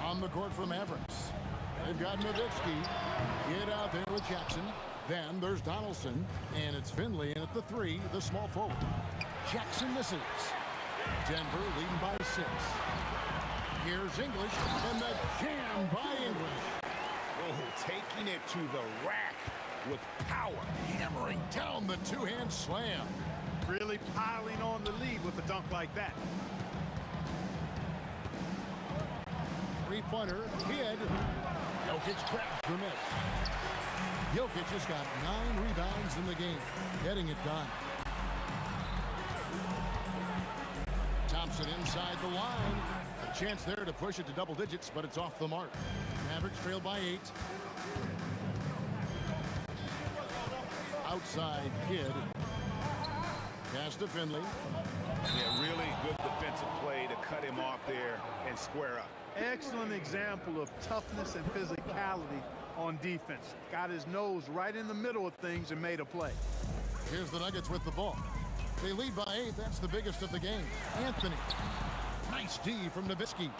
On the court for Mavericks. They've got Nowitzki. Get out there with Jackson. Then there's Donaldson, and it's Finley, and at the 3, the small forward. Jackson misses. Denver leading by 6. Here's English, and the jam by English. Oh, taking it to the rack with power. Hammering down the two-hand slam. Really piling on the lead with a dunk like that. Three-pointer, Kidd. Jokic grabs for miss. Jokic has got 9 rebounds in the game, getting it done. Thompson inside the line. A chance there to push it to double digits, but it's off the mark. Mavericks trail by 8. Outside Kidd. Pass to Finley. Yeah, really good defensive play to cut him off there and square up. Excellent example of toughness and physicality on defense. Got his nose right in the middle of things and made a play. Here's the Nuggets with the ball. They lead by 8. That's the biggest of the game. Anthony. Nice D from Nowitzki.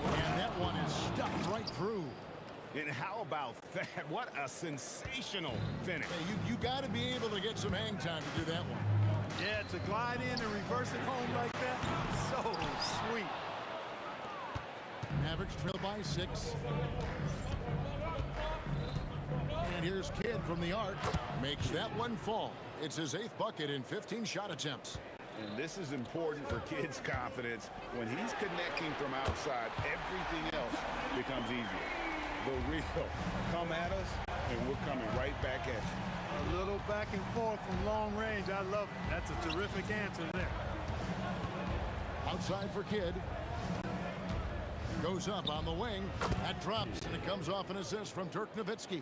And that one is stuffed right through. And how about that? What a sensational finish. Hey, you got to be able to get some hang time to do that one. Yeah, to glide in and reverse it home like that, so sweet. Mavericks trail by 6. And here's Kidd from the arc. Makes that one fall. It's his 8th bucket in 15 shot attempts. And this is important for Kidd's confidence. When he's connecting from outside, everything else becomes easier. The real come at us, and we're coming right back at you. A little back and forth from long range. I love it. That's a terrific answer there. Outside for Kidd. Goes up on the wing. That drops, and it comes off an assist from Dirk Nowitzki.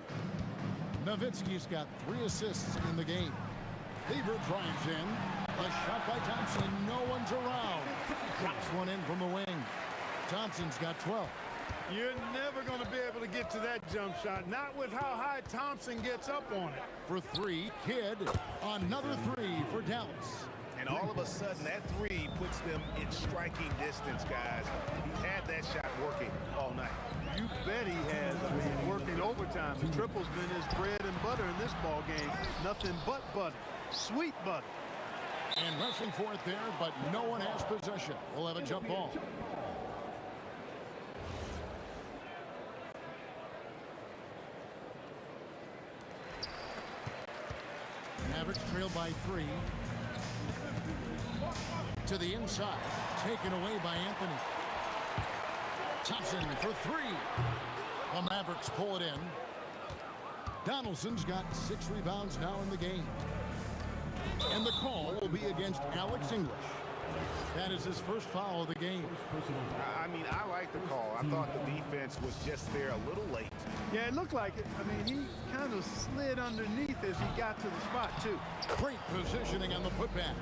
Nowitzki's got 3 assists in the game. Lever drives in. A shot by Thompson. No one's around. Drops one in from the wing. Thompson's got 12. You're never going to be able to get to that jump shot. Not with how high Thompson gets up on it. For 3, Kidd. Another 3 for Dallas. And all of a sudden, that 3 puts them in striking distance, guys. He had that shot working all night. You bet he has. I mean, working overtime. The triple's been his bread and butter in this ball game. Nothing but butter. Sweet butter. And wrestling for it there, but no one has possession. We'll have a jump ball. Mavericks trail by 3. To the inside. Taken away by Anthony. Thompson for 3. The Mavericks pull it in. Donaldson's got 6 rebounds now in the game. And the call will be against Alex English. That is his first foul of the game. I mean, I like the call. I thought the defense was just there a little late. Yeah, it looked like it. I mean, he kind of slid underneath as he got to the spot, too. Great positioning on the putback.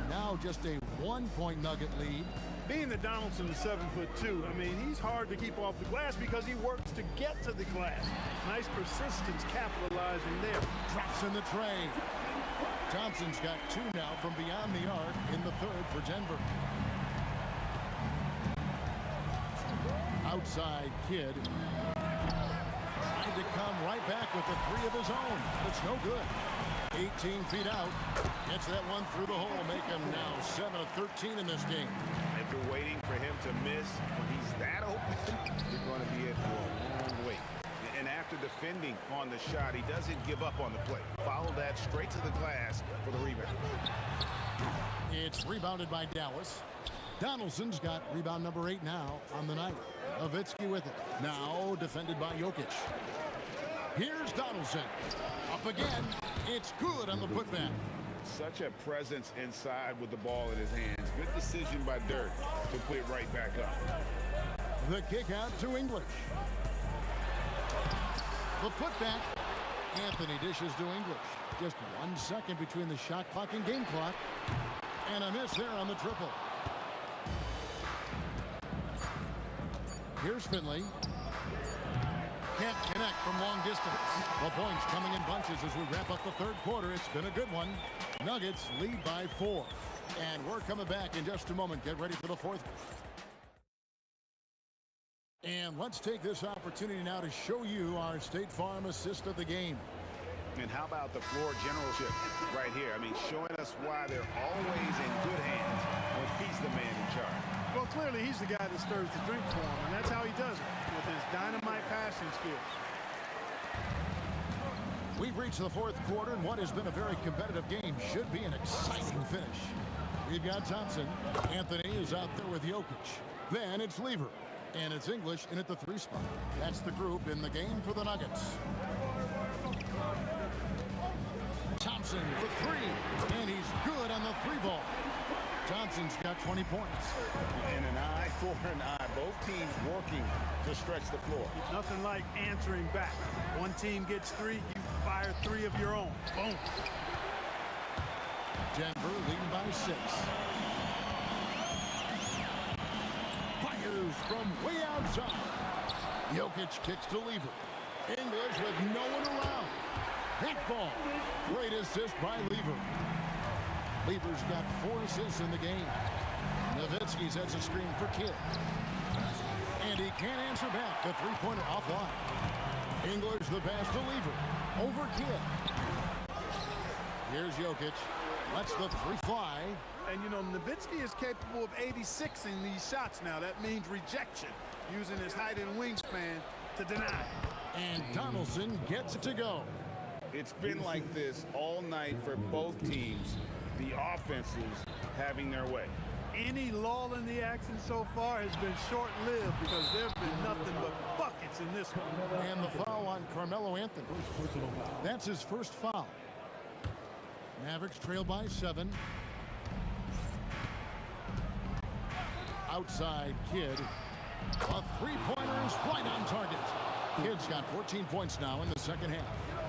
Now just a 1-point Nugget lead. Being that Donaldson is 7'2", I mean, he's hard to keep off the glass because he works to get to the glass. Nice persistence capitalizing there. Drops in the tray. Thompson's got 2 now from beyond the arc in the third for Denver. Outside Kidd. Trying to come right back with the 3 of his own. But it's no good. 18 feet out. Gets that one through the hole. Make him now 7 of 13 in this game. If you're waiting for him to miss when he's that open, you're going to be in for a long wait. And after defending on the shot, he doesn't give up on the play. Follow that straight to the glass for the rebound. It's rebounded by Dallas. Donaldson's got rebound number 8 now on the night. Nowitzki with it. Now defended by Jokic. Here's Donaldson. Up again. It's good on the putback. Such a presence inside with the ball in his hands. Good decision by Dirk to put it right back up. The kick out to English. The putback. Anthony dishes to English. Just 1 second between the shot clock and game clock. And a miss there on the triple. Here's Finley. Can't connect from long distance. The points coming in bunches as we wrap up the third quarter. It's been a good one. Nuggets lead by 4. And we're coming back in just a moment. Get ready for the fourth. And let's take this opportunity now to show you our State Farm assist of the game. And how about the floor generalship right here? I mean, showing us why they're always in good hands when he's the man in charge. Well, clearly he's the guy that stirs the drink for him, and that's how he does it, with his dynamite passing skills. We've reached the fourth quarter, and what has been a very competitive game should be an exciting finish. We've got Thompson. Anthony is out there with Jokic. Then it's Lever. And it's English in at the 3 spot. That's the group in the game for the Nuggets. Thompson for 3. And he's good on the 3-ball. Thompson's got 20 points. And an eye for an eye. Both teams working to stretch the floor. Nothing like answering back. One team gets 3, you fire 3 of your own. Boom. Denver leading by 6. Fires from way outside. Jokic kicks to Lever. English with no one around. Big ball. Great assist by Lever. Lever's got 4 assists in the game. Nowitzki sets a screen for Kidd. And he can't answer back. The 3-pointer offline. English the pass to Lever. Over Kidd. Here's Jokic. Lets the 3 fly. And, you know, Nowitzki is capable of 86ing these shots now. That means rejection, using his height and wingspan to deny. And Donaldson gets it to go. It's been like this all night for both teams. The offenses having their way. Any lull in the action so far has been short-lived because there have been nothing but buckets in this one. And the foul on Carmelo Anthony. That's his first foul. Mavericks trail by 7. Outside Kidd. A 3-pointer is right on target. Kidd's got 14 points now in the second half.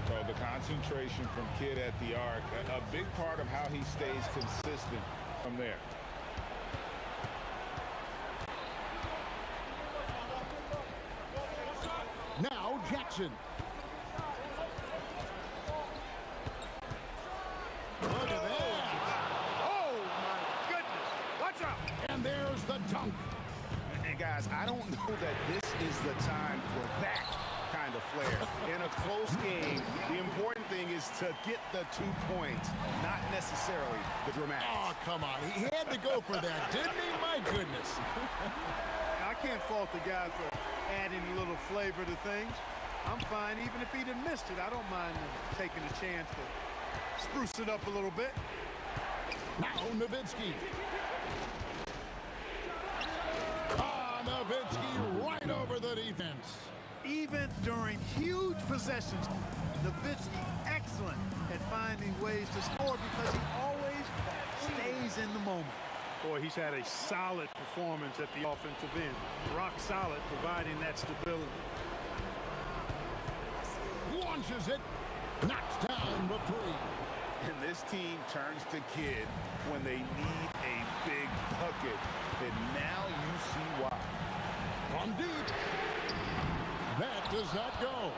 So the concentration from Kidd at the arc, a big part of how he stays consistent from there. Now Jackson. Look at that. Oh, my goodness. Watch out. And there's the dunk. And guys, I don't know that this is the time for that kind of flair. In a close game, the important thing is to get the 2 points, not necessarily the dramatics. Oh, come on. He had to go for that, didn't he? My goodness. I can't fault the guy for adding a little flavor to things. I'm fine. Even if he'd have missed it, I don't mind taking a chance to spruce it up a little bit. Now Nowitzki. Nowitzki right over the defense. Even during huge possessions, Nowitzki excellent at finding ways to score because he always stays in the moment. Boy, he's had a solid performance at the offensive end. Rock solid, providing that stability. Launches it. Knocks down the three. And this team turns to Kidd when they need a big bucket. And now you see why. From deep. That does not go.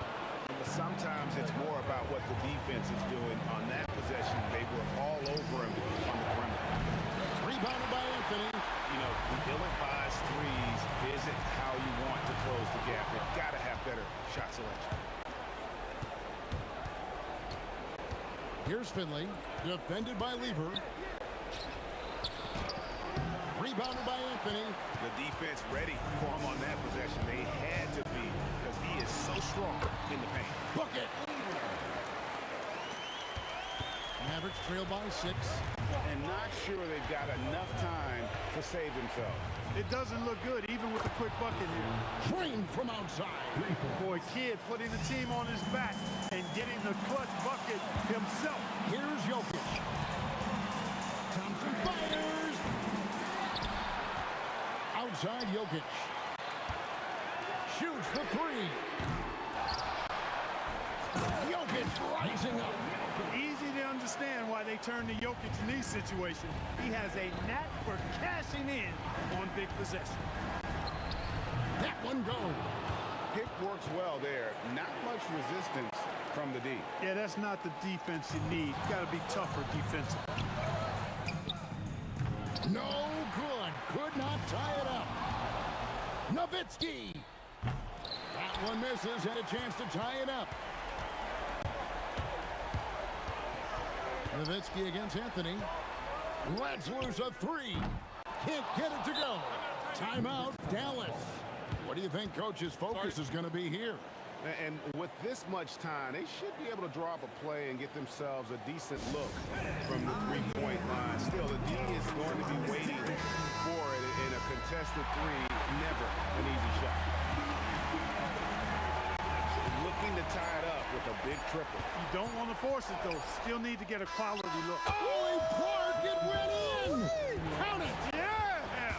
But sometimes it's more about what the defense is doing. On that possession, they were all over him on the perimeter. Rebounded by Anthony. You know, the ill-advised threes isn't how you want to close the gap. They've got to have better shot selection. Here's Finley, defended by Lever. Rebounded by Anthony. The defense ready for him on that possession. They had to be because he is so strong in the paint. Bucket. Mavericks trail by 6. And not sure they've got enough time to save themselves. It doesn't look good, even with a quick bucket here. Trained from outside. Boy, Kidd putting the team on his back and getting the clutch bucket himself. Here's Jokic. Thompson fires. Outside Jokic. Shoots for 3. Jokic rising up. Easy to understand why they turn to Jokic in these situations. He has a knack for cashing in on big possession. That one goes. Pick works well there. Not much resistance from the D. Yeah, that's not the defense you need. You got to be tougher defensively. No good. Could not tie it up. Nowitzki. That one misses. Had a chance to tie it up. Nowitzki against Anthony. Lets loose a 3. Can't get it to go. Timeout, Dallas. What do you think Coach's focus is going to be here? And with this much time, they should be able to draw up a play and get themselves a decent look from the three-point line. Still, the D is going to be waiting for it in a contested 3. Never an easy shot. Looking to tie it up with a big triple. You don't want to force it, though. Still need to get a quality look. Oh, Clark, it went in! Count it! Yeah!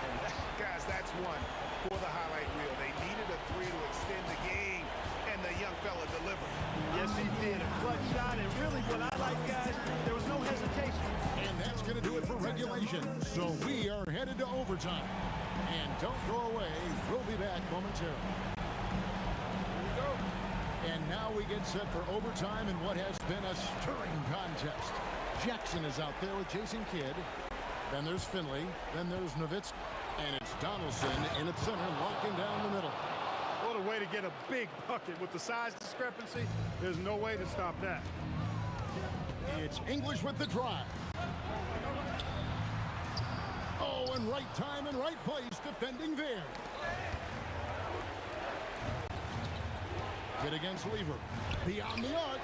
And guys, that's one for the highlight reel. They needed a 3 to extend the game, and the young fella delivered. Yes, he did. A clutch shot, and really what I like, guys, there was no hesitation. And that's going to do it for regulation. So we are headed to overtime. And don't go away. We'll be back momentarily. And now we get set for overtime in what has been a stirring contest. Jackson is out there with Jason Kidd. Then there's Finley. Then there's Nowitzki. And it's Donaldson in at center, locking down the middle. What a way to get a big bucket. With the size discrepancy, there's no way to stop that. It's English with the drive. Oh, and right time and right place, defending there. Kidd against Lever. Beyond the arc.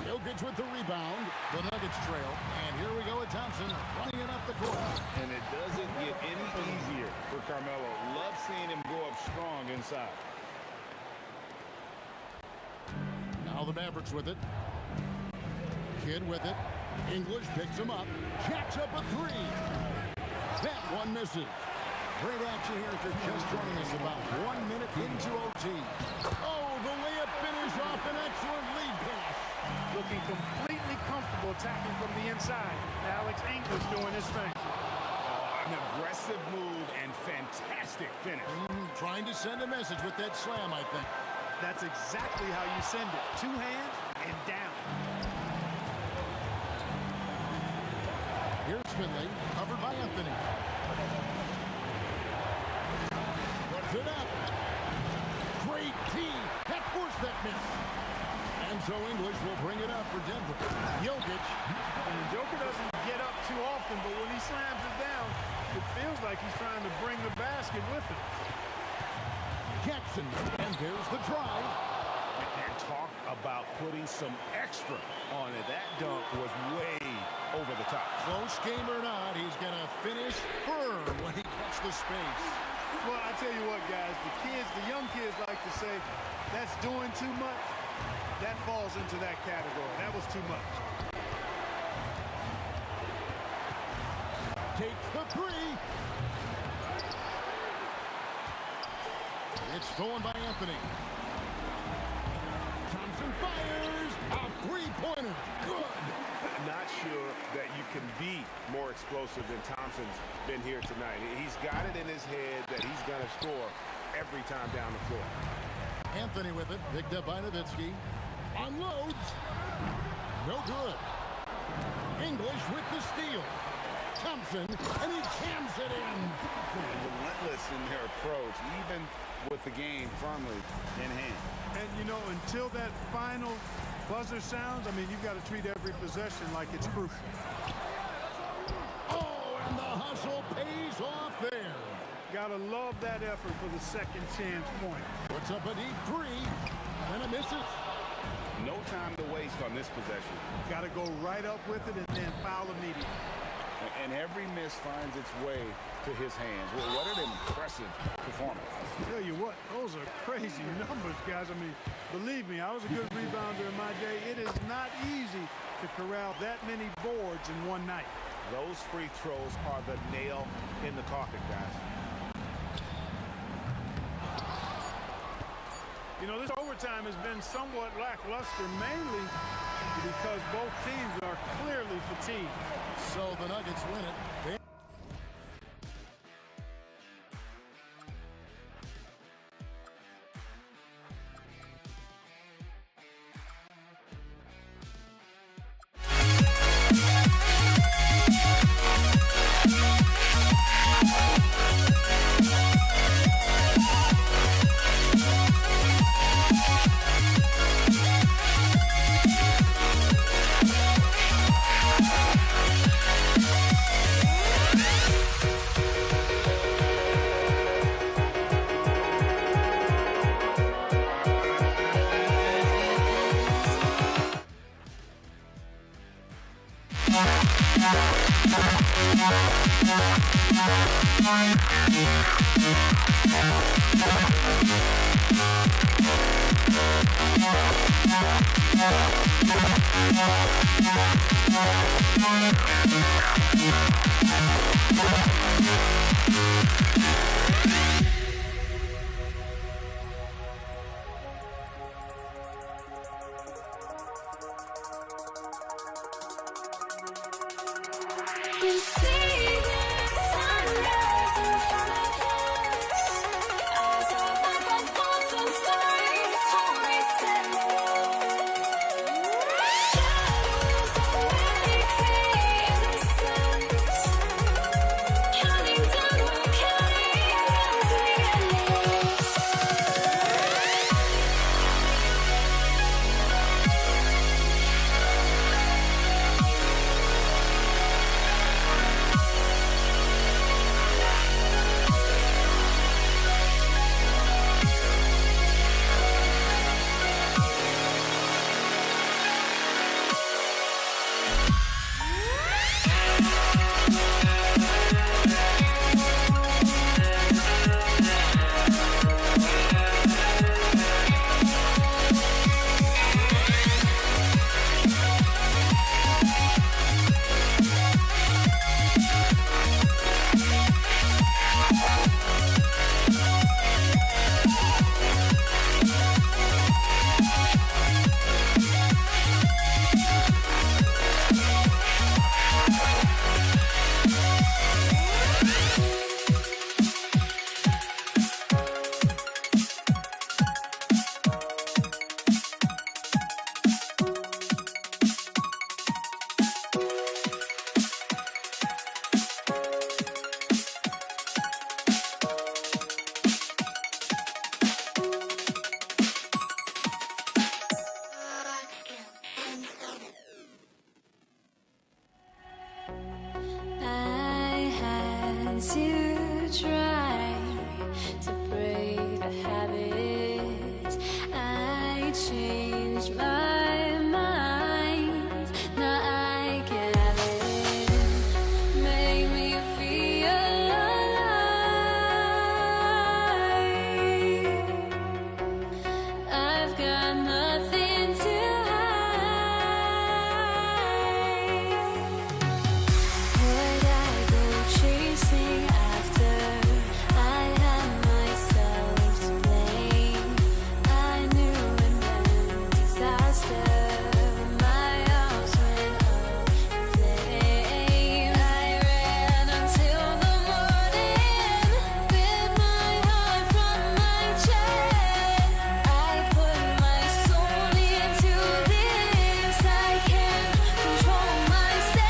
Jokic with the rebound. The Nuggets trail. And here we go with Thompson running it up the court. And it doesn't get any easier for Carmelo. Love seeing him go up strong inside. Now the Mavericks with it. Kidd with it. English picks him up. Jacks up a 3. That one misses. Great action here if you're just joining us about 1 minute into OT. Oh, the layup finish off an excellent lead pass. Looking completely comfortable attacking from the inside. Alex English doing his thing. An aggressive move and fantastic finish. Trying to send a message with that slam, I think. That's exactly how you send it. 2 hands and down. Here's Finley, covered by Anthony. Opens it up. Great key. That forced that miss. And so English will bring it up for Denver. Jokic. And Joker doesn't get up too often, but when he slams it down, it feels like he's trying to bring the basket with him. Jackson. And there's the drive. And talk about putting some extra on it. That dunk was way over the top. Close game or not, he's going to finish firm when he gets the space. Well, I tell you what, guys, the young kids like to say, that's doing too much. That falls into that category. That was too much. Takes the three. It's stolen by Anthony. Thompson fires a three-pointer. Good. Not sure that you can be more explosive than Thompson's been here tonight. He's got it in his head that he's going to score every time down the floor. Anthony with it, picked up by Nowitzki. Unloads. No good. English with the steal. Thompson, and he jams it in. Relentless in their approach, even with the game firmly in hand. And, you know, until that final buzzer sounds, I mean, you've got to treat every possession like it's crucial. Oh, and the hustle pays off there. Got to love that effort for the second chance point. Puts up a deep three, and it misses. No time to waste on this possession. Got to go right up with it and then foul immediately. And every miss finds its way to his hands. Well, what an impressive performance. I tell you what, those are crazy numbers, guys. I mean, believe me, I was a good rebounder in my day. It is not easy to corral that many boards in one night. Those free throws are the nail in the coffin, guys. You know, this overtime has been somewhat lackluster, mainly because both teams are clearly fatigued. So the Nuggets win it. to try to break a habit. I changed my mind. Now I can have it. Make me feel alive. I've got nothing to would I go chasing after? I had myself to blame. I knew it meant disaster. My arms went up in flames. I ran until the morning with my heart from my chest. I put my soul into this. I can't control myself.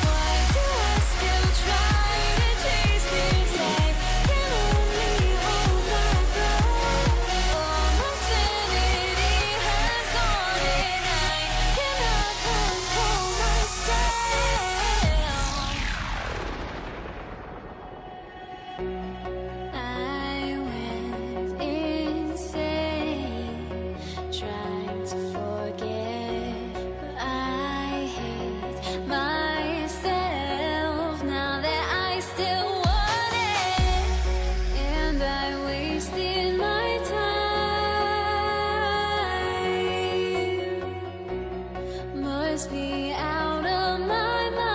Why do I still try to chase this? I can only hold my breath. All my sanity has gone, and I cannot control myself. I went insane, trying to forget, but I hate myself now that I still want it, and I wasted my time. Must be out of my mind.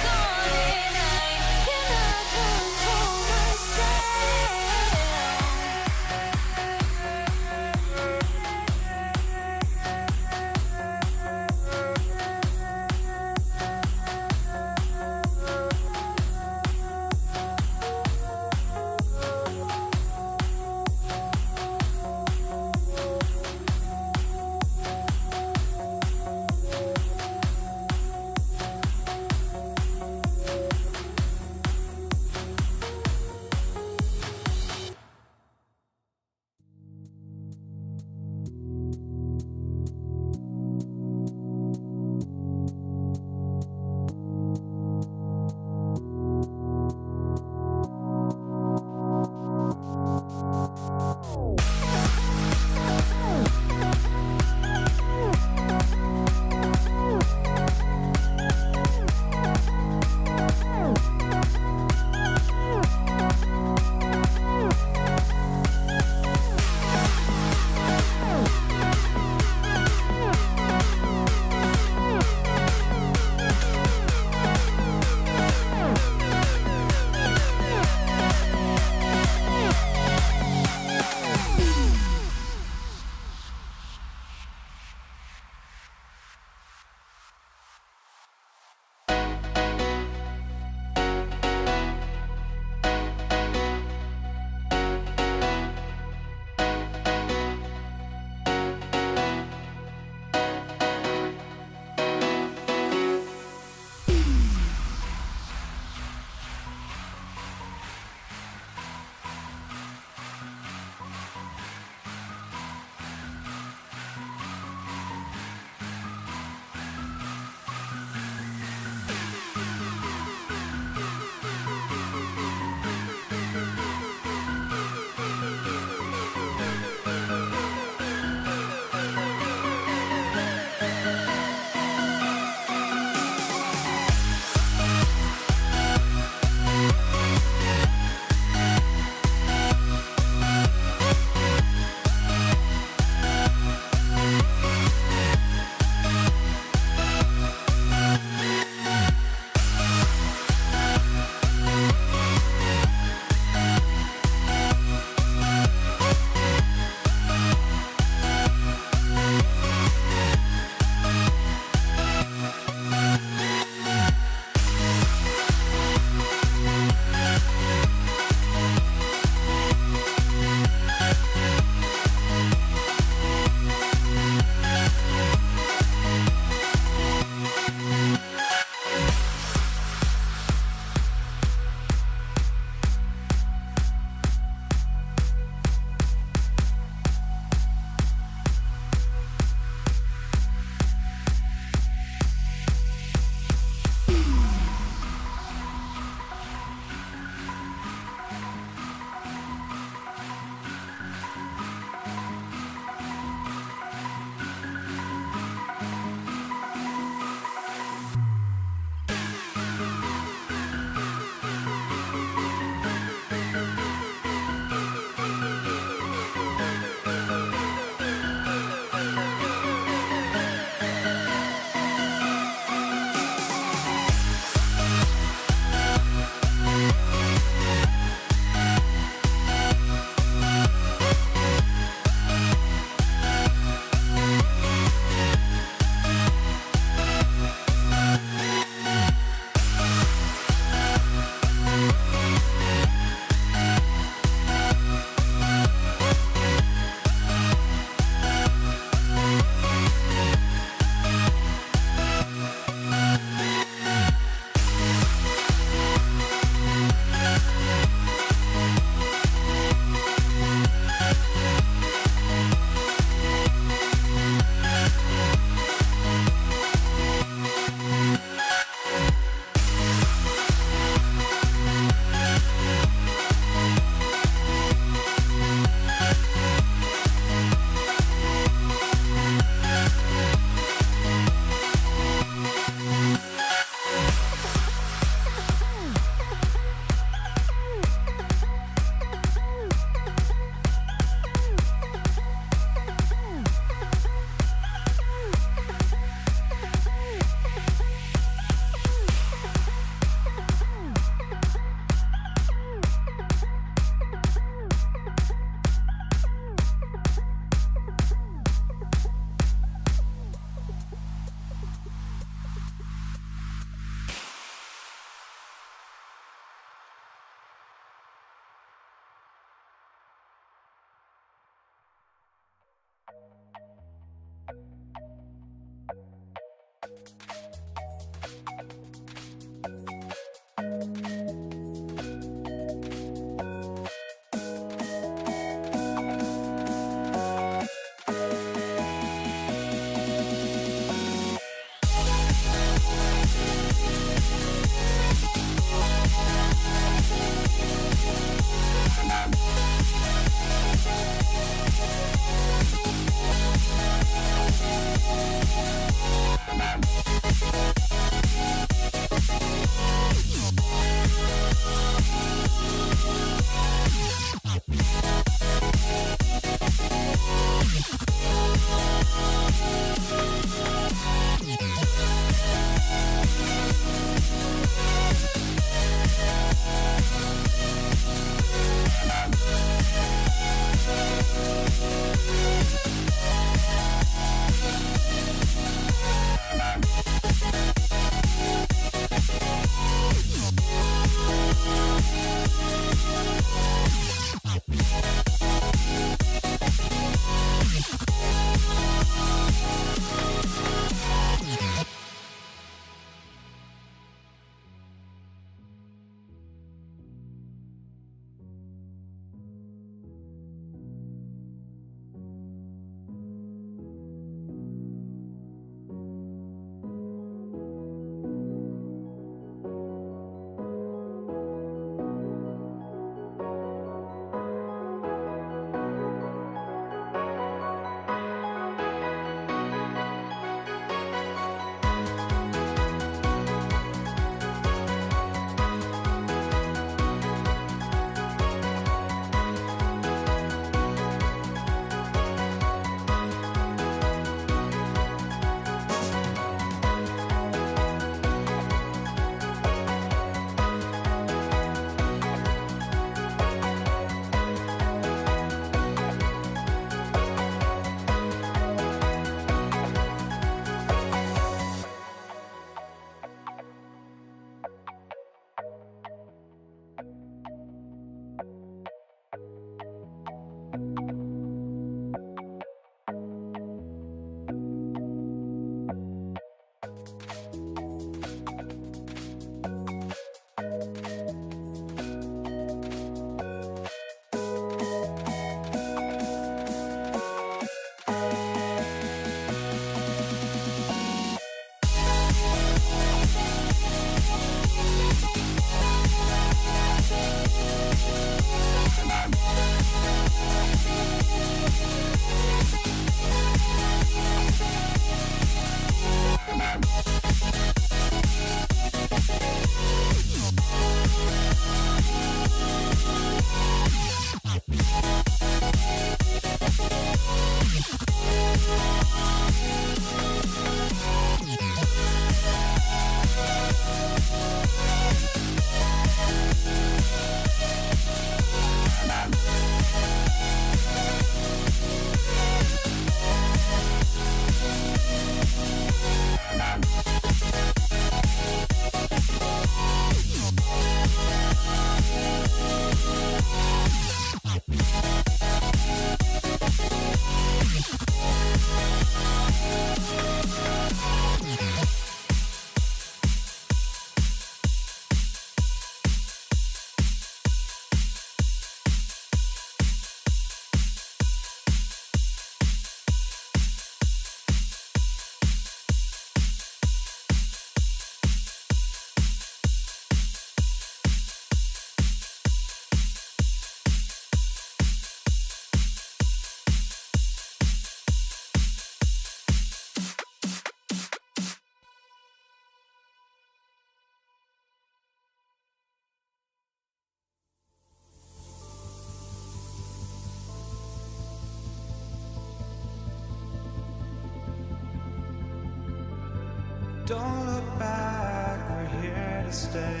Don't look back, we're here to stay.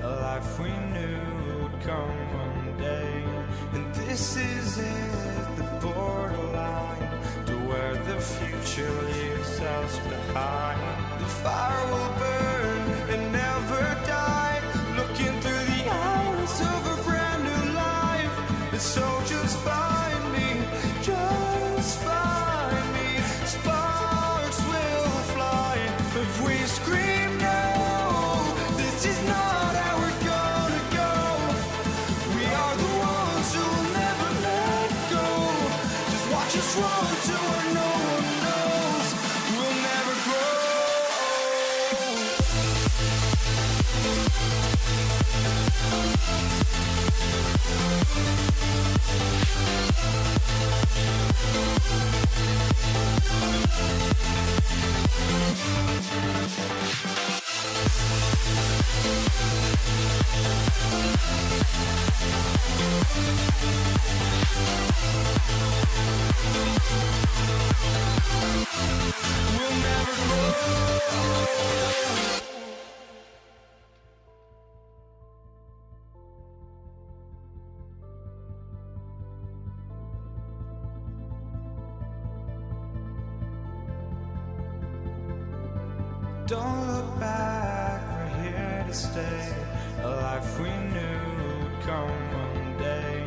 A life we knew would come one day. And this is it, the borderline to where the future leaves us behind. The fire will burn and never die, looking through the eyes of a brand new life. And so just find me, just find me. Sparks will fly if we scream no. This is not how we're gonna go. We are the ones who'll never let go. Just watch us run to where no one knows. We'll never grow. We'll never grow. Don't look back, we're here to stay. A life we knew would come one day.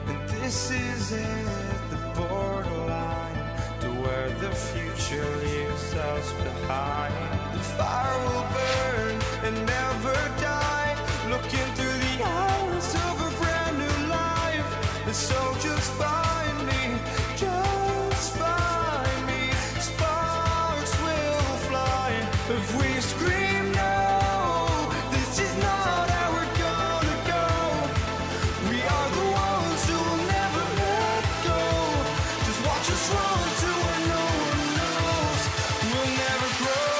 And this is it, the borderline to where the future leaves us behind. The fire will burn and never die, looking through the eyes of a brand new life. And so just find me, just find me. Sparks will fly if we scream no. This is not how we're gonna go. We are the ones who will never let go. Just watch us run to where no one knows. We'll never grow.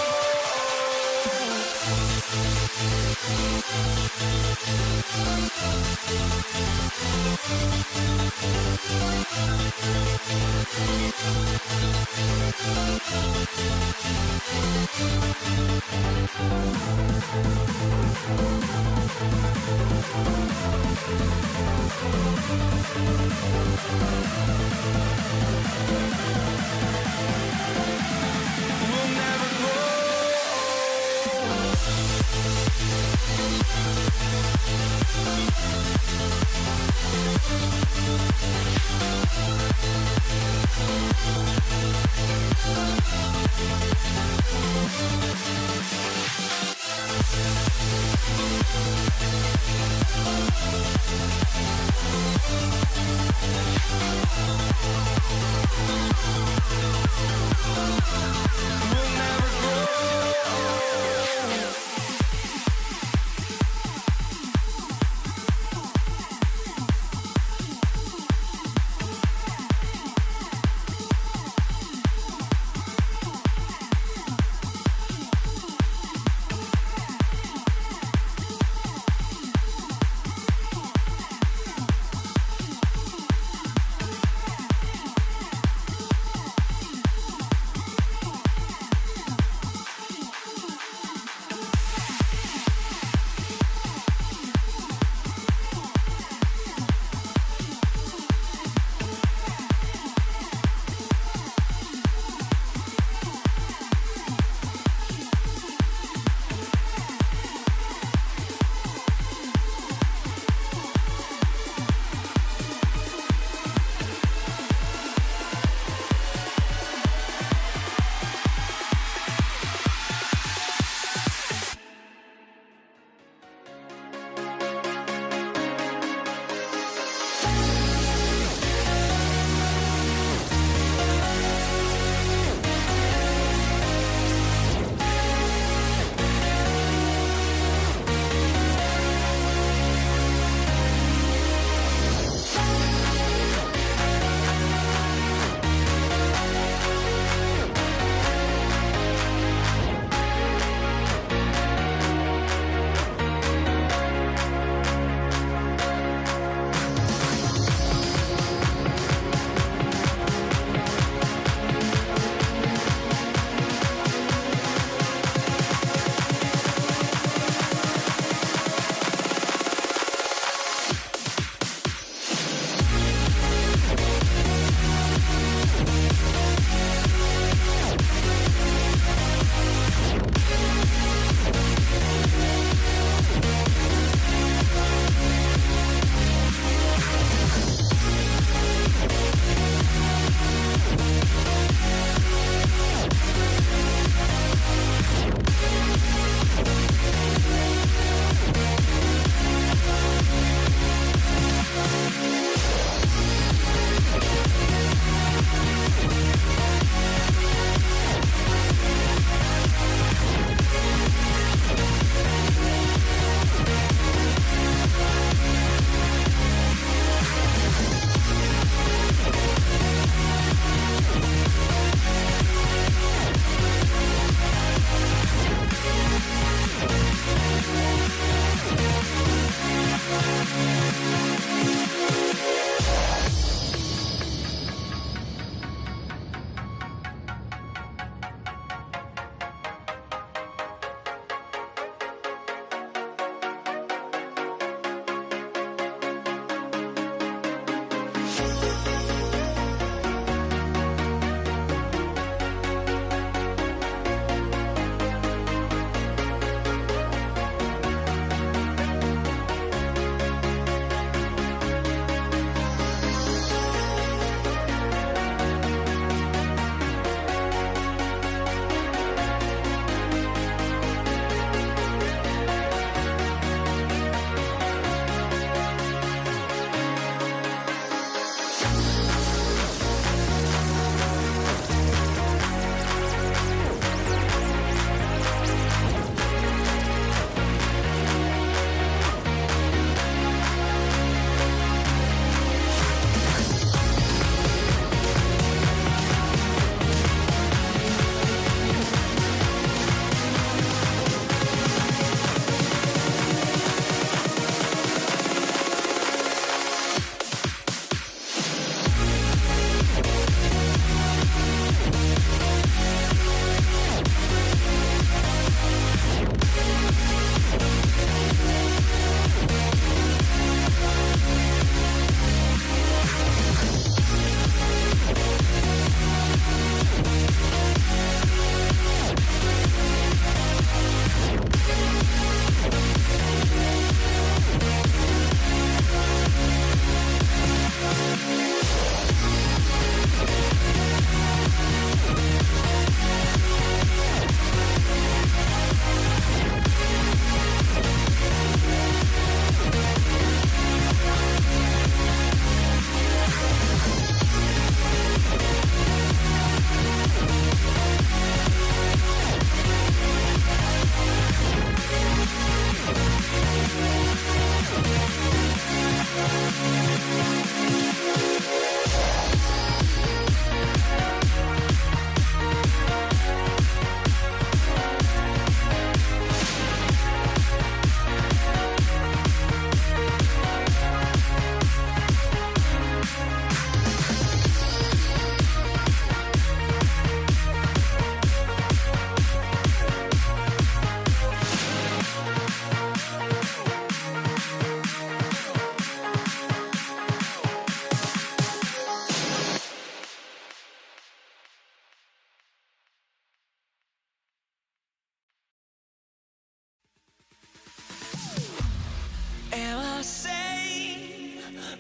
We'll never grow. We'll never grow.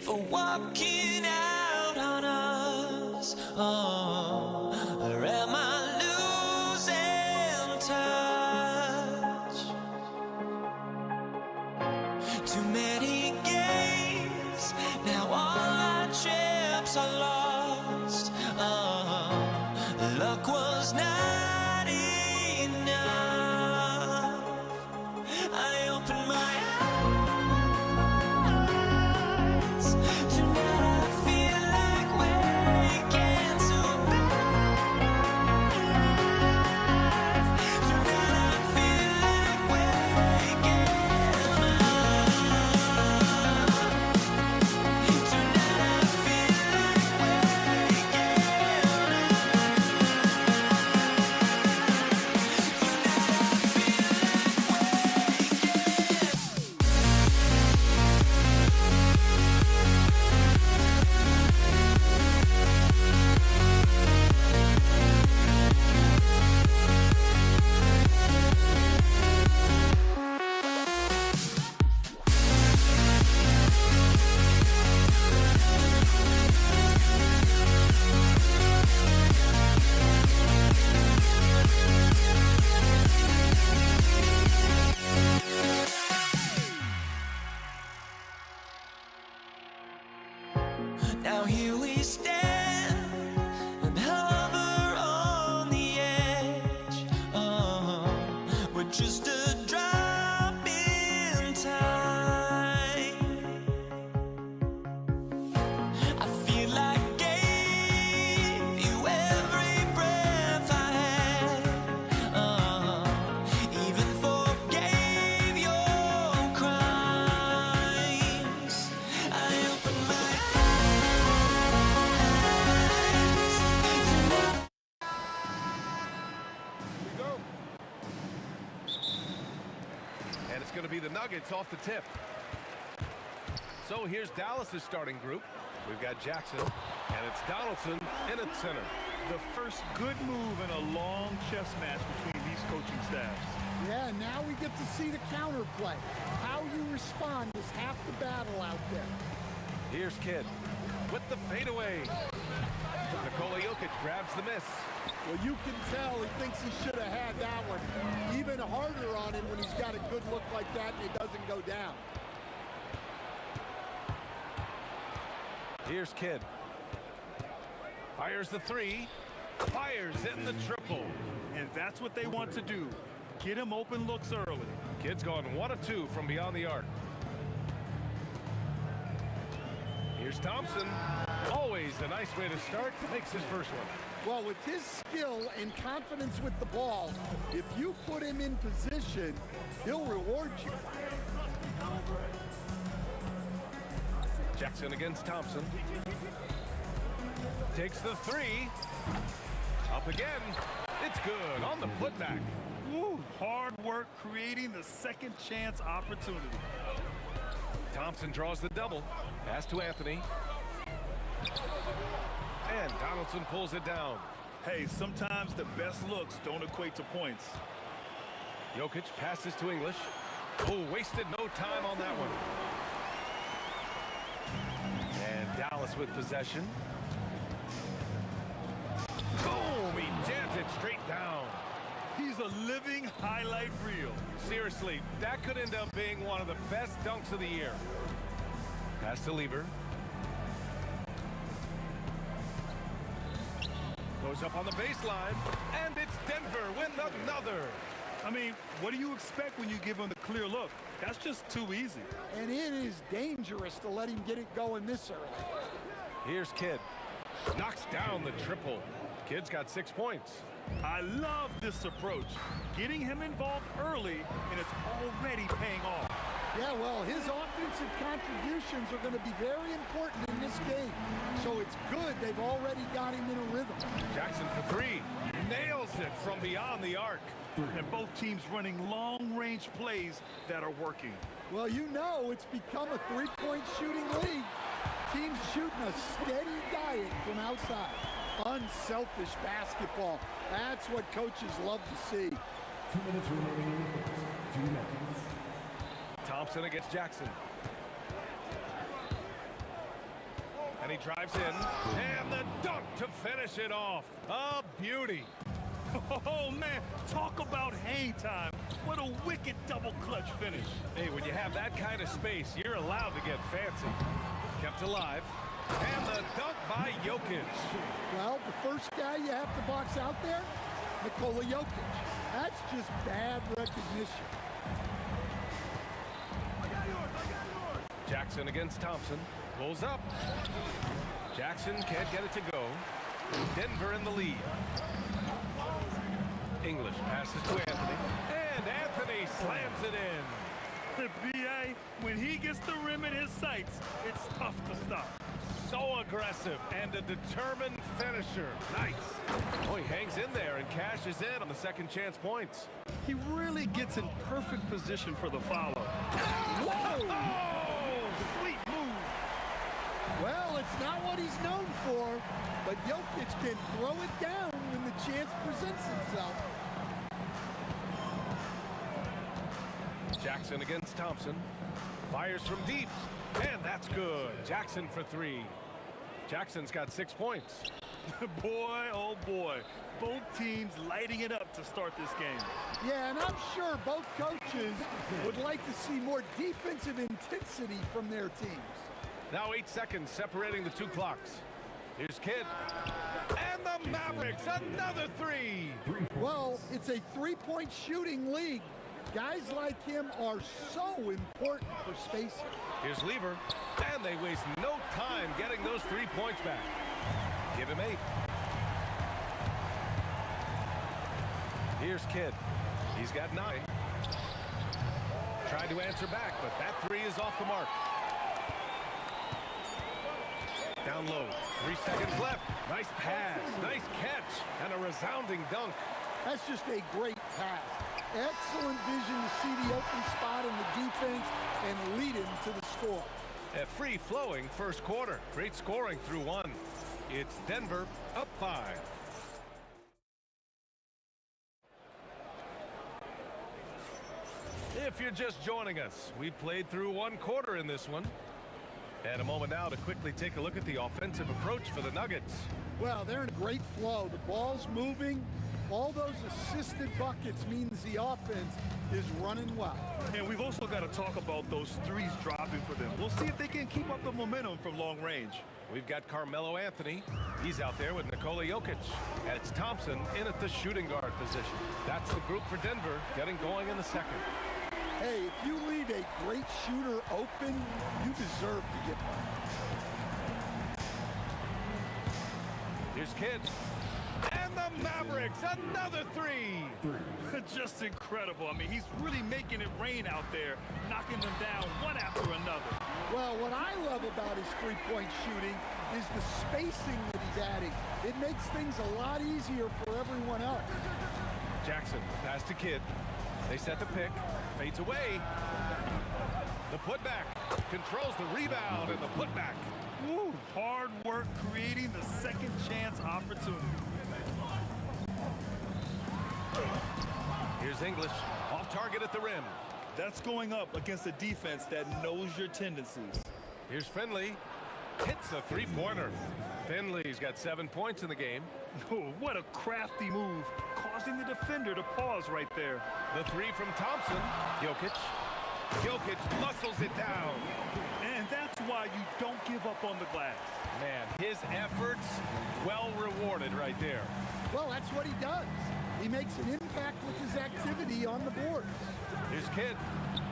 for walking out on us. Oh, or am I losing touch? Too many games, now all our chips are lost. Oh, luck was not enough. I opened my eyes. Tonight I feel like waking to life. Tonight I feel like waking up. Tonight I feel like now here we stand and hover on the edge. Oh, we're just a drop in time. I feel like I gave you every breath I had. Oh, even forgave your crimes. I opened my And it's going to be the Nuggets off the tip. So here's Dallas's starting group. We've got Jackson, and it's Donaldson in at center. The first good move in a long chess match between these coaching staffs. Yeah, now we get to see the counterplay. How you respond is half the battle out there. Here's Kidd with the fadeaway. Nikola Jokic grabs the miss. Well, you can tell he thinks he should have had that one. Even harder on him when he's got a good look like that and it doesn't go down. Here's Kidd. Fires the three. Fires in the triple. And that's what they want to do. Get him open looks early. Kidd's gone 1 of 2 from beyond the arc. Here's Thompson. Always a nice way to start. Makes his first one. Well, with his skill and confidence with the ball, if you put him in position, he'll reward you. Jackson against Thompson. Takes the three. Up again. It's good on the putback. Woo, hard work creating the second chance opportunity. Thompson draws the double. Pass to Anthony. And Donaldson pulls it down. Hey, sometimes the best looks don't equate to points. Jokic passes to English. Oh, wasted no time on that one. And Dallas with possession. Boom, he jams it straight down. He's a living highlight reel. Seriously, that could end up being one of the best dunks of the year. Pass to Lever. Goes up on the baseline, and it's Denver with another. I mean, what do you expect when you give him the clear look? That's just too easy. And it is dangerous to let him get it going this early. Here's Kidd. Knocks down the triple. Kidd's got 6 points. I love this approach. Getting him involved early, and it's already paying off. Yeah, well, his offensive contributions are going to be very important in this game. So it's good they've already got him in a rhythm. Jackson for three. Nails it from beyond the arc. And both teams running long-range plays that are working. Well, you know it's become a three-point shooting league. Teams shooting a steady diet from outside. Unselfish basketball. That's what coaches love to see. 2 minutes remaining. 2 minutes. Thompson against Jackson. Anthony drives in, and the dunk to finish it off. A beauty. Oh, man, talk about hang time. What a wicked double clutch finish. Hey, when you have that kind of space, you're allowed to get fancy. Kept alive. And the dunk by Jokic. Well, the first guy you have to box out there, Nikola Jokic. That's just bad recognition. Jackson against Thompson. Pulls up. Jackson can't get it to go. Denver in the lead. English passes to Anthony. And Anthony slams it in. The B.A., when he gets the rim in his sights, it's tough to stop. So aggressive and a determined finisher. Nice. Oh, he hangs in there and cashes in on the second chance points. He really gets in perfect position for the follow. Whoa! Oh, sweet move. Well, it's not what he's known for, but Jokic can throw it down when the chance presents itself. Jackson against Thompson. Fires from deep. And that's good. Jackson for three. Jackson's got 6 points. Boy, oh boy. Both teams lighting it up to start this game. Yeah, and I'm sure both coaches would like to see more defensive intensity from their teams. Now 8 seconds separating the two clocks. Here's Kidd. And the Mavericks, another three. Well, it's a three-point shooting league. Guys like him are so important for spacing. Here's Lever. And they waste no time getting those 3 points back. Give him 8. Here's Kidd. He's got 9. Tried to answer back, but that 3 is off the mark. Down low. 3 seconds left. Nice pass. Nice catch. And a resounding dunk. That's just a great pass. Excellent vision to see the open spot in the defense and lead him to the score. A free-flowing first quarter. Great scoring through 1. It's Denver up 5. If you're just joining us, we played through 1 quarter in this one. And a moment now to quickly take a look at the offensive approach for the Nuggets. Well, they're in great flow. The ball's moving. All those assisted buckets means the offense is running well. And we've also got to talk about those threes dropping for them. We'll see if they can keep up the momentum from long range. We've got Carmelo Anthony. He's out there with Nikola Jokic. And it's Thompson in at the shooting guard position. That's the group for Denver getting going in the second. Hey, if you leave a great shooter open, you deserve to get one. Here's Kidd. And the Mavericks, another 3. Just incredible. I mean, he's really making it rain out there, knocking them down one after another. Well, what I love about his three-point shooting is the spacing that he's adding. It makes things a lot easier for everyone else. Jackson, pass to Kidd. They set the pick, fades away. The putback, controls the rebound and the putback. Woo, hard work creating the second chance opportunity. Here's English, off target at the rim. That's going up against a defense that knows your tendencies. Here's Finley, hits a three-pointer. Finley's got 7 points in the game. Oh, what a crafty move, causing the defender to pause right there. The 3 from Thompson, Jokic. Jokic muscles it down. And that's why you don't give up on the glass. Man, his efforts well rewarded right there. Well, that's what he does. He makes an impact with his activity on the boards. Here's Kidd.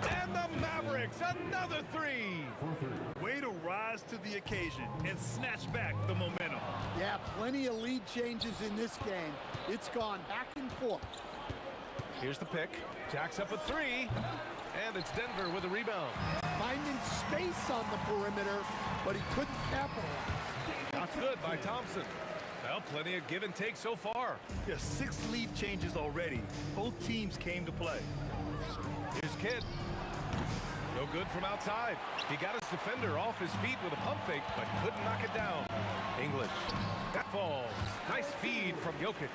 And the Mavericks, another 3. Way to rise to the occasion and snatch back the momentum. Yeah, plenty of lead changes in this game. It's gone back and forth. Here's the pick. Jack's up a 3. And it's Denver with a rebound. Finding space on the perimeter, but he couldn't capitalize. Not good by Thompson. Well, plenty of give and take so far. Yeah, 6 lead changes already. Both teams came to play. Here's Kidd. No good from outside. He got his defender off his feet with a pump fake, but couldn't knock it down. English. That falls. Nice feed from Jokic.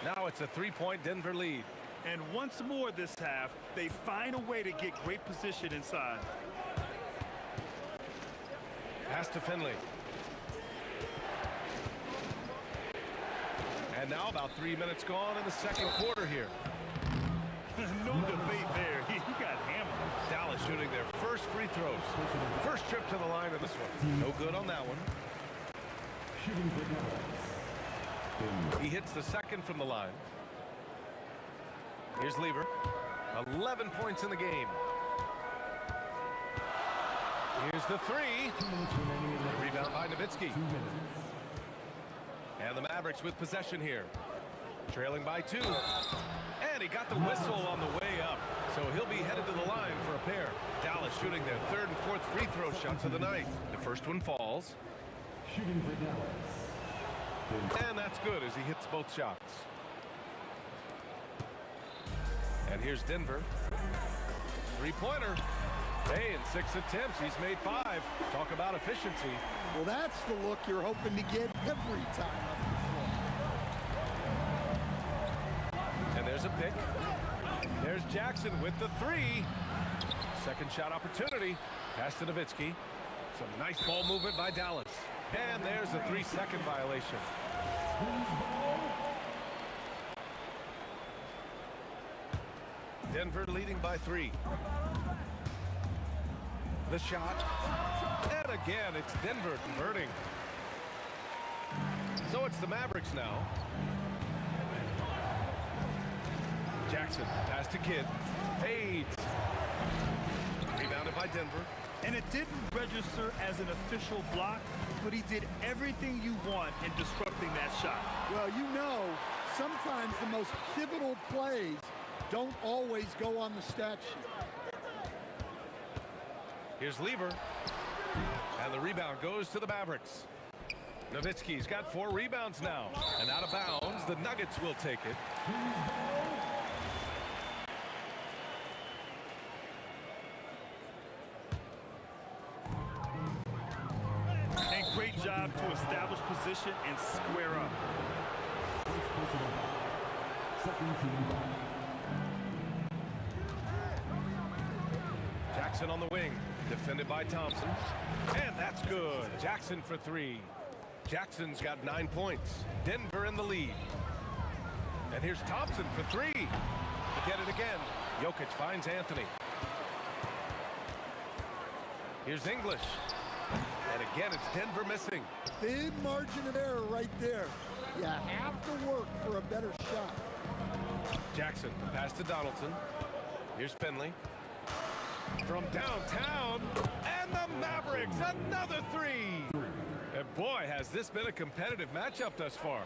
Now it's a 3-point Denver lead. And once more this half, they find a way to get great position inside. Pass to Finley. And now about 3 minutes gone in the second quarter here. No debate there. He got hammered. Dallas shooting their first free throws. First trip to the line of this one. No good on that one. Shooting for Dallas. He hits the second from the line. Here's Lever. 11 points in the game. Here's the three. Rebound by Nowitzki. And the Mavericks with possession here. Trailing by 2. And he got the whistle on the way up. So he'll be headed to the line for a pair. Dallas shooting their third and fourth free throw shots of the night. The first one falls. Shooting for Dallas. And that's good as he hits both shots. And here's Denver. Three-pointer. Hey, in 6 attempts, he's made 5. Talk about efficiency. Well, that's the look you're hoping to get every time up the floor. And there's a pick. There's Jackson with the 3. Second shot opportunity. Pass to Nowitzki. Some nice ball movement by Dallas. And there's a 3-second violation. Denver leading by 3. The shot. And again, it's Denver converting. So it's the Mavericks now. Jackson, pass to Kidd. Fades. Rebounded by Denver. And it didn't register as an official block, but he did everything you want in disrupting that shot. Well, you know, sometimes the most pivotal plays don't always go on the stat sheet. Here's Lever. And the rebound goes to the Mavericks. Nowitzki's got 4 rebounds now. And out of bounds, the Nuggets will take it. And great job to establish position and square up. Jackson on the wing, defended by Thompson. And that's good. Jackson for 3. Jackson's got 9 points. Denver in the lead. And here's Thompson for 3. To get it again. Jokic finds Anthony. Here's English. And again, it's Denver missing. Thin margin of error right there. You have to work for a better shot. Jackson, pass to Donaldson. Here's Finley. From downtown, and the Mavericks, another 3. And boy, has this been a competitive matchup thus far.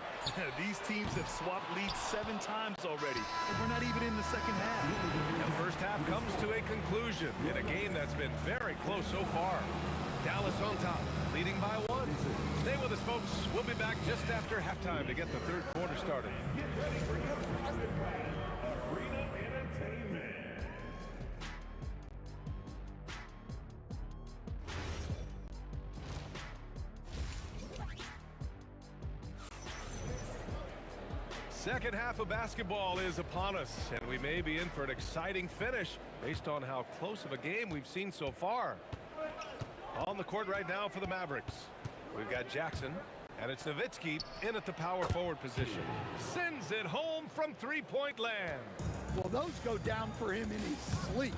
These teams have swapped leads 7 times already, and we're not even in the second half. The first half comes to a conclusion in a game that's been very close so far. Dallas on top, leading by 1. Stay with us, folks. We'll be back just after halftime to get the third quarter started. Second half of basketball is upon us, and we may be in for an exciting finish based on how close of a game we've seen so far. On the court right now for the Mavericks, we've got Jackson, and it's Nowitzki in at the power forward position. Sends it home from 3-point land. Well, those go down for him in his sleep.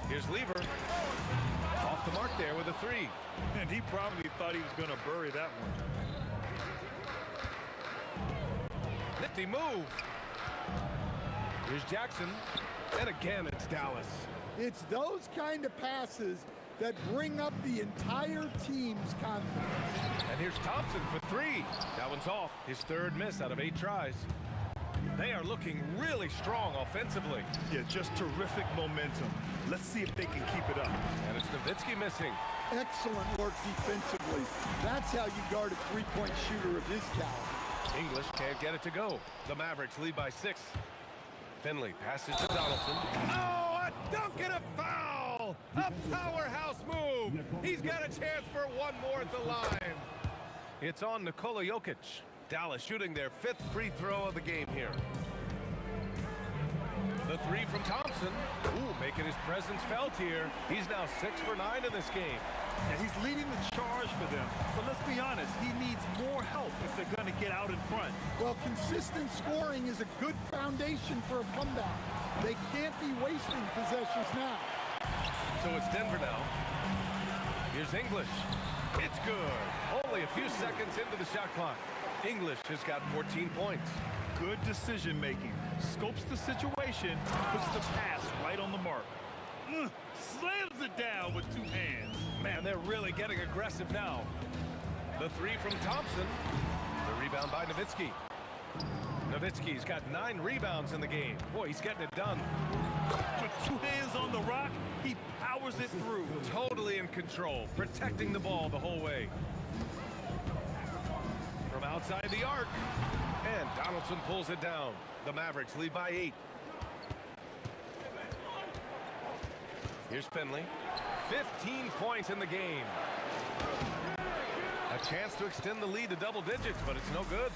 Here's Lever. Off the mark there with a 3. And he probably thought he was going to bury that one. Nifty move. Here's Jackson. And again, it's Dallas. It's those kind of passes that bring up the entire team's confidence. And here's Thompson for 3. That one's off. His 3rd miss out of 8 tries. They are looking really strong offensively. Yeah, just terrific momentum. Let's see if they can keep it up. And it's Nowitzki missing. Excellent work defensively. That's how you guard a 3-point shooter of his caliber. English can't get it to go. The Mavericks lead by 6. Finley passes to Donaldson. Oh, a dunk and a foul! A powerhouse move! He's got a chance for one more at the line. It's on Nikola Jokic. Dallas shooting their 5th free throw of the game here. The 3 from Thompson. Ooh, making his presence felt here. He's now 6 for 9 in this game. And he's leading the charge for them. But let's be honest, he needs more help if they're going to get out in front. Well, consistent scoring is a good foundation for a comeback. They can't be wasting possessions now. So it's Denver now. Here's English. It's good. Only a few seconds into the shot clock. English has got 14 points. Good decision making. Scopes the situation, puts the pass right on the mark. Slams it down with two hands. Man, they're really getting aggressive now. The three from Thompson. The rebound by Nowitzki. Nowitzki's got 9 rebounds in the game. Boy, he's getting it done. With two hands on the rock, he powers it through. Totally in control, protecting the ball the whole way. From outside the arc. And Donaldson pulls it down. The Mavericks lead by 8. Here's Finley. 15 points in the game. A chance to extend the lead to double digits, but it's no good.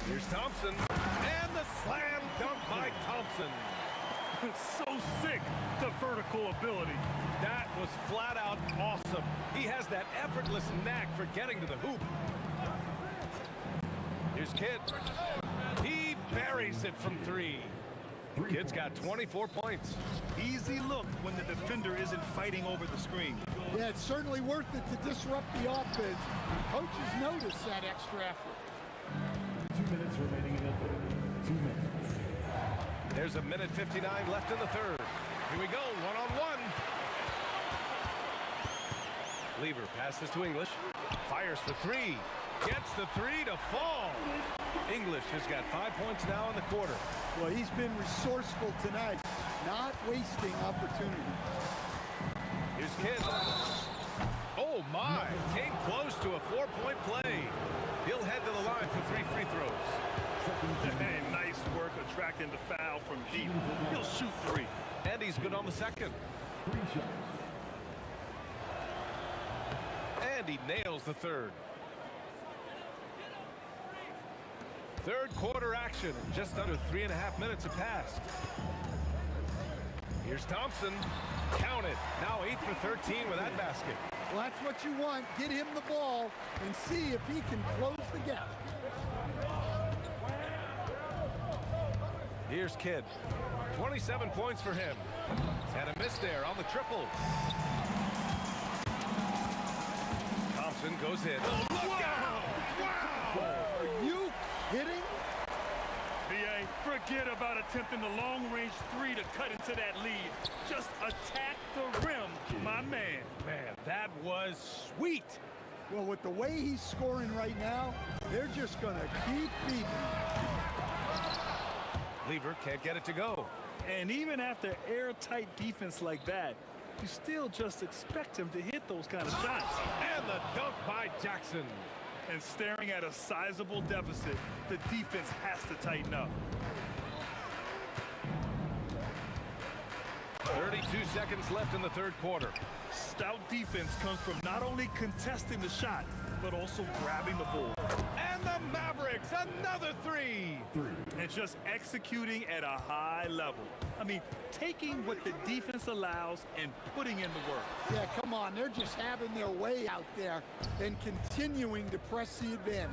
Here's Thompson. And the slam dunk by Thompson. So sick, the vertical ability. That was flat out awesome. He has that effortless knack for getting to the hoop. Here's Kidd. He buries it from 3. Kidd's got 24 points. Easy look when the defender isn't fighting over the screen. Yeah, it's certainly worth it to disrupt the offense. Coaches notice that extra effort. 2 minutes remaining in the third. 2 minutes. There's a minute 59 left in the third. Here we go, one-on-one. Lever passes to English. Fires for 3. Gets the 3 to fall. English has got 5 points now in the quarter. Well, he's been resourceful tonight, not wasting opportunity. Here's Kidd. Oh, my. Came close to a 4-point play. He'll head to the line for 3 free throws. Hey, nice work attracting the foul from deep. He'll shoot 3. And he's good on the second. 3 shots. And he nails the third. Third quarter action. Just under 3.5 minutes have passed. Here's Thompson. Count it. Now 8 for 13 with that basket. Well, that's what you want. Get him the ball and see if he can close the gap. Here's Kidd. 27 points for him. And a miss there on the triple. Thompson goes in. Oh, look out! Wow! Are you kidding? BA, forget about attempting the long-range 3 to cut into that lead. Just attack the rim, my man. Man, that was sweet. Well, with the way he's scoring right now, they're just going to keep feeding him. Lever can't get it to go. And even after airtight defense like that, you still just expect him to hit those kind of shots. And the dunk by Jackson. And staring at a sizable deficit, the defense has to tighten up. 32 seconds left in the third quarter. Stout defense comes from not only contesting the shot, but also grabbing the ball. And the Mavericks, another 3. And just executing at a high level. I mean, taking what the defense allows and putting in the work. Yeah, come on. They're just having their way out there and continuing to press the advantage.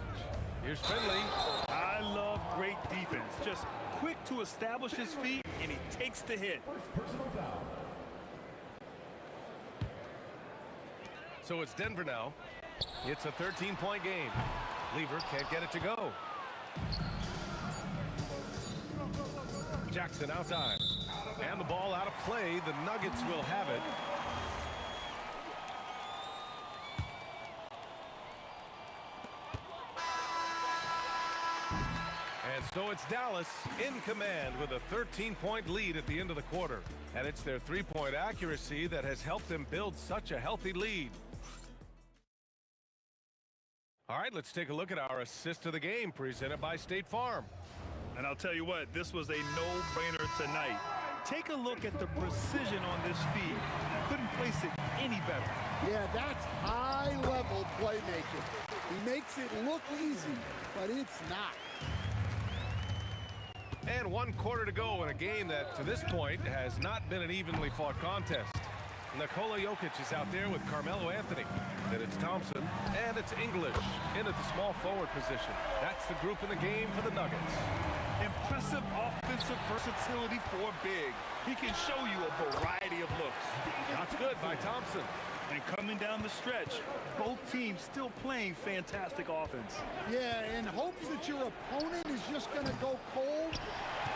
Here's Finley. I love great defense. Just quick to establish his feet, and he takes the hit. Personal foul. So it's Denver now. It's a 13-point game. Lever can't get it to go. Jackson outside. And the ball out of play. The Nuggets will have it. And so it's Dallas in command with a 13-point lead at the end of the quarter. And it's their three-point accuracy that has helped them build such a healthy lead. All right, let's take a look at our assist of the game presented by State Farm. And I'll tell you what, this was a no-brainer tonight. Take a look at the precision on this feed. Couldn't place it any better. Yeah, that's high-level playmaking. He makes it look easy, but it's not. And 1 quarter to go in a game that, to this point, has not been an evenly fought contest. Nikola Jokic is out there with Carmelo Anthony. Then it's It's Thompson, and it's English in at the small forward position. That's the group in the game for the Nuggets. Impressive offensive versatility for big. He can show you a variety of looks. That's good by Thompson. And coming down the stretch, both teams still playing fantastic offense. Yeah, in hopes that your opponent is just going to go cold.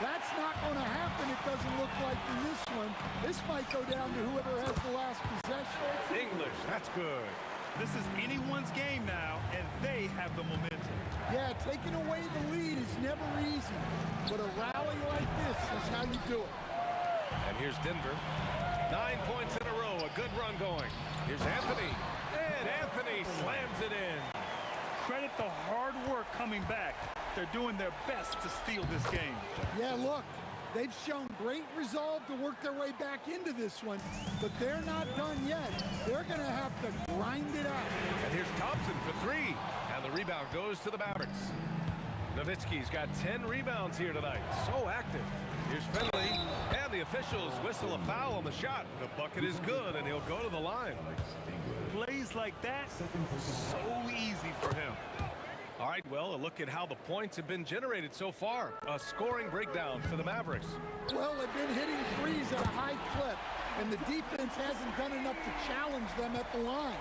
That's not going to happen, it doesn't look like in this one. This might go down to whoever has the last possession. English, that's good. This is anyone's game now, and they have the momentum. Yeah, taking away the lead is never easy, but a rally like this is how you do it. And here's Denver. 9 points in a row, a good run going. Here's Anthony, and Anthony slams it in. Credit the hard work coming back. They're doing their best to steal this game. Yeah, look, they've shown great resolve to work their way back into this one, but they're not done yet. They're going to have to grind it out. And here's Thompson for three, and the rebound goes to the Mavericks. Nowitzki's got 10 rebounds here tonight, so active. Here's Finley, and the officials whistle a foul on the shot. The bucket is good, and he'll go to the line. Plays like that, so easy for him. All right, well, a look at how the points have been generated so far. A scoring breakdown for the Mavericks. Well, they've been hitting threes at a high clip, and the defense hasn't done enough to challenge them at the line.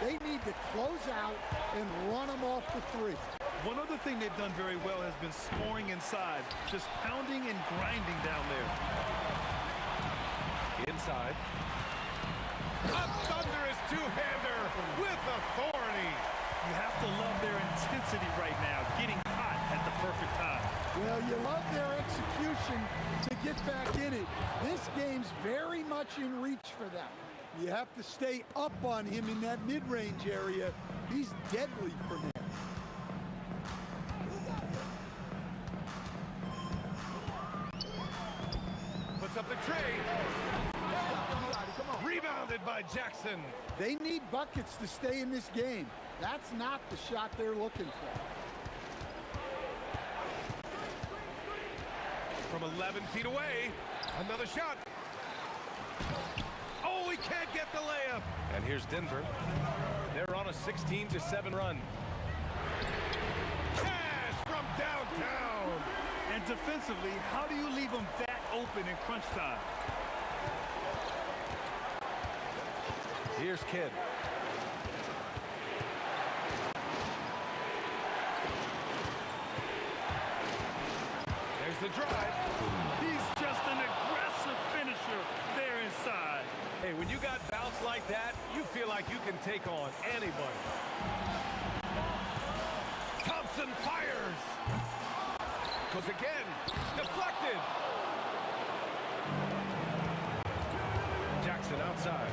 They need to close out and run them off the three. One other thing they've done very well has been scoring inside, just pounding and grinding down there. Inside. A thunderous two-hander with authority. You have to love their intensity right now, getting hot at the perfect time. Well, you love their execution to get back in it. This game's very much in reach for them. You have to stay up on him in that mid-range area. He's deadly from there. Puts up the tray. Rebounded by Jackson. They need buckets to stay in this game. That's not the shot they're looking for. From 11 feet away, another shot. Oh, he can't get the layup. And here's Denver. They're on a 16-7 run. Cash from downtown. And defensively, how do you leave them that open in crunch time? Here's Kidd. There's the drive. He's just an aggressive finisher there inside. Hey, when you got bounce like that, you feel like you can take on anybody. Thompson fires. Goes again. Deflected. Jackson outside.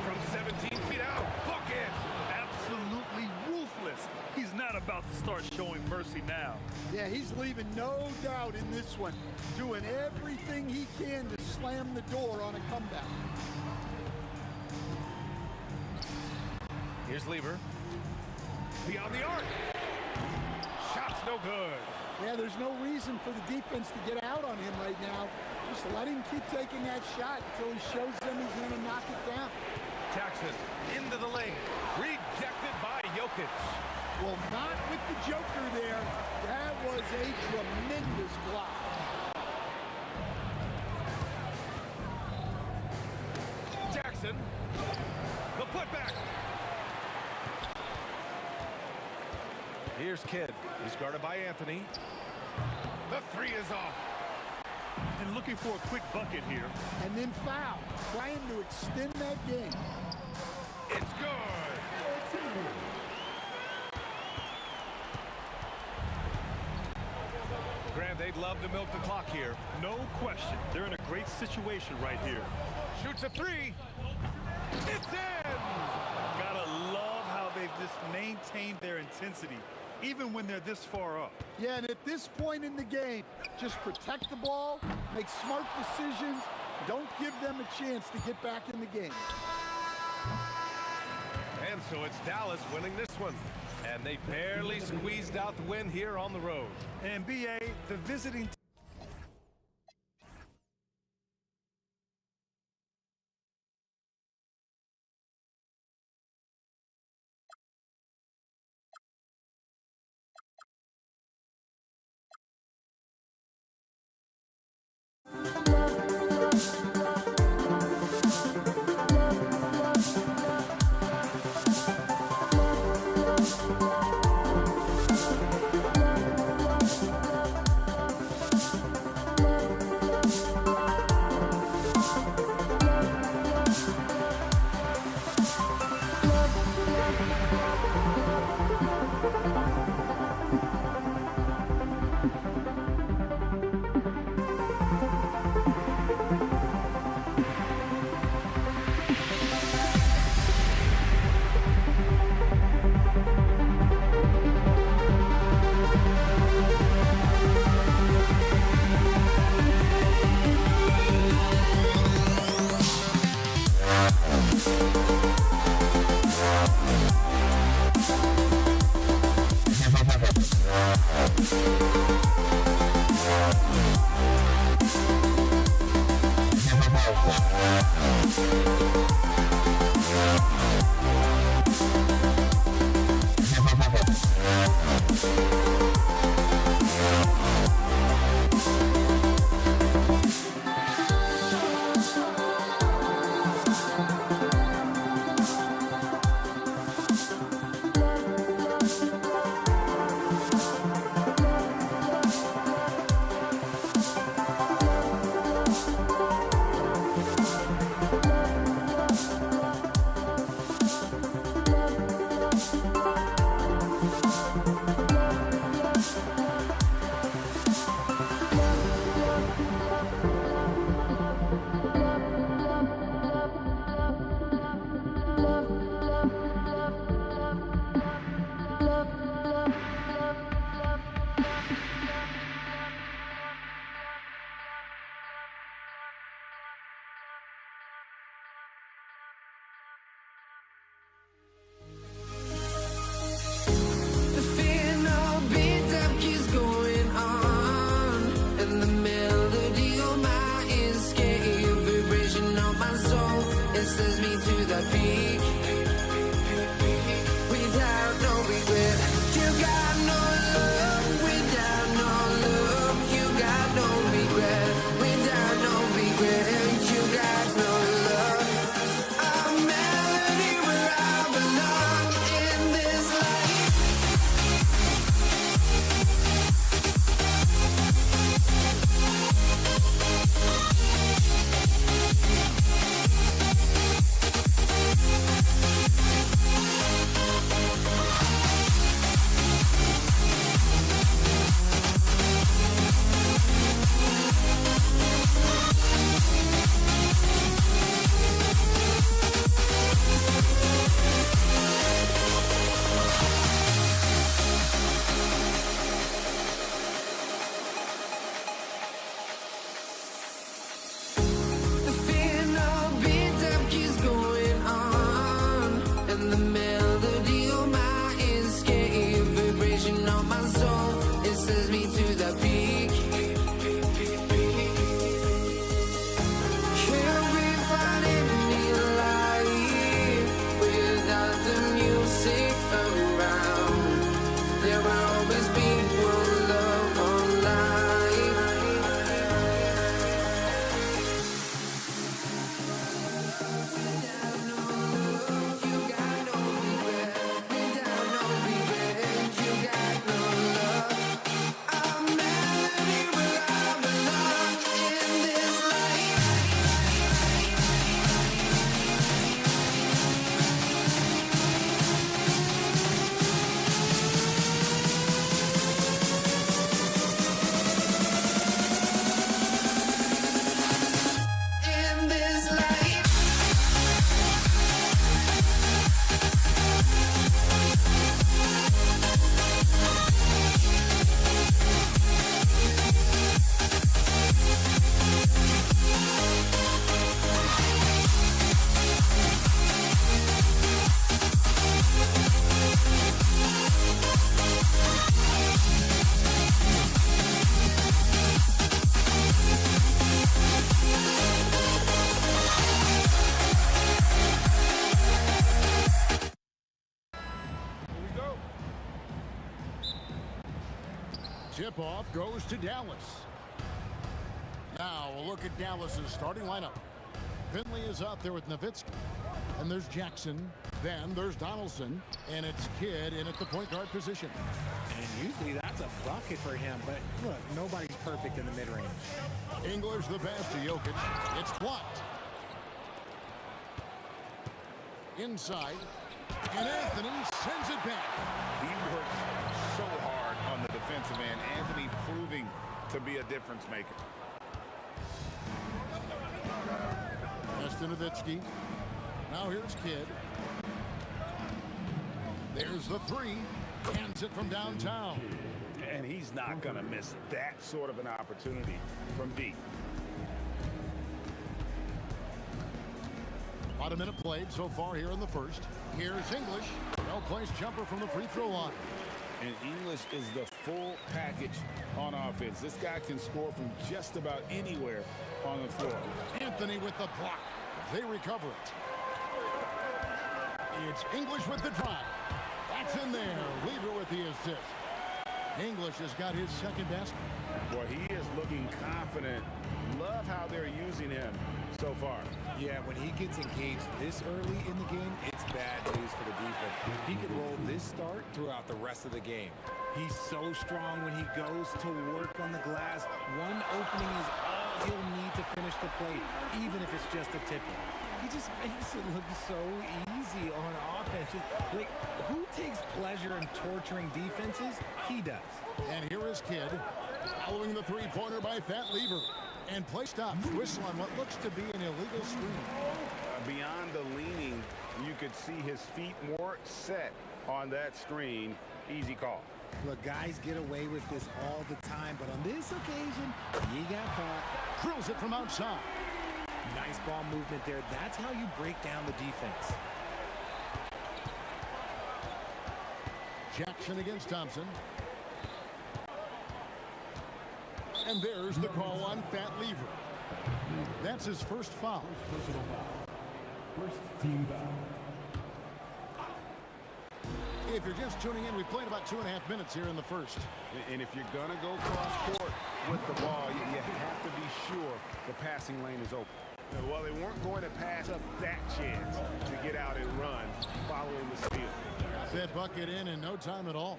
From 17 feet out. Bucket. Absolutely ruthless. He's not about to start showing mercy now. Yeah, he's leaving no doubt in this one. Doing everything he can to slam the door on a comeback. Here's Lever. Beyond the arc. Shot's no good. Yeah, there's no reason for the defense to get out on him right now. Just let him keep taking that shot until he shows them he's going to knock it down. Jackson into the lane. Rejected by Jokic. Well, not with the Joker there. That was a tremendous block. Jackson. The putback. Here's Kidd. He's guarded by Anthony. The three is off. And looking for a quick bucket here. And then foul. Trying to extend that game. It's good. Grant, they'd love to milk the clock here. No question. They're in a great situation right here. Shoots a three. It's in. Gotta love how they've just maintained their intensity, even when they're this far up. Yeah, and at this point in the game, just protect the ball, make smart decisions, don't give them a chance to get back in the game. And so it's Dallas winning this one. And they barely squeezed out the win here on the road. And B.A., the visiting Tip-off goes to Dallas. Now a look at Dallas's starting lineup. Finley is out there with Nowitzki. And there's Jackson. Then there's Donaldson. And it's Kidd in at the point guard position. And usually that's a bucket for him. But look, nobody's perfect in the mid-range. English the pass to Jokic. It's blocked. Inside. And Anthony sends it back. He works so hard on the defensive end. Anthony proving to be a difference maker. Nowitzki. Now here's Kidd. There's the three. Hands it from downtown. And he's not going to miss that sort of an opportunity from deep. About a minute played so far here in the first. Here's English. Well-placed jumper from the free throw line. And English is the full package on offense. This guy can score from just about anywhere on the floor. Anthony with the block. They recover it. It's English with the drive. That's in there. Leader with the assist. English has got his second basket. Boy, he is looking confident. Love how they're using him so far. Yeah, when he gets engaged this early in the game, it's bad news for the defense. He could roll this start throughout the rest of the game. He's so strong when he goes to work on the glass. One opening is all he'll need to finish the play, even if it's just a tip-in. He just makes it look so easy on offense. Like, who takes pleasure in torturing defenses? He does. And here is Kidd, following the three-pointer by Fat Lever. And play stops. Whistle on what looks to be an illegal screen. Beyond the leaning, you could see his feet more set on that screen. Easy call. Look, guys get away with this all the time, but on this occasion, he got caught. Drills it from outside. Nice ball movement there. That's how you break down the defense. Jackson against Thompson. And there's the call on Fat Lever. That's his first foul. Personal foul. First team foul. If you're just tuning in, we played about 2.5 minutes here in the first. And if you're going to go cross-court with the ball, you have to be sure the passing lane is open. Well, they weren't going to pass up that chance to get out and run following the steal. Got that bucket in no time at all.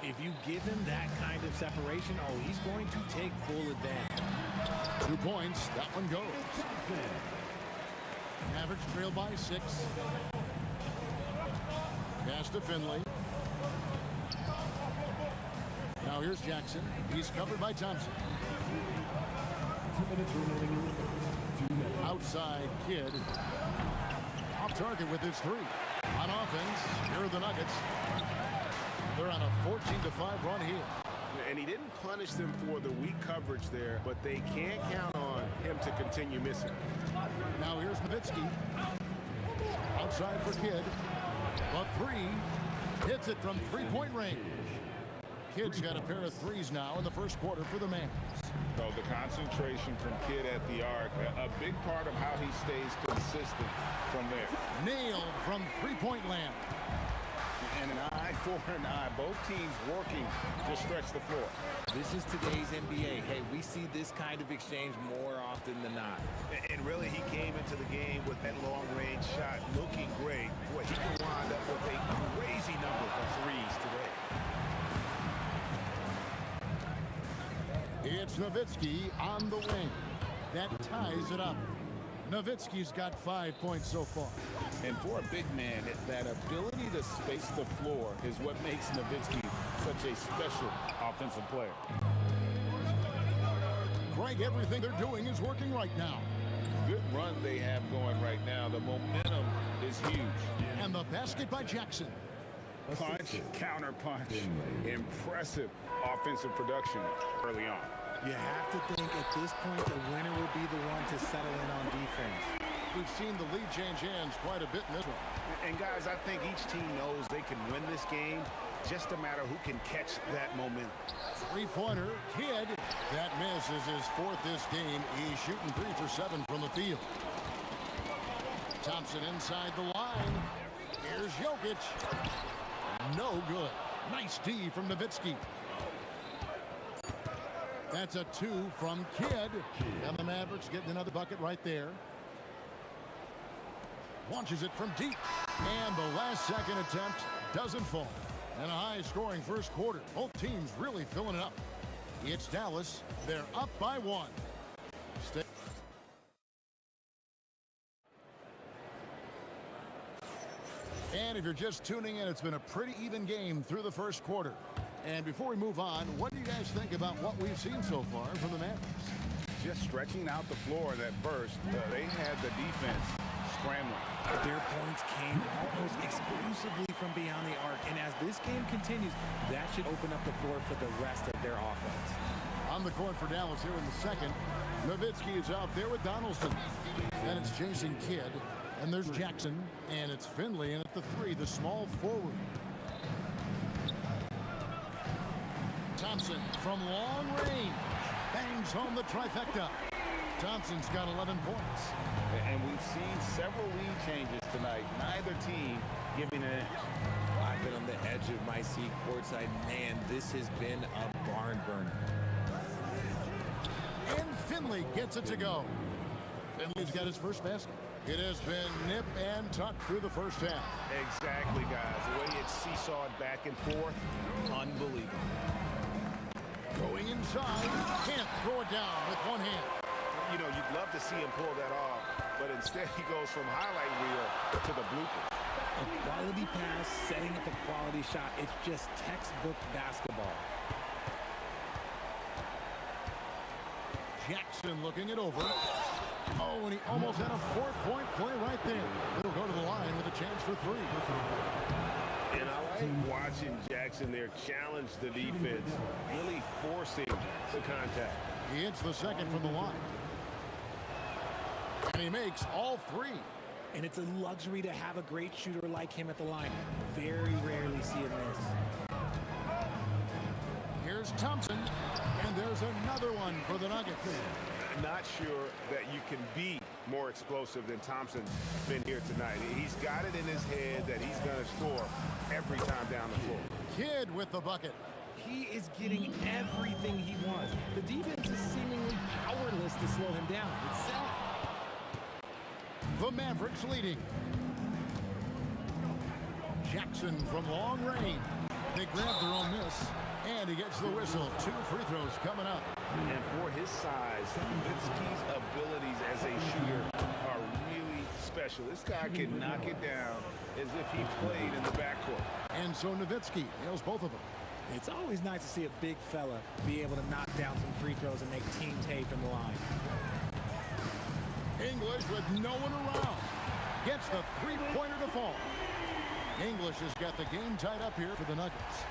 If you give him that kind of separation, he's going to take full advantage. 2 points. That one goes. Average trailed by 6. Pass to Finley. Now here's Jackson. He's covered by Thompson. 2 minutes remaining. 2 minutes. Outside Kidd. Off target with his 3. On offense, here are the Nuggets. They're on a 14-5 run here. And he didn't punish them for the weak coverage there, but they can't count on him to continue missing. Now here's Nowitzki. Outside for Kidd. The 3. Hits it from three-point range. Kidd's got a pair of threes now in the first quarter for the Mavs. So the concentration from Kidd at the arc, a big part of how he stays consistent from there. Nailed from three-point land. And an eye for an eye. Both teams working to stretch the floor. This is today's NBA. Hey, we see this kind of exchange more often than not. And really, he came into the game with that long-range shot looking great. Boy, he can wind up with a crazy number of threes today. It's Nowitzki on the wing. That ties it up. Nowitzki's got 5 points so far. And for a big man, that ability to space the floor is what makes Nowitzki such a special offensive player. Greg, everything they're doing is working right now. Good run they have going right now. The momentum is huge. And the basket by Jackson. Punch, counter punch. Impressive offensive production early on. You have to think at this point the winner will be the one to settle in on defense. We've seen the lead change hands quite a bit in this one. And guys, I think each team knows they can win this game. Just a matter who can catch that momentum. Three-pointer, Kidd. That miss is his 4th this game. He's shooting 3 for 7 from the field. Thompson inside the line. Here's Jokic. No good. Nice D from Nowitzki. That's a 2 from Kidd. And the Mavericks getting another bucket right there. Launches it from deep. And the last second attempt doesn't fall. And a high-scoring first quarter. Both teams really filling it up. It's Dallas. They're up by 1. And if you're just tuning in, it's been a pretty even game through the first quarter. And before we move on, what do you guys think about what we've seen so far from the Mavericks? Just stretching out the floor that burst. They had the defense scrambling. Their points came almost exclusively from beyond the arc. And as this game continues, that should open up the floor for the rest of their offense. On the court for Dallas here in the second. Nowitzki is out there with Donaldson. Then it's Jason Kidd. And there's Jackson. And it's Finley in at the 3, the small forward. Thompson from long range. Bangs home the trifecta. Thompson's got 11 points. And we've seen several lead changes tonight. Neither team giving an inch. I've been on the edge of my seat courtside. Man, this has been a barn burner. And Finley gets it to go. Finley's got his first basket. It has been nip and tuck through the first half. Exactly, guys. The way it's seesawed back and forth, unbelievable. Going inside, can't throw it down with one hand. You know, you'd love to see him pull that off, but instead he goes from highlight reel to the bloopers. A quality pass, setting up a quality shot. It's just textbook basketball. Jackson looking it over. Oh, and he almost had a 4-point play right there. He'll go to the line with a chance for 3. And I like watching Jackson there challenge the defense, really forcing the contact. He hits the second from the line. And he makes all 3. And it's a luxury to have a great shooter like him at the line. Very rarely see him miss. Here's Thompson. And there's another one for the Nuggets. Not sure that you can be more explosive than Thompson's been here tonight. He's got it in his head that he's going to score every time down the floor. Kidd with the bucket. He is getting everything he wants. The defense is seemingly powerless to slow him down. It's sad. The Mavericks leading. Jackson from long range. They grab their own miss. And he gets the whistle. 2 free throws coming up. And for his size, Nowitzki's abilities as a shooter are really special. This guy can knock it down as if he played in the backcourt. And so Nowitzki nails both of them. It's always nice to see a big fella be able to knock down some free throws and make teams pay from the line. English with no one around. Gets the 3-pointer to fall. English has got the game tied up here for the Nuggets.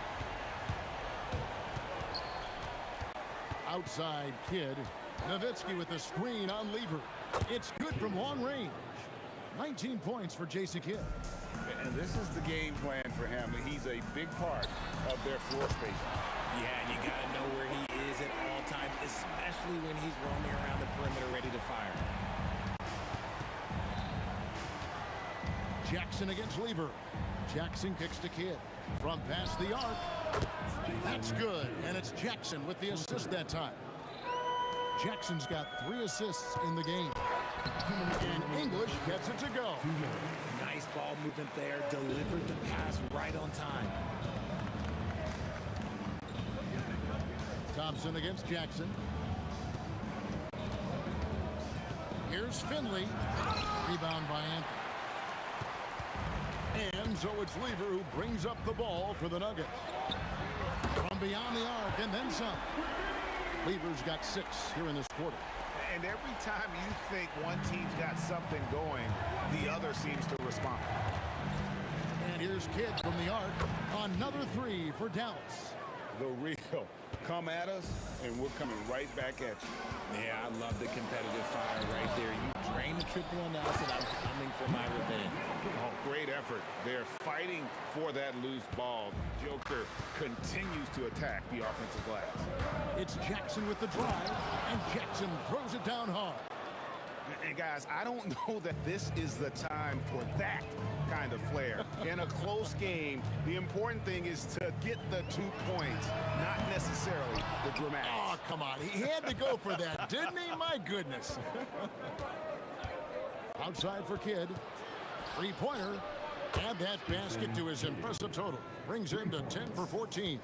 Outside Kidd. Nowitzki with the screen on Lever. It's good from long range. 19 points for Jason Kidd. And this is the game plan for him. He's a big part of their floor space. Yeah, and you got to know where he is at all times, especially when he's roaming around the perimeter ready to fire. Jackson against Lever. Jackson kicks to Kidd. From past the arc. That's good. And it's Jackson with the assist that time. Jackson's got 3 assists in the game. And English gets it to go. Nice ball movement there. Delivered the pass right on time. Thompson against Jackson. Here's Finley. Rebound by Anthony. And so it's Lever who brings up the ball for the Nuggets. From beyond the arc and then some. Lever's got 6 here in this quarter. And every time you think one team's got something going, the other seems to respond. And here's Kidd from the arc. Another 3 for Dallas. The real. Come at us, and we're coming right back at you. Yeah, I love the competitive fire right there. You drain the triple on us, and I'm coming for my revenge. Oh, great effort. They're fighting for that loose ball. Joker continues to attack the offensive glass. It's Jackson with the drive, and Jackson throws it down hard. And guys, I don't know that this is the time for that kind of flair. In a close game, the important thing is to get the 2 points, not necessarily the dramatics. Oh, come on. He had to go for that, didn't he? My goodness. Outside for Kidd. 3-pointer. Add that basket to his impressive total. Brings him to 10 for 14.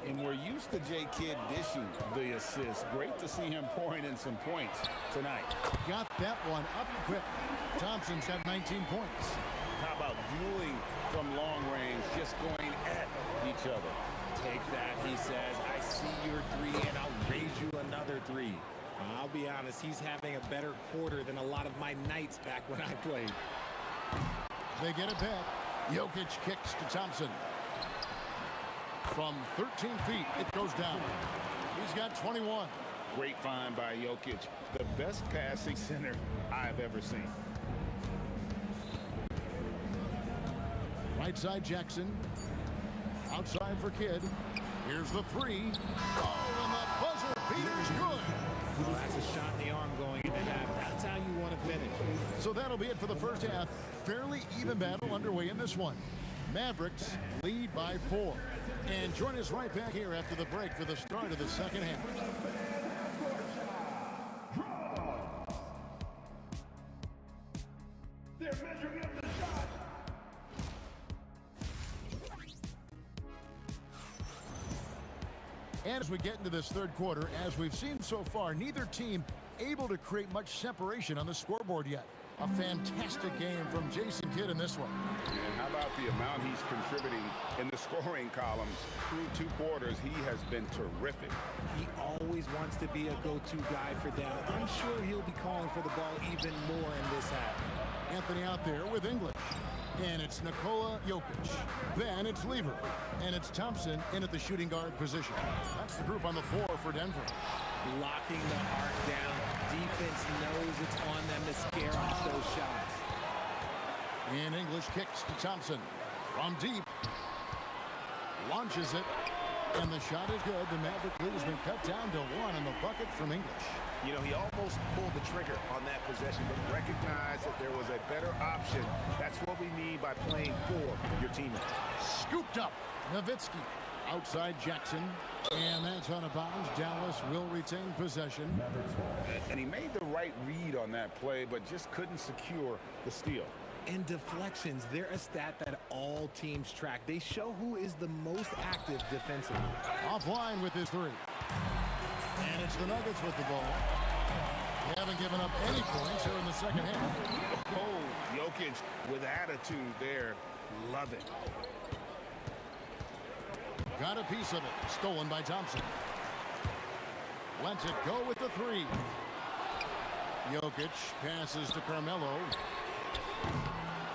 And we're used to J. Kidd dishing the assist. Great to see him pouring in some points tonight. Got that one up quick. Thompson's got 19 points. How about dueling from long just going at each other. Take that, he says. I see your three, and I'll raise you another three. I'll be honest, he's having a better quarter than a lot of my nights back when I played. They get it back. Jokic kicks to Thompson. From 13 feet, it goes down. He's got 21. Great find by Jokic. The best passing center I've ever seen. Right side, Jackson. Outside for Kidd. Here's the three. Oh, and the buzzer beater's good. Well, that's a shot in the arm going into half. That's how you want to finish. So that'll be it for the first half. Fairly even battle underway in this one. Mavericks lead by 4. And join us right back here after the break for the start of the second half. They're measuring up the shot. And as we get into this third quarter, as we've seen so far, neither team able to create much separation on the scoreboard yet. A fantastic game from Jason Kidd in this one. And how about the amount he's contributing in the scoring columns? Through 2 quarters, he has been terrific. He always wants to be a go-to guy for them. I'm sure he'll be calling for the ball even more in this half. Anthony out there with English. And it's Nikola Jokic. Then it's Lever. And it's Thompson in at the shooting guard position. That's the group on the floor for Denver. Locking the arc down. Defense knows it's on them to scare off those shots. And English kicks to Thompson. From deep. Launches it. And the shot is good. The Maverick lead has been cut down to 1 on the bucket from English. You know, he almost pulled the trigger on that possession, but recognized that there was a better option. That's what we need by playing for your teammates. Scooped up. Nowitzki. Outside Jackson. And that's out of bounds. Dallas will retain possession. And he made the right read on that play, but just couldn't secure the steal. And deflections, they're a stat that all teams track. They show who is the most active defensively. Offline with his three. And it's the Nuggets with the ball. They haven't given up any points here in the second half. Oh, Jokic with attitude there. Love it. Got a piece of it. Stolen by Thompson. Lets it go with the three. Jokic passes to Carmelo.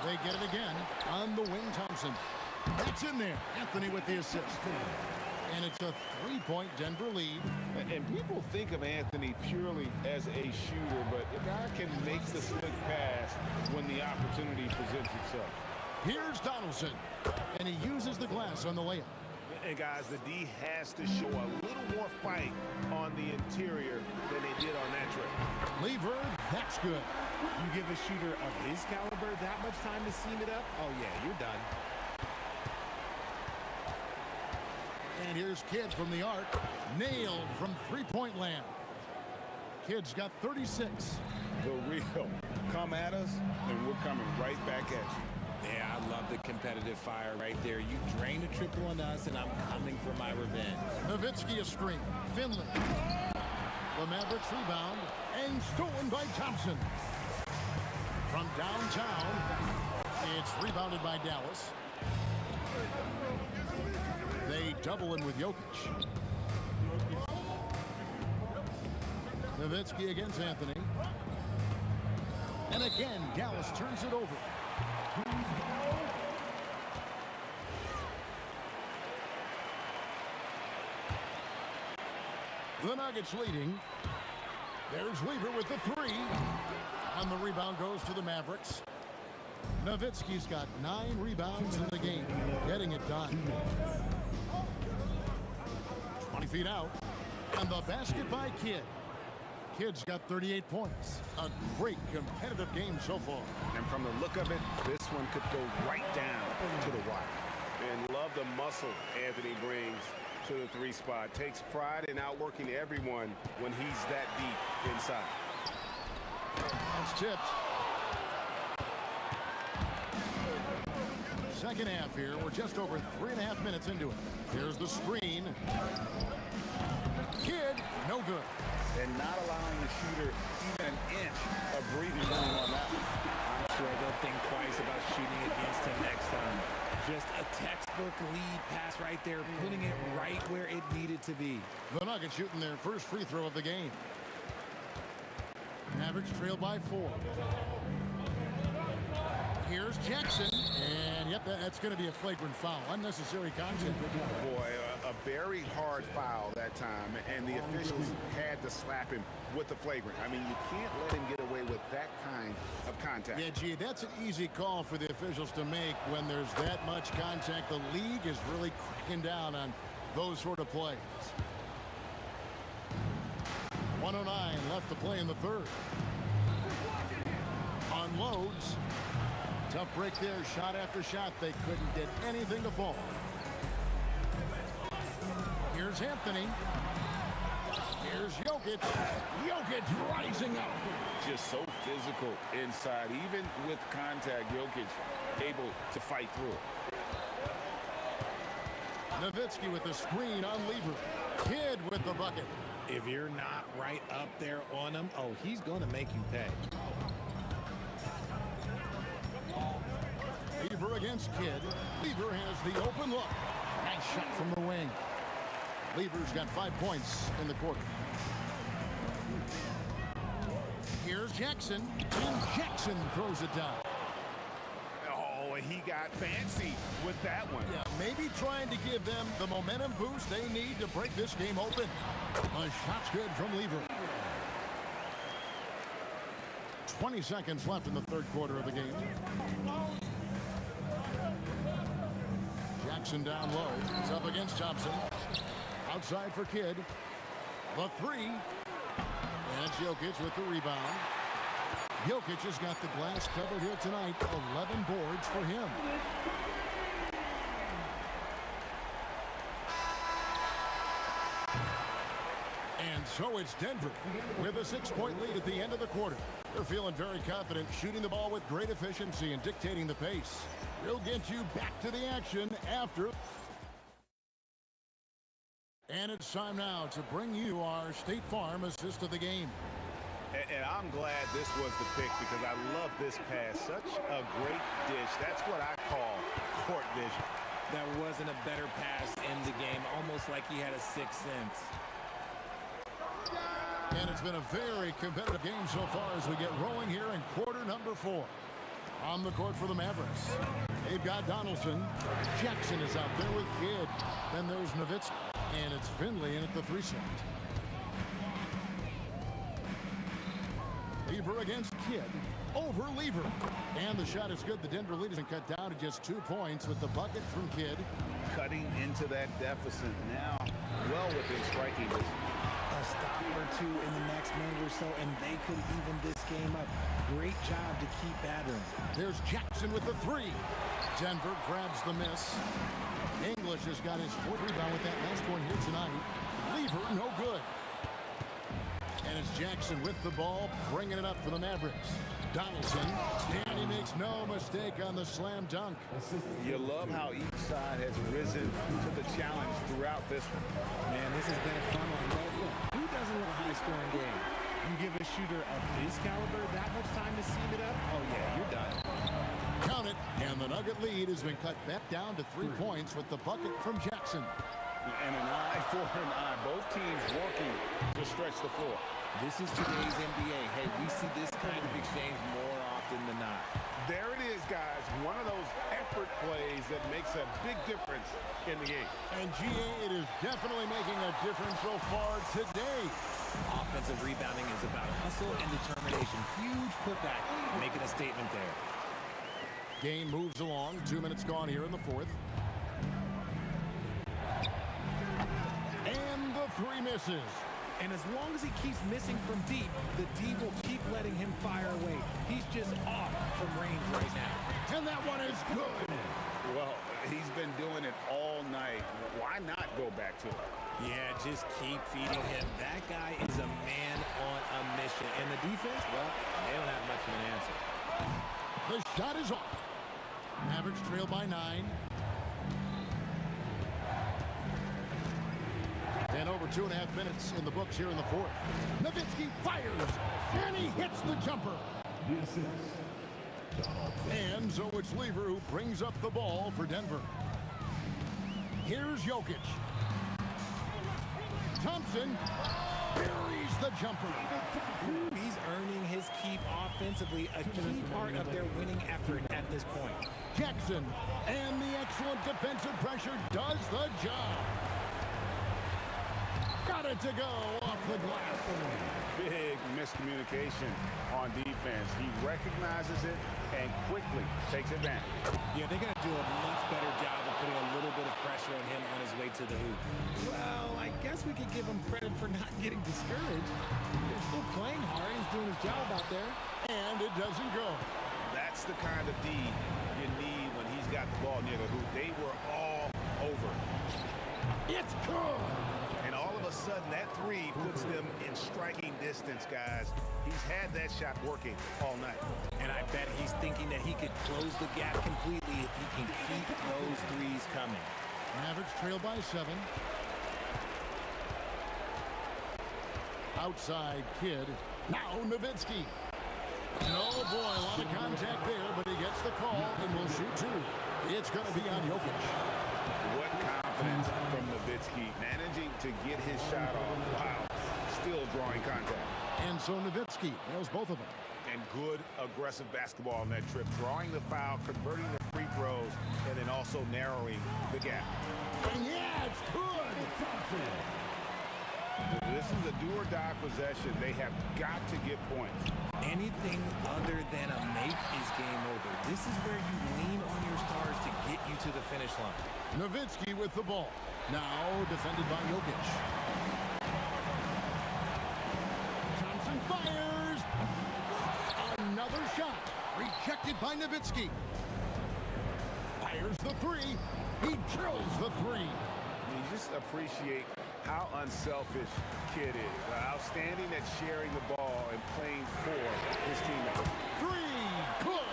They get it again on the wing. Thompson. That's in there. Anthony with the assist. And it's a 3-point Denver lead. And people think of Anthony purely as a shooter, but the guy can make the slick pass when the opportunity presents itself. Here's Donaldson. And he uses the glass on the layup. And guys, the D has to show a little more fight on the interior than they did on that trip. Lever, that's good. You give a shooter of his caliber that much time to seam it up? Oh, yeah, you're done. And here's Kidd from the arc. Nailed from three-point land. Kidd's got 36. The real. Come at us, and we're coming right back at you. Yeah, I love the competitive fire right there. You drain a triple on us, and I'm coming for my revenge. Nowitzki a screen. Finley. The Mavericks rebound. And stolen by Thompson. From downtown, it's rebounded by Dallas. They double him with Jokic. Nowitzki against Anthony. And again, Dallas turns it over. The Nuggets leading. There's Lever with the three. And the rebound goes to the Mavericks. Nowitzki's got 9 rebounds in the game. Getting it done. 20 feet out. And the basket by Kidd. Kidd's got 38 points. A great competitive game so far. And from the look of it, this one could go right down to the wire. And love the muscle Anthony brings to the 3 spot. Takes pride in outworking everyone when he's that deep inside. That's tipped. Second half here. We're just over 3.5 minutes into it. Here's the screen. Kidd, no good. And not allowing the shooter even an inch of breathing room on that one. I'm sure they'll think twice about shooting against him next time. Just a textbook lead pass right there, putting it right where it needed to be. The Nuggets shooting their first free throw of the game. Mavericks trail by 4. Here's Jackson, and yep, that's going to be a flagrant foul. Unnecessary contact. Boy, a very hard foul that time, and the officials had to slap him with the flagrant. I mean, you can't let him get away with that kind of contact. Yeah, gee, that's an easy call for the officials to make when there's that much contact. The league is really cracking down on those sort of plays. 1:09 left to play in the third. Unloads. Tough break there, shot after shot. They couldn't get anything to fall. Here's Anthony. Here's Jokic. Jokic rising up. Just so physical inside. Even with contact, Jokic able to fight through it. Nowitzki with the screen on Lever. Kidd with the bucket. If you're not right up there on him, oh, he's going to make you pay. Lever against Kidd. Lever has the open look. Nice shot from the wing. Lever's got 5 points in the quarter. Here's Jackson. And Jackson throws it down. Oh, he got fancy with that one. Yeah, maybe trying to give them the momentum boost they need to break this game open. A shot's good from Lever. 20 seconds left in the third quarter of the game. Jackson down low. He's up against Thompson. Outside for Kidd. The three. And Jokic with the rebound. Jokic has got the glass covered here tonight. 11 boards for him. And so it's Denver with a 6-point lead at the end of the quarter. They're feeling very confident, shooting the ball with great efficiency and dictating the pace. We'll get you back to the action after. And it's time now to bring you our State Farm assist of the game. And I'm glad this was the pick because I love this pass. Such a great dish. That's what I call court vision. That wasn't a better pass in the game, almost like he had a sixth sense. And it's been a very competitive game so far as we get rolling here in quarter number 4. On the court for the Mavericks, they've got Donaldson. Jackson is out there with Kidd. Then there's Nowitzki. And it's Finley in at the 3 slot. Lever against Kidd. Over Lever. And the shot is good. The Denver lead has been cut down to just 2 points with the bucket from Kidd. Cutting into that deficit now. Well within striking distance. A stop or two in the next minute or so, and they could even this game up. Great job to keep battering. There's Jackson with the 3. Denver grabs the miss. English has got his 4th rebound with that last one here tonight. Lever, no good. And it's Jackson with the ball, bringing it up for the Mavericks. Donaldson, and he makes no mistake on the slam dunk. You love how each side has risen to the challenge throughout this one. Man, this has been a fun one. But look, who doesn't love a high-scoring game? You give a shooter of his caliber that much time to seam it up, oh yeah, you're done. Count it, and the Nugget lead has been cut back down to 3 points with the bucket from Jackson. And an eye for an eye. Both teams working to stretch the floor. This is today's NBA. Hey, we see this kind of exchange more often than not. There it is, guys. One of those effort plays that makes a big difference in the game. And GA, it is definitely making a difference so far today. Offensive rebounding is about hustle and determination. Huge putback, making a statement there. Game moves along. 2 minutes gone here in the 4th. And the 3 misses. And as long as he keeps missing from deep, the D will keep letting him fire away. He's just off from range right now. And that one is good. Well, he's been doing it all night. Why not go back to it? Yeah, just keep feeding him. That guy is a man on a mission. And the defense, well, they don't have much of an answer. The shot is off. Mavericks trail by 9. And over 2.5 minutes in the books here in the 4th. Nowitzki fires, and he hits the jumper. The assist. And so it's Lever who brings up the ball for Denver. Here's Jokic. Thompson buries the jumper. He's earning his keep offensively, a key part of their winning effort at this point. Jackson, and the excellent defensive pressure does the job. Got it to go off the glass. Big miscommunication on defense. He recognizes it and quickly takes advantage. Yeah, they're going to do a much better job of putting a little bit of pressure on him on his way to the hoop. Well, I guess we could give him credit for not getting discouraged. They're still playing hard. He's doing his job out there. And it doesn't go. That's the kind of D you need when he's got the ball near the hoop. They were all over. It's good. And all of a sudden, that three puts them in striking distance, guys. He's had that shot working all night. And I bet he's thinking that he could close the gap completely if he can keep those threes coming. Mavericks trail by 7. Outside Kid. Now Nowitzki. Oh boy, a lot of contact there, but he gets the call and will shoot 2. It's going to be on Jokic. What confidence from Nowitzki, managing to get his shot off. Wow, still drawing contact. And so Nowitzki, there's both of them. And good aggressive basketball on that trip, drawing the foul, converting the free throws, and then also narrowing the gap. And yeah, it's good. This is a do-or-die possession. They have got to get points. Anything other than a make is game over. This is where you lean on your stars to get you to the finish line. Nowitzki with the ball. Now defended by Jokic. Thompson fires. Another shot. Rejected by Nowitzki. Fires the 3. He drills the 3. You just appreciate how unselfish Kid is. Outstanding at sharing the ball and playing for his teammates. 3. Good.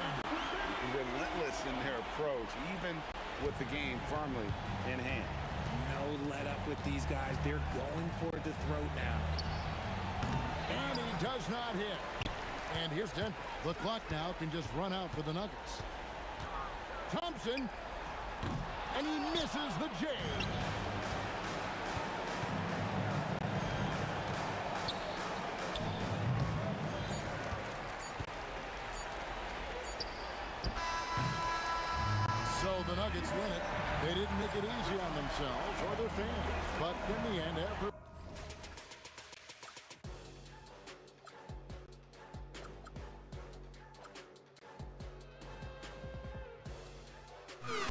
Relentless in their approach, even with the game firmly in hand. No let up with these guys. They're going for the throat now. And he does not hit. And here's Denver. The clock now can just run out for the Nuggets. Thompson. And he misses the J. So the Nuggets win it. They didn't make it easy on themselves or their fans. But in the end,